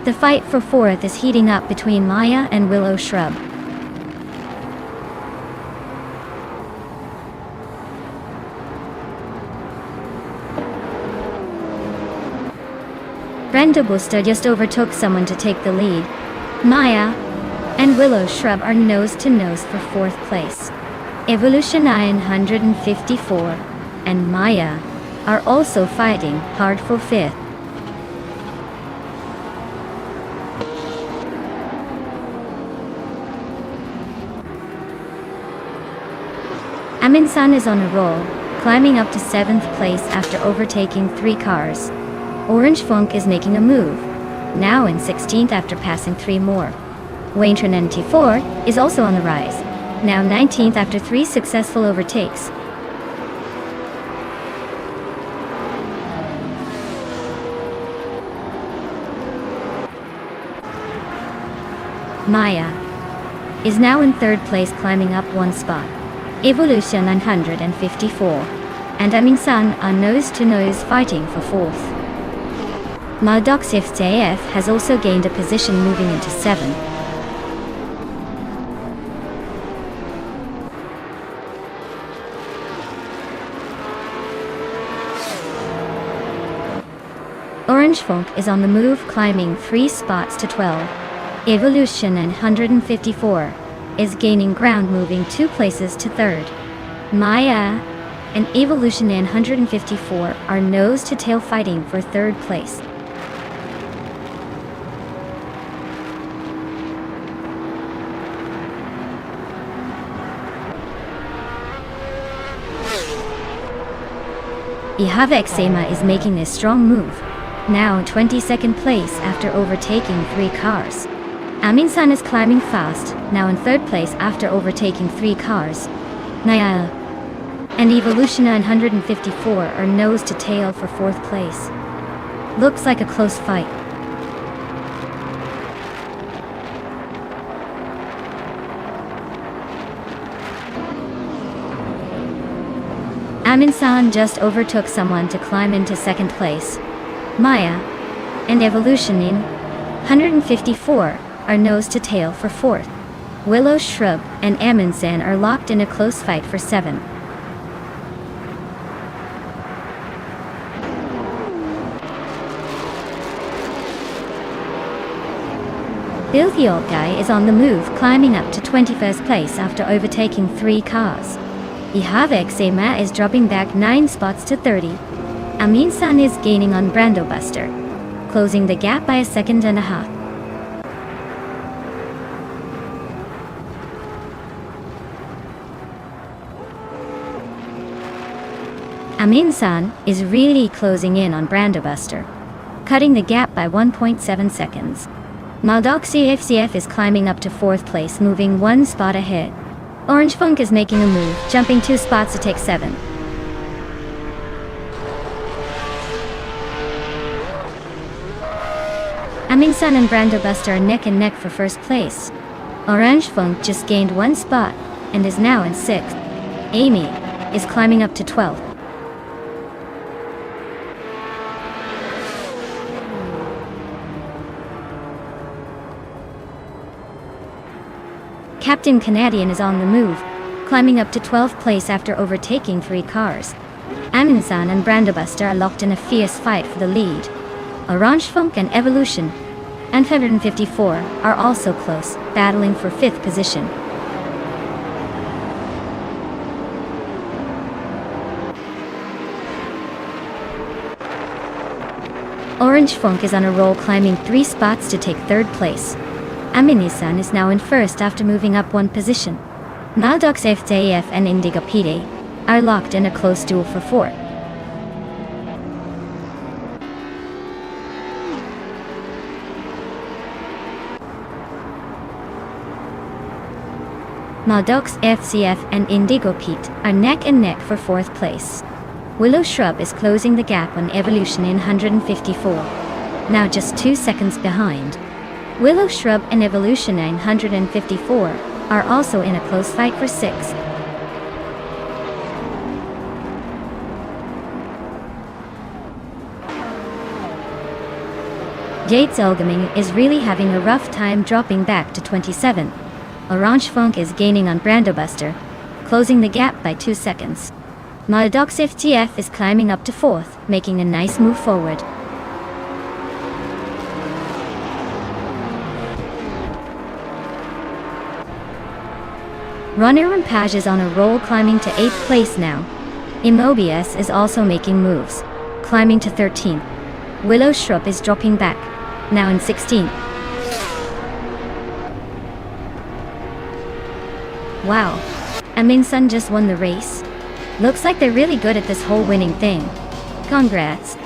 Speaker 1: The fight for fourth is heating up between Maya and Willow Shrub. Brando Buster just overtook someone to take the lead. Maya and Willow Shrub are nose-to-nose for fourth place. Evolution 954 and Maya are also fighting hard for fifth. Aminsan is on a roll, climbing up to seventh place after overtaking 3 cars. Orange Funk is making a move, now in 16th after passing 3 more. Wayne 94 is also on the rise, now 19th after 3 successful overtakes. Maya is now in third place, climbing up 1 spot. Evolution 954 and Aminsan are nose-to-nose fighting for fourth. Maldoxif AF has also gained a position, moving into 7th. Orange Funk is on the move, climbing 3 spots to 12. Evolution 954 is gaining ground, moving 2 places to 3rd. Maya and Evolution 954 are nose-to-tail fighting for 3rd place. Ihavexema is making a strong move, now in 22nd place after overtaking 3 cars. Aminsan is climbing fast, now in 3rd place after overtaking 3 cars. Naya and Evolution 954 are nose to tail for 4th place. Looks like a close fight. Aminsan just overtook someone to climb into 2nd place. Maya and Evolution 954 are nose to tail for 4th. Willow Shrub and Aminsan are locked in a close fight for 7th. Filthy Old Guy is on the move, climbing up to 21st place after overtaking 3 cars. Ihavek Sema is dropping back 9 spots to 30. Amin-san is gaining on Brando Buster, closing the gap by a second and a half. Amin-san is really closing in on Brando Buster, cutting the gap by 1.7 seconds. Maldoxy FCF is climbing up to 4th place, moving 1 spot ahead. Orange Funk is making a move, jumping 2 spots to take 7. Amin-san and Brando Buster are neck and neck for 1st place. Orange Funk just gained 1 spot and is now in 6th. Amy is climbing up to 12th. Captain Canadian is on the move, climbing up to 12th place after overtaking 3 cars. Amin-san and Brando Buster are locked in a fierce fight for the lead. Orange Funk and Evolution and 154 are also close, battling for 5th position. Orange Funk is on a roll, climbing 3 spots to take 3rd place. Amini-san is now in 1st after moving up 1 position. Maldox FJF and Indigo PD are locked in a close duel for 4th. Maldox FCF and Indigo Pete are neck and neck for 4th place. Willow Shrub is closing the gap on Evolution in 154, now just 2 seconds behind. Willow Shrub and Evolution 954 are also in a close fight for 6th. Yates Elgaming is really having a rough time, dropping back to 27. Orange Funk is gaining on Brando Buster, closing the gap by 2 seconds. Maldox FTF is climbing up to 4th, making a nice move forward. Runner Rampage is on a roll, climbing to 8th place now. Immobius is also making moves, climbing to 13th. Willow Shrub is dropping back, now in 16th. Wow, Amin-san just won the race. Looks like they're really good at this whole winning thing. Congrats.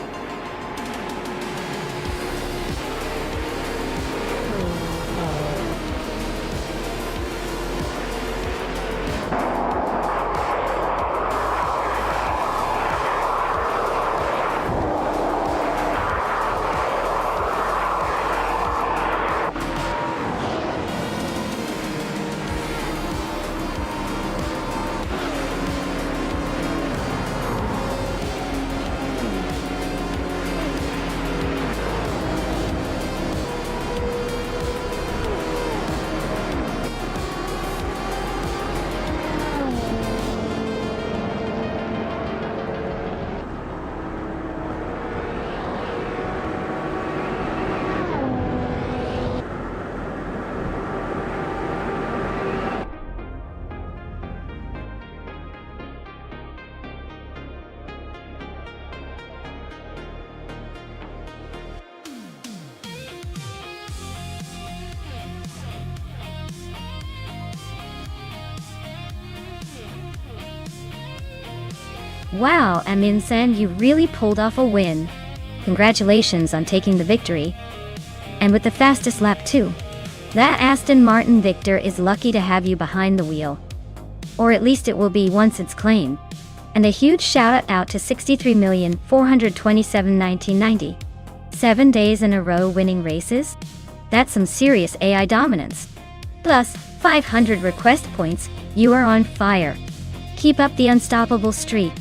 Speaker 1: Wow, Amin-san, you really pulled off a win. Congratulations on taking the victory. And with the fastest lap too. That Aston Martin Victor is lucky to have you behind the wheel. Or at least it will be once it's claimed. And a huge shout out to 63,427,1990. 7 days in a row winning races? That's some serious AI dominance. Plus, 500 request points, you are on fire. Keep up the unstoppable streak.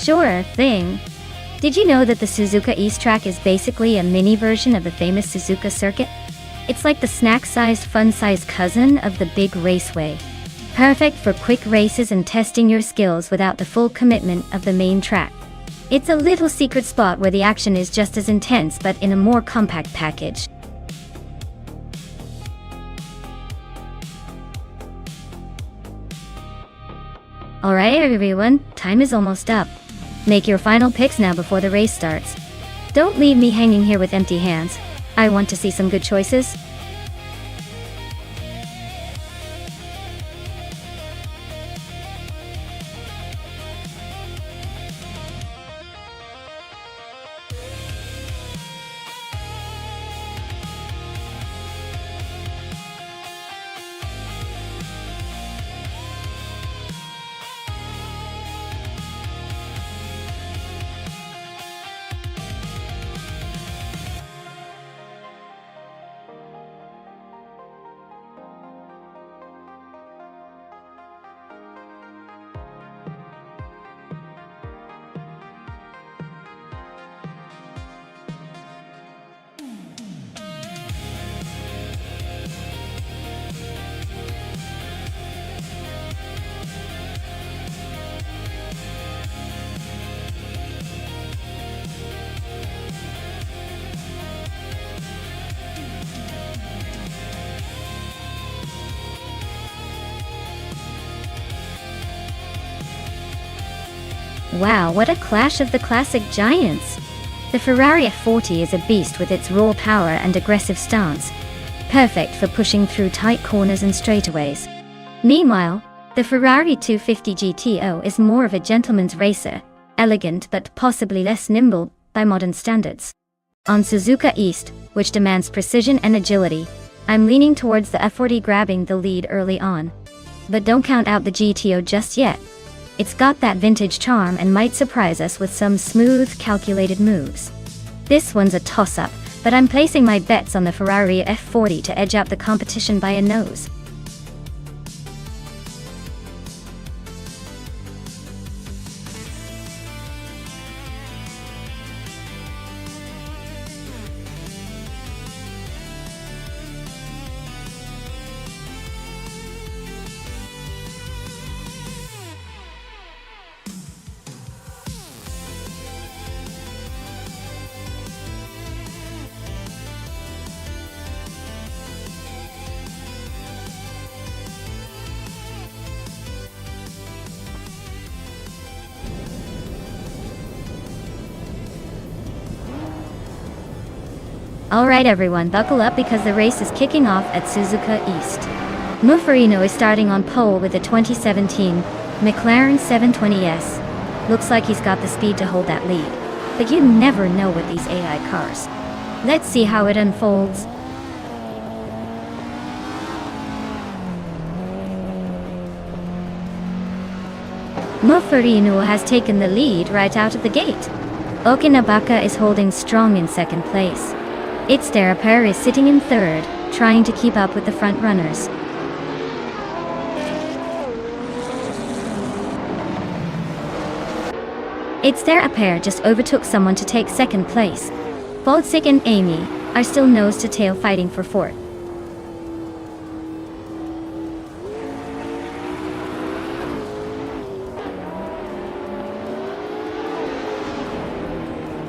Speaker 1: Sure thing. Did you know that the Suzuka East Track is basically a mini version of the famous Suzuka circuit? It's like the snack-sized, fun-sized cousin of the big raceway. Perfect for quick races and testing your skills without the full commitment of the main track. It's a little secret spot where the action is just as intense but in a more compact package. Alright everyone, time is almost up. Make your final picks now before the race starts. Don't leave me hanging here with empty hands. I want to see some good choices. Wow, what a clash of the classic giants! The Ferrari F40 is a beast with its raw power and aggressive stance, perfect for pushing through tight corners and straightaways. Meanwhile, the Ferrari 250 GTO is more of a gentleman's racer, elegant but possibly less nimble by modern standards. On Suzuka East, which demands precision and agility, I'm leaning towards the F40 grabbing the lead early on. But don't count out the GTO just yet. It's got that vintage charm and might surprise us with some smooth, calculated moves. This one's a toss-up, but I'm placing my bets on the Ferrari F40 to edge out the competition by a nose. Alright everyone, buckle up because the race is kicking off at Suzuka East. Muffarino is starting on pole with the 2017 McLaren 720S. Looks like he's got the speed to hold that lead. But you never know with these AI cars. Let's see how it unfolds. Muffarino has taken the lead right out of the gate. Okinabaka is holding strong in second place. It's Deraper is sitting in third, trying to keep up with the front runners. It's Deraper just overtook someone to take second place. Boltzik and Amy are still nose-to-tail fighting for fourth.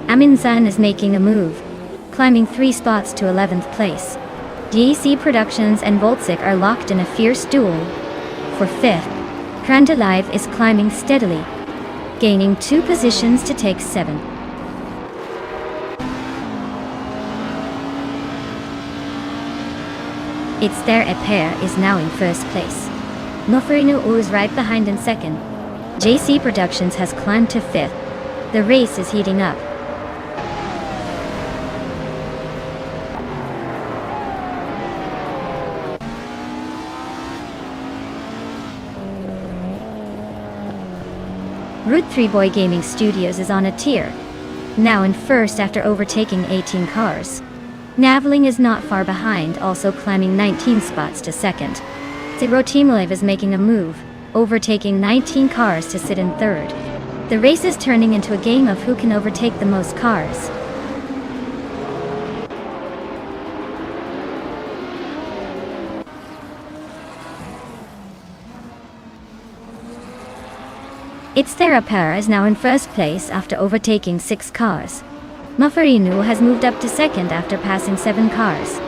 Speaker 1: Aminzan is making a move, climbing 3 spots to 11th place. DEC Productions and Boltzik are locked in a fierce duel. For 5th, Krandalive is climbing steadily, gaining 2 positions to take 7th. It's their Eper is now in first place. Muffarino is right behind in second. JC Productions has climbed to 5th. The race is heating up. Route 3 Boy Gaming Studios is on a tear, now in first after overtaking 18 cars. Naveling is not far behind, also climbing 19 spots to second. Tsirotimalev is making a move, overtaking 19 cars to sit in third. The race is turning into a game of who can overtake the most cars. Its Therapara is now in first place after overtaking 6 cars. Mufferinu has moved up to second after passing 7 cars.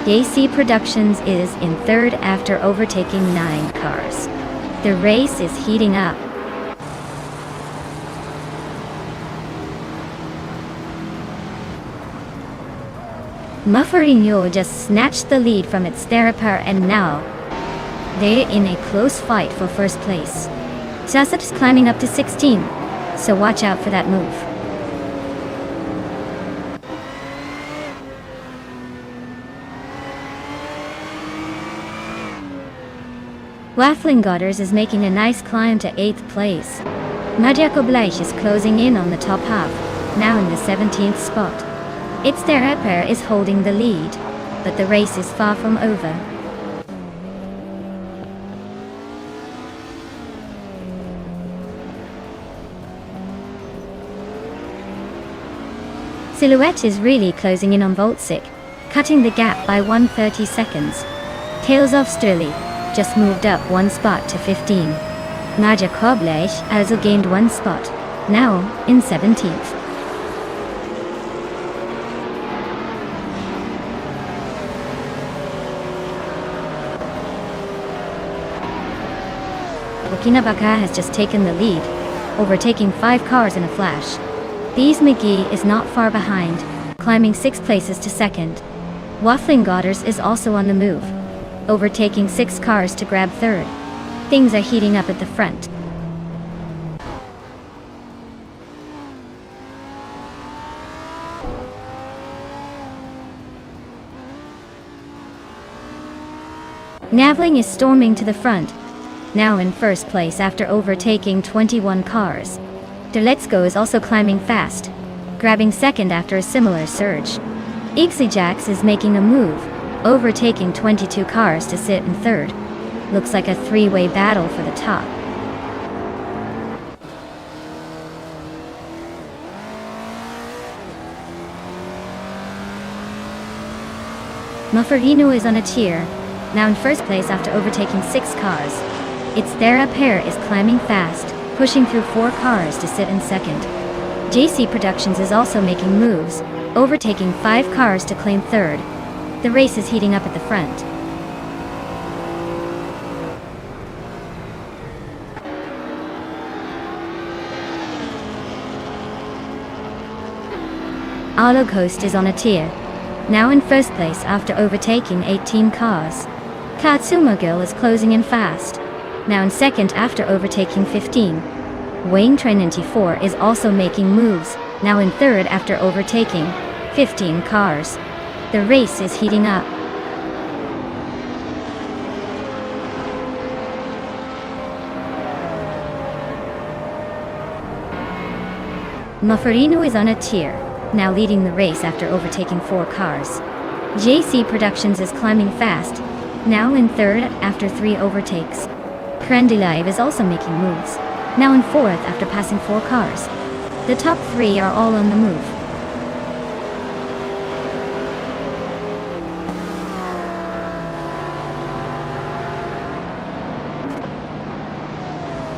Speaker 1: JC Productions is in third after overtaking 9 cars. The race is heating up. Mufferinu just snatched the lead from its Therapara and now they're in a close fight for first place. Sasap's climbing up to 16, so watch out for that move. Waffling Godders is making a nice climb to 8th place. Majakobleich is closing in on the top half, now in the 17th spot. Its Therapara is holding the lead, but the race is far from over. Silhouette is really closing in on Voltsik, cutting the gap by 130 seconds. Tails of Sturley just moved up 1 spot to 15. Maja Koblech also gained 1 spot, now in 17th. Wakinabaka has just taken the lead, overtaking 5 cars in a flash. These McGee is not far behind, climbing 6 places to second. Waffling Godders is also on the move, overtaking 6 cars to grab third. Things are heating up at the front. Navling is storming to the front, now in first place after overtaking 21 cars. Deletsko is also climbing fast, grabbing second after a similar surge. Ixijax is making a move, overtaking 22 cars to sit in third. Looks like a 3-way battle for the top. Mufferino is on a tier, now in first place after overtaking 6 cars. Its Therapara is climbing fast, pushing through 4 cars to sit in second. JC Productions is also making moves, overtaking 5 cars to claim third. The race is heating up at the front. Coast is on a tier, now in first place after overtaking 18 cars. Katsumogil is closing in fast, now in second after overtaking 15. Wayne Trinity 4 is also making moves, now in third after overtaking 15 cars. The race is heating up. Mufferino is on a tier, now leading the race after overtaking 4 cars. JC Productions is climbing fast, now in third after 3 overtakes. Krendilive is also making moves, now in fourth after passing 4 cars. The top 3 are all on the move.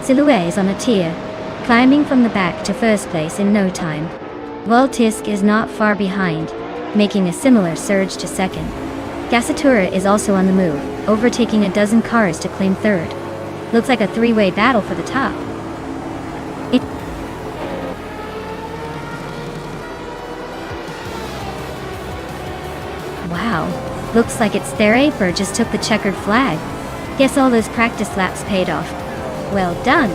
Speaker 1: Silhouette is on a tier, climbing from the back to first place in no time. Voltisk is not far behind, making a similar surge to second. Gasatura is also on the move, overtaking a dozen cars to claim third. Looks like a 3-way battle for the top. Wow, looks like its Therapara just took the checkered flag. Guess all those practice laps paid off. Well done!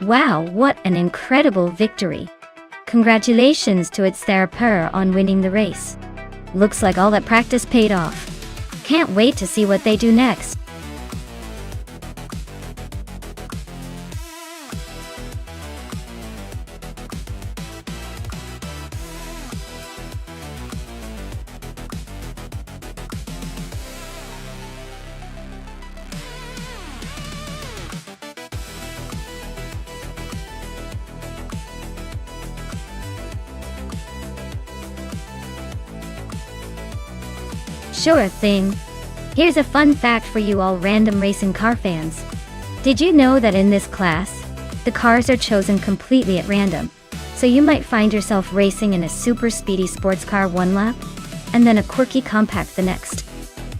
Speaker 1: Wow, what an incredible victory! Congratulations to its therapur on winning the race. Looks like all that practice paid off. Can't wait to see what they do next. Sure thing. Here's a fun fact for you all random racing car fans. Did you know that in this class, the cars are chosen completely at random? So you might find yourself racing in a super speedy sports car one lap, and then a quirky compact the next.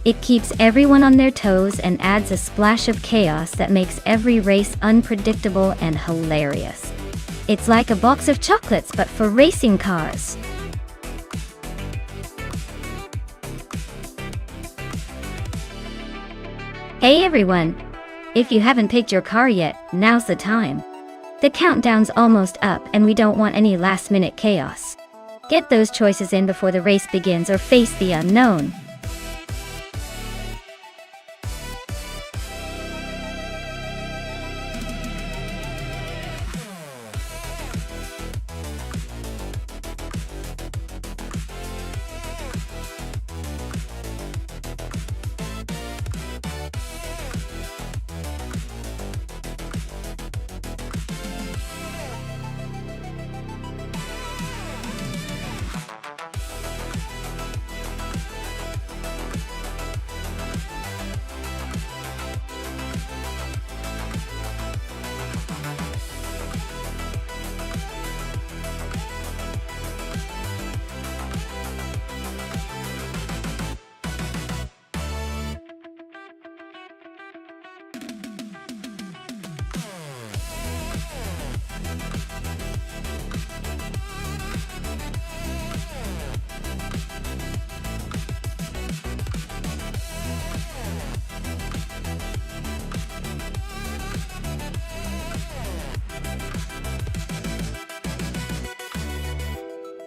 Speaker 1: It keeps everyone on their toes and adds a splash of chaos that makes every race unpredictable and hilarious. It's like a box of chocolates but for racing cars. Hey everyone! If you haven't picked your car yet, now's the time. The countdown's almost up and we don't want any last-minute chaos. Get those choices in before the race begins or face the unknown.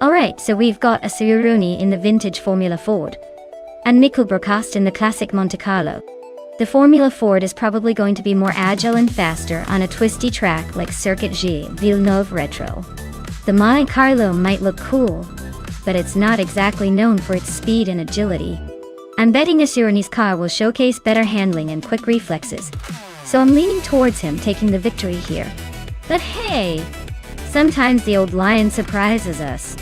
Speaker 1: Alright, so we've got a Sciuroni in the vintage Formula Ford, and Mikkel Brockast in the classic Monte Carlo. The Formula Ford is probably going to be more agile and faster on a twisty track like Circuit Gilles Villeneuve Retro. The Monte Carlo might look cool, but it's not exactly known for its speed and agility. I'm betting Sciuroni's car will showcase better handling and quick reflexes, so I'm leaning towards him taking the victory here. But hey, sometimes the old lion surprises us.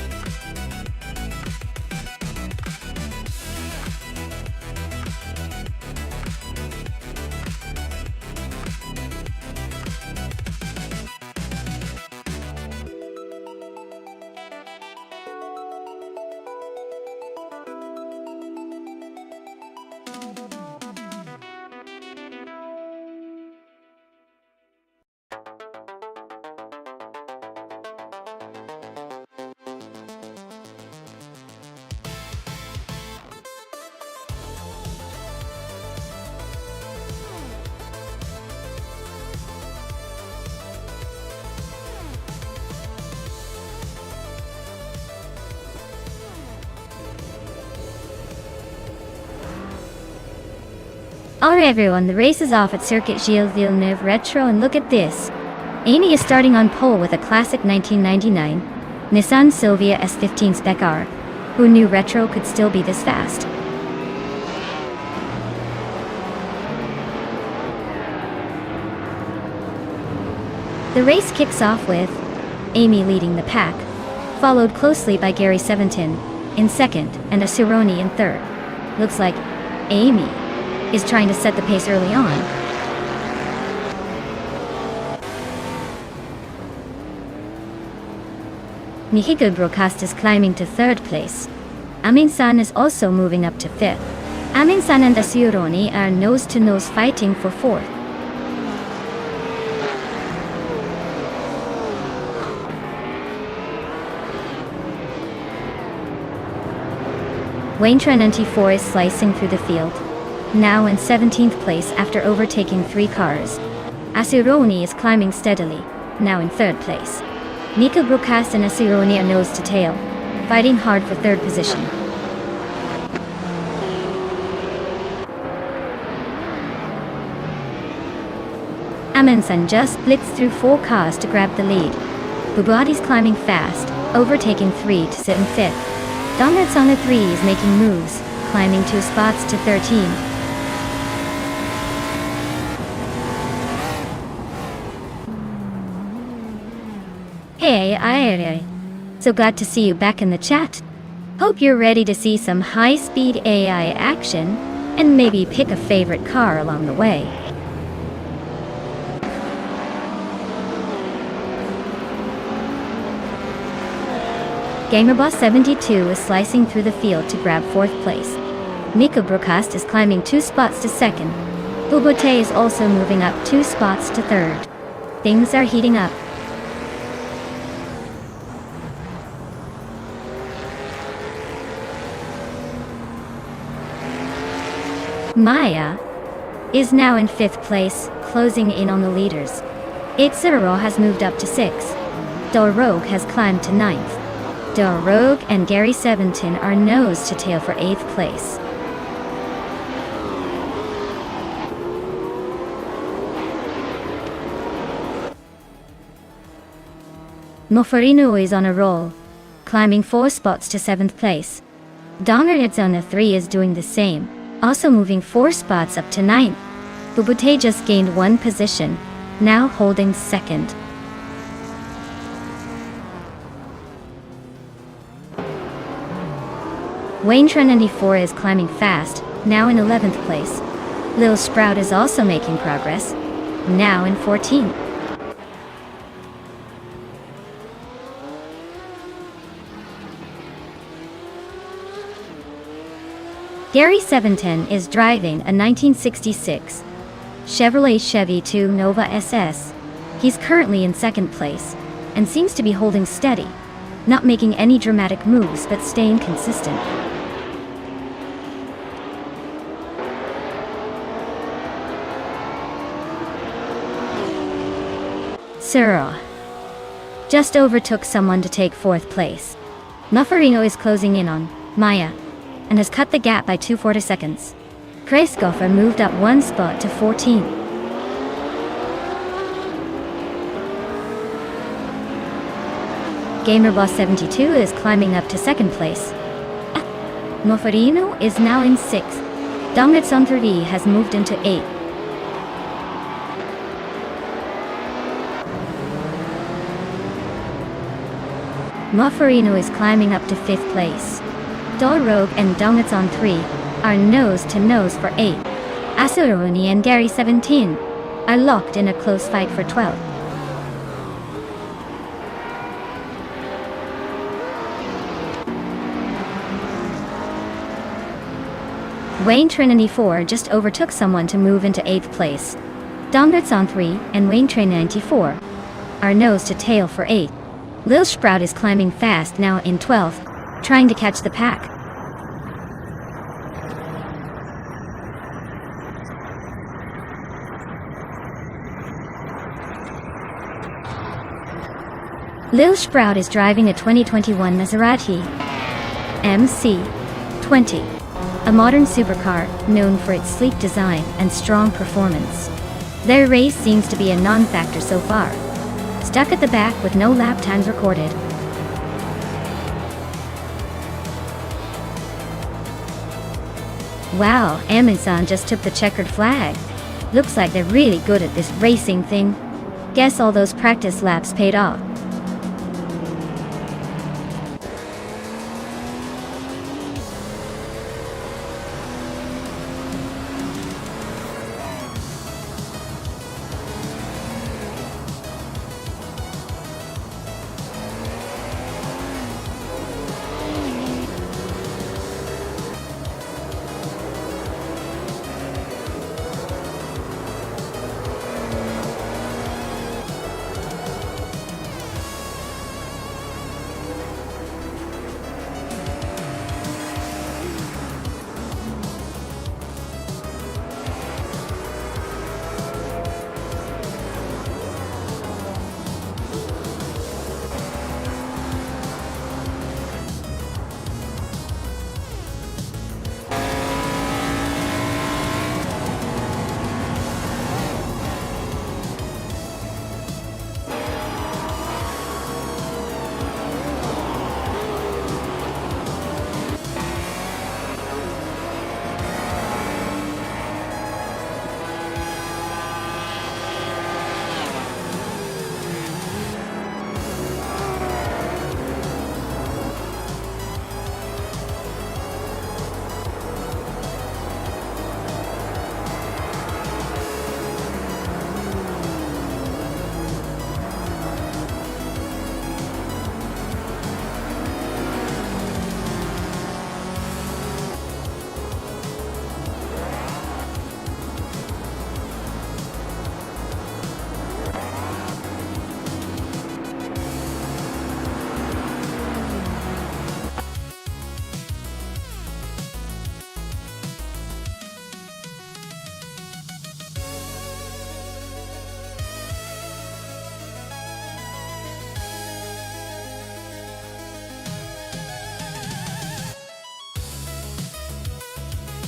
Speaker 1: Alright everyone, the race is off at Circuit Gilles Villeneuve Retro, and look at this. Amy is starting on pole with a classic 1999 Nissan Silvia S15 Spec R. Who knew Retro could still be this fast? The race kicks off with Amy leading the pack, followed closely by Gary Seventin in second and Sciuroni in third. Looks like Amy is trying to set the pace early on. Mikkel Brockast is climbing to third place. Amin-san is also moving up to fifth. Amin-san and Sciuroni are nose-to-nose fighting for fourth. Wayne Trenanti 4 is slicing through the field, now in 17th place after overtaking 3 cars. Sciuroni is climbing steadily, now in third place. Nico Brookcast and Asironi are nose to tail, fighting hard for third position. Amundsen just blitzed through 4 cars to grab the lead. Bugatti's climbing fast, overtaking 3 to sit in 5th. Donnert's on the 3 is making moves, climbing 2 spots to 13. Hey, so glad to see you back in the chat. Hope you're ready to see some high-speed AI action, and maybe pick a favorite car along the way. GamerBoss72 is slicing through the field to grab 4th place. Nico Brookcast is climbing 2 spots to 2nd. Bubote is also moving up 2 spots to 3rd. Things are heating up. Maya is now in 5th place, closing in on the leaders. Itzero has moved up to 6th. Rogue has climbed to 9th. Rogue and Gary 17 are nose to tail for 8th place. Mofarino is on a roll, climbing 4 spots to 7th place. Dongerits on the 3 is doing the same, also moving 4 spots up to 9th. Bubute just gained 1 position, now holding 2nd. Wayne Trinity 4 is climbing fast, now in 11th place. Lil Sprout is also making progress, now in 14th. Gary 710 is driving a 1966 Chevrolet Chevy 2 Nova SS. He's currently in 2nd place, and seems to be holding steady, not making any dramatic moves but staying consistent. Cyril just overtook someone to take 4th place. Muffarino is closing in on Maya, and has cut the gap by 2 seconds. Kreisgoffer moved up 1 spot to 14. GamerBoss72 is climbing up to 2nd place. Muffarino is now in 6th. Dongetson 3 has moved into 8th. Muffarino is climbing up to 5th place. Rogue and Dongetson 3 are nose to nose for 8th. Asuroni and Gary 17 are locked in a close fight for 12th. Wayne Trinity 4 just overtook someone to move into 8th place. Dongetson 3 and Wayne Train 94 are nose to tail for 8th. Lil Sprout is climbing fast, now in 12th, trying to catch the pack. Lil Sprout is driving a 2021 Maserati MC20, a modern supercar known for its sleek design and strong performance. Their race seems to be a non-factor so far. Stuck at the back with no lap times recorded. Wow, Amundsen just took the checkered flag. Looks like they're really good at this racing thing. Guess all those practice laps paid off.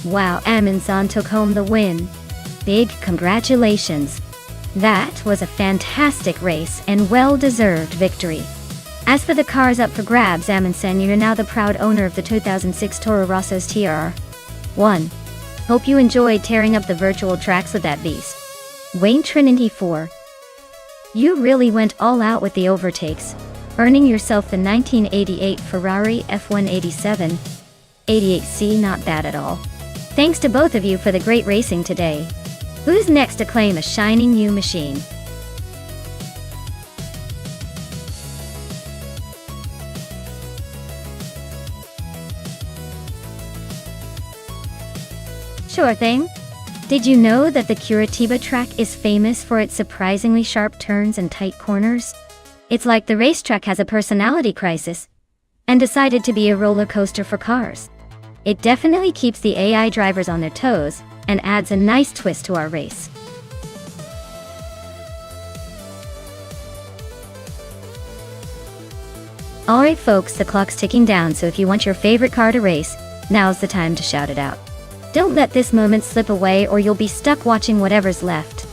Speaker 1: Wow, Amundsen took home the win. Big congratulations. That was a fantastic race and well-deserved victory. As for the cars up for grabs, Amundsen, you're now the proud owner of the 2006 Toro Rosso's TR1. Hope you enjoyed tearing up the virtual tracks with that beast. Wayne Trinity 4. You really went all out with the overtakes, earning yourself the 1988 Ferrari F187 88C. Not bad at all. Thanks to both of you for the great racing today. Who's next to claim a shiny new machine? Sure thing. Did you know that the Curitiba track is famous for its surprisingly sharp turns and tight corners? It's like the racetrack has a personality crisis and decided to be a roller coaster for cars. It definitely keeps the AI drivers on their toes and adds a nice twist to our race. Alright folks, the clock's ticking down, so if you want your favorite car to race, now's the time to shout it out. Don't let this moment slip away or you'll be stuck watching whatever's left.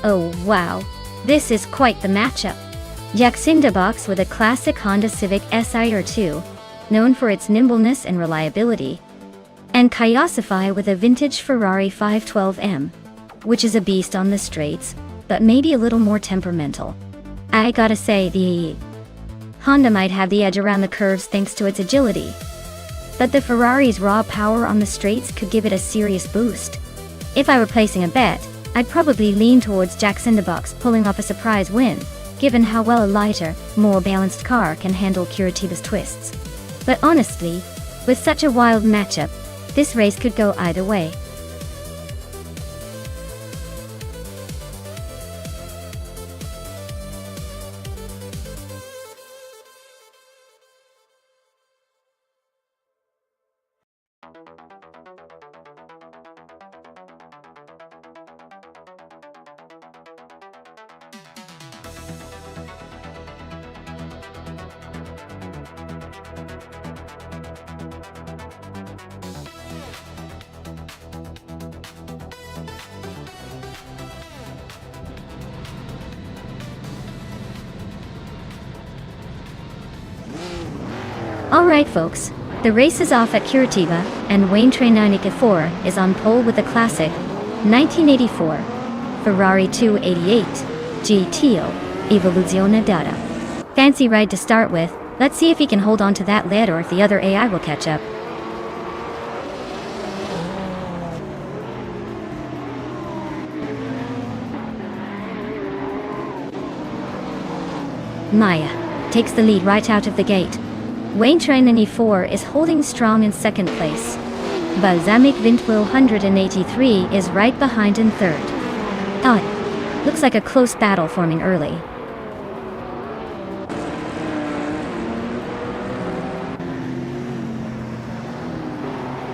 Speaker 1: Oh wow, this is quite the matchup. Jacinda Box with a classic Honda Civic SI-2, known for its nimbleness and reliability, and Kayasify with a vintage Ferrari 512M, which is a beast on the straights, but maybe a little more temperamental. I gotta say, the Honda might have the edge around the curves thanks to its agility, but the Ferrari's raw power on the straights could give it a serious boost. If I were placing a bet, I'd probably lean towards Jacinda Box pulling off a surprise win, given how well a lighter, more balanced car can handle Curitiba's twists. But honestly, with such a wild matchup, this race could go either way. Alright folks, the race is off at Curitiba, and Wayne Train 94 is on pole with the classic 1984 Ferrari 288 GTO Evoluzione Data. Fancy ride to start with. Let's see if he can hold on to that lead or if the other AI will catch up. Maya takes the lead right out of the gate. Wayne Train 94 is holding strong in second place. Balsamic Vintwil 183 is right behind in third. Looks like a close battle forming early.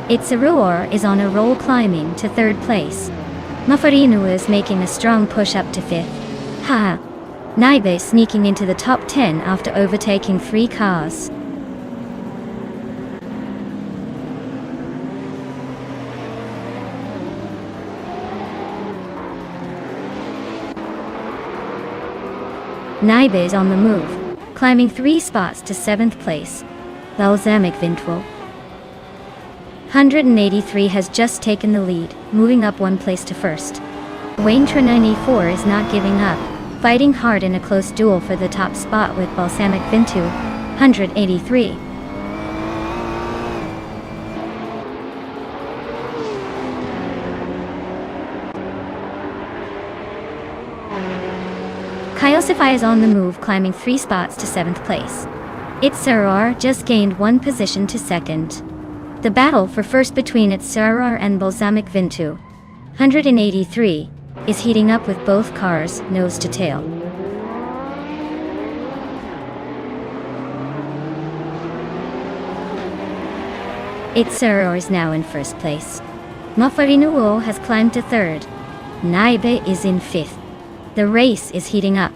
Speaker 1: Itzeruor is on a roll, climbing to third place. Mafarinu is making a strong push up to fifth. Naibe sneaking into the top 10 after overtaking 3 cars. Naibe is on the move, climbing 3 spots to 7th place. Balsamic Vintual 183 has just taken the lead, moving up 1 place to 1st. Waintra 94 is not giving up, fighting hard in a close duel for the top spot with Balsamic Vintu 183. Kyosify is on the move, climbing 3 spots to 7th place. Itzarar just gained 1 position to 2nd. The battle for first between Itzarar and Balsamic Vintu 183 is heating up with both cars nose to tail. Itzarar is now in 1st place. Mafarinuo has climbed to 3rd. Naibe is in 5th. The race is heating up.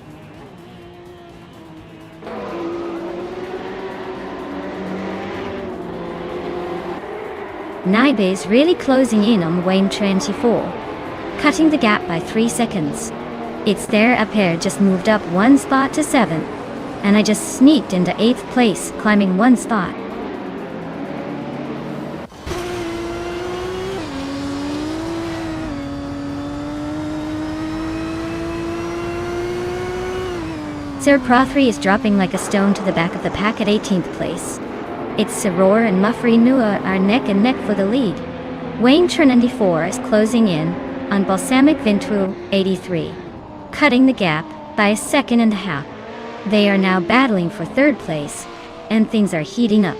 Speaker 1: Naibe is really closing in on Wayne 24, cutting the gap by 3 seconds. It's there a pair just moved up 1 spot to 7th, and I just sneaked into 8th place, climbing 1 spot. Sir Prothry is dropping like a stone to the back of the pack at 18th place. It's Saror and Muffrey Nua are neck and neck for the lead. Wayne 94 is closing in on Balsamic Vintu 83, cutting the gap by 1.5 seconds. They are now battling for 3rd place, and things are heating up.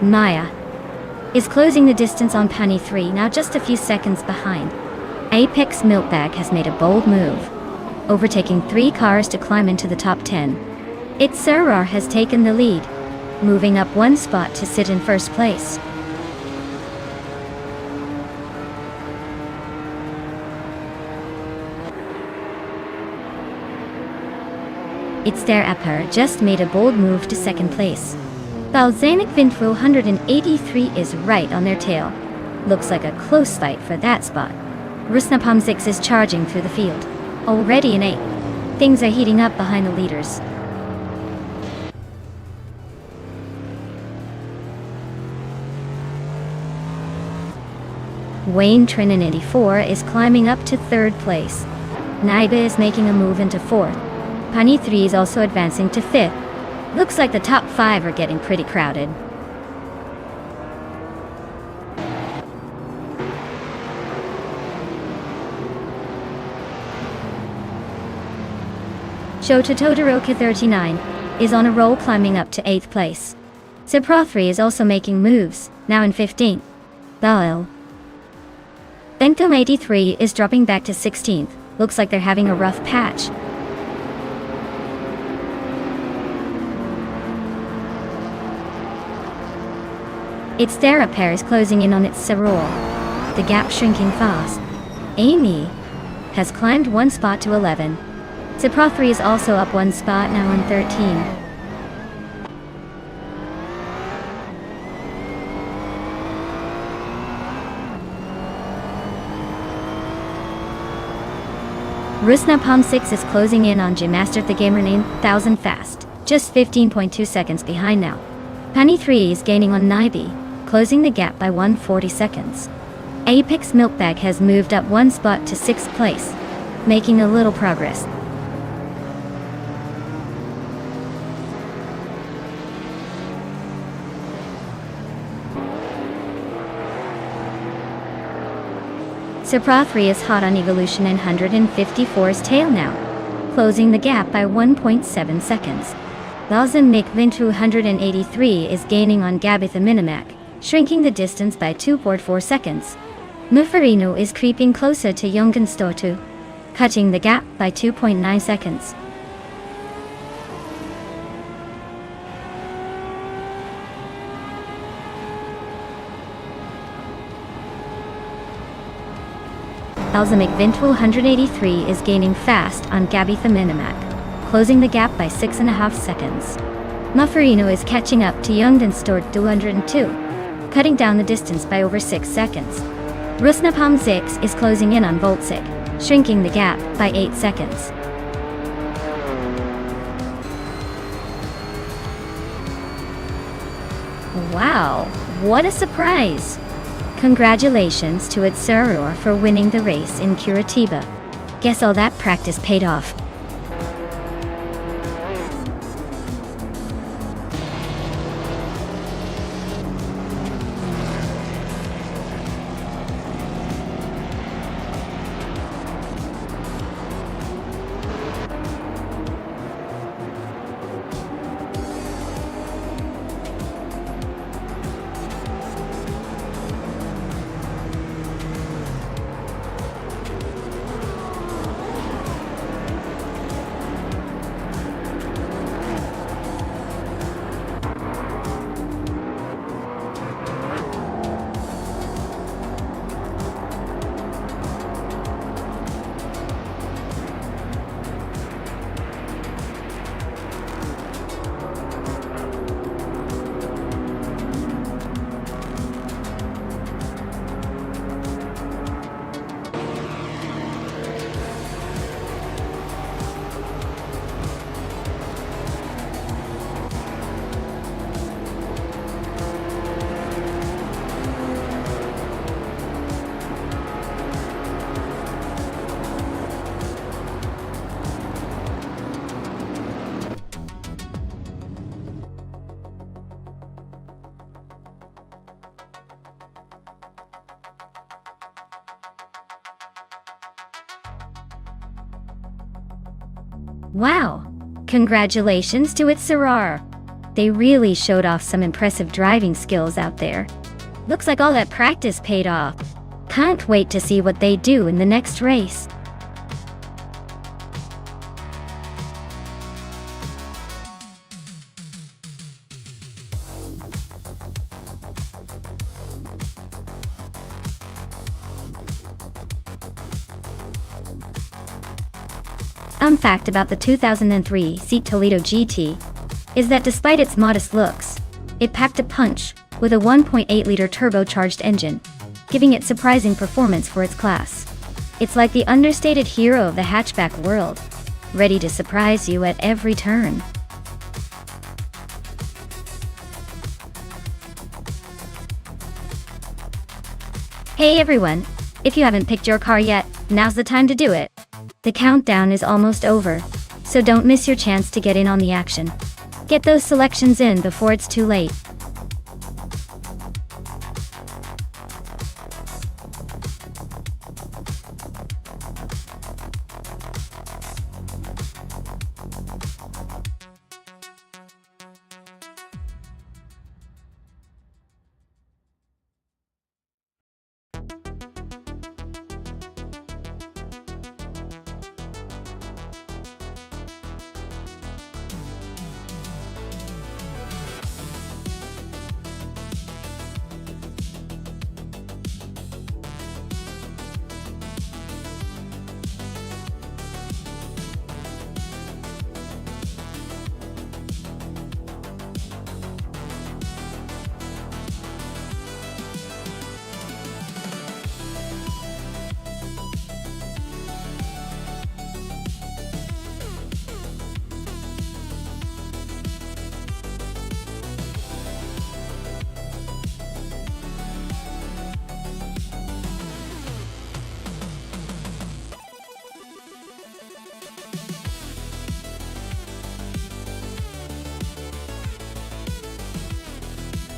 Speaker 1: Maya is closing the distance on Penny 3, now just a few seconds behind. Apex Milkbag has made a bold move, overtaking 3 cars to climb into the top 10. Itzarar has taken the lead, moving up 1 spot to sit in 1st place. It's their Apar just made a bold move to 2nd place. Balsamic Vintu 183 is right on their tail. Looks like a close fight for that spot. Rusnapam 6 is charging through the field, already in 8th. Things are heating up behind the leaders. Wayne Trinan 84 is climbing up to 3rd place. Naibe is making a move into 4th. Pani 3 is also advancing to 5th. Looks like the top 5 are getting pretty crowded. Shota Todoroki 39 is on a roll, climbing up to 8th place. Ziprothri is also making moves, now in 15th. Baal Bentham 83 is dropping back to 16th. Looks like they're having a rough patch. Its Therapair is closing in on its Serol, the gap shrinking fast. Amy has climbed 1 spot to 11. Ziprothri is also up 1 spot, now on 13. Rusnapam 6 is closing in on Gymmaster the Gamer 9000 fast, just 15.2 seconds behind now. Penny 3 is gaining on Naibe, closing the gap by 140 seconds. Apex Milkbag has moved up 1 spot to 6th place, making a little progress. Ziprothri is hot on Evolution 954's tail now, closing the gap by 1.7 seconds. Balsamic Vintu 183 is gaining on Gabitha Minimac, shrinking the distance by 2.4 seconds. Mufarino is creeping closer to Yongenstotu, cutting the gap by 2.9 seconds. Balsamic Vintu 183 is gaining fast on Gabitha Minimac, closing the gap by 6.5 seconds. Mufarino is catching up to Youngdenstort 202. cutting down the distance by over 6 seconds. Rusnapam 6 is closing in on Voltsik, shrinking the gap by 8 seconds. Wow, what a surprise! Congratulations to Itsurur for winning the race in Curitiba. Guess all that practice paid off. Wow! Congratulations to Itsurur! They really showed off some impressive driving skills out there. Looks like all that practice paid off. Can't wait to see what they do in the next race. Fun fact about the 2003 Seat Toledo GT is that despite its modest looks, it packed a punch with a 1.8-liter turbocharged engine, giving it surprising performance for its class. It's like the understated hero of the hatchback world, ready to surprise you at every turn. Hey everyone! If you haven't picked your car yet, now's the time to do it. The countdown is almost over, so don't miss your chance to get in on the action. Get those selections in before it's too late.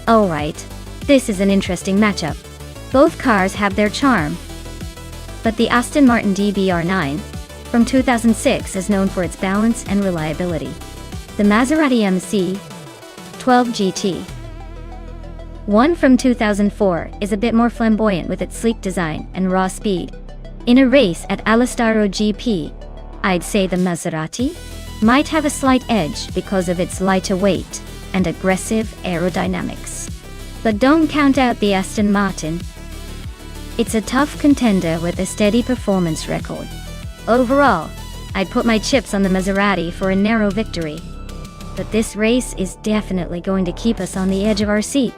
Speaker 1: Alright, this is an interesting matchup. Both cars have their charm, but the Aston Martin DBR9 from 2006 is known for its balance and reliability. The Maserati MC12 GT 1 from 2004 is a bit more flamboyant with its sleek design and raw speed. In a race at Alastaro GP, I'd say the Maserati might have a slight edge because of its lighter weight and aggressive aerodynamics. But don't count out the Aston Martin. It's a tough contender with a steady performance record. Overall, I'd put my chips on the Maserati for a narrow victory. But this race is definitely going to keep us on the edge of our seat.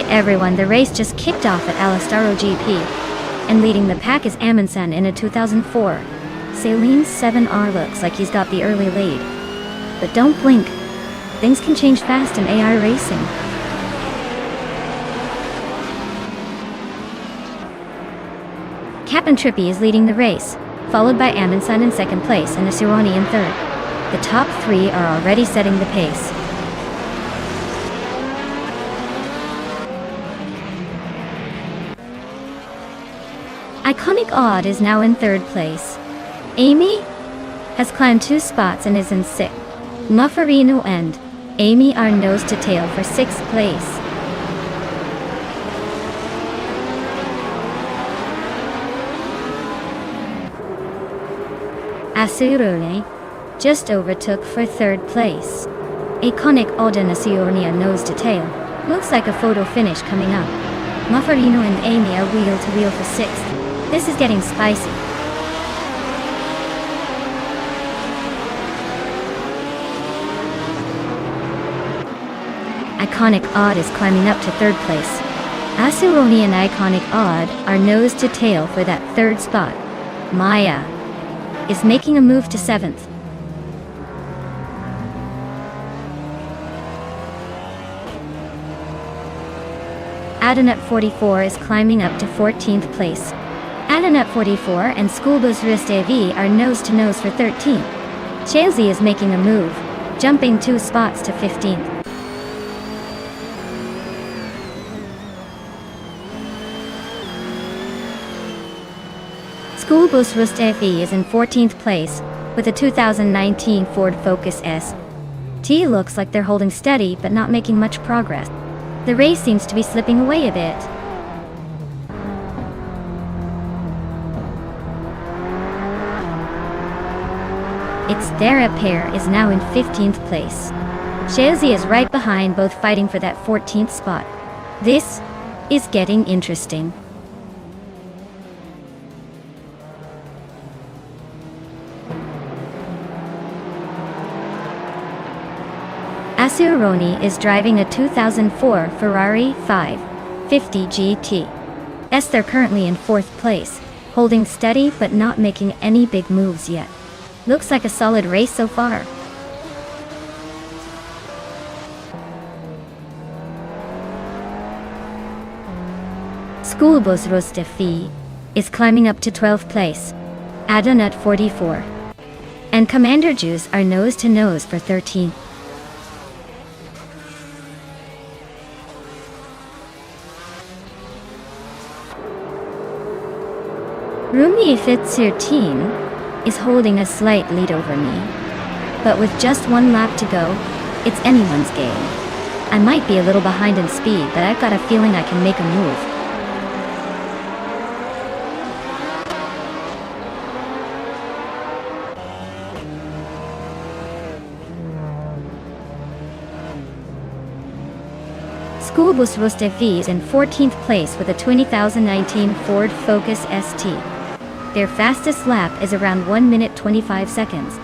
Speaker 1: everyone, the race just kicked off at Alastaro GP, and leading the pack is Amundsen in a 2004 Saleen 7R. Looks like he's got the early lead. But don't blink, things can change fast in AI racing. Captain Trippy is leading the race, followed by Amundsen in second place and Asironi in third. The top three are already setting the pace. Iconic Odd is now in third place. Amy has climbed 2 spots and is in sixth. Mufferino and Amy are nose to tail for sixth place. Asirone just overtook for third place. Iconic Odd and Asirone nose to tail. Looks like a photo finish coming up. Mufferino and Amy are wheel to wheel for sixth. This is getting spicy. Iconic Odd is climbing up to third place. Asironi and Iconic Odd are nose to tail for that third spot. Maya is making a move to seventh. Adonet 44 is climbing up to 14th place. Adonet 44 and Schoolbus Ristevi are nose to nose for 13th. Chelsea is making a move, jumping 2 spots to 15th. Schoolbus Ristevi is in 14th place with a 2019 Ford Focus ST. Looks like they're holding steady but not making much progress. The race seems to be slipping away a bit. Its Thera pair is now in 15th place. Chelsea is right behind, both fighting for that 14th spot. This is getting interesting. Asironi is driving a 2004 Ferrari 550 GT. They're currently in 4th place, holding steady but not making any big moves yet. Looks like a solid race so far. Schoolbus Rostefi is climbing up to 12th place. Adonet 44 and Commander Juice are nose to nose for 13th. Rumi Fitzerteen is holding a slight lead over me, but with just 1 lap to go, it's anyone's game. I might be a little behind in speed, but I've got a feeling I can make a move. Schoolbus Rostevi is in 14th place with a 2019 Ford Focus ST. Their fastest lap is around 1 minute 25 seconds.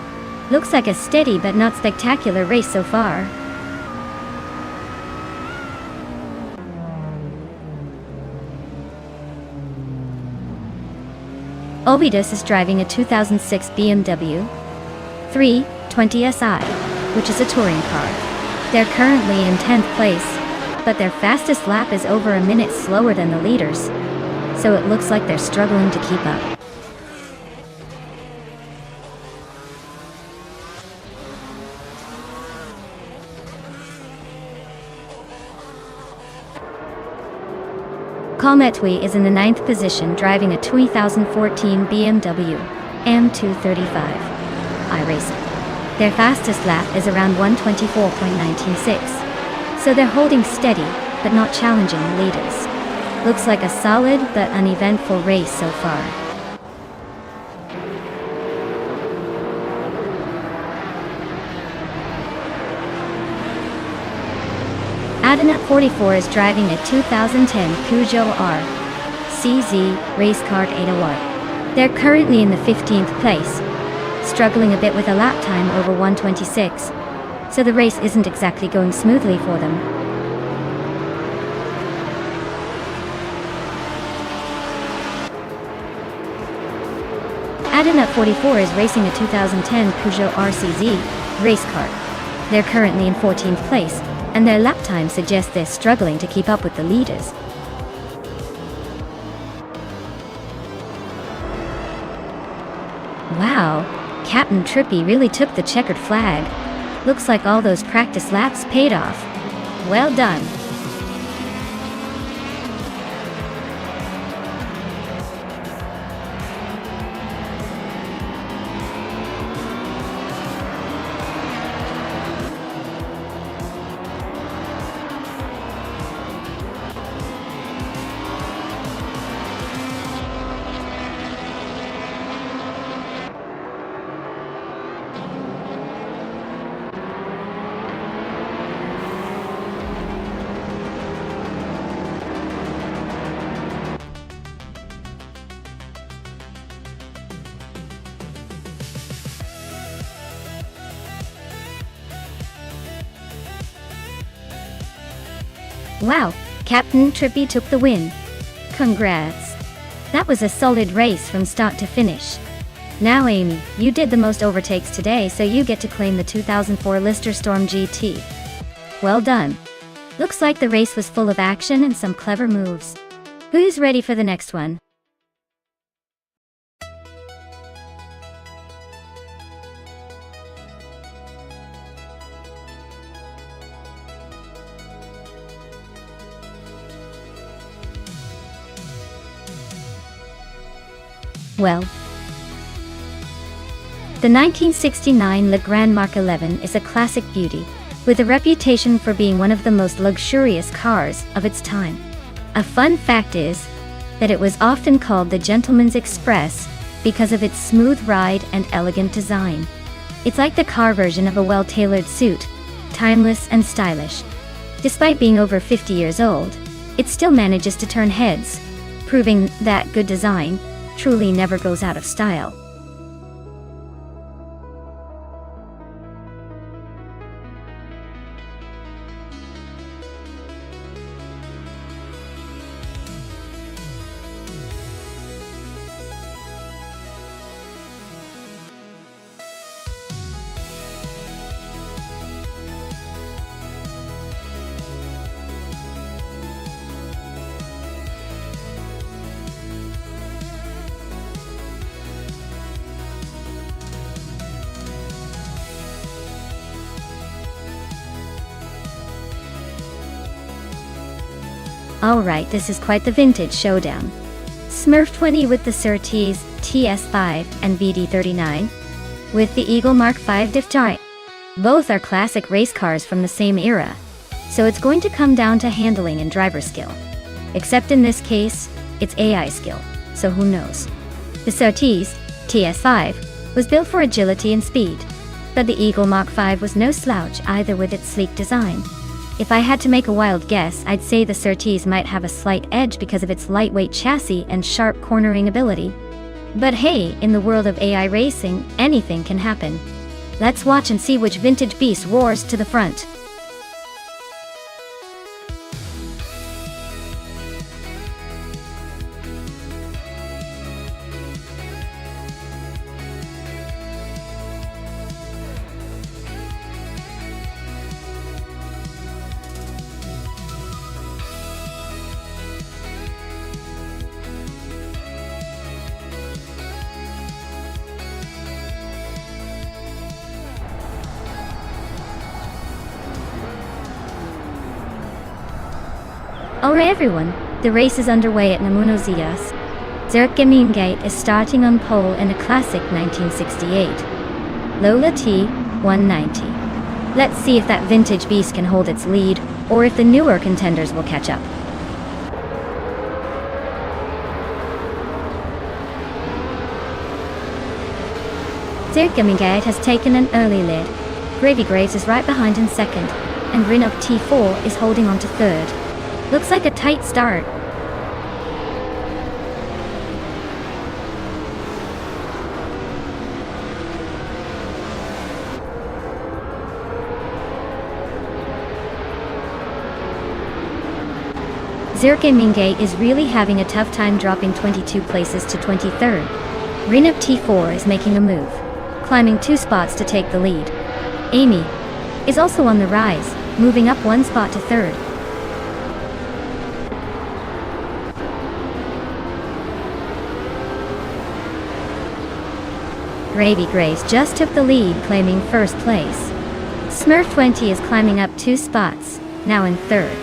Speaker 1: Looks like a steady but not spectacular race so far. Ovidus is driving a 2006 BMW 320Si, which is a touring car. They're currently in 10th place, but their fastest lap is over a minute slower than the leaders, so it looks like they're struggling to keep up. Kalmetwi is in the 9th position, driving a 2014 BMW M235 iRacing. Their fastest lap is around 124.196, so they're holding steady but not challenging the leaders. Looks like a solid but uneventful race so far. Adonet 44 is driving a 2010 Peugeot R CZ race car 801. They're currently in the 15th place, struggling a bit with a lap time over 126, so the race isn't exactly going smoothly for them. Adenut 44 is racing a 2010 Peugeot RCZ race car. They're currently in 14th place, and their lap time suggests they're struggling to keep up with the leaders. Wow, Captain Trippy really took the checkered flag. Looks like all those practice laps paid off. Well done. Wow, Captain Trippy took the win. Congrats. That was a solid race from start to finish. Now Amy, you did the most overtakes today, so you get to claim the 2004 Lister Storm GT. Well done. Looks like the race was full of action and some clever moves. Who's ready for the next one? Well, the 1969 Le Grand Mark 11 is a classic beauty, with a reputation for being one of the most luxurious cars of its time. A fun fact is that it was often called the Gentleman's Express because of its smooth ride and elegant design. It's like the car version of a well-tailored suit, timeless and stylish. Despite being over 50 years old, it still manages to turn heads, proving that good design truly never goes out of style. Alright, this is quite the vintage showdown. Smurf 20 with the Surtees TS5 and VD39 with the Eagle Mark 5 diff type. Both are classic race cars from the same era, so it's going to come down to handling and driver skill. Except in this case, it's AI skill, so who knows. The Surtees TS5 was built for agility and speed, but the Eagle Mark 5 was no slouch either with its sleek design. If I had to make a wild guess, I'd say the Surtees might have a slight edge because of its lightweight chassis and sharp cornering ability. But hey, in the world of AI racing, anything can happen. Let's watch and see which vintage beast roars to the front. Alright everyone, the race is underway at Namunosias. Zerkgemingate is starting on pole in a classic 1968 Lola T190. Let's see if that vintage beast can hold its lead, or if the newer contenders will catch up. Zerkgemingate has taken an early lead. Gravy Graves is right behind in second, and Rinok T4 is holding on to third. Looks like a tight start. Zerkgemingate is really having a tough time dropping 22 places to 23rd. Renop T4 is making a move, climbing 2 spots to take the lead. Amy is also on the rise, moving up 1 spot to 3rd. Gravy Graves just took the lead, claiming 1st place. Smurf 20 is climbing up 2 spots, now in 3rd.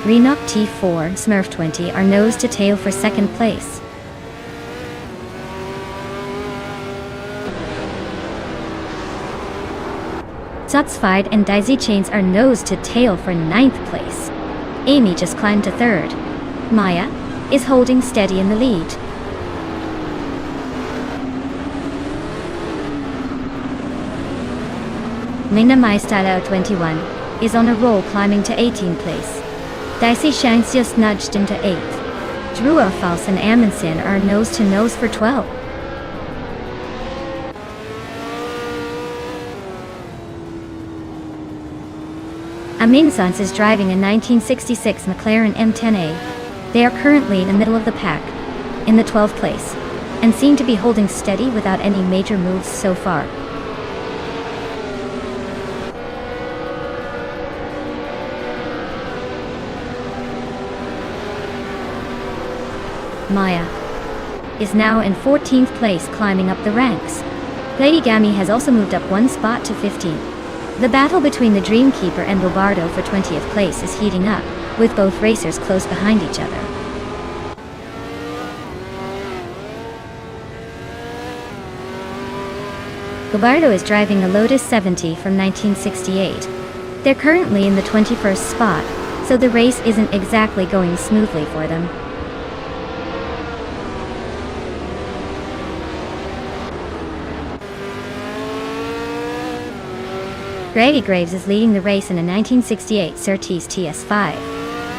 Speaker 1: Renop T4 and Smurf 20 are nose to tail for 2nd place. Sutsfied and Daisy Chains are nose to tail for 9th place. Amy just climbed to 3rd. Maya is holding steady in the lead. Lena MyStyle 21 is on a roll, climbing to 18th place. Dicey Shanks just nudged into 8th. Drew Orfals and Amundsen are nose to nose for 12. Aminsons is driving a 1966 McLaren M10A. They are currently in the middle of the pack, in the 12th place, and seem to be holding steady without any major moves so far. Maya is now in 14th place, climbing up the ranks. Lady Gammy has also moved up 1 spot to 15th. The battle between the Dreamkeeper and Lombardo for 20th place is heating up, with both racers close behind each other. Lombardo is driving a Lotus 70 from 1968. They're currently in the 21st spot, so the race isn't exactly going smoothly for them. Gravy Graves is leading the race in a 1968 Surtees TS5,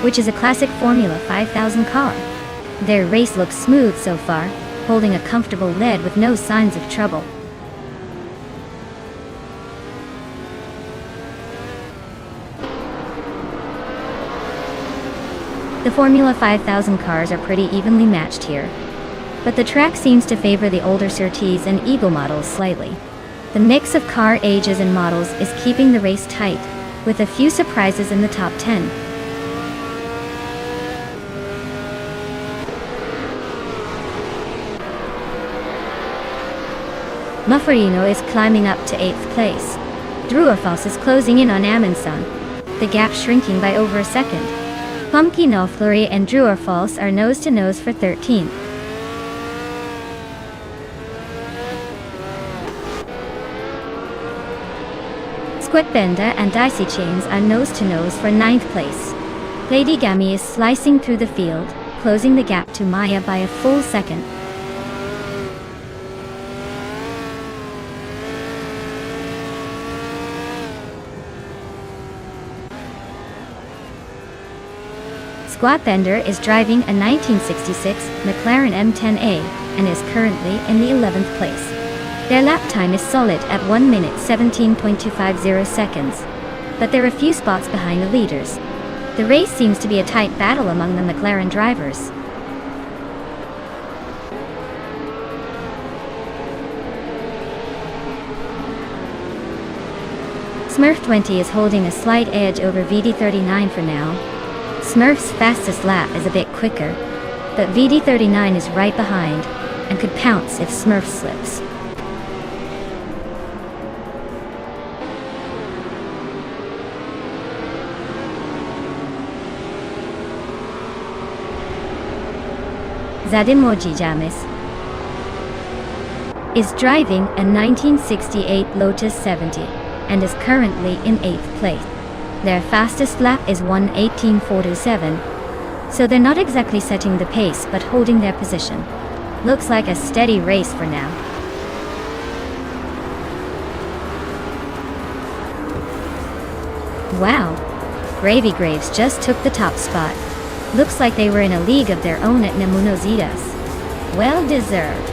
Speaker 1: which is a classic Formula 5000 car. Their race looks smooth so far, holding a comfortable lead with no signs of trouble. The Formula 5000 cars are pretty evenly matched here, but the track seems to favor the older Surtees and Eagle models slightly. The mix of car ages and models is keeping the race tight, with a few surprises in the top 10. Muffarino is climbing up to 8th place. Drew Orfals is closing in on Amundsen, the gap shrinking by over a second. Pumpkin Fleury and Drew Orfals are nose to nose for 13th. Squidbenda and Dicey Chains are nose to nose for 9th place. Lady Gammy is slicing through the field, closing the gap to Maya by a full second. Squatbender is driving a 1966 McLaren M10A and is currently in the 11th place. Their lap time is solid at 1 minute 17.250 seconds, but they're a few spots behind the leaders. The race seems to be a tight battle among the McLaren drivers. Smurf 20 is holding a slight edge over VD39 for now. Smurf's fastest lap is a bit quicker, but VD39 is right behind and could pounce if Smurf slips. Zadimoji Jamis is driving a 1968 Lotus 70 and is currently in 8th place. Their fastest lap is 1:18.47, so they're not exactly setting the pace but holding their position. Looks like a steady race for now. Wow! Gravy Graves just took the top spot. Looks like they were in a league of their own at Nemunosidas. Well deserved.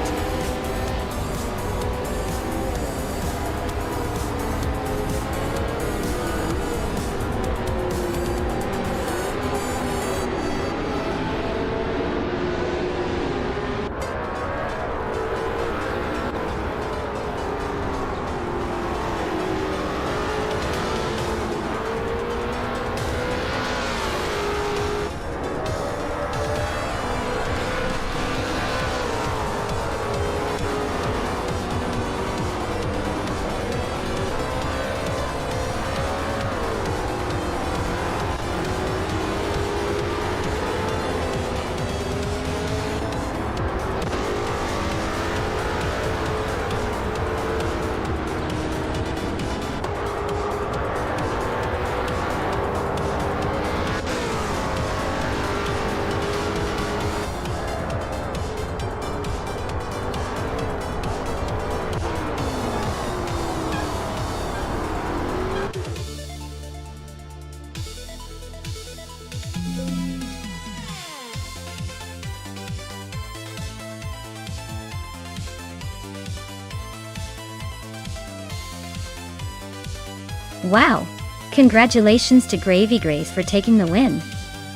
Speaker 1: Wow! Congratulations to Gravy Grace for taking the win.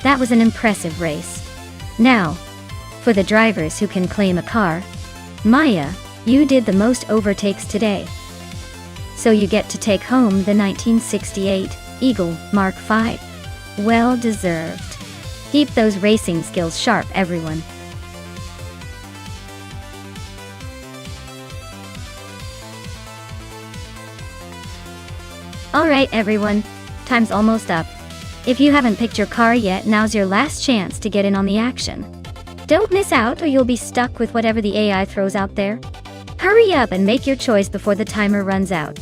Speaker 1: That was an impressive race. Now, for the drivers who can claim a car, Maya, you did the most overtakes today. So you get to take home the 1968 Eagle Mark V. Well deserved. Keep those racing skills sharp, everyone. Alright everyone, time's almost up. If you haven't picked your car yet, now's your last chance to get in on the action. Don't miss out or you'll be stuck with whatever the AI throws out there. Hurry up and make your choice before the timer runs out.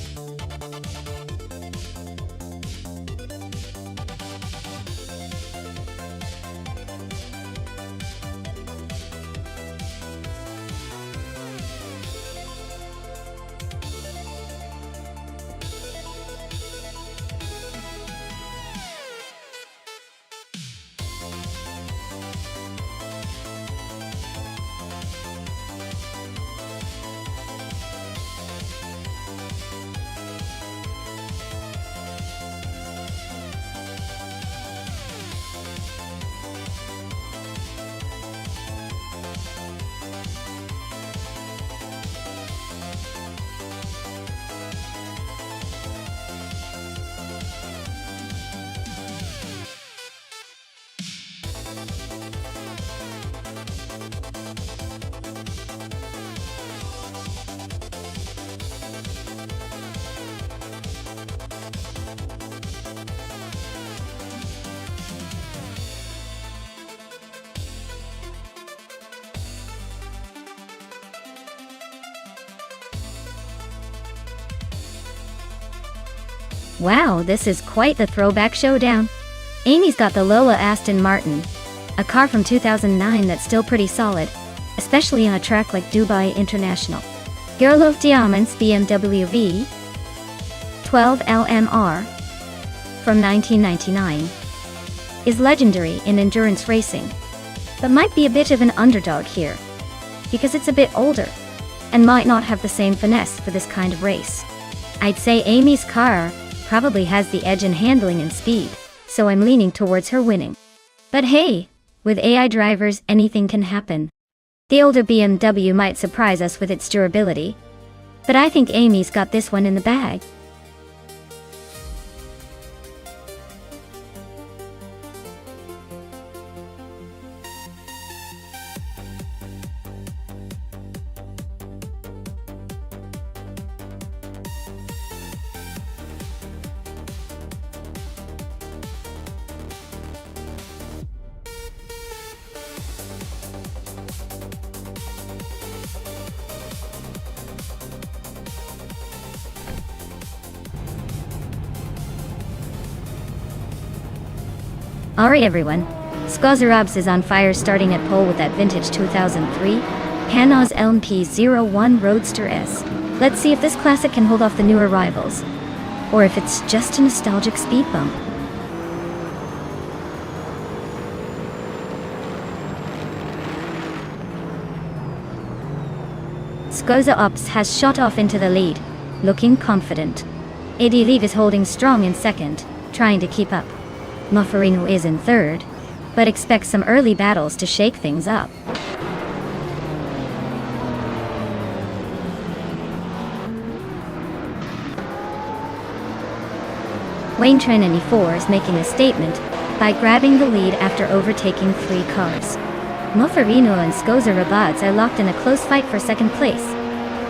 Speaker 1: Wow, this is quite the throwback showdown. Amy's got the Lola Aston Martin, a car from 2009 that's still pretty solid, especially on a track like Dubai International. Girl of Diamonds BMW V12 LMR from 1999 is legendary in endurance racing, but might be a bit of an underdog here, because it's a bit older, and might not have the same finesse for this kind of race. I'd say Amy's car probably has the edge in handling and speed, so I'm leaning towards her winning. But hey, with AI drivers anything can happen. The older BMW might surprise us with its durability, but I think Amy's got this one in the bag. Alright everyone, Skazarabs is on fire starting at pole with that vintage 2003 Panoz LMP01 Roadster S. Let's see if this classic can hold off the newer rivals, or if it's just a nostalgic speed bump. Skoza Ops has shot off into the lead, looking confident. Eddie Leave is holding strong in second, trying to keep up. Mufferino is in third, but expects some early battles to shake things up. Wayne Trinity 4 is making a statement by grabbing the lead after overtaking 3 cars. Mufferino and Skoza Rabads are locked in a close fight for second place.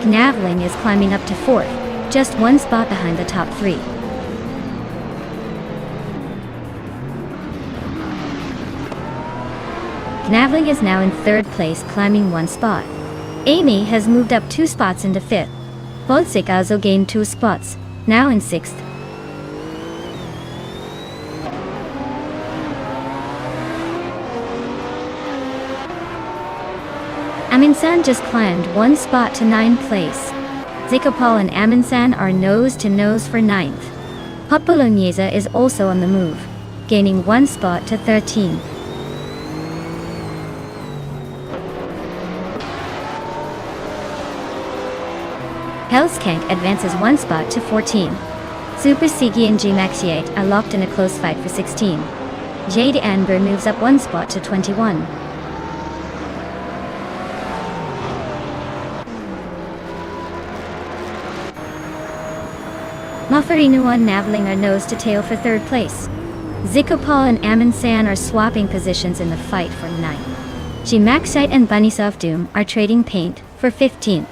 Speaker 1: Knavling is climbing up to 4th, just 1 spot behind the top 3. Knavling is now in 3rd place, climbing 1 spot. Amy has moved up 2 spots into 5th. Volsik also gained 2 spots, now in 6th. Aminsan just climbed 1 spot to 9th place. Zikopal and Aminsan are nose to nose for 9th. Popolonyeza is also on the move, gaining 1 spot to 13th. Helskank advances 1 spot to 14. Super Sigi and G-Maxiate are locked in a close fight for 16. Jade Amber moves up one spot to 21. Maffarino and Naveling are nose to tail for 3rd place. Zikopal and Amansan are swapping positions in the fight for 9th. G-Maxite and Bunnysoft Doom are trading paint for 15th.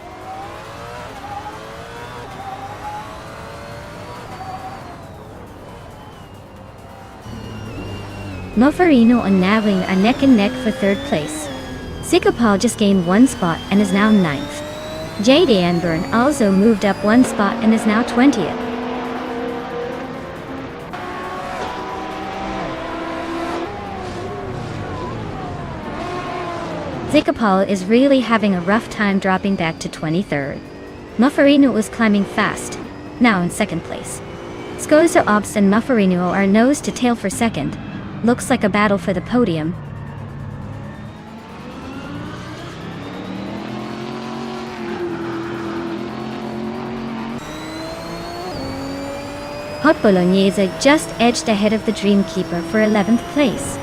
Speaker 1: Maffarino and Naveling are neck and neck for 3rd place. Zikopal just gained 1 spot and is now 9th. Jade Amber also moved up 1 spot and is now 20th. Zikopal is really having a rough time dropping back to 23rd. Maffarino was climbing fast, now in 2nd place. Skoza Ops and Maffarino are nose to tail for 2nd. Looks like a battle for the podium. Hot Bolognese just edged ahead of the Dreamkeeper for 11th place.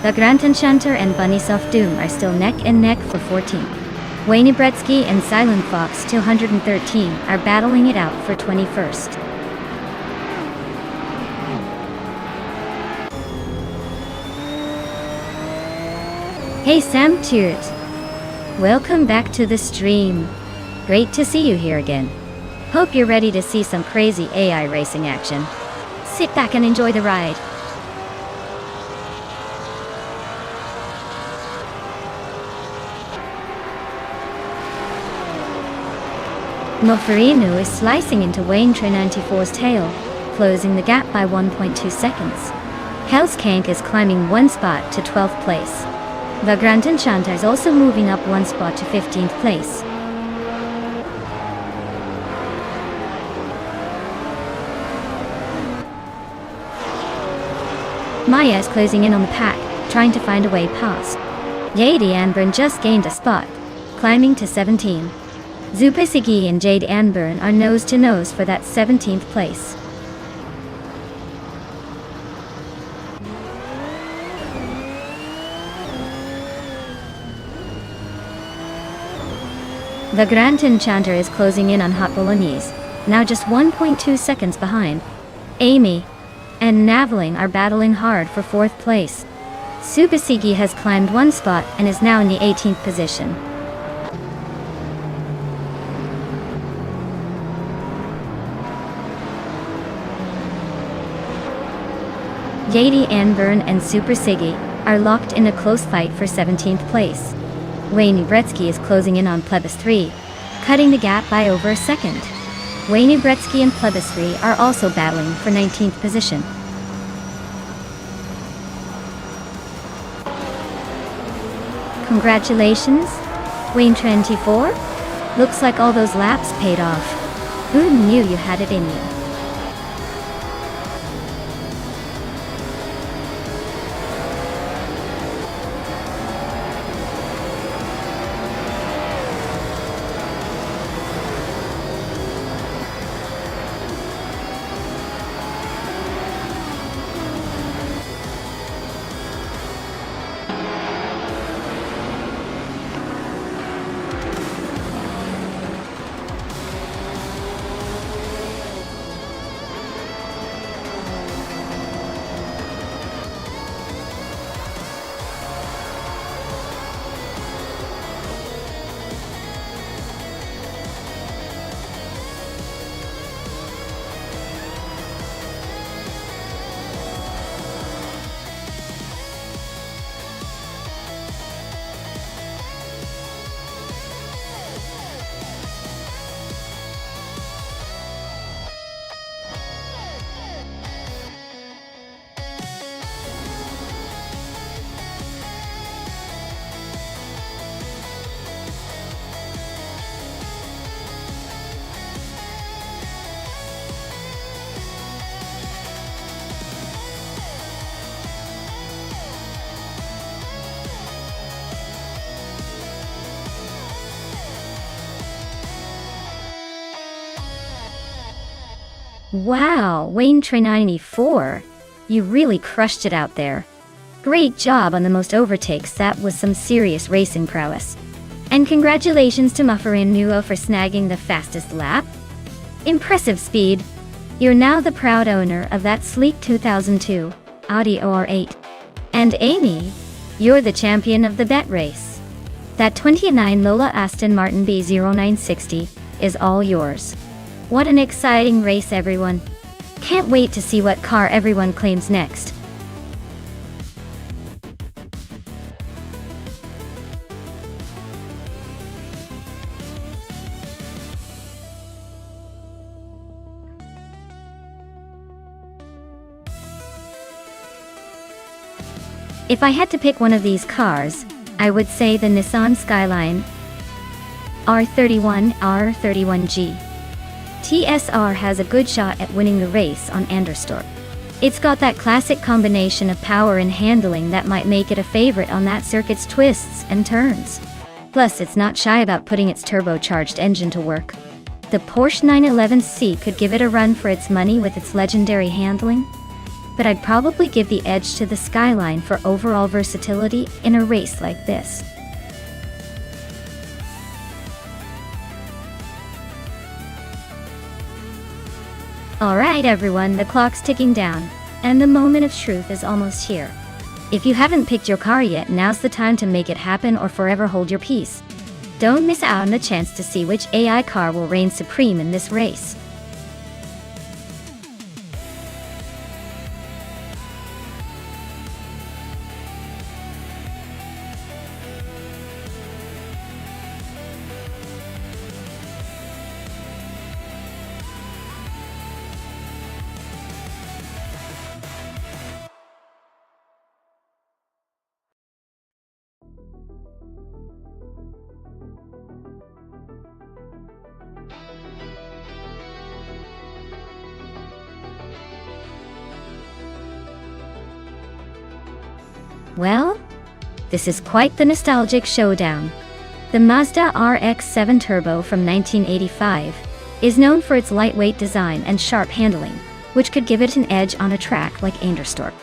Speaker 1: The Grand Enchanter and Bunnysoft Doom are still neck and neck for 14th. Wayne Bretsky and Silent Fox 213 are battling it out for 21st. Hey Sam Tears! Welcome back to the stream. Great to see you here again. Hope you're ready to see some crazy AI racing action. Sit back and enjoy the ride. Maffarino is slicing into Wayne 394's tail, closing the gap by 1.2 seconds. Hellskank is climbing 1 spot to 12th place. The Grand Enchanter is also moving up 1 spot to 15th place. Maya is closing in on the pack, trying to find a way past. Jade Anburn just gained a spot, climbing to 17. Zupasigi and Jade Anburn are nose to nose for that 17th place. The Grand Enchanter is closing in on Hot Bolognese, now just 1.2 seconds behind. Amy and Naveling are battling hard for 4th place. Supasigi has climbed 1 spot and is now in the 18th position. Jade Anburn and Super Siggy are locked in a close fight for 17th place. Wayne Bretsky is closing in on Plebis 3, cutting the gap by over a second. Wayne Bretsky and Plebis 3 are also battling for 19th position. Congratulations, Wayne 24? Looks like all those laps paid off. Who knew you had it in you? Wow, Wayne Train 94. You really crushed it out there. Great job on the most overtakes. That was some serious racing prowess. And congratulations to Muffer and Nuo for snagging the fastest lap. Impressive speed. You're now the proud owner of that sleek 2002 Audi OR8. And Amy, you're the champion of the bet race. That 29 Lola Aston Martin B0960 is all yours. What an exciting race, everyone. Can't wait to see what car everyone claims next. If I had to pick one of these cars, I would say the Nissan Skyline R31G. TSR has a good shot at winning the race on Anderstorp. It's got that classic combination of power and handling that might make it a favorite on that circuit's twists and turns. Plus, it's not shy about putting its turbocharged engine to work. The Porsche 911C could give it a run for its money with its legendary handling, but I'd probably give the edge to the Skyline for overall versatility in a race like this. Alright everyone, the clock's ticking down, and the moment of truth is almost here. If you haven't picked your car yet, now's the time to make it happen or forever hold your peace. Don't miss out on the chance to see which AI car will reign supreme in this race. Well, this is quite the nostalgic showdown. The Mazda RX-7 Turbo from 1985 is known for its lightweight design and sharp handling, which could give it an edge on a track like Anderstorp.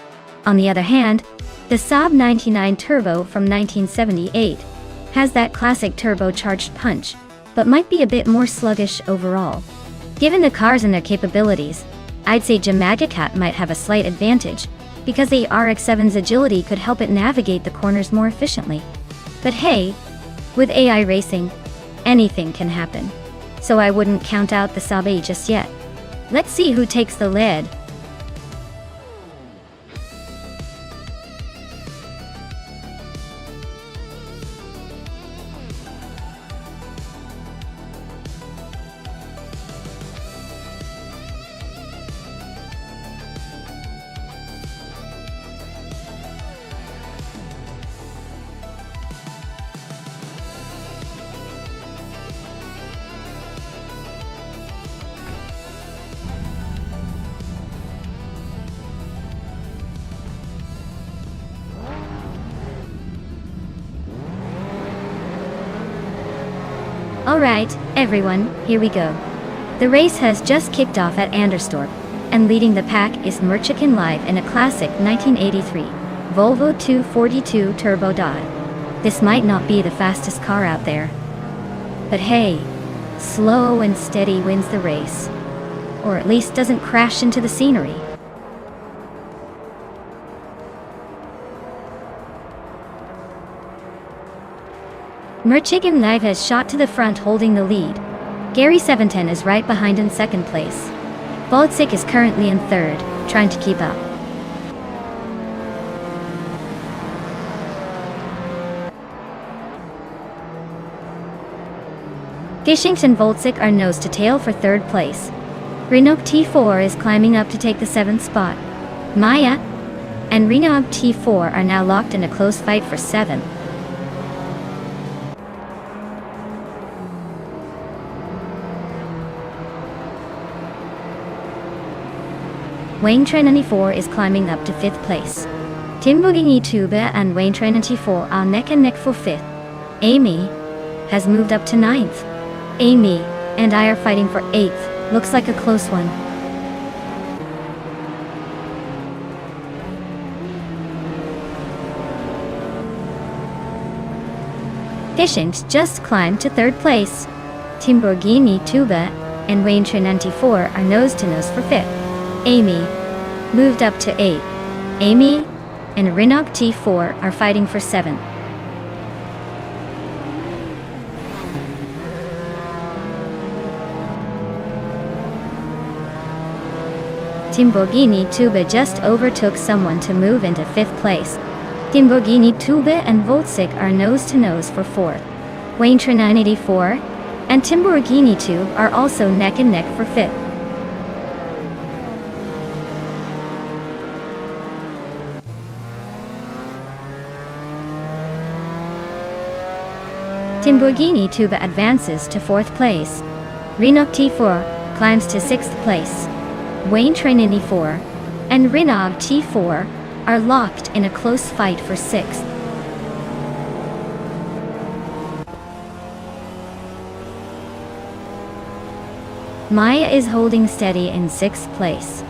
Speaker 1: On the other hand, the Saab 99 Turbo from 1978 has that classic turbocharged punch, but might be a bit more sluggish overall. Given the cars and their capabilities, I'd say Jamagacat might have a slight advantage, because the RX-7's agility could help it navigate the corners more efficiently. But hey, with AI racing, anything can happen. So I wouldn't count out the Saab just yet. Let's see who takes the lead. Alright, everyone, here we go. The race has just kicked off at Anderstorp, and leading the pack is Merchican Live in a classic 1983 Volvo 242 Turbo Dodge. This might not be the fastest car out there, but hey, slow and steady wins the race. Or at least doesn't crash into the scenery. Merchigan Live has shot to the front holding the lead. Gary 710 is right behind in second place. Voltsik is currently in third, trying to keep up. Gishings and Voltsik are nose to tail for third place. Renault T4 is climbing up to take the 7th spot. Maya and Renault T4 are now locked in a close fight for 7th. Wayne Train 94 is climbing up to 5th place. Timbuktu Tube and Wayne Train 94 are neck and neck for 5th. Amy has moved up to 9th. Amy and I are fighting for 8th. Looks like a close one. Fishings just climbed to third place. Timborghini Tuba and Wayne 94 are nose-to-nose for fifth. Amy moved up to 8. Amy and Rinok T4 are fighting for 7th. Timborghini Tuba just overtook someone to move into 5th place. Timborghini Tuba and Voltsik are nose-to-nose for 4th. Wayne 984 and Timborghini 2 are also neck and neck for 5th. Timborghini Tuba advances to 4th place. Rinok T4 climbs to 6th place. Wayne 94 and Rinog T4 are locked in a close fight for 6th. Maya is holding steady in 6th place.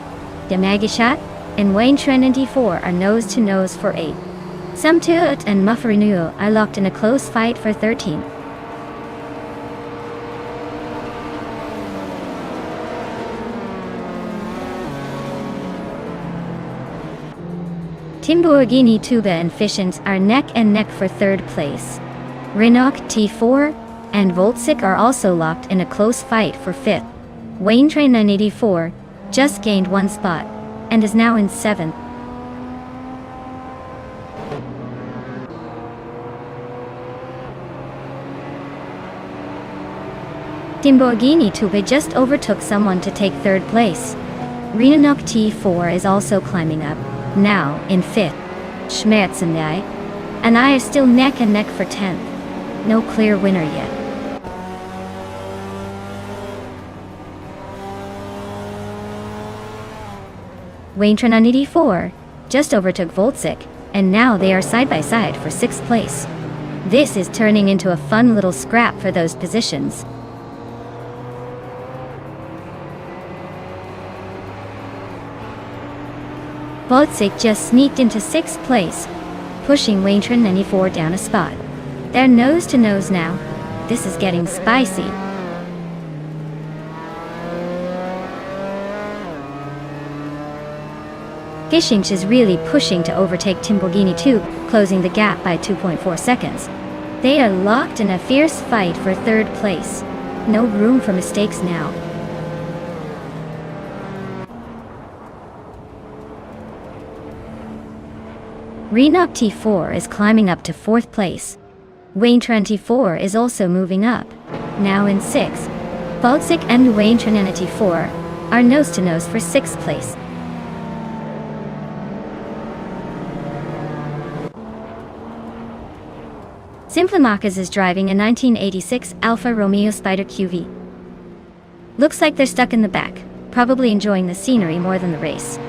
Speaker 1: Demagishat and Wayne 94 are nose-to-nose for 8th. Samtuut and Mufferinu are locked in a close fight for 13th. Timborghini Tuba and Fishins are neck and neck for 3rd place. Rinok T4 and Voltsik are also locked in a close fight for 5th. Wayne 984 just gained 1 spot and is now in 7th. Timborghini Tuba just overtook someone to take 3rd place. Rinok T4 is also climbing up, now in 5th. Schmerzenai and I are still neck and neck for 10th. No clear winner yet. Wayne 984 just overtook Voltsik, and now they are side by side for 6th place. This is turning into a fun little scrap for those positions. Voltsik just sneaked into 6th place, pushing Wayne 94 down a spot. They're nose-to-nose now. This is getting spicy. Fishings is really pushing to overtake Timborghini 2, closing the gap by 2.4 seconds. They are locked in a fierce fight for 3rd place. No room for mistakes now. Rinok T4 is climbing up to 4th place. Wayne 24 is also moving up, now in 6th. Voltsik and Wayne 94 are nose-to-nose for 6th place. Simplimakas is driving a 1986 Alfa Romeo Spider QV. Looks like they're stuck in the back, probably enjoying the scenery more than the race.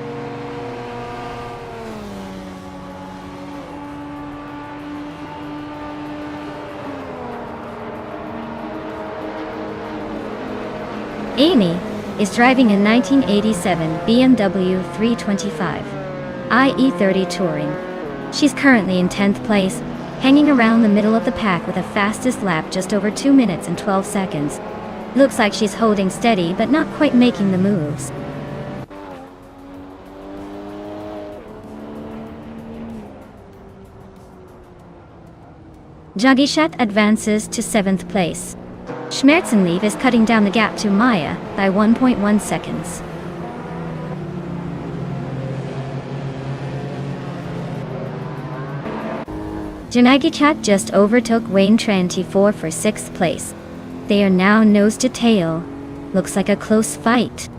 Speaker 1: Amy is driving a 1987 BMW 325 IE30 Touring. She's currently in 10th place, hanging around the middle of the pack with a fastest lap just over 2 minutes and 12 seconds. Looks like she's holding steady but not quite making the moves. Jagishat advances to 7th place. Schmerzenlieb is cutting down the gap to Maya by 1.1 seconds. Janagichat just overtook Wayne 24 for 6th place. They are now nose to tail. Looks like a close fight.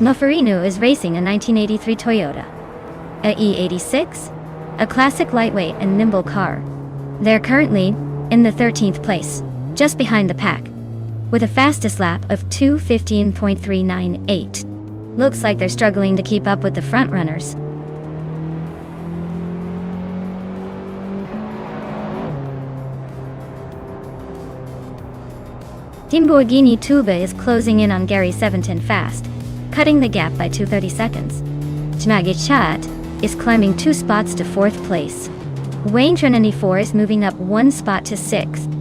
Speaker 1: Noferinu is racing a 1983 Toyota, a E86, a classic lightweight and nimble car. They're currently in the 13th place, just behind the pack, with a fastest lap of 2:15.398. Looks like they're struggling to keep up with the front runners. Lamborghini Tuba is closing in on Gary 710 fast, cutting the gap by 230 seconds. Tmage Chat is climbing 2 spots to 4th place. Wayne 94 is moving up 1 spot to 6th.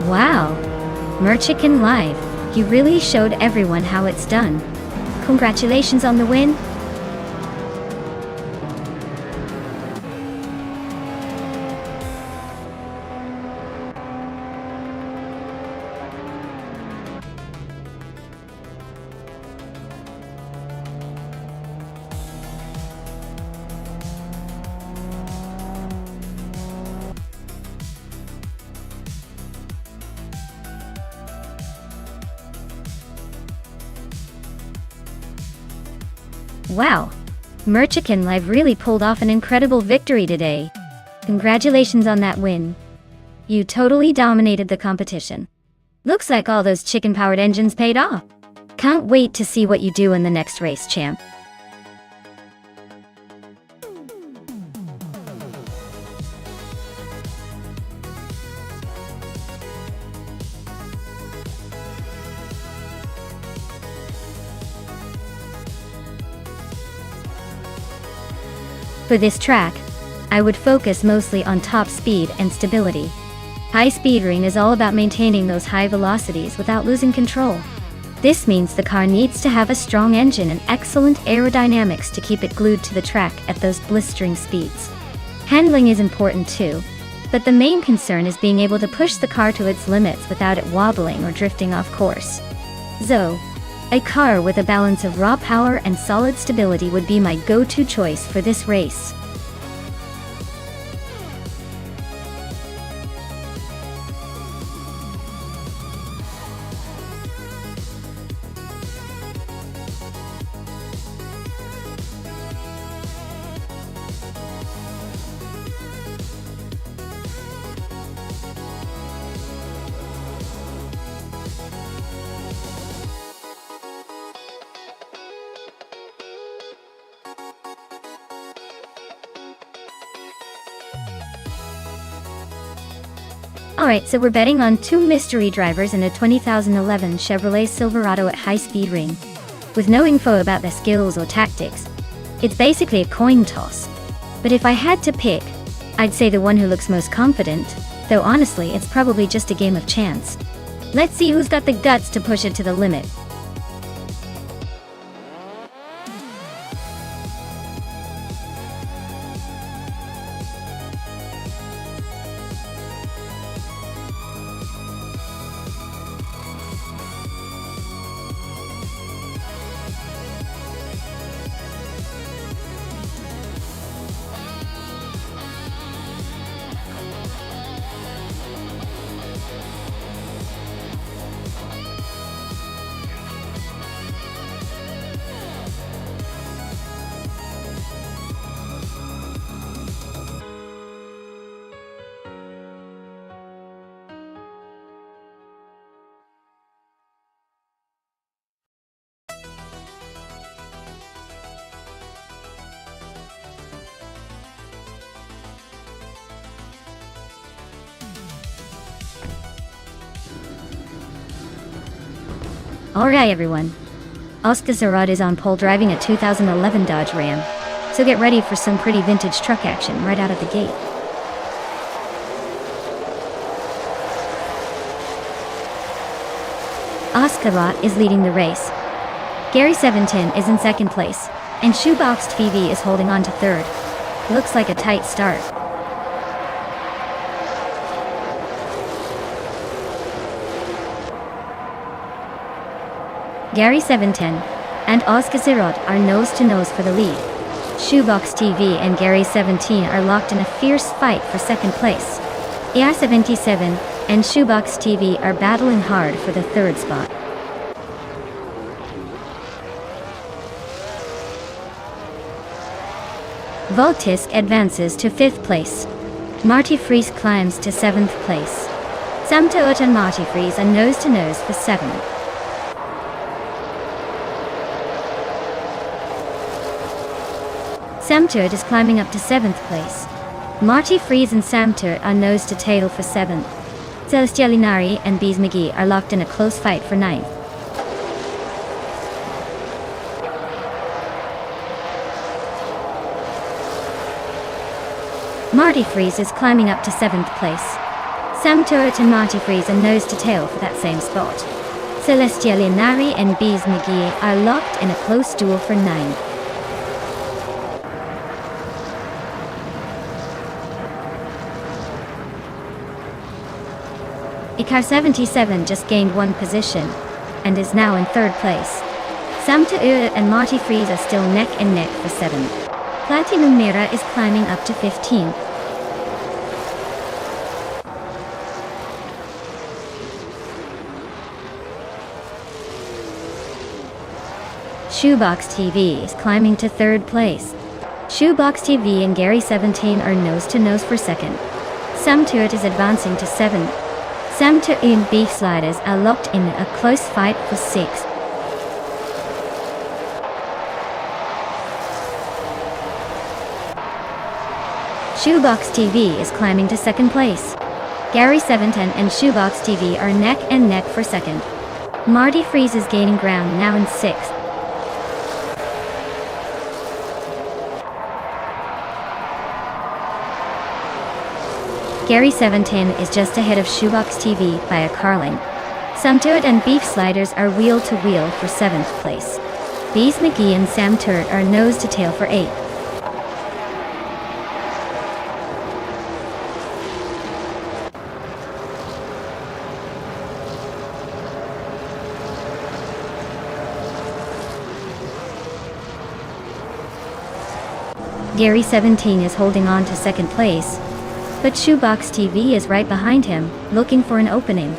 Speaker 1: Wow! Merchicken Live, you really showed everyone how it's done. Congratulations on the win! Wow! Merchicken Live really pulled off an incredible victory today. Congratulations on that win. You totally dominated the competition. Looks like all those chicken-powered engines paid off. Can't wait to see what you do in the next race, champ. For this track, I would focus mostly on top speed and stability. High speed ring is all about maintaining those high velocities without losing control. This means the car needs to have a strong engine and excellent aerodynamics to keep it glued to the track at those blistering speeds. Handling is important too, but the main concern is being able to push the car to its limits without it wobbling or drifting off course. So, a car with a balance of raw power and solid stability would be my go-to choice for this race. Alright, so we're betting on 2 mystery drivers in a 2011 Chevrolet Silverado at high speed ring. With no info about their skills or tactics, it's basically a coin toss. But if I had to pick, I'd say the one who looks most confident, though honestly it's probably just a game of chance. Let's see who's got the guts to push it to the limit. Alright everyone, Oscar Zarad is on pole driving a 2011 Dodge Ram, so get ready for some pretty vintage truck action right out of the gate. Oscar Zarad is leading the race. Gary 710 is in 2nd place, and Shoebox TV is holding on to 3rd. Looks like a tight start. Gary 710 and Oscar Zarad are nose-to-nose for the lead. Shoebox TV and Gary 17 are locked in a fierce fight for 2nd place. AR 77 and Shoebox TV are battling hard for the 3rd spot. Voltisk advances to 5th place. Marty Fries climbs to 7th place. Samtoot and Marty Fries are nose-to-nose for 7th. Samturt is climbing up to 7th place. Marty Freeze and Samturt are nose to tail for 7th. Celestialinari and Bees McGee are locked in a close fight for 9th. Marty Freeze is climbing up to 7th place. Samturt and Marty Freeze are nose to tail for that same spot. Celestialinari and Bees McGee are locked in a close duel for 9th. Icar 77 just gained 1 position and is now in 3rd place. Samturt and Marty Freeze are still neck and neck for 7th. Platinum Mira is climbing up to 15th. Shoebox TV is climbing to 3rd place. Shoebox TV and Gary 17 are nose to nose for 2nd. Samturt is advancing to 7th. Samturt and Beef Sliders are locked in a close fight for 6th. Shoebox TV is climbing to 2nd place. Gary 710 and Shoebox TV are neck and neck for 2nd. Marty Freeze is gaining ground now in 6th. Gary 710 is just ahead of Shoebox TV by a car length. Samturt and Beef Sliders are wheel to wheel for 7th place. Bees McGee and Samturt are nose to tail for 8th. Gary 17 is holding on to 2nd place, but Shoebox TV is right behind him, looking for an opening.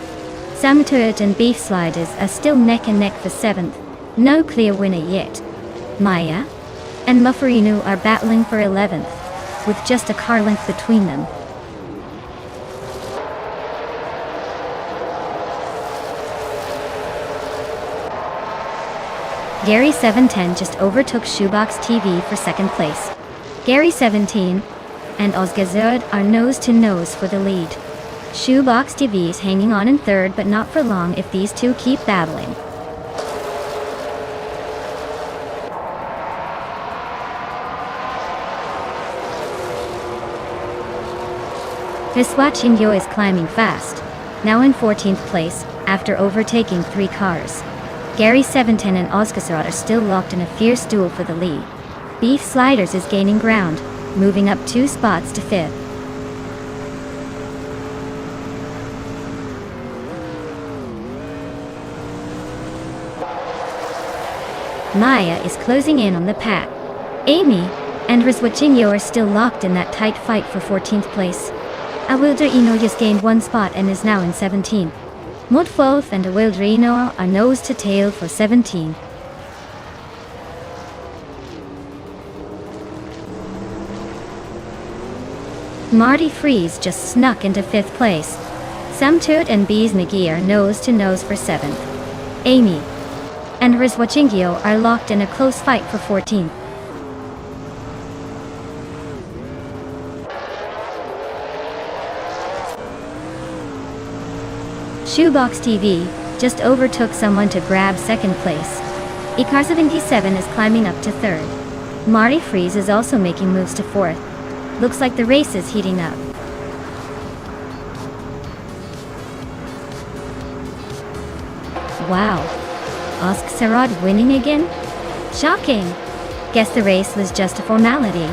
Speaker 1: Samturt and Beef Sliders are still neck and neck for 7th. No clear winner yet. Maya and Mufferinu are battling for 11th, with just a car length between them. Gary 710 just overtook Shoebox TV for 2nd place. Gary 17 and Ozgazerd are nose to nose for the lead. Shoebox TV is hanging on in 3rd, but not for long if these two keep battling. Viswachingyo is climbing fast, now in 14th place, after overtaking 3 cars. Gary 710 and Ozgazerd are still locked in a fierce duel for the lead. Beef Sliders is gaining ground, moving up 2 spots to 5th. Maya is closing in on the pack. Amy and Rizwachingyo are still locked in that tight fight for 14th place. Awilderino just gained 1 spot and is now in 17th. Mudfoth and Awilderino are nose to tail for 17th. Marty Freeze just snuck into 5th place. Samturt and Bees McGee are nose to nose for 7th. Amy and Rizwachingyo are locked in a close fight for 14th. Shoebox TV just overtook someone to grab 2nd place. Icar 77 is climbing up to 3rd. Marty Freeze is also making moves to 4th. Looks like the race is heating up. Wow. Ozgazerd winning again? Shocking. Guess the race was just a formality.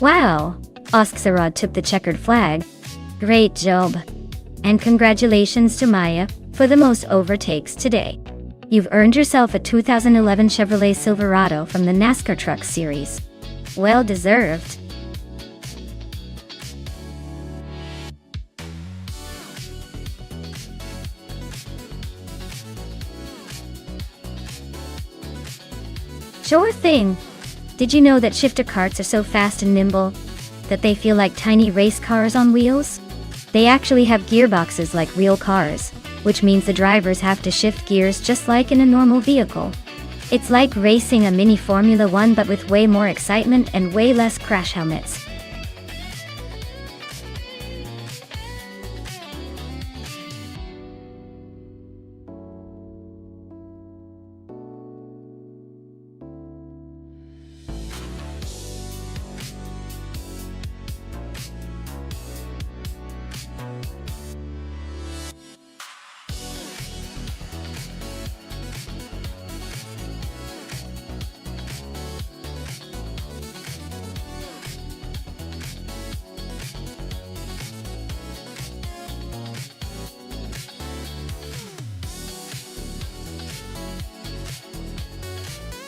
Speaker 1: Wow, Oskserod took the checkered flag. Great job. And congratulations to Maya for the most overtakes today. You've earned yourself a 2011 Chevrolet Silverado from the NASCAR Truck Series. Well deserved. Sure thing. Did you know that shifter carts are so fast and nimble that they feel like tiny race cars on wheels? They actually have gearboxes like real cars, which means the drivers have to shift gears just like in a normal vehicle. It's like racing a mini Formula One but with way more excitement and way less crash helmets.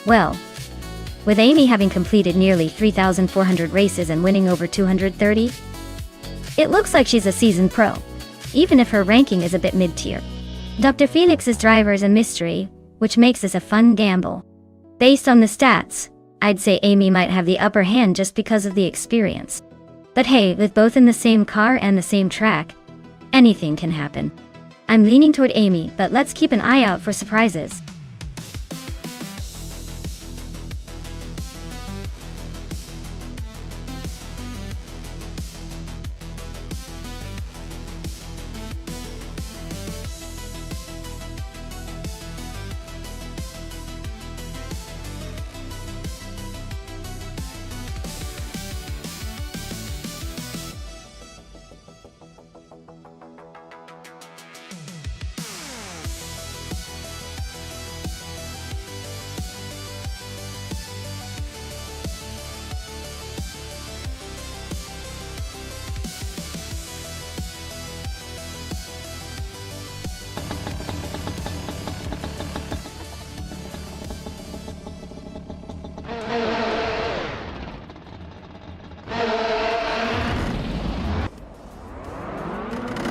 Speaker 1: Well, with Amy having completed nearly 3,400 races and winning over 230, it looks like she's a seasoned pro, even if her ranking is a bit mid-tier. Dr. Felix's driver is a mystery, which makes this a fun gamble. Based on the stats, I'd say Amy might have the upper hand just because of the experience. But hey, with both in the same car and the same track, anything can happen. I'm leaning toward Amy, but let's keep an eye out for surprises.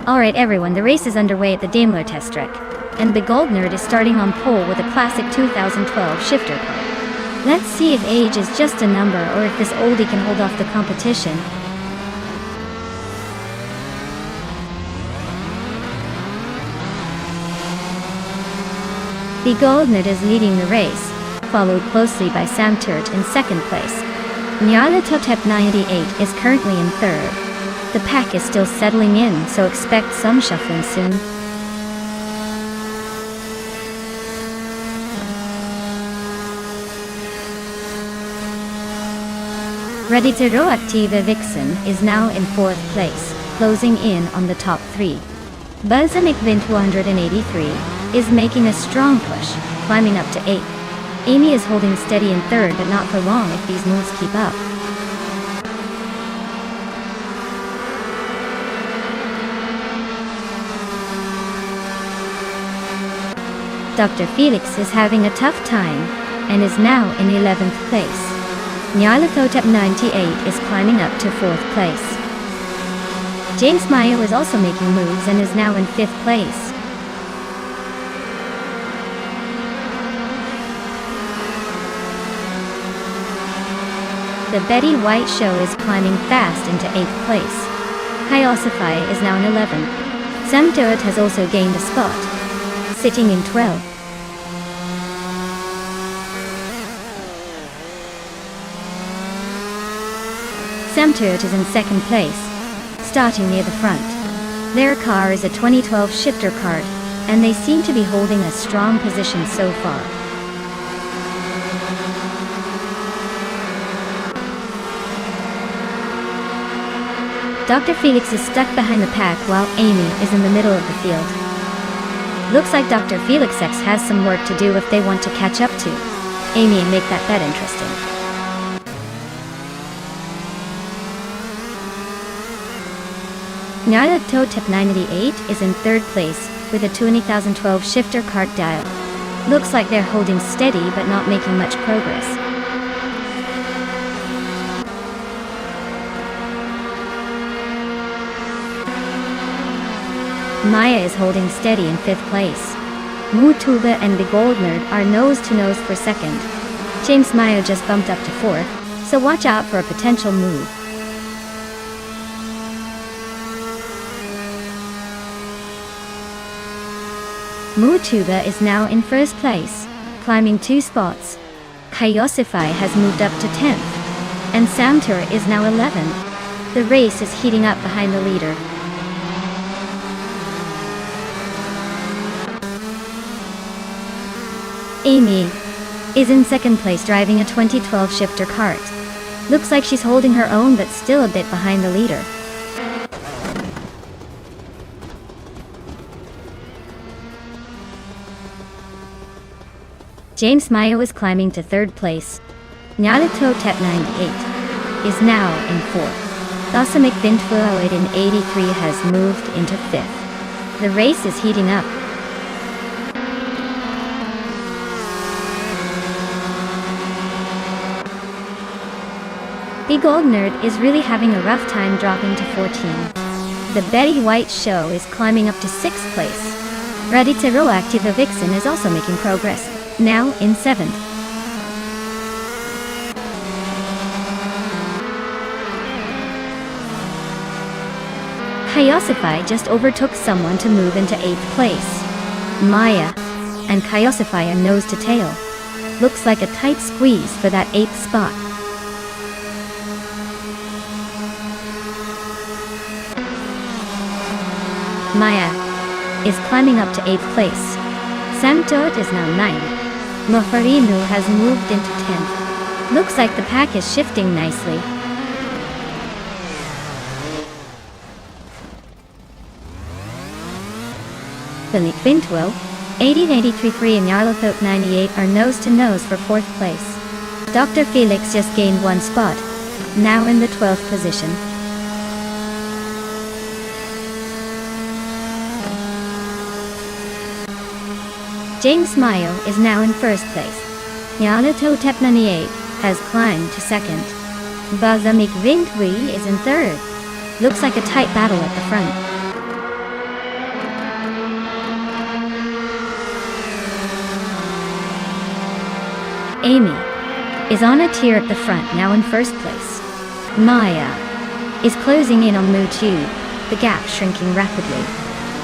Speaker 1: Alright everyone, the race is underway at the Daimler test track, and the Gold Nerd is starting on pole with a classic 2012 shifter car. Let's see if age is just a number or if this oldie can hold off the competition. The Gold Nerd is leading the race, followed closely by Sam Turt in second place. Nyala Totep 98 is currently in third. The pack is still settling in, so expect some shuffling soon. Ready to Go Active Vixen is now in fourth place, closing in on the top three. Balsamic Vint 183 is making a strong push, climbing up to 8th. Amy is holding steady in third, but not for long if these moves keep up. Dr. Felix is having a tough time, and is now in 11th place. Nyarlathotep 98 is climbing up to 4th place. James Meyer is also making moves and is now in 5th place. The Betty White Show is climbing fast into 8th place. Hyosify is now in 11th. Sam Turret has also gained a spot, sitting in 12th. Sam Turret is in second place, starting near the front. Their car is a 2012 shifter cart, and they seem to be holding a strong position so far. Dr. Felix is stuck behind the pack while Amy is in the middle of the field. Looks like Dr. Felix X has some work to do if they want to catch up to Amy and make that bet interesting. Naruto Tip 98 is in third place with a 2012 shifter cart dial. Looks like they're holding steady but not making much progress. Maya is holding steady in fifth place. Mutuba and the Gold Nerd are nose to nose for second. James Maya just bumped up to fourth, so watch out for a potential move. Mutuba is now in first place, climbing 2 spots. Kaiosify has moved up to 10th, and Samtur is now 11th. The race is heating up behind the leader. Amy is in second place driving a 2012 shifter cart. Looks like she's holding her own but still a bit behind the leader. James Mayo is climbing to third place. Naruto Tep 98 is now in fourth. Dosamic Vintfluoid in 83 has moved into fifth. The race is heating up. The Gold Nerd is really having a rough time dropping to 14. The Betty White Show is climbing up to 6th place. Raditero Activa Vixen is also making progress, now in 7th. Kaiosify just overtook someone to move into 8th place. Maya and Kaiosify are nose to tail. Looks like a tight squeeze for that 8th spot. Maya is climbing up to 8th place. Samtot is now 9th. Mofarinu has moved into 10th. Looks like the pack is shifting nicely. Philip Bintwell, 1883 and Yarlathot 98 are nose to nose for 4th place. Dr. Felix just gained 1 spot, now in the 12th position. James Mayo is now in 1st place. Naruto Tep 98 has climbed to 2nd. Bazamik Vintwi is in 3rd. Looks like a tight battle at the front. Amy is on a tier at the front, now in 1st place. Maya is closing in on Mutu, the gap shrinking rapidly.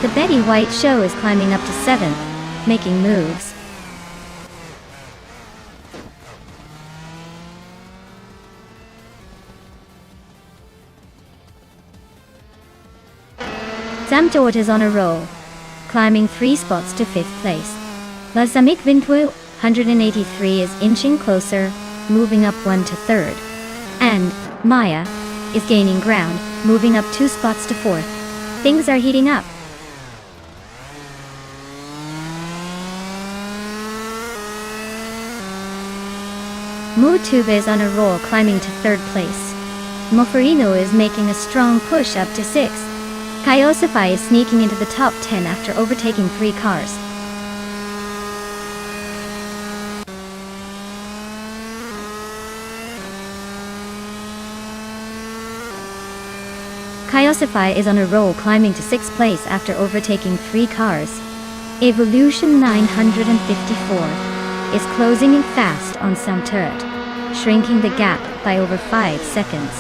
Speaker 1: The Betty White Show is climbing up to 7th, making moves. Samtot is on a roll, climbing 3 spots to 5th place. Lazamik Vintwu, 183 is inching closer, moving up 1 to 3rd. And Maya is gaining ground, moving up 2 spots to 4th. Things are heating up. Mutuba is on a roll, climbing to 3rd place. Mofarino is making a strong push up to 6th. Kaiosify is sneaking into the top 10 after overtaking 3 cars. Kaiosify is on a roll, climbing to 6th place after overtaking 3 cars. Evolution 954 is closing in fast on Samturret, shrinking the gap by over 5 seconds.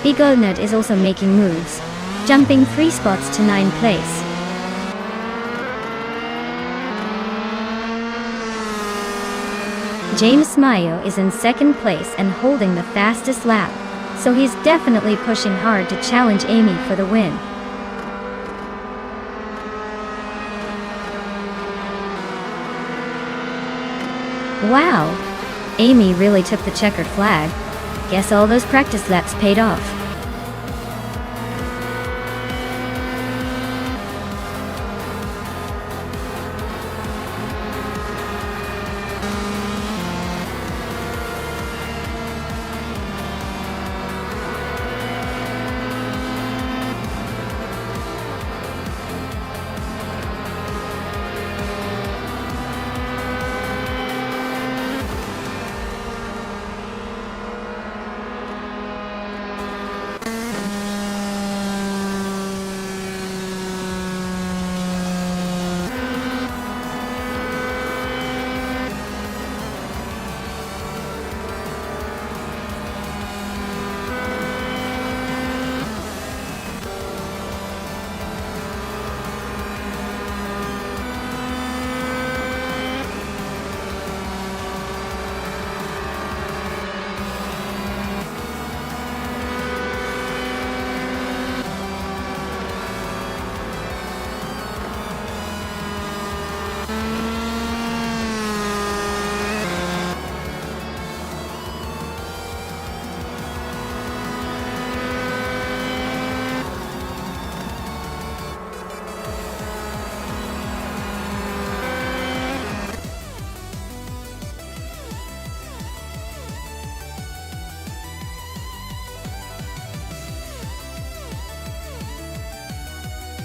Speaker 1: Bigonut is also making moves, jumping 3 spots to 9th place. James Mayo is in 2nd place and holding the fastest lap, so he's definitely pushing hard to challenge Amy for the win. Wow! Amy really took the checkered flag. Guess all those practice laps paid off.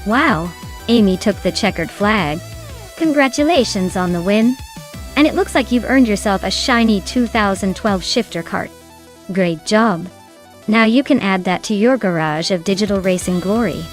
Speaker 1: Wow, Amy took the checkered flag. Congratulations on the win. And it looks like you've earned yourself a shiny 2012 shifter cart. Great job. Now you can add that to your garage of digital racing glory.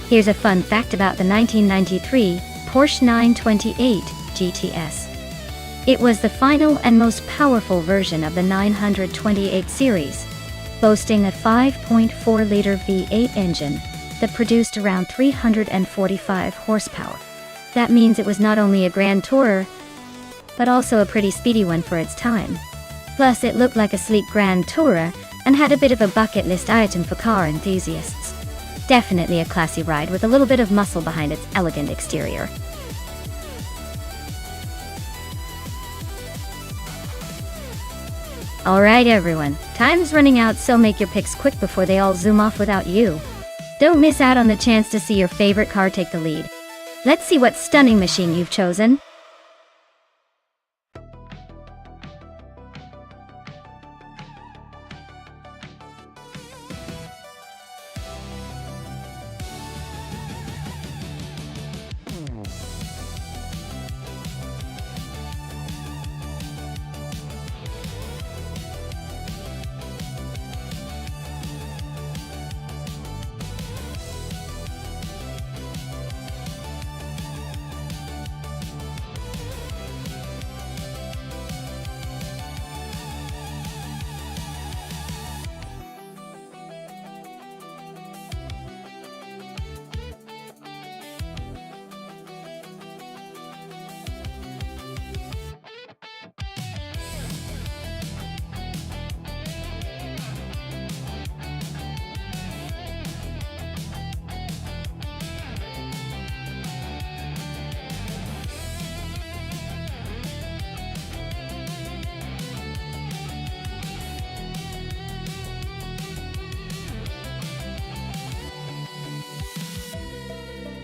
Speaker 1: Here's a fun fact about the 1993 Porsche 928 GTS. It was the final and most powerful version of the 928 series, boasting a 5.4-liter V8 engine that produced around 345 horsepower. That means it was not only a grand tourer, but also a pretty speedy one for its time. Plus, it looked like a sleek grand tourer and had a bit of a bucket list item for car enthusiasts. Definitely a classy ride with a little bit of muscle behind its elegant exterior. Alright everyone, time's running out, so make your picks quick before they all zoom off without you. Don't miss out on the chance to see your favorite car take the lead. Let's see what stunning machine you've chosen.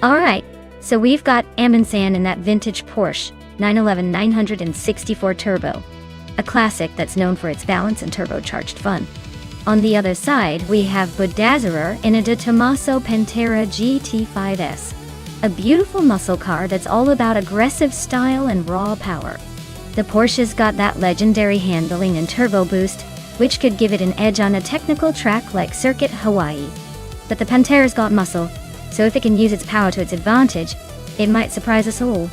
Speaker 1: Alright, so we've got Amundsen in that vintage Porsche 911 964 Turbo, a classic that's known for its balance and turbocharged fun. On the other side, we have Budazzerer in a De Tomaso Pantera GT5S, a beautiful muscle car that's all about aggressive style and raw power. The Porsche's got that legendary handling and turbo boost, which could give it an edge on a technical track like Circuit Hawaii. But the Pantera's got muscle, so if it can use its power to its advantage, it might surprise us all.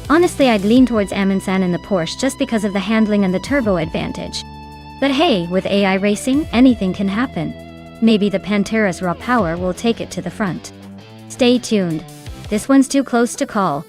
Speaker 1: Honestly, I'd lean towards Amundsen in the Porsche just because of the handling and the turbo advantage. But hey, with AI racing, anything can happen. Maybe the Pantera's raw power will take it to the front. Stay tuned. This one's too close to call.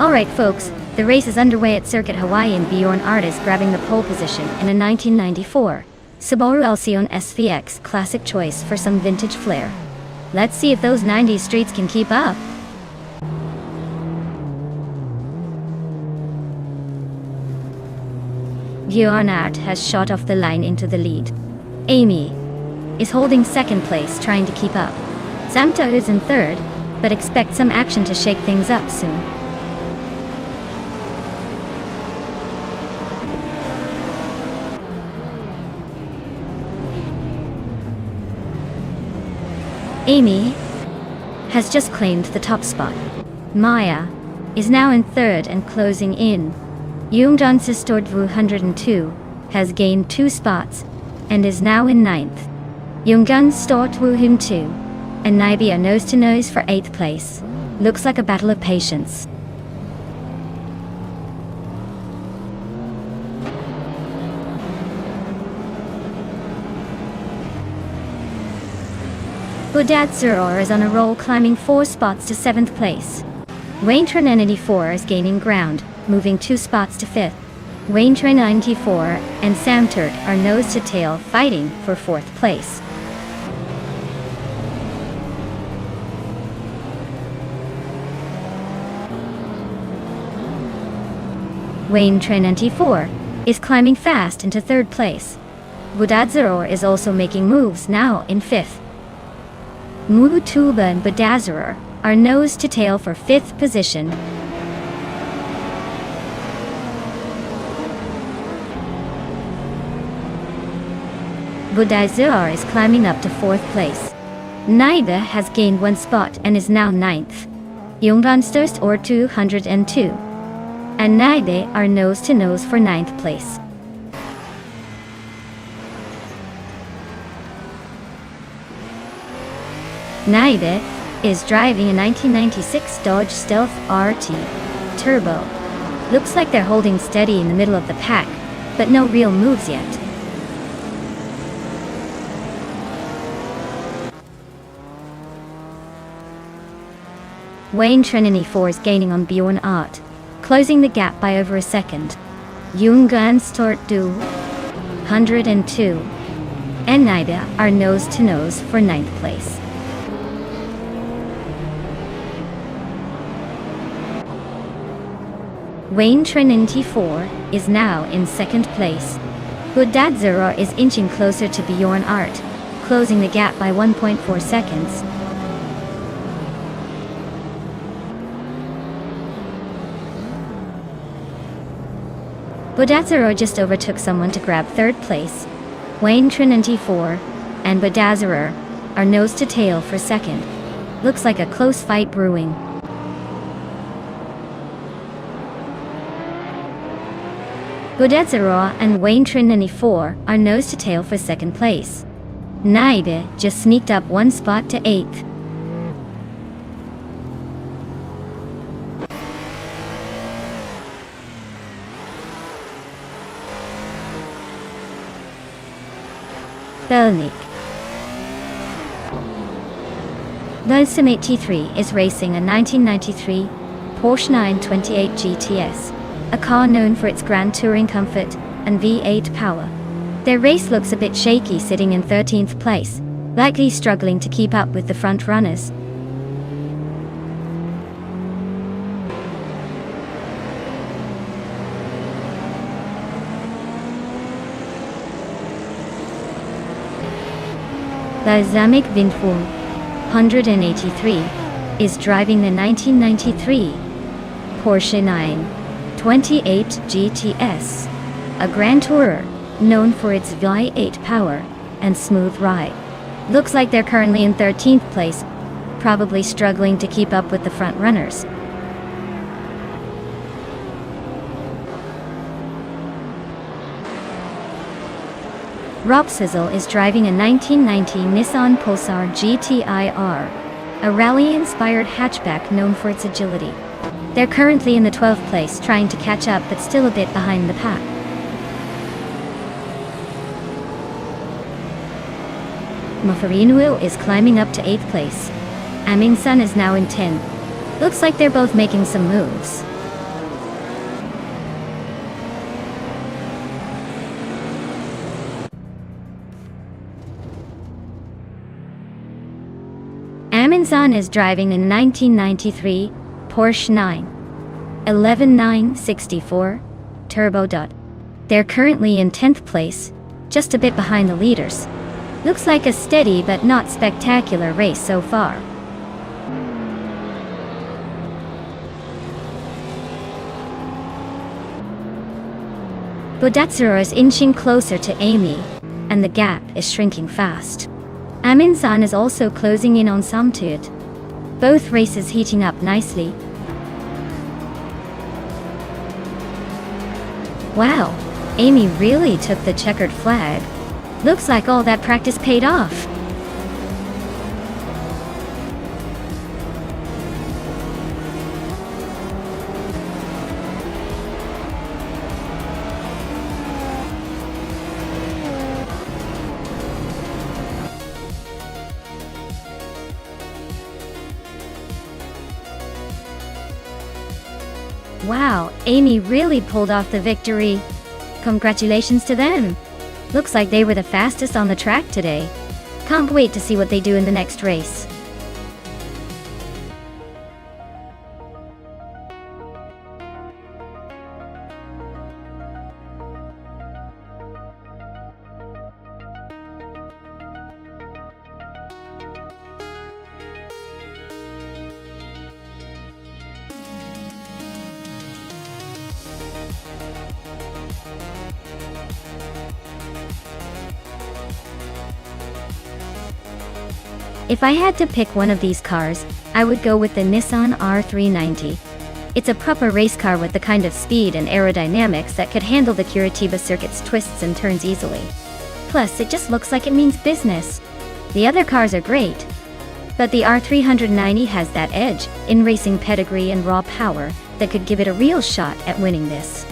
Speaker 1: Alright folks, the race is underway at Circuit Hawaii and Bjorn Artis grabbing the pole position in a 1994 Subaru Alcyon SVX classic choice for some vintage flair. Let's see if those 90s streets can keep up. Bjorn Art has shot off the line into the lead. Amy is holding second place, trying to keep up. Samta is in third, but expect some action to shake things up soon. Amy has just claimed the top spot. Maya is now in third and closing in. Jungdan Sistord 102 has gained 2 spots and is now in 9th. Jungdan Stort Him 2 and Nibia nose to nose for 8th place. Looks like a battle of patience. Budadsaror is on a roll, climbing 4 spots to 7th place. Wayne Trinity 4 is gaining ground, moving 2 spots to 5th. Wayne Trin 94 and Sam Turt are nose to tail, fighting for 4th place. Wayne Trin 94 is climbing fast into 3rd place. Budadsaror is also making moves, now in 5th. Mutuba and Budadsaror are nose to tail for 5th position. Budadsaror is climbing up to 4th place. Naida has gained 1 spot and is now 9th. Jungdansters or 202. And Naide are nose to nose for 9th place. Naide is driving a 1996 Dodge Stealth RT Turbo. Looks like they're holding steady in the middle of the pack, but no real moves yet. Wayne Trinity 4 is gaining on Bjorn Art, closing the gap by over a second. Jungan Stort Du 102 and Naida are nose to nose for 9th place. Wayne Trinity 4 is now in 2nd place. Budadsaror is inching closer to Bjorn Art, closing the gap by 1.4 seconds. Budadsaror just overtook someone to grab 3rd place. Wayne Trinity 4 and Budadsaror are nose to tail for 2nd. Looks like a close fight brewing. Budadsaror and Wayne Trinity 4 are nose to tail for 2nd place. Naide just sneaked up 1 spot to 8th. Belnik. Nonstop T3 is racing a 1993 Porsche 928 GTS, a car known for its grand touring comfort and V8 power. Their race looks a bit shaky, sitting in 13th place, likely struggling to keep up with the front runners. Balsamic Vindful 183 is driving the 1993 Porsche 928 GTS, a grand tourer known for its V8 power and smooth ride. Looks like they're currently in 13th place, probably struggling to keep up with the front runners. Rob Sizzle is driving a 1990 Nissan Pulsar GT-IR, a rally-inspired hatchback known for its agility. They're currently in the 12th place, trying to catch up but still a bit behind the pack. Mofarinuil is climbing up to 8th place. Amin Sun is now in 10th. Looks like they're both making some moves. Amin Sun is driving a 1993 Porsche 964 Turbo. They're currently in 10th place, just a bit behind the leaders. Looks like a steady but not spectacular race so far. Budadsaror is inching closer to Amy, and the gap is shrinking fast. Amin San is also closing in on Samtud. Both races heating up nicely. Wow, Amy really took the checkered flag. Looks like all that practice paid off. Wow, Amy really pulled off the victory. Congratulations to them. Looks like they were the fastest on the track today. Can't wait to see what they do in the next race. If I had to pick one of these cars, I would go with the Nissan R390. It's a proper race car with the kind of speed and aerodynamics that could handle the Curitiba circuit's twists and turns easily. Plus, it just looks like it means business. The other cars are great, but the R390 has that edge, in racing pedigree and raw power, that could give it a real shot at winning this.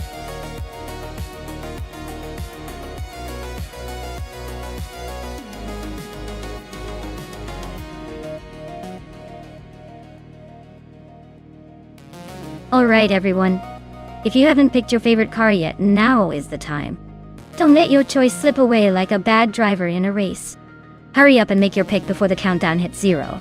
Speaker 1: Alright everyone, if you haven't picked your favorite car yet, now is the time. Don't let your choice slip away like a bad driver in a race. Hurry up and make your pick before the countdown hits 0.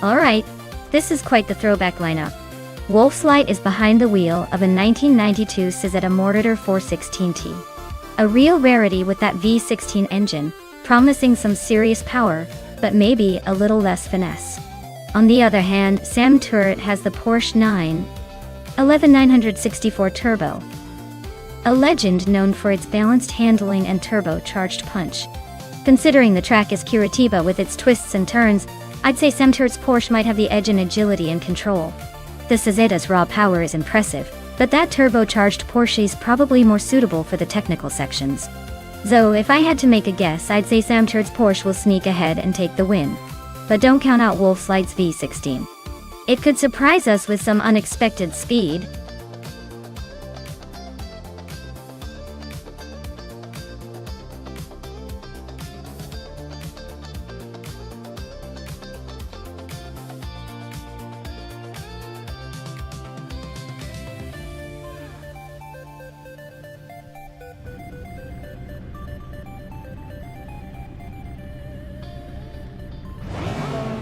Speaker 1: Alright, this is quite the throwback lineup. Wolfslight is behind the wheel of a 1992 Cizeta Mortimer 416T. A real rarity with that V16 engine, promising some serious power, but maybe a little less finesse. On the other hand, Sam Turret has the Porsche 964 Turbo. A legend known for its balanced handling and turbocharged punch. Considering the track is Curitiba with its twists and turns, I'd say Sam Turret's Porsche might have the edge in agility and control. The Cizeta's raw power is impressive, but that turbocharged Porsche's probably more suitable for the technical sections. Though if I had to make a guess, I'd say Sam Turret's Porsche will sneak ahead and take the win. But don't count out Wolfslight's V16. It could surprise us with some unexpected speed.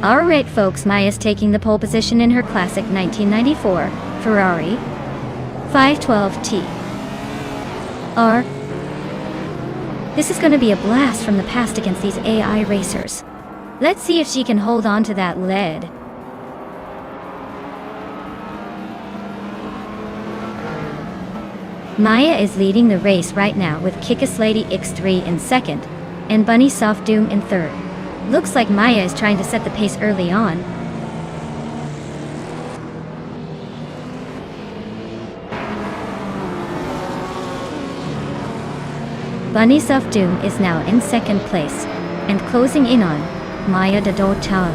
Speaker 1: Alright folks, Maya's taking the pole position in her classic 1994 Ferrari 512T. This is gonna be a blast from the past against these AI racers. Let's see if she can hold on to that lead. Maya is leading the race right now with Kickus Lady X3 in second, and Bunny Soft Doom in third. Looks like Maya is trying to set the pace early on. Bunny Soft Doom is now in second place, and closing in on Maya Dado Chan.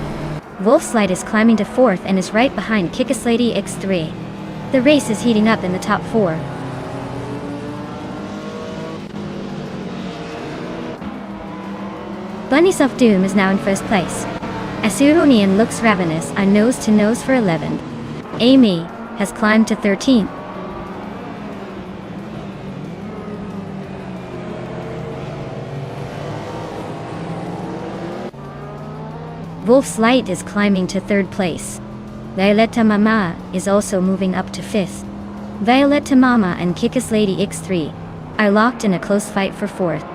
Speaker 1: Wolfslight is climbing to fourth and is right behind Kickus Lady X3. The race is heating up in the top 4. Bunny Soft Doom is now in first place. Asuroni and Looks Ravenous are nose to nose for 11th. Amy has climbed to 13th. Wolf's Light is climbing to 3rd place. Violetta Mama is also moving up to 5th. Violetta Mama and Kickass Lady X3 are locked in a close fight for 4th.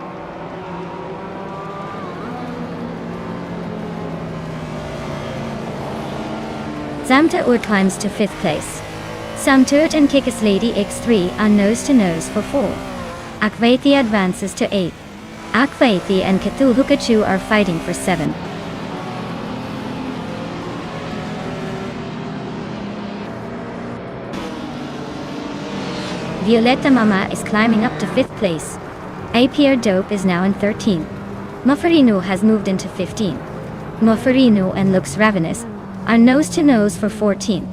Speaker 1: Samtur climbs to 5th place. Samtur and Kickass Lady X3 are nose to nose for 4. Akvaithi advances to 8th. Akvaithi and Cthulhukachu are fighting for 7th. Violetta Mama is climbing up to 5th place. APR Dope is now in 13th. Mufferino has moved into 15th. Mufferino and Looks Ravenous are nose to nose for 14th.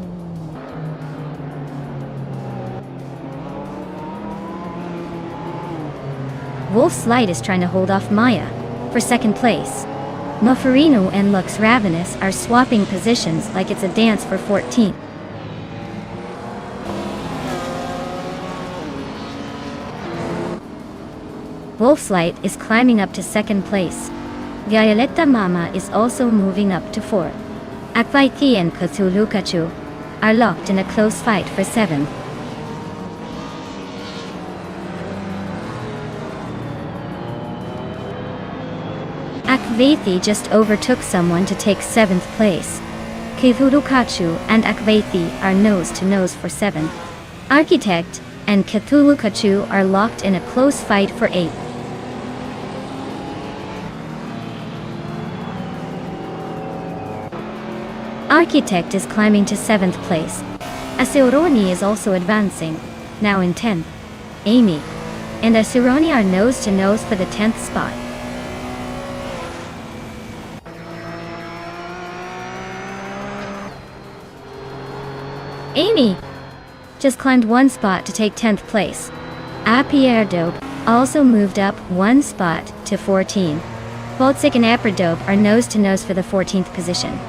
Speaker 1: Wolf's Light is trying to hold off Maya for 2nd place. Mufferino and Looks Ravenous are swapping positions like it's a dance for 14th. Wolf's Light is climbing up to 2nd place. Violetta Mama is also moving up to 4th. Akvaithi and Cthulhukachu are locked in a close fight for 7th. Akvaithi just overtook someone to take 7th place. Cthulhukachu and Akvaithi are nose to nose for 7th. Architect and Cthulhukachu are locked in a close fight for 8th. Architect is climbing to 7th place. Asuroni is also advancing, now in 10th. Amy and Asuroni are nose to nose for the 10th spot. Amy just climbed 1 spot to take 10th place. Apierre Dope also moved up 1 spot to 14. Voltsik and Apra Dope are nose to nose for the 14th position.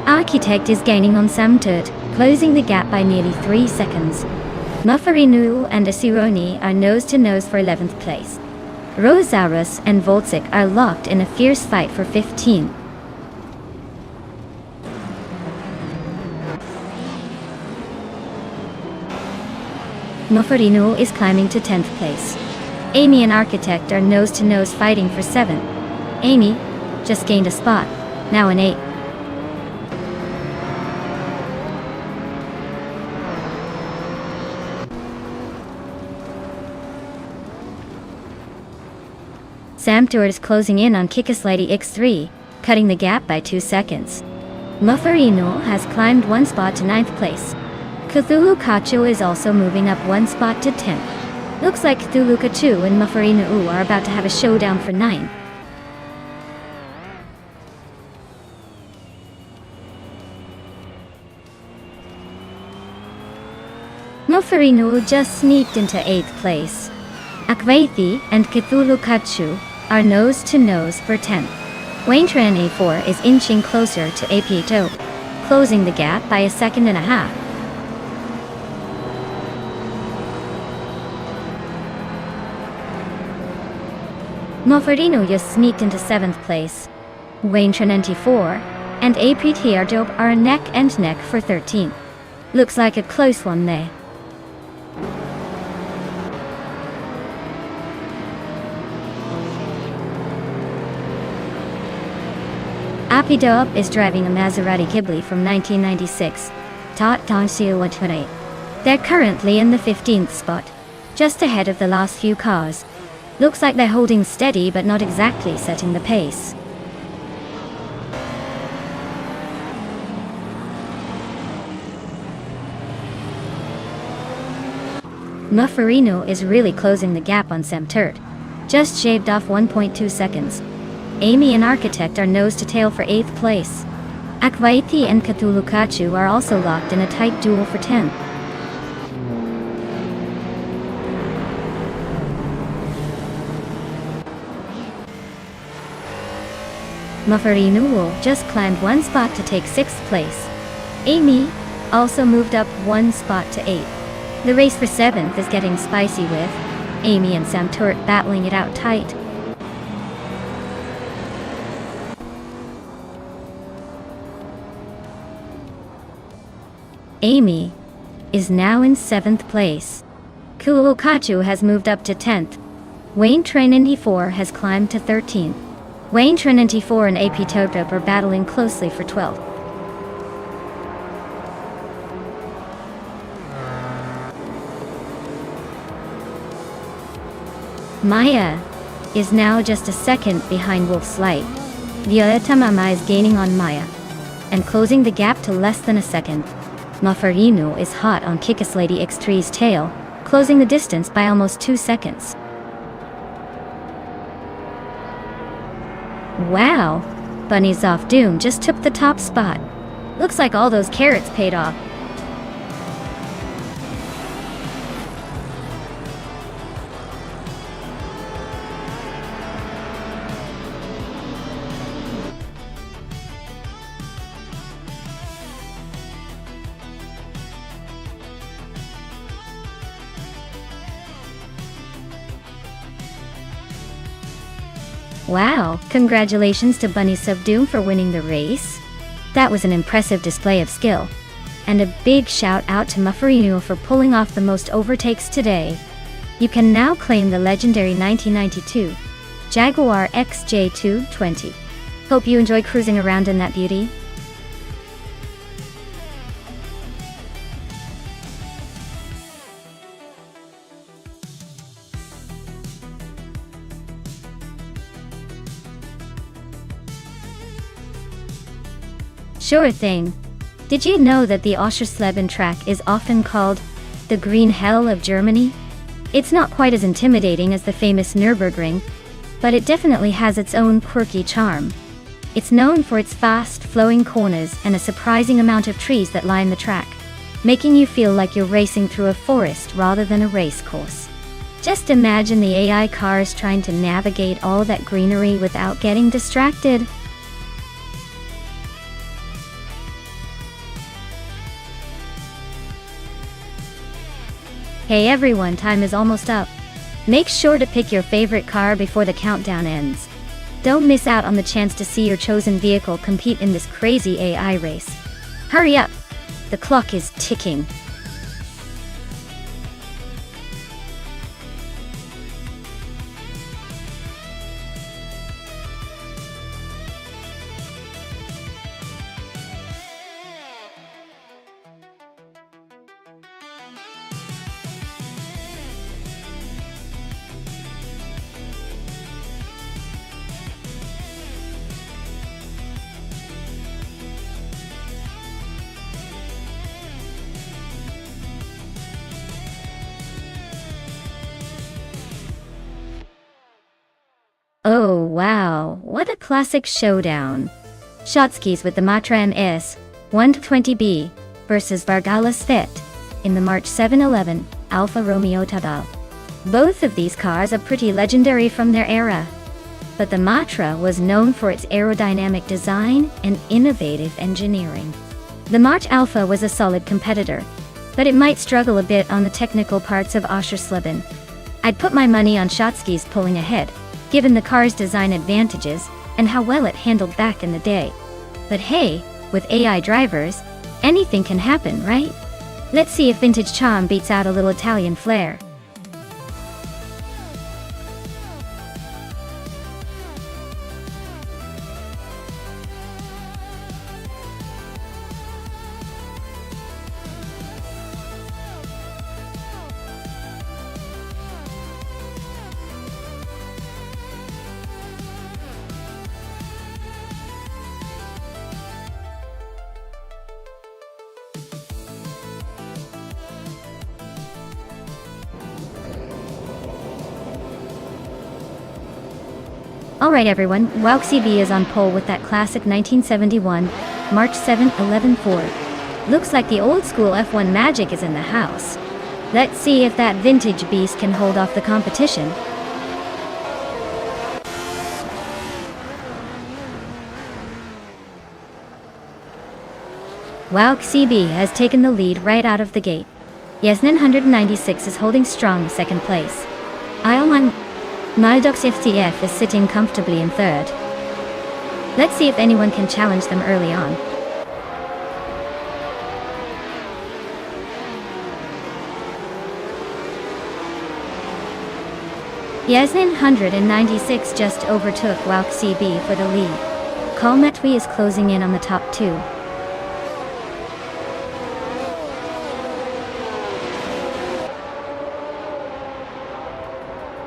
Speaker 1: Architect is gaining on Samtur, closing the gap by nearly 3 seconds. Mufferino and Asuroni are nose to nose for 11th place. Rosaurus and Voltsik are locked in a fierce fight for 15. Mufferino is climbing to 10th place. Amy and Architect are nose to nose fighting for 7th. Amy just gained a spot, now in 8th. Samtur is closing in on Kickass Lady X3, cutting the gap by 2 seconds. Mufferino has climbed 1 spot to 9th place. Cthulhukachu is also moving up 1 spot to 10th. Looks like Cthulhukachu and Mufferino are about to have a showdown for 9. Mufferino just sneaked into 8th place. Akvaithi and Cthulhukachu are nose to nose for 10th. Waintran A4 is inching closer to AP Dope, closing the gap by 1.5 seconds. Mufferino just sneaked into 7th place. Waintran NT4 and AP Dope are neck and neck for 13th. Looks like a close one there. Apidope is driving a Maserati Ghibli from 1996. They're currently in the 15th spot, just ahead of the last few cars. Looks like they're holding steady but not exactly setting the pace. Mufferino is really closing the gap on Samtur, just shaved off 1.2 seconds. Amy and Architect are nose to tail for 8th place. Akvaithi and Cthulhukachu are also locked in a tight duel for 10th. Mafarinu just climbed one spot to take 6th place. Amy also moved up one spot to 8th. The race for 7th is getting spicy with Amy and Sam Turret battling it out tight. Amy is now in 7th place. Kuokachu has moved up to 10th. Wayne Trinity 4 has climbed to 13th. Wayne Trinity 4 and AP Totop are battling closely for 12th. Maya is now just a second behind Wolf's Light. Violeta Mama is gaining on Maya and closing the gap to less than a second. Mafarinu is hot on Kikis Lady X3's tail, closing the distance by almost 2 seconds. Wow! Bunny's Off Doom just took the top spot. Looks like all those carrots paid off. Wow, congratulations to Bunny's of Doom for winning the race. That was an impressive display of skill. And a big shout out to Mafarinu for pulling off the most overtakes today. You can now claim the legendary 1992 Jaguar XJ220. Hope you enjoy cruising around in that beauty. Sure thing. Did you know that the Oschersleben track is often called the Green Hell of Germany? It's not quite as intimidating as the famous Nürburgring, but it definitely has its own quirky charm. It's known for its fast, flowing corners and a surprising amount of trees that line the track, making you feel like you're racing through a forest rather than a race course. Just imagine the AI cars trying to navigate all that greenery without getting distracted. Hey everyone, time is almost up. Make sure to pick your favorite car before the countdown ends. Don't miss out on the chance to see your chosen vehicle compete in this crazy AI race. Hurry up! The clock is ticking. Oh wow, what a classic showdown. Shotskis with the Matra MS 120B versus Vargalas Fit in the March 711 Alfa Romeo Tadal. Both of these cars are pretty legendary from their era, but the Matra was known for its aerodynamic design and innovative engineering. The March Alpha was a solid competitor, but it might struggle a bit on the technical parts of Oschersleben. I'd put my money on Shotskis pulling ahead, given the car's design advantages and how well it handled back in the day. But hey, with AI drivers, anything can happen, right? Let's see if vintage charm beats out a little Italian flair. Alright everyone, WowXCV is on pole with that classic 1971 March 7 11 Ford. Looks like the old school F1 magic is in the house. Let's see if that vintage beast can hold off the competition. Wow, CB has taken the lead right out of the gate. Yasnin 196 is holding strong second place. Ileman Maldox FTF is sitting comfortably in third. Let's see if anyone can challenge them early on. Yasnin 196 just overtook Walk CB for the lead. Kalmetwi is closing in on the top two.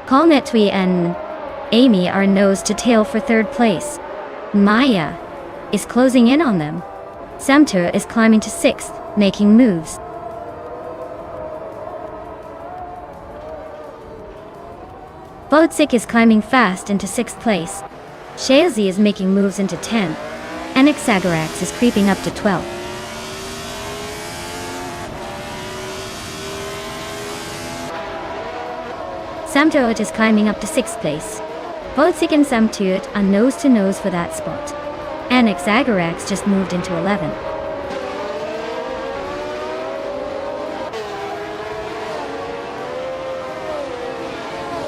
Speaker 1: Kalmetwi and Amy are nose to tail for third place. Maya is closing in on them. Samtur is climbing to sixth, making moves. Bodsik is climbing fast into 6th place. Shailzi is making moves into 10th. Anixagarax is creeping up to 12th. Samtuit is climbing up to 6th place. Bodsik and Samtuit are nose to nose for that spot. Anixagarax just moved into 11th.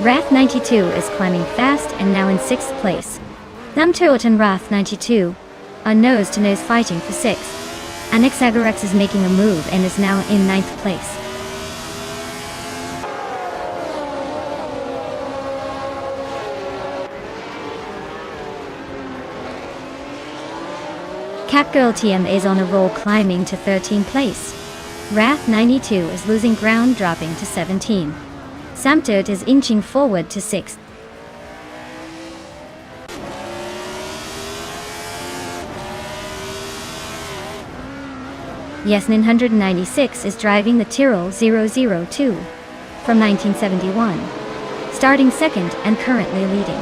Speaker 1: Wrath 92 is climbing fast and now in 6th place. Samtuit and Wrath 92 are nose to nose fighting for 6th. Anixagarax is making a move and is now in 9th place. Catgirl TM is on a roll climbing to 13th place. Wrath 92 is losing ground dropping to 17. Samtuit is inching forward to 6th. Yasnin 196 is driving the Tyrrell 002 from 1971, starting second and currently leading.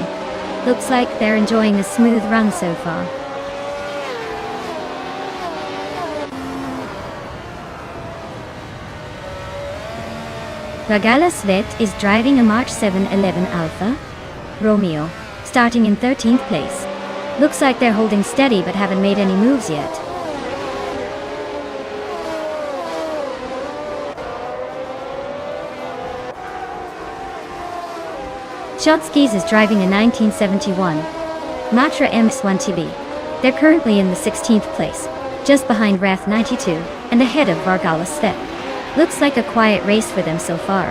Speaker 1: Looks like they're enjoying a smooth run so far. Ragala Svet is driving a March 711 Alpha Romeo, starting in 13th place. Looks like they're holding steady but haven't made any moves yet. Shotskis is driving a 1971 Matra MS1TB. They're currently in the 16th place, just behind Wrath 92 and ahead of Vargala Svet. Looks like a quiet race for them so far.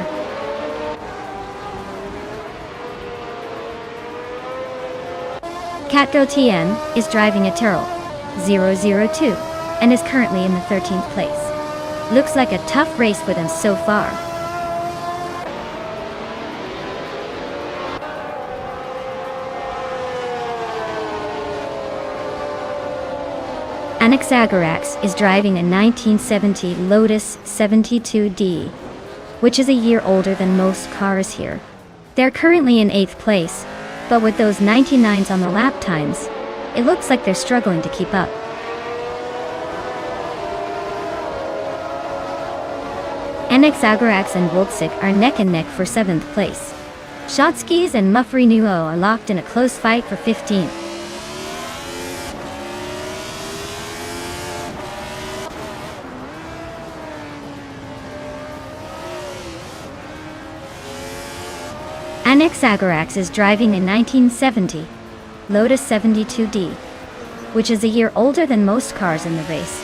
Speaker 1: Catgo TM is driving a Tyrrell 002 and is currently in the 13th place. Looks like a tough race for them so far. Anixagarax is driving a 1970 Lotus 72D, which is a year older than most cars here. They're currently in 8th place, but with those 99s on the lap times, it looks like they're struggling to keep up. Anixagarax and Voltsik are neck and neck for 7th place. Shotskis and Muffrey Nuo are locked in a close fight for 15th. Anixagarax is driving a 1970 Lotus 72D, which is a year older than most cars in the race.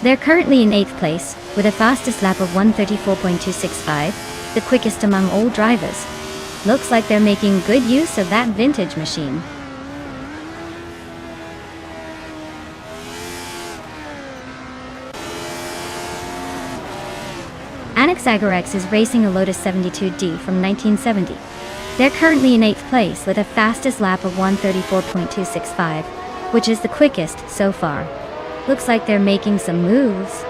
Speaker 1: They're currently in 8th place, with a fastest lap of 134.265, the quickest among all drivers. Looks like they're making good use of that vintage machine. Anixagarax is racing a Lotus 72D from 1970. They're currently in 8th place with a fastest lap of 134.265, which is the quickest so far. Looks like they're making some moves.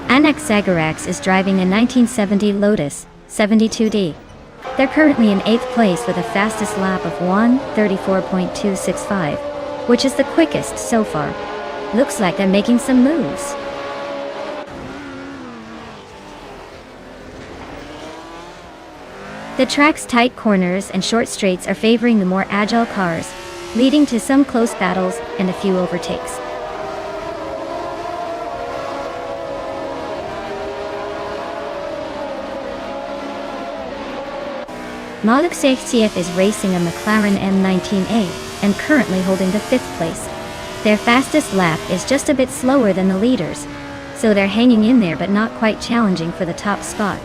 Speaker 1: Anixagarax is driving a 1970 Lotus 72D. They're currently in 8th place with a fastest lap of 134.265. Which is the quickest so far. Looks like they're making some moves. The track's tight corners and short straights are favoring the more agile cars, leading to some close battles and a few overtakes. Maluk CF is racing a McLaren M19A and currently holding the 5th place. Their fastest lap is just a bit slower than the leaders, so they're hanging in there but not quite challenging for the top spot.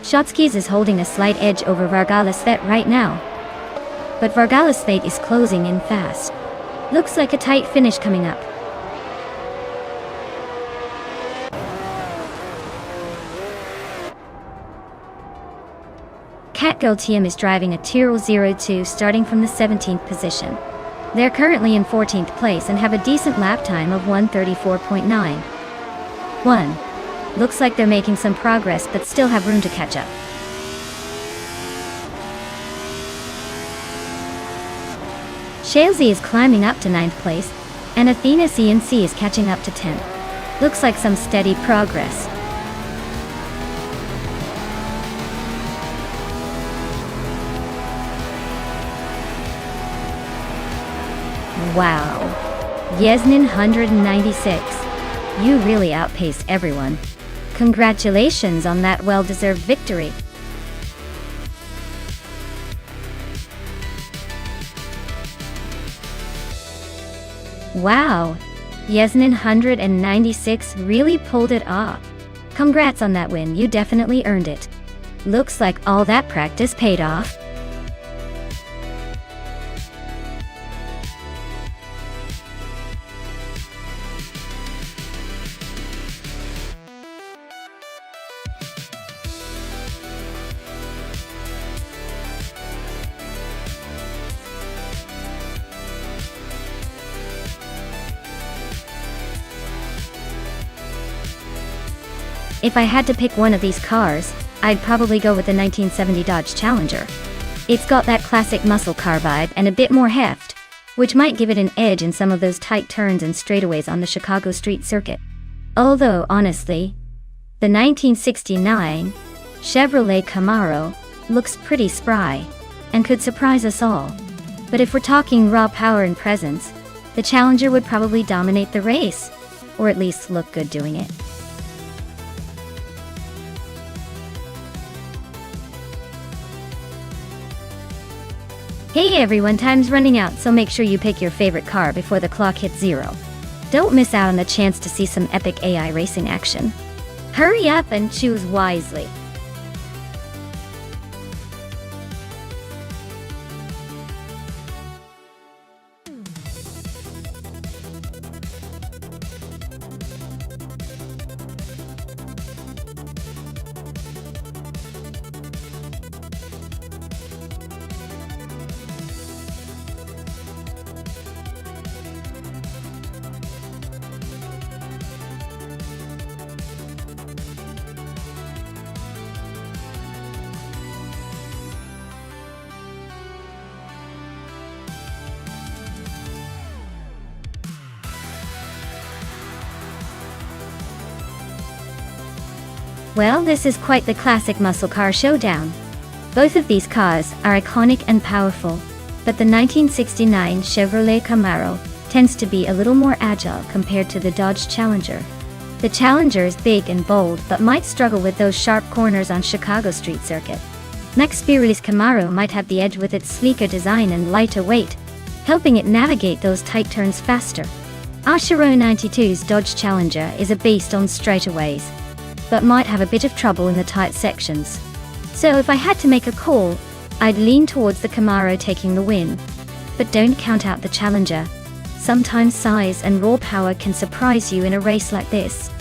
Speaker 1: Shotskis is holding a slight edge over Vargalasvet right now, but Vargalasvet is closing in fast. Looks like a tight finish coming up. Catgirl Team is driving a Tyrrell 02 starting from the 17th position. They're currently in 14th place and have a decent lap time of 1:34.91. Looks like they're making some progress but still have room to catch up. Shalesy is climbing up to 9th place, and Athena CNC is catching up to 10th. Looks like some steady progress. Wow. Yasnin 196. You really outpaced everyone. Congratulations on that well-deserved victory. Wow. Yasnin 196 really pulled it off. Congrats on that win, you definitely earned it. Looks like all that practice paid off. If I had to pick one of these cars, I'd probably go with the 1970 Dodge Challenger. It's got that classic muscle car vibe and a bit more heft, which might give it an edge in some of those tight turns and straightaways on the Chicago street circuit. Although, honestly, the 1969 Chevrolet Camaro looks pretty spry and could surprise us all. But if we're talking raw power and presence, the Challenger would probably dominate the race, or at least look good doing it. Hey everyone, time's running out, so make sure you pick your favorite car before the clock hits 0. Don't miss out on the chance to see some epic AI racing action. Hurry up and choose wisely. Well, this is quite the classic muscle car showdown. Both of these cars are iconic and powerful, but the 1969 Chevrolet Camaro tends to be a little more agile compared to the Dodge Challenger. The Challenger is big and bold but might struggle with those sharp corners on Chicago street circuit. Next release Camaro might have the edge with its sleeker design and lighter weight, helping it navigate those tight turns faster. Ashiro 92's Dodge Challenger is a beast on straightaways, but might have a bit of trouble in the tight sections. So if I had to make a call, I'd lean towards the Camaro taking the win. But don't count out the Challenger. Sometimes size and raw power can surprise you in a race like this.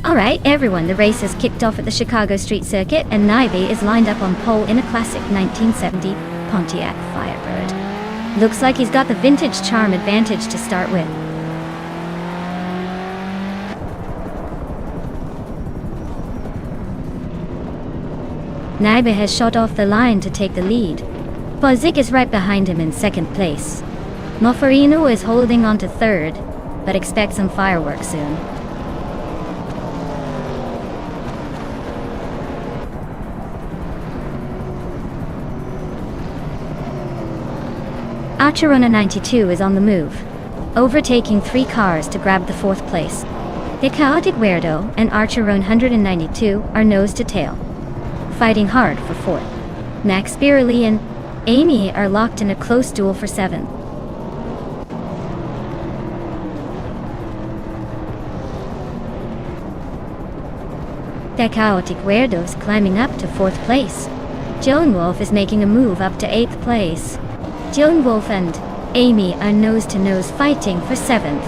Speaker 1: Alright everyone, the race has kicked off at the Chicago Street Circuit and Naive is lined up on pole in a classic 1970 Pontiac Firebird. Looks like he's got the vintage charm advantage to start with. Naive has shot off the line to take the lead. Bozic is right behind him in second place. Mofarino is holding on to third, but expect some fireworks soon. Archerona 92 is on the move, overtaking 3 cars to grab the 4th place. The Chaotic Weirdo and Archerona 192 are nose to tail, fighting hard for 4th. Max Birley and Amy are locked in a close duel for 7th. The Chaotic Weirdo is climbing up to 4th place. Joan Wolf is making a move up to 8th place. Joan Wolf and Amy are nose-to-nose fighting for 7th.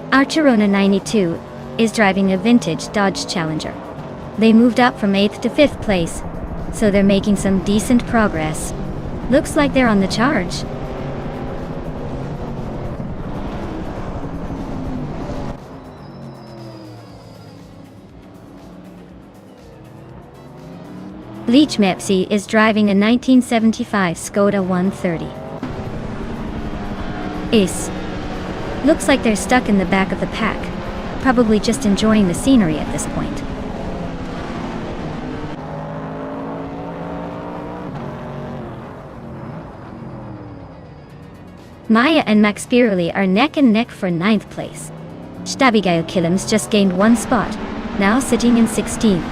Speaker 1: Archerona 92 is driving a vintage Dodge Challenger. They moved up from 8th to 5th place, so they're making some decent progress. Looks like they're on the charge. Leach Mepsi is driving a 1975 Skoda 130. Looks like they're stuck in the back of the pack, probably just enjoying the scenery at this point. Maya and Max Birley are neck and neck for 9th place. Stabigail Killams just gained 1 spot, now sitting in 16th.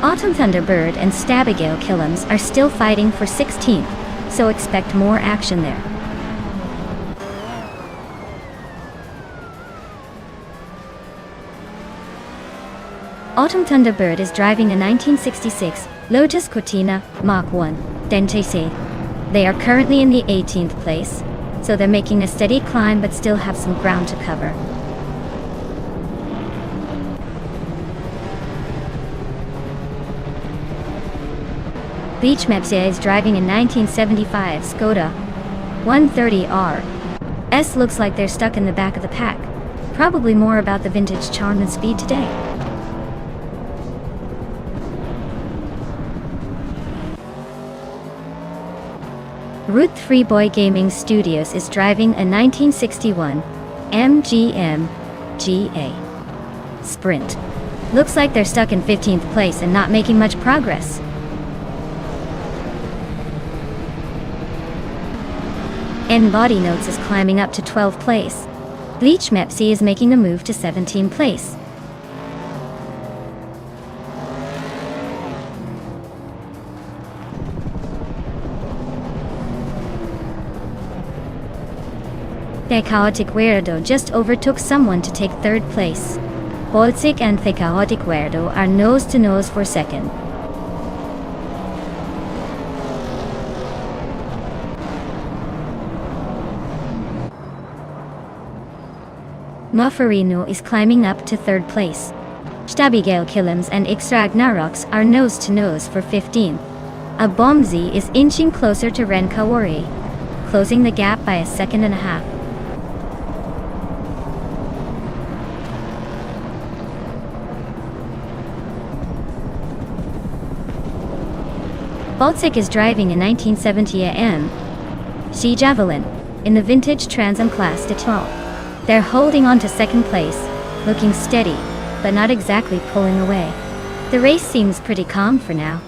Speaker 1: Autumn Thunderbird and Stabigail Killams are still fighting for 16th, so expect more action there. Autumn Thunderbird is driving a 1966 Lotus Cortina Mach 1 Dentese. They are currently in the 18th place, so they're making a steady climb but still have some ground to cover. Leach Mepsia is driving a 1975 Skoda 130R. Looks like they're stuck in the back of the pack. Probably more about the vintage charm and speed today. Ruth Freeboy Gaming Studios is driving a 1961 MGM GA Sprint. Looks like they're stuck in 15th place and not making much progress. N Body Notes is climbing up to 12th place. Leach Mepsi is making a move to 17th place. The Chaotic Weirdo just overtook someone to take 3rd place. Bolzik and the Chaotic Weirdo are nose-to-nose for 2nd. Mofarino is climbing up to 3rd place. Stabigail Killams and Ixragnaroks are nose-to-nose for 15th. A Bomzi is inching closer to Ren Kawari, closing the gap by a 1.5 seconds. Bolzik is driving a 1970 AM Sea Javelin in the vintage Trans Am class de 12. They're holding on to 2nd place, looking steady, but not exactly pulling away. The race seems pretty calm for now.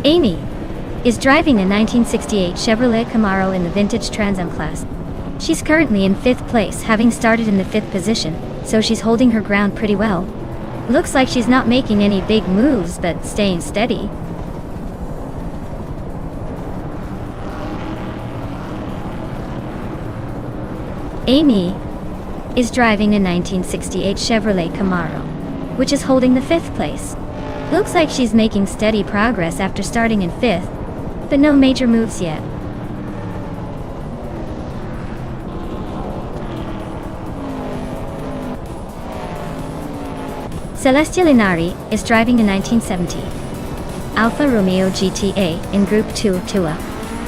Speaker 1: Amy is driving a 1968 Chevrolet Camaro in the vintage Trans Am class. She's currently in 5th place, having started in the 5th position, so she's holding her ground pretty well. Looks like she's not making any big moves, but staying steady. Amy is driving a 1968 Chevrolet Camaro, which is holding the 5th place. Looks like she's making steady progress after starting in 5th, but no major moves yet. Celestia Linari is driving a 1970 Alfa Romeo GTA in Group 2 Tua.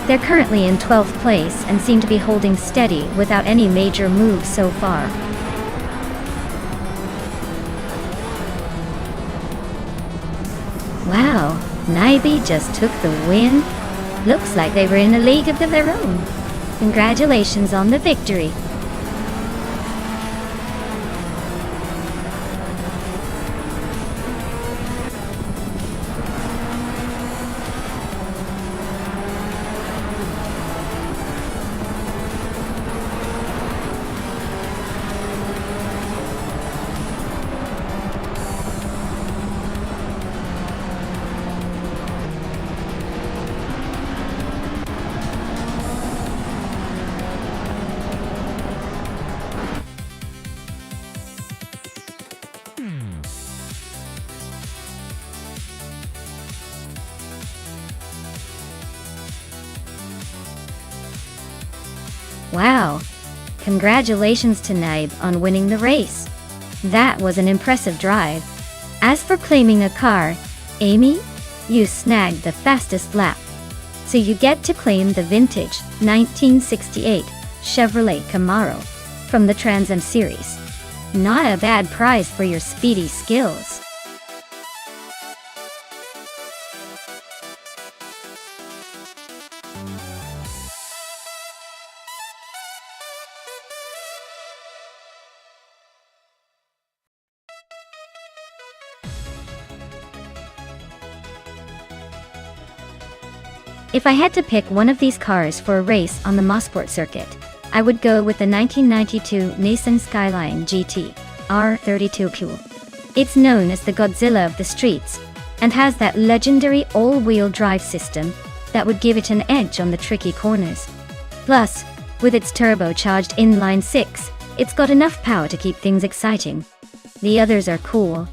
Speaker 1: They're currently in 12th place and seem to be holding steady without any major moves so far. Wow, Naibi just took the win. Looks like they were in a league of their own. Congratulations on the victory. Wow, congratulations to Naib on winning the race. That was an impressive drive. As for claiming a car, Amy, you snagged the fastest lap. So you get to claim the vintage 1968 Chevrolet Camaro from the Trans Am series. Not a bad prize for your speedy skills. If I had to pick one of these cars for a race on the Mosport circuit, I would go with the 1992 Nissan Skyline GT R32Q. It's known as the Godzilla of the streets, and has that legendary all-wheel drive system that would give it an edge on the tricky corners. Plus, with its turbocharged inline-six, it's got enough power to keep things exciting. The others are cool,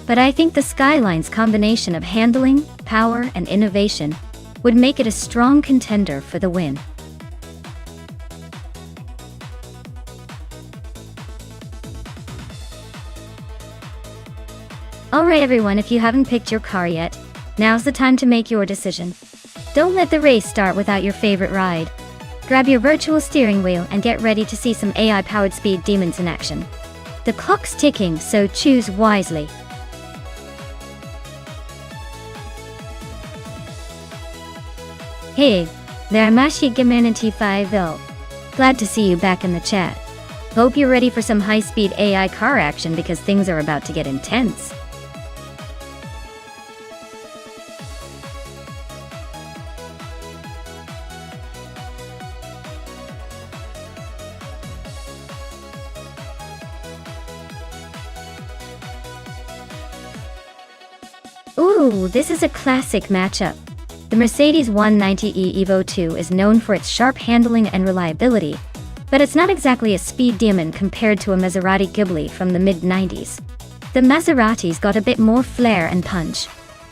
Speaker 1: but I think the Skyline's combination of handling, power, and innovation would make it a strong contender for the win. Alright everyone, if you haven't picked your car yet, now's the time to make your decision. Don't let the race start without your favorite ride. Grab your virtual steering wheel and get ready to see some AI-powered speed demons in action. The clock's ticking, so choose wisely. Hey, there Mashi Community 5-0. Glad to see you back in the chat. Hope you're ready for some high-speed AI car action because things are about to get intense. Ooh, this is a classic matchup. The Mercedes 190e Evo 2 is known for its sharp handling and reliability, but it's not exactly a speed demon compared to a Maserati Ghibli from the mid-90s. The Maserati's got a bit more flair and punch,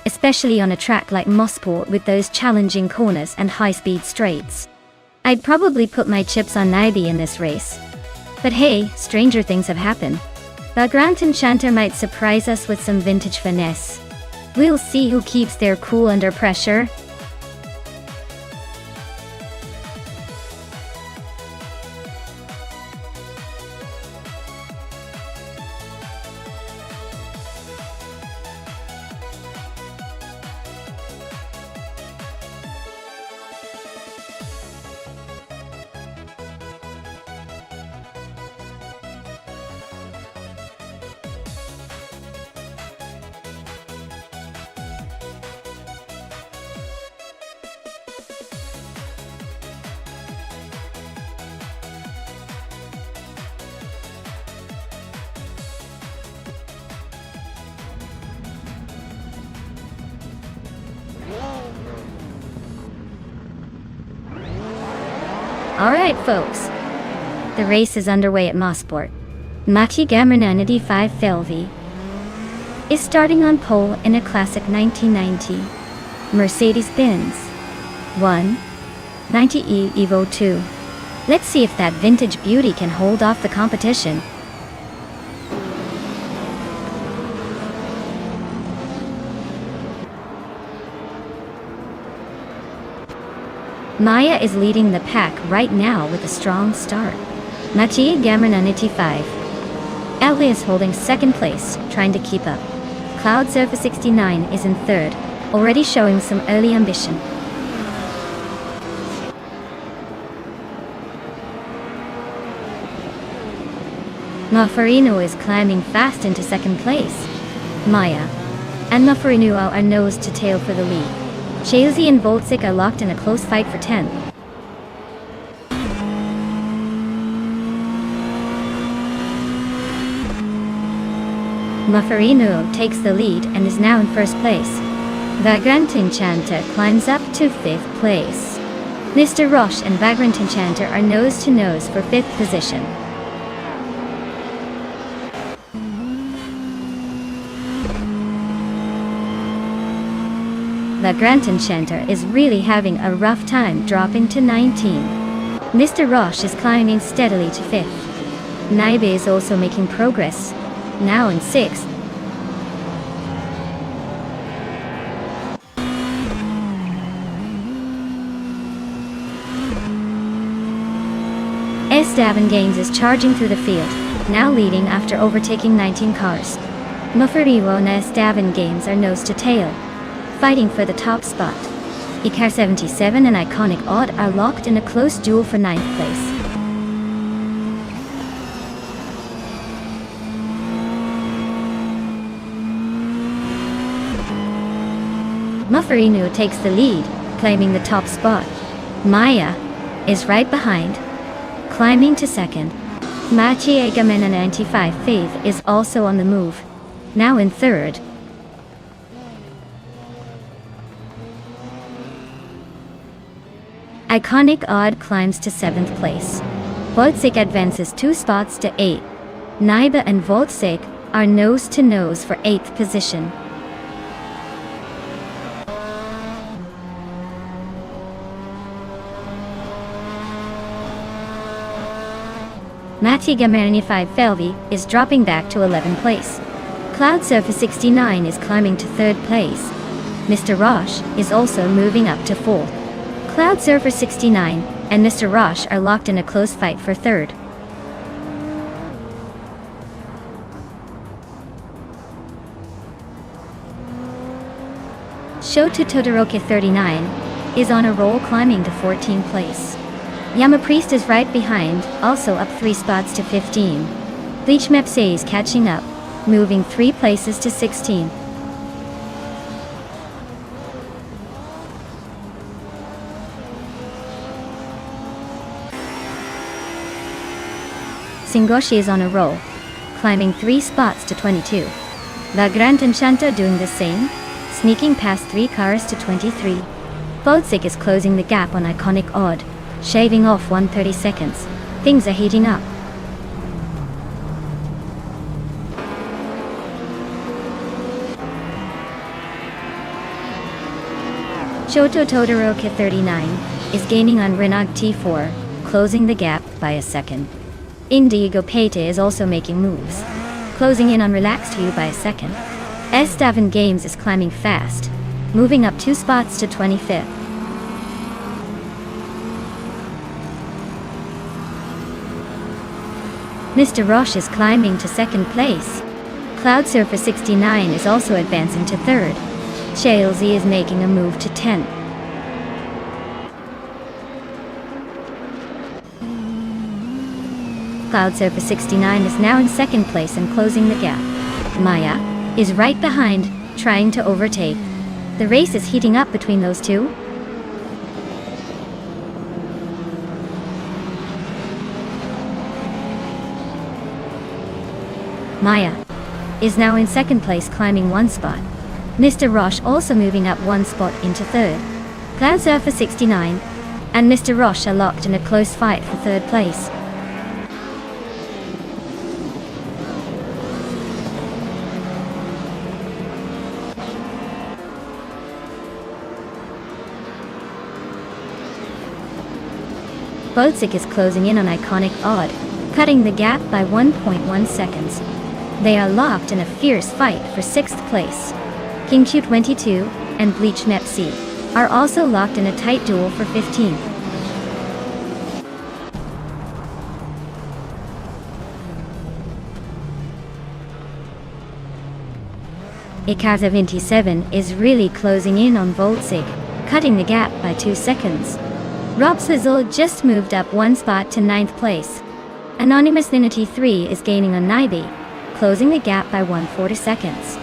Speaker 1: especially on a track like Mosport with those challenging corners and high-speed straights. I'd probably put my chips on Naibi in this race. But hey, stranger things have happened. The Grand Enchanter might surprise us with some vintage finesse. We'll see who keeps their cool under pressure. Alright folks, the race is underway at Mosport. Mati Gamernanity 5 Felvi is starting on pole in a classic 1990 Mercedes-Benz 190E Evo 2. Let's see if that vintage beauty can hold off the competition. Maya is leading the pack right now with a strong start. Mati Gamernanity 5 Ellie is holding second place, trying to keep up. Cloud Surfer 69 is in third, already showing some early ambition. Mafarino is climbing fast into second place. Maya and Mafarino are nose to tail for the lead. Chelsea and Voltsik are locked in a close fight for 10th. Mafarino takes the lead and is now in first place. Vagrant Enchanter climbs up to 5th place. Mr. Roche and Vagrant Enchanter are nose to nose for 5th position. Vagrant Enchanter is really having a rough time, dropping to 19. Mr. Roche is climbing steadily to 5th. Naibe is also making progress, now in 6th. Esteban Gaines is charging through the field, now leading after overtaking 19 cars. Mufariwo and Esteban Gaines are nose to tail, fighting for the top spot. Icar 77 and Iconic Odd are locked in a close duel for 9th place. Muffarino takes the lead, claiming the top spot. Maya is right behind, climbing to second. Machi Egamena 95 Faith is also on the move, now in third. Iconic Odd climbs to 7th place. Voltsik advances 2 spots to 8. Naiba and Voltsik are nose to nose for 8th position. Mati Gamerni 5 Felvi is dropping back to 11th place. Cloud Surfer 69 is climbing to 3rd place. Mr. Roche is also moving up to 4th. Cloud Surfer 69 and Mr. Roche are locked in a close fight for 3rd. Shoto Todoroki 39 is on a roll, climbing to 14th place. Yama Priest is right behind, also up 3 spots to 15. Bleach Mepse is catching up, moving 3 places to 16. Singoshi is on a roll, climbing 3 spots to 22. Vagrant Enchanter doing the same, sneaking past 3 cars to 23. Voltsik is closing the gap on Iconic Odd, shaving off 130 seconds. Things are heating up. Shoto Todoroki 39 is gaining on Renag T4, closing the gap by a second. Indigo Pate is also making moves, closing in on Relaxed Hue by a second. Esteban Games is climbing fast, moving up 2 spots to 25th. Mr. Roche is climbing to 2nd place. Cloud Surfer 69 is also advancing to 3rd. Chelsea is making a move to 10th. Cloud Surfer 69 is now in 2nd place and closing the gap. Maya is right behind, trying to overtake. The race is heating up between those two. Maya is now in 2nd place, climbing 1 spot. Mr. Roche also moving up 1 spot into 3rd. Cloud Surfer 69 and Mr. Roche are locked in a close fight for 3rd place. Bozic is closing in on iconic Odd, cutting the gap by 1.1 seconds. They are locked in a fierce fight for 6th place. King Q22 and Bleach Mepsi are also locked in a tight duel for 15th. Ikaza 27 is really closing in on Voltzig, cutting the gap by 2 seconds. Rob Sizzle just moved up 1 spot to 9th place. Anonymous Ninity 3 is gaining on Naibi, closing the gap by 140 seconds.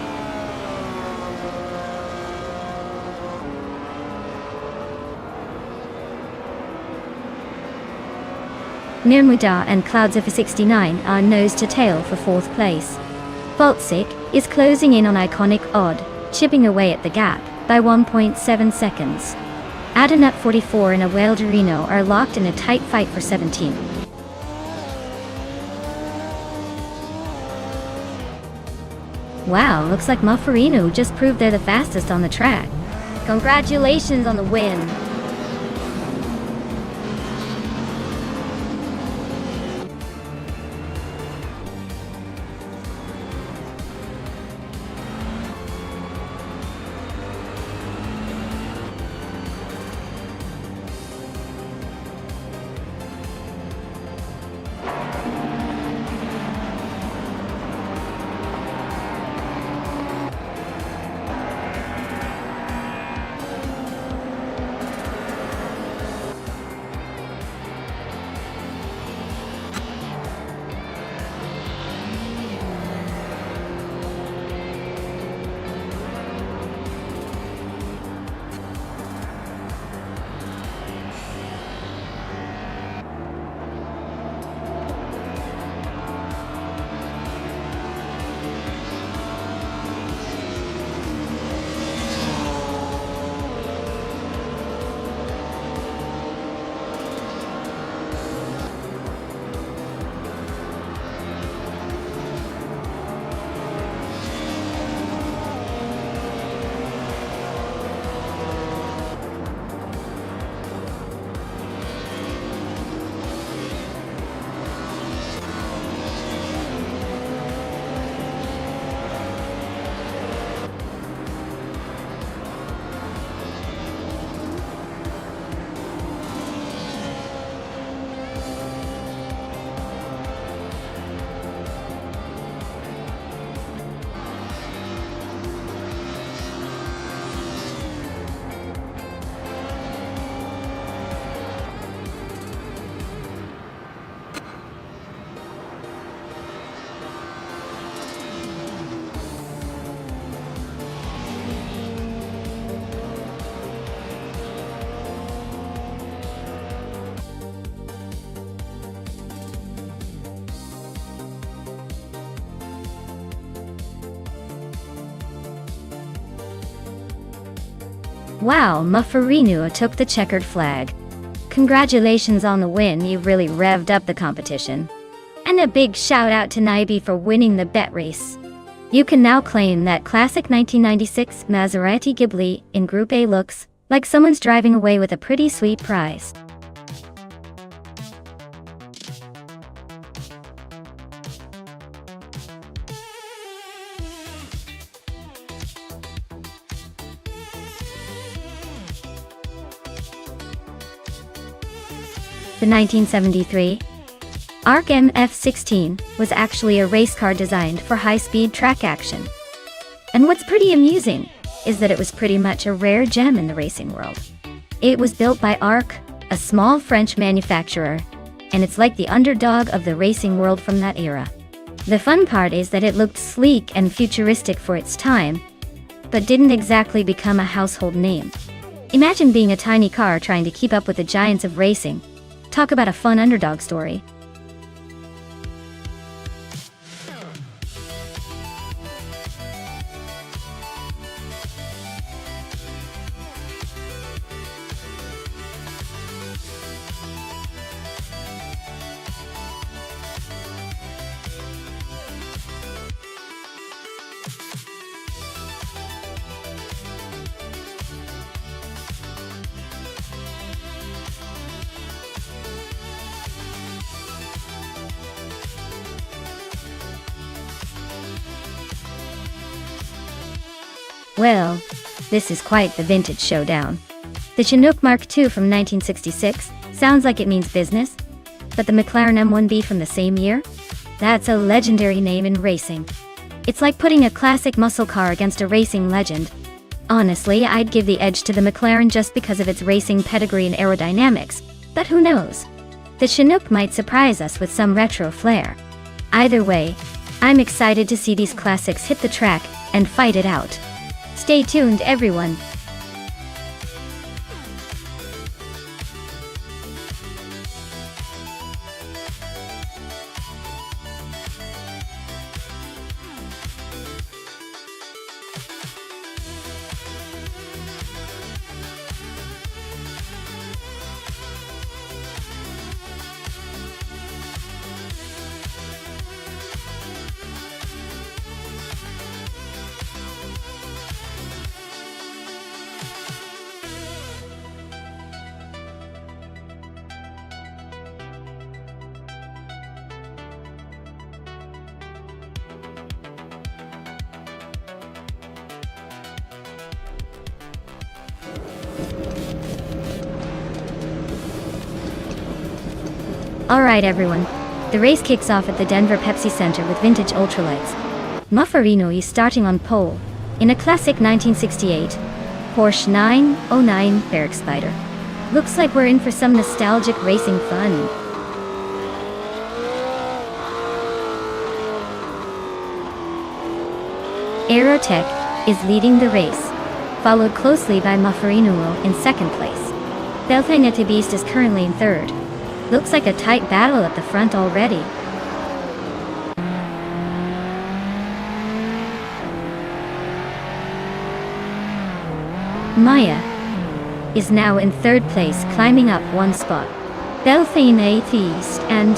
Speaker 1: Nirmuda and Clouds of 69 are nose to tail for 4th place. Voltzig is closing in on iconic Odd, chipping away at the gap by 1.7 seconds. Adanut 44 and Awelderino are locked in a tight fight for 17. Wow, looks like Muffarino just proved they're the fastest on the track. Congratulations on the win! Wow, Muffarino took the checkered flag. Congratulations on the win, you really revved up the competition. And a big shout out to Naibi for winning the bet race. You can now claim that classic 1996 Maserati Ghibli in Group A looks like someone's driving away with a pretty sweet prize. The 1973 ARC MF-16 was actually a race car designed for high-speed track action. And what's pretty amusing is that it was pretty much a rare gem in the racing world. It was built by ARC, a small French manufacturer, and it's like the underdog of the racing world from that era. The fun part is that it looked sleek and futuristic for its time, but didn't exactly become a household name. Imagine being a tiny car trying to keep up with the giants of racing. Talk about a fun underdog story. Well, this is quite the vintage showdown. The Chinook Mark II from 1966 sounds like it means business, but the McLaren M1B from the same year? That's a legendary name in racing. It's like putting a classic muscle car against a racing legend. Honestly, I'd give the edge to the McLaren just because of its racing pedigree and aerodynamics, but who knows? The Chinook might surprise us with some retro flair. Either way, I'm excited to see these classics hit the track and fight it out. Stay tuned, everyone. Alright everyone, the race kicks off at the Denver Pepsi Center with vintage ultralights. Muffarino is starting on pole, in a classic 1968 Porsche 909 Barrack Spider. Looks like we're in for some nostalgic racing fun. Aerotech is leading the race, followed closely by Muffarino in second place. Belthanete Beast is currently in third. Looks like a tight battle at the front already. Maya is now in third place, climbing up one spot. Belthanete East and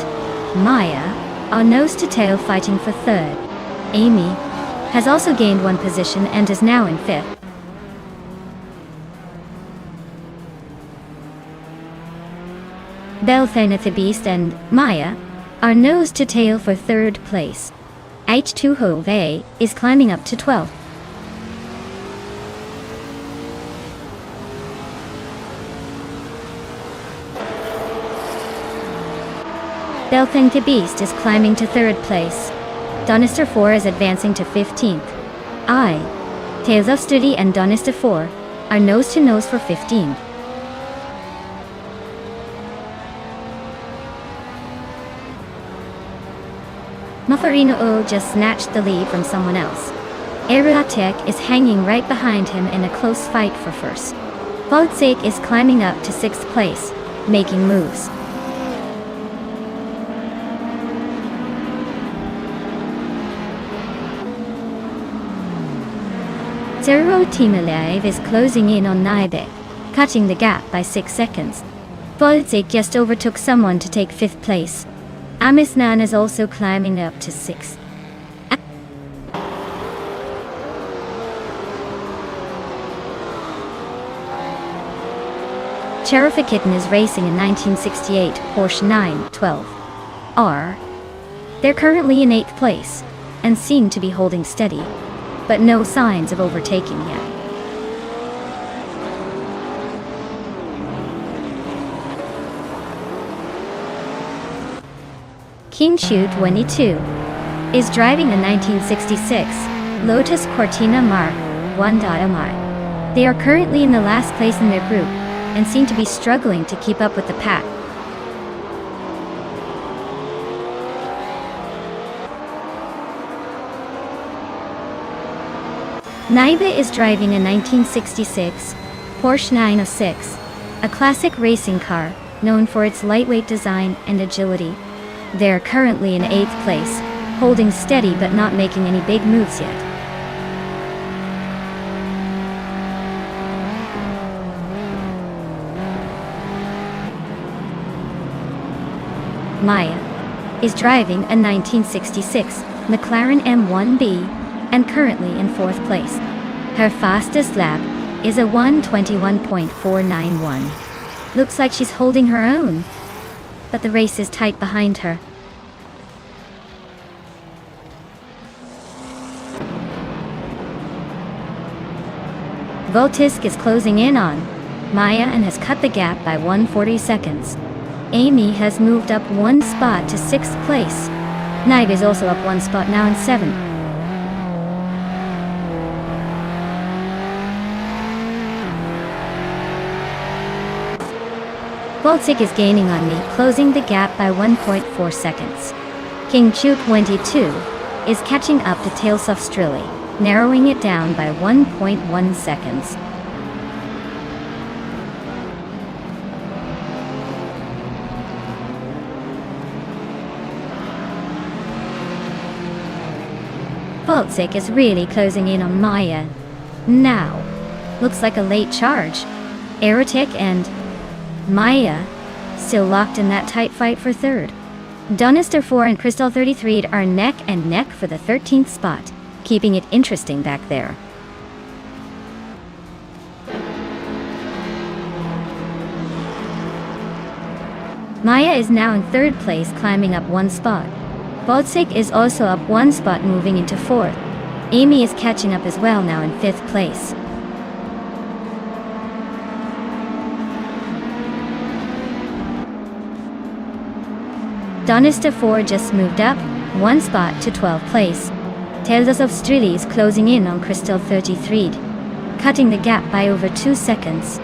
Speaker 1: Maya are nose to tail fighting for third. Amy has also gained one position and is now in fifth. Belthanete Beast and Maya are nose to tail for third place. H2 Hove is climbing up to 12th. Belthanete Beast is climbing to third place. Donister 4 is advancing to 15th. Tales of Study and Donister 4 are nose to nose for 15th. Muffarino just snatched the lead from someone else. Aerotech is hanging right behind him in a close fight for first. Voltsake is climbing up to 6th place, making moves. Zero Timalev is closing in on Naibe, cutting the gap by 6 seconds. Voltsake just overtook someone to take 5th place. Amisnan is also climbing up to 6th. Cheriffa Kitten is racing a 1968 Porsche 912 R. They're currently in 8th place, and seem to be holding steady, but no signs of overtaking yet. Kingshu 22 is driving a 1966 Lotus Cortina Mark 1.0. They are currently in the last place in their group and seem to be struggling to keep up with the pack. Naibe is driving a 1966 Porsche 906, a classic racing car known for its lightweight design and agility. They are currently in 8th place, holding steady but not making any big moves yet. Maya is driving a 1966 McLaren M1B and currently in 4th place. Her fastest lap is a 1:21.491. Looks like she's holding her own, but the race is tight behind her. Voltisk is closing in on Maya and has cut the gap by 140 seconds. Amy has moved up one spot to 6th place. Nive is also up one spot now in 7th. Voltik is gaining on me, closing the gap by 1.4 seconds. King Chu 22 is catching up to Tailsoft Strilly, narrowing it down by 1.1 seconds. Voltik is really closing in on Maya. Now, looks like a late charge. Erotic and Maya still locked in that tight fight for 3rd. Donister 4 and Crystal 33 are neck and neck for the 13th spot, keeping it interesting back there. Maya is now in 3rd place, climbing up one spot. Voltik is also up one spot, moving into 4th. Amy is catching up as well, now in 5th place. Donista 4 just moved up one spot to 12th place. Tales of Strilly is closing in on Crystal 33, cutting the gap by over 2 seconds.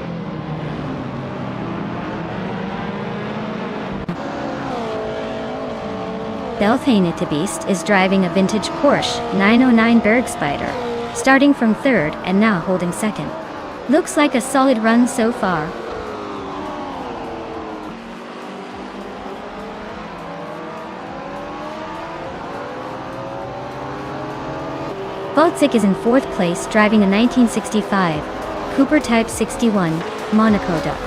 Speaker 1: Belthainite Beast is driving a vintage Porsche 909 Bergspider, starting from 3rd and now holding 2nd. Looks like a solid run so far. Voltik is in 4th place, driving a 1965 Cooper Type 61 Monaco Duck.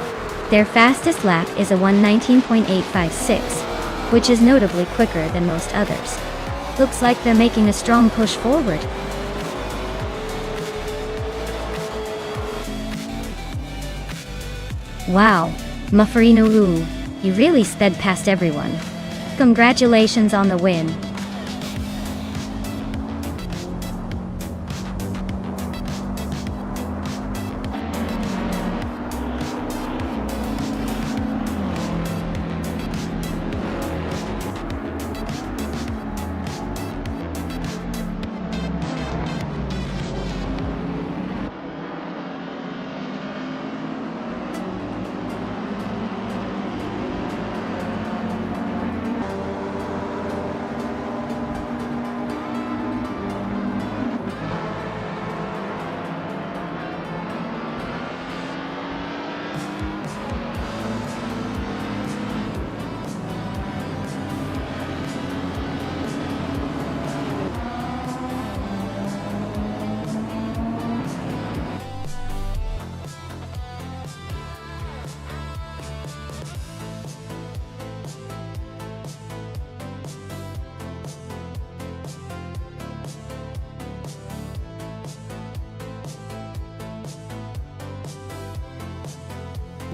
Speaker 1: Their fastest lap is a 1:19.856, which is notably quicker than most others. Looks like they're making a strong push forward. Wow, Mufferino Wu, you really sped past everyone. Congratulations on the win.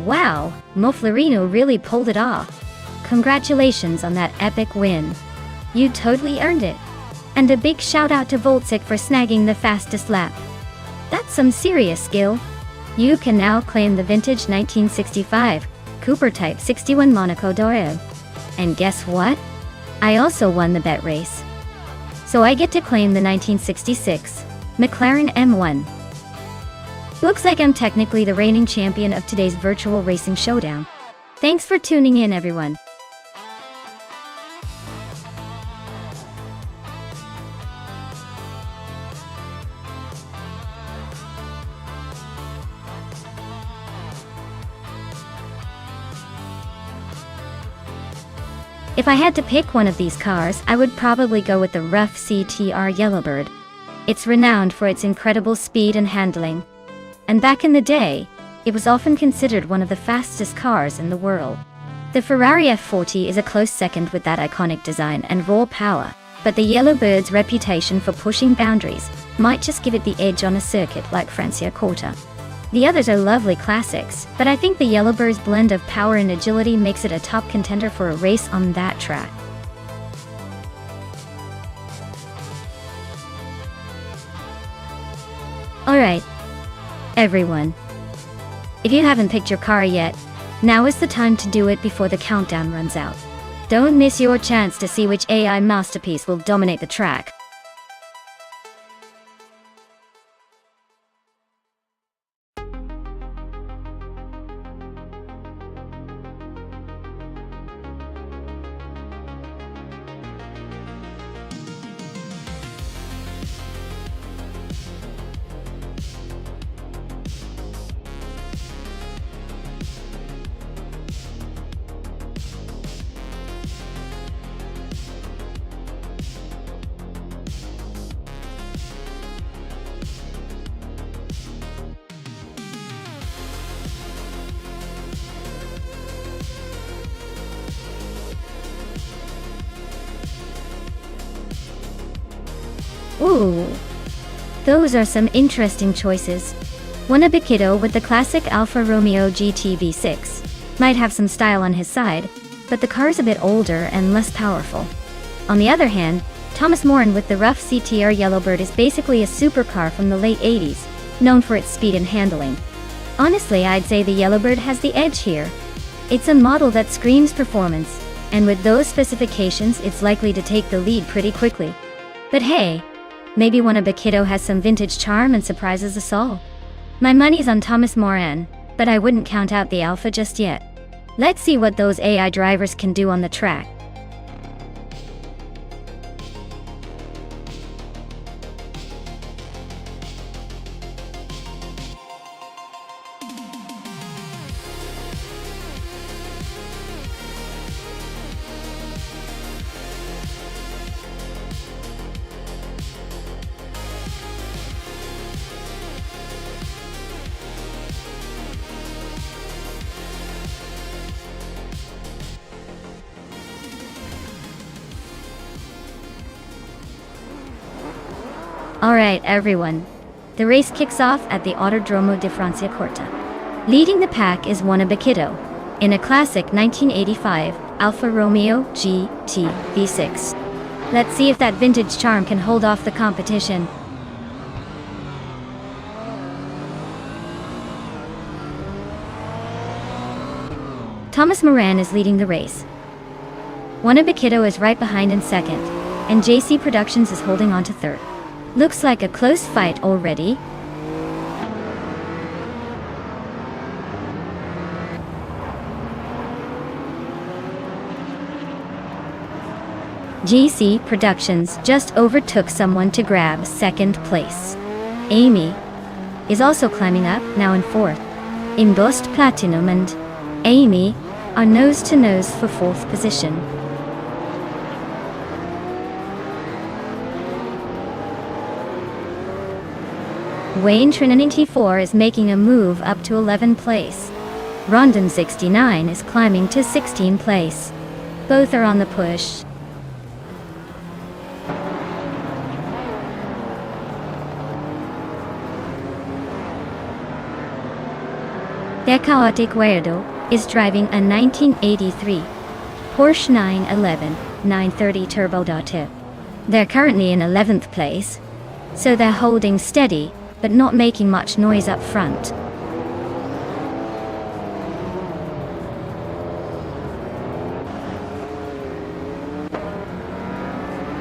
Speaker 1: Wow, Moflorino really pulled it off. Congratulations on that epic win. You totally earned it. And a big shout out to Voltik for snagging the fastest lap. That's some serious skill. You can now claim the vintage 1965 Cooper Type 61 Monaco Dorado. And guess what? I also won the bet race. So I get to claim the 1966 McLaren M1. Looks like I'm technically the reigning champion of today's virtual racing showdown. Thanks for tuning in, everyone. If I had to pick one of these cars, I would probably go with the rough CTR Yellowbird. It's renowned for its incredible speed and handling. And back in the day, it was often considered one of the fastest cars in the world. The Ferrari F40 is a close second with that iconic design and raw power, but the Yellowbird's reputation for pushing boundaries might just give it the edge on a circuit like Franciacorta. The others are lovely classics, but I think the Yellowbird's blend of power and agility makes it a top contender for a race on that track. Alright, Everyone, if you haven't picked your car yet, now is the time to do it before the countdown runs out. Don't miss your chance to see which AI masterpiece will dominate the track. Ooh, those are some interesting choices. One a Bikido with the classic Alfa Romeo GT V6 might have some style on his side, but the car's a bit older and less powerful. On the other hand, Thomas Moran with the rough CTR Yellowbird is basically a supercar from the late 80s, known for its speed and handling. Honestly, I'd say the Yellowbird has the edge here. It's a model that screams performance, and with those specifications it's likely to take the lead pretty quickly. But hey, maybe one a Bikido has some vintage charm and surprises us all. My money's on Thomas Moran, but I wouldn't count out the Alpha just yet. Let's see what those AI drivers can do on the track. Alright everyone, the race kicks off at the Autodromo di Franciacorta. Leading the pack is one a Bikido, in a classic 1985 Alfa Romeo GT V6. Let's see if that vintage charm can hold off the competition. Thomas Moran is leading the race. One a Bikido is right behind in second, and JC Productions is holding on to third. Looks like a close fight already. JC Productions just overtook someone to grab second place. Amy is also climbing up, now in fourth. Embossed Platinum and Amy are nose to nose for fourth position. Wayne Trinity 4 is making a move up to 11th place. Rondon 69 is climbing to 16th place. Both are on the push. Chaotic Weirdo is driving a 1983 Porsche 911 930 Turbo. They're currently in 11th place, so they're holding steady, but not making much noise up front.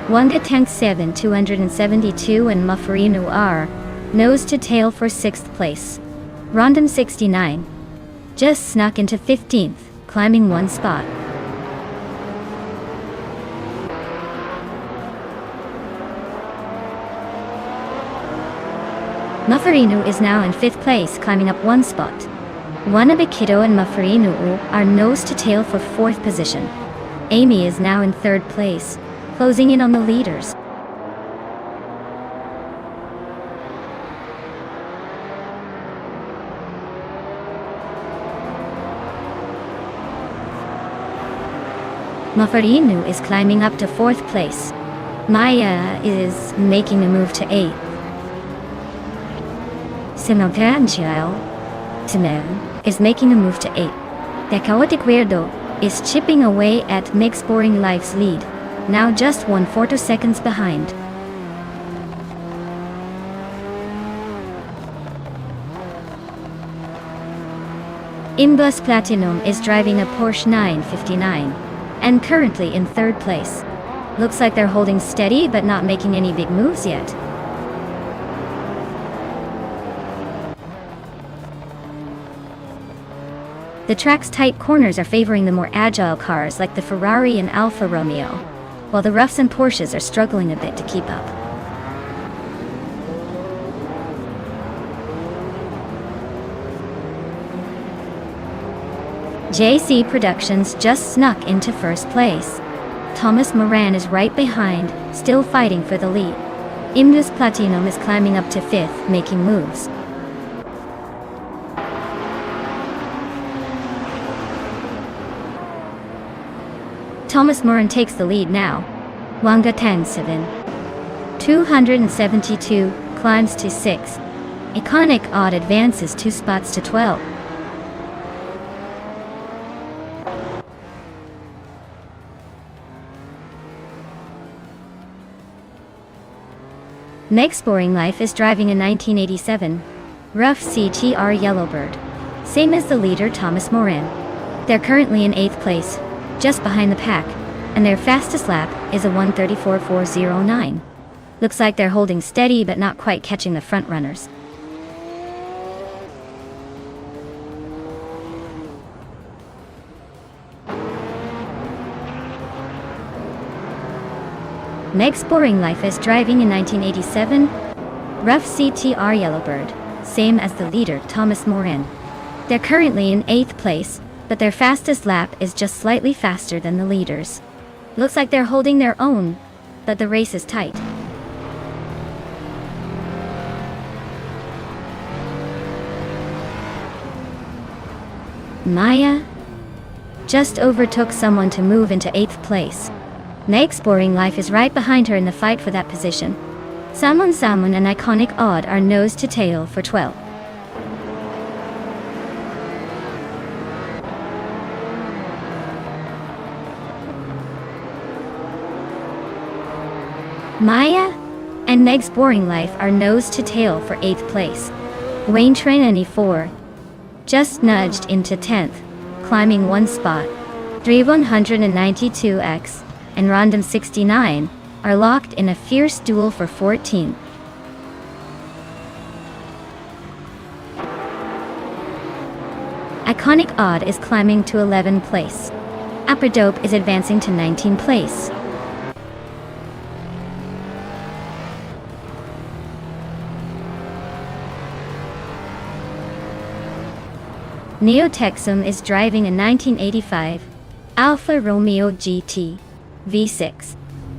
Speaker 1: Wanga Tank 7 272 and Mufferino are nose to tail for 6th place. Rondon 69 just snuck into 15th, climbing one spot. Mufferino is now in 5th place, climbing up one spot. One a Bikido and Mufferino are nose to tail for 4th position. Amy is now in 3rd place, closing in on the leaders. Mufferino is climbing up to 4th place. Maya is making a move to 8th. Simon is making a move to 8th. The Chaotic Weirdo is chipping away at Mix Boring Life's lead, now just 1 seconds behind. Imbus Platinum is driving a Porsche 959 and currently in third place. Looks like they're holding steady but not making any big moves yet. The track's tight corners are favoring the more agile cars like the Ferrari and Alfa Romeo, while the roughs and Porsches are struggling a bit to keep up. JC Productions just snuck into first place. Thomas Moran is right behind, still fighting for the lead. Imbus Platinum is climbing up to fifth, making moves. Thomas Moran takes the lead now. Wanga Tangsevin. 272, climbs to 6. Iconic Odd advances 2 spots to 12. Next Boring Life is driving a 1987 Rough CTR Yellowbird, same as the leader Thomas Moran. They're currently in 8th place, just behind the pack, and their fastest lap is a 1:34.409. Looks like they're holding steady but not quite catching the front runners. Next Boring Life is driving a 1987 Rough CTR Yellowbird, same as the leader Thomas Moran. They're currently in 8th place, but their fastest lap is just slightly faster than the leaders. Looks like they're holding their own, but the race is tight. Maya just overtook someone to move into 8th place. Next Boring Life is right behind her in the fight for that position. Salmon and Iconic Odd are nose to tail for 12. Maya and Next Boring Life are nose to tail for 8th place. Wayne Trainani 4 just nudged into 10th, climbing 1 spot. 3192X and Random 69 are locked in a fierce duel for 14. Iconic Odd is climbing to 11th place. Aperdope is advancing to 19th place. Neotexum is driving a 1985 Alfa Romeo GT V6.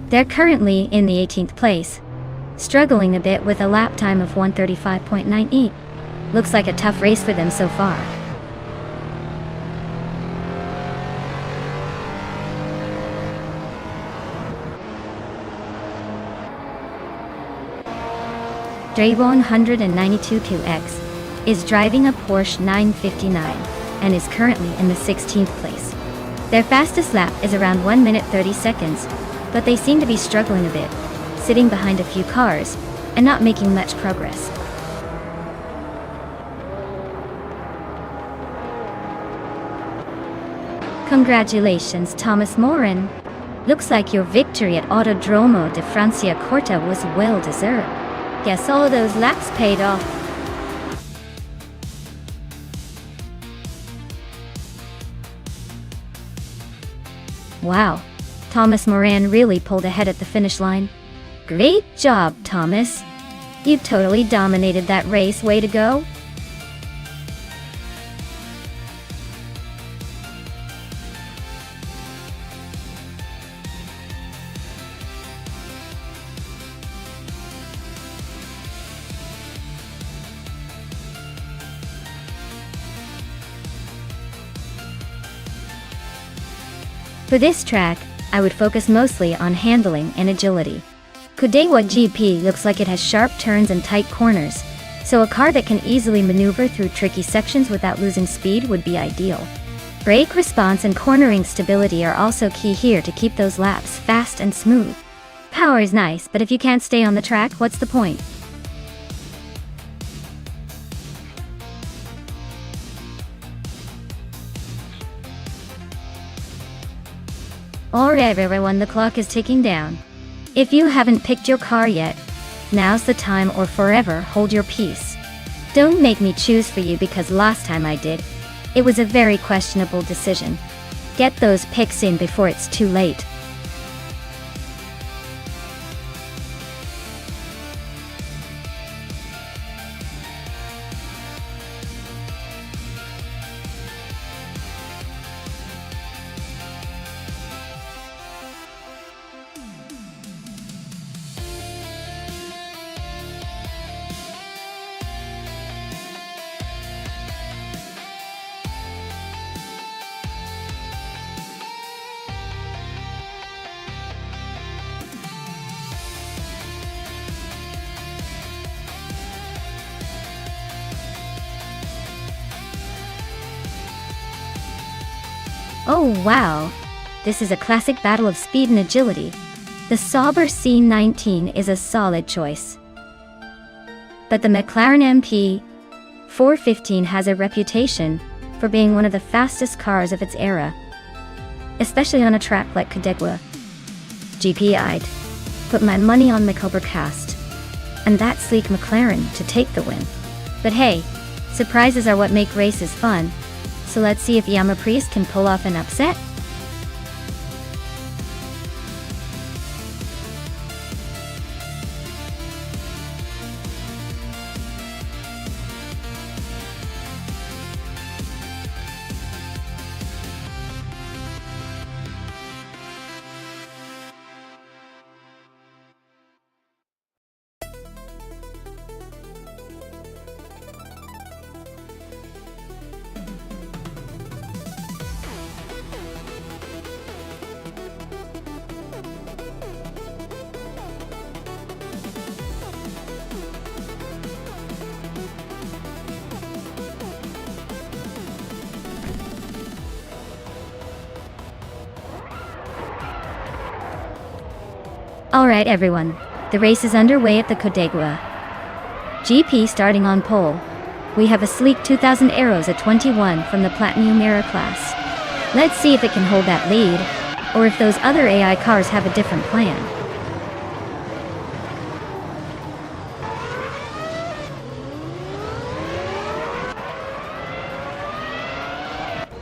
Speaker 1: They're currently in the 18th place, struggling a bit with a lap time of 1:35.98. Looks like a tough race for them so far. Dragon 192QX is driving a Porsche 959 and is currently in the 16th place. Their fastest lap is around 1 minute 30 seconds, but they seem to be struggling a bit, sitting behind a few cars and not making much progress. Congratulations, Thomas Moran. Looks like your victory at Autodromo de Francia Corta was well deserved. Guess all those laps paid off. Wow, Thomas Moran really pulled ahead at the finish line. Great job, Thomas. You totally dominated that race, way to go. For this track, I would focus mostly on handling and agility. Kudewa GP looks like it has sharp turns and tight corners, so a car that can easily maneuver through tricky sections without losing speed would be ideal. Brake response and cornering stability are also key here to keep those laps fast and smooth. Power is nice, but if you can't stay on the track, what's the point? Alright everyone, the clock is ticking down. If you haven't picked your car yet, now's the time or forever hold your peace. Don't make me choose for you because last time I did, it was a very questionable decision. Get those picks in before it's too late. Oh wow! This is a classic battle of speed and agility. The Sauber C19 is a solid choice. But the McLaren MP 415 has a reputation for being one of the fastest cars of its era. Especially on a track like Kodegwa. I'd put my money on McCobercast and that sleek McLaren to take the win. But hey, surprises are what make races fun. So let's see if Yama Priest can pull off an upset. Alright everyone, the race is underway at the Kodegwa GP starting on pole. We have a sleek 2000 Arrows at 21 from the Platinum Era class. Let's see if it can hold that lead, or if those other AI cars have a different plan.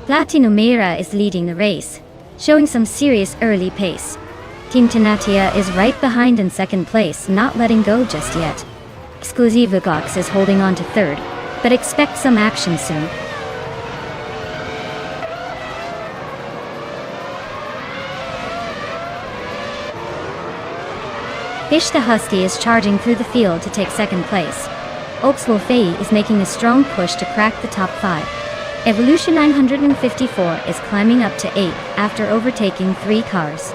Speaker 1: Platinum Era is leading the race, showing some serious early pace. Team Tenatia is right behind in second place, not letting go just yet. Exclusivogox is holding on to third, but expect some action soon. Fish the Husky is charging through the field to take second place. Oxwolfei is making a strong push to crack the top 5. Evolution 954 is climbing up to 8 after overtaking 3 cars.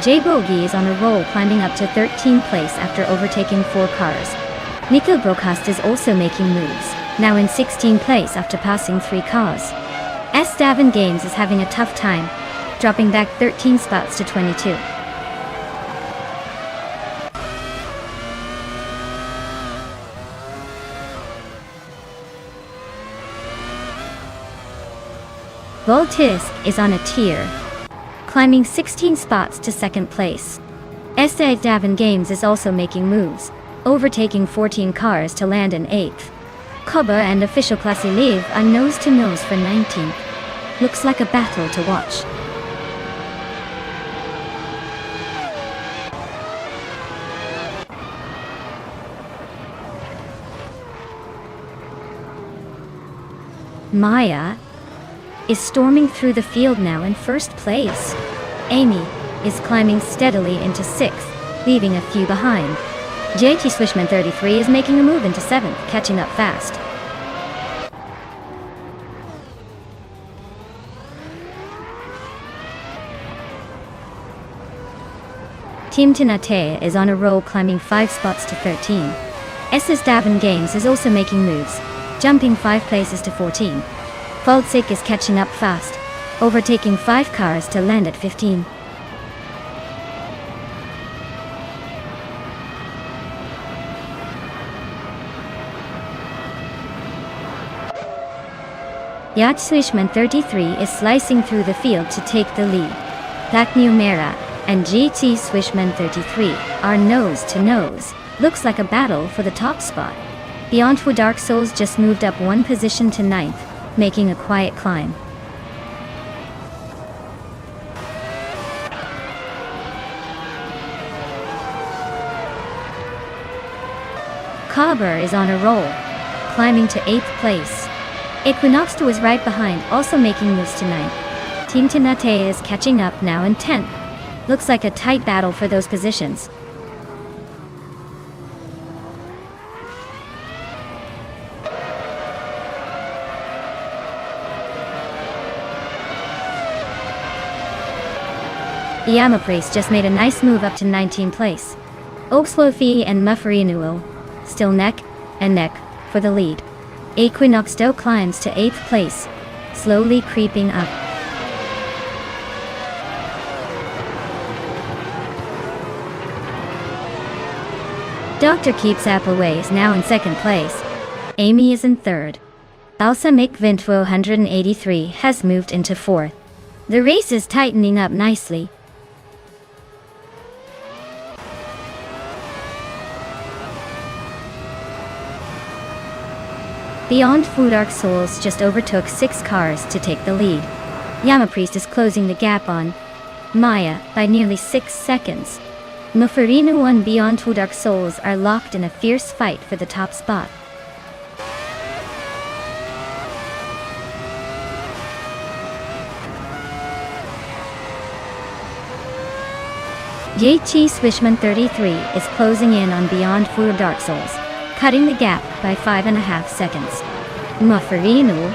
Speaker 1: J Bogey is on a roll, climbing up to 13th place after overtaking 4 cars. Nico Broadcast is also making moves, now in 16th place after passing 3 cars. S. Davin Games is having a tough time, dropping back 13 spots to 22. Voltisk is on a tear, climbing 16 spots to second place. S.A. Davin Games is also making moves, overtaking 14 cars to land in 8th. Koba and Official Classy Live are nose to nose for 19th. Looks like a battle to watch. Maya is storming through the field now in first place. Amy is climbing steadily into 6th, leaving a few behind. JT Swishman 33 is making a move into 7th, catching up fast. Team Tinate is on a roll, climbing 5 spots to 13. SS Davin Games is also making moves, jumping 5 places to 14. Faldsik is catching up fast, overtaking 5 cars to land at 15. Yacht 33 is slicing through the field to take the lead. Platnu Mera and GT 33 are nose to nose. Looks like a battle for the top spot. Beyond Fu Dark Souls just moved up one position to 9th, making a quiet climb. Cobber is on a roll, climbing to 8th place. Equinox 2 is right behind, also making moves to 9th. Team Tinate is catching up now in 10th. Looks like a tight battle for those positions. Yamaprace just made a nice move up to 19th place. Oxlofi and Mufferinuo still neck and neck for the lead. Equinox Do climbs to 8th place, slowly creeping up. Dr. Keeps Appleway is now in 2nd place. Amy is in 3rd. Alsa McVintwo 183 has moved into 4th. The race is tightening up nicely. Beyond Fu Dark Souls just overtook 6 cars to take the lead. Yamapriest is closing the gap on Maya by nearly 6 seconds. Muferino and Beyond Fu Dark Souls are locked in a fierce fight for the top spot. JT Swishman 33 is closing in on Beyond Fu Dark Souls, cutting the gap by 5.5 seconds. Muferino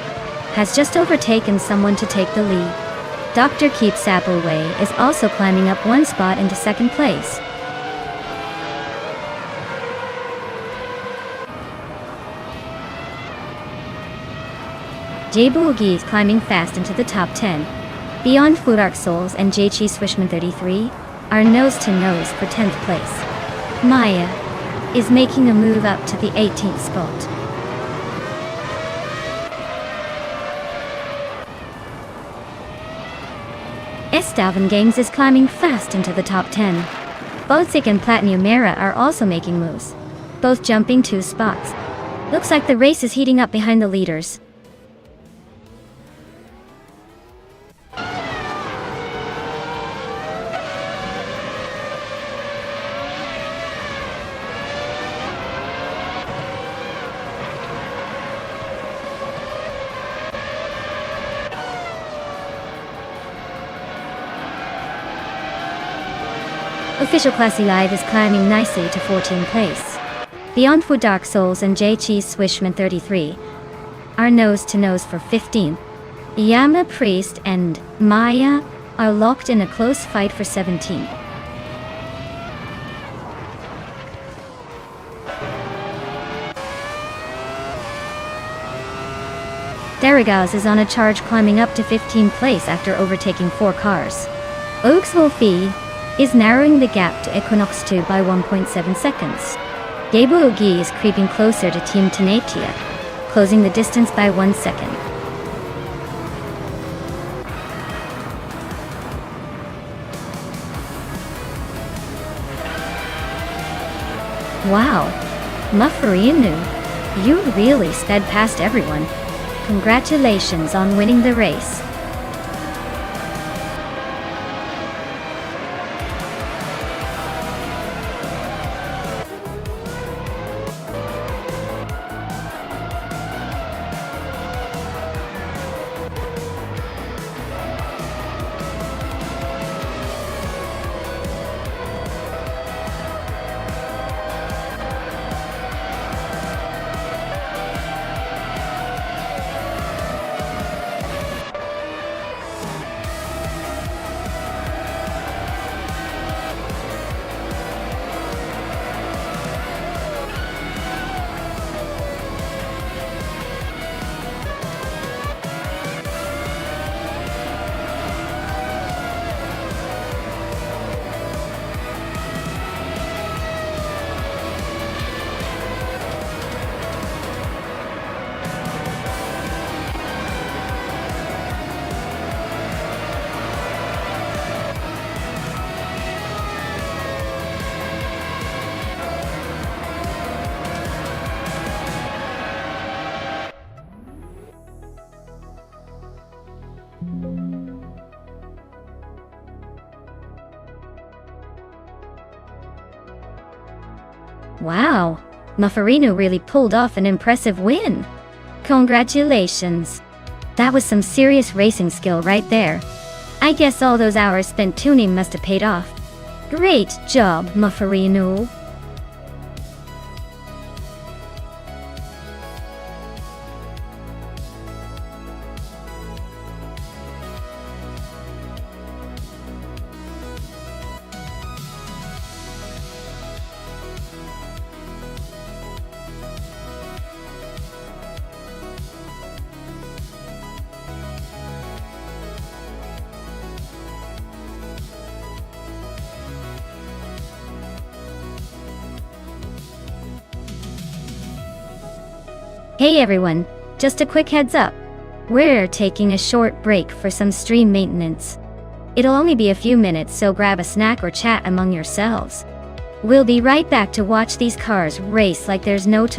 Speaker 1: has just overtaken someone to take the lead. Dr. Keeps Appleway is also climbing up 1 spot into 2nd place. Jboogie is climbing fast into the top 10. Beyond Fu Dark Souls and JT Swishman 33 are nose to nose for 10th place. Maya is making a move up to the 18th spot. Estavan Games is climbing fast into the top 10. Bozic and Platinum Mera are also making moves, both jumping 2 spots. Looks like the race is heating up behind the leaders. Official Classy Live is climbing nicely to 14th place. Beyond Fu Dark Souls and JT Swishman 33 are nose to nose for 15th. Yama Priest and Maya are locked in a close fight for 17th. Derrigaz is on a charge, climbing up to 15th place after overtaking 4 cars. Oakswolfie is narrowing the gap to Equinox 2 by 1.7 seconds. Gabuogi is creeping closer to Team Tenatia, closing the distance by 1 second. Wow, Mufferianu, you really sped past everyone. Congratulations on winning the race. Wow, Muffarino really pulled off an impressive win. Congratulations. That was some serious racing skill right there. I guess all those hours spent tuning must have paid off. Great job, Muffarino. Hey everyone, just a quick heads up. We're taking a short break for some stream maintenance. It'll only be a few minutes, so grab a snack or chat among yourselves. We'll be right back to watch these cars race like there's no tomorrow.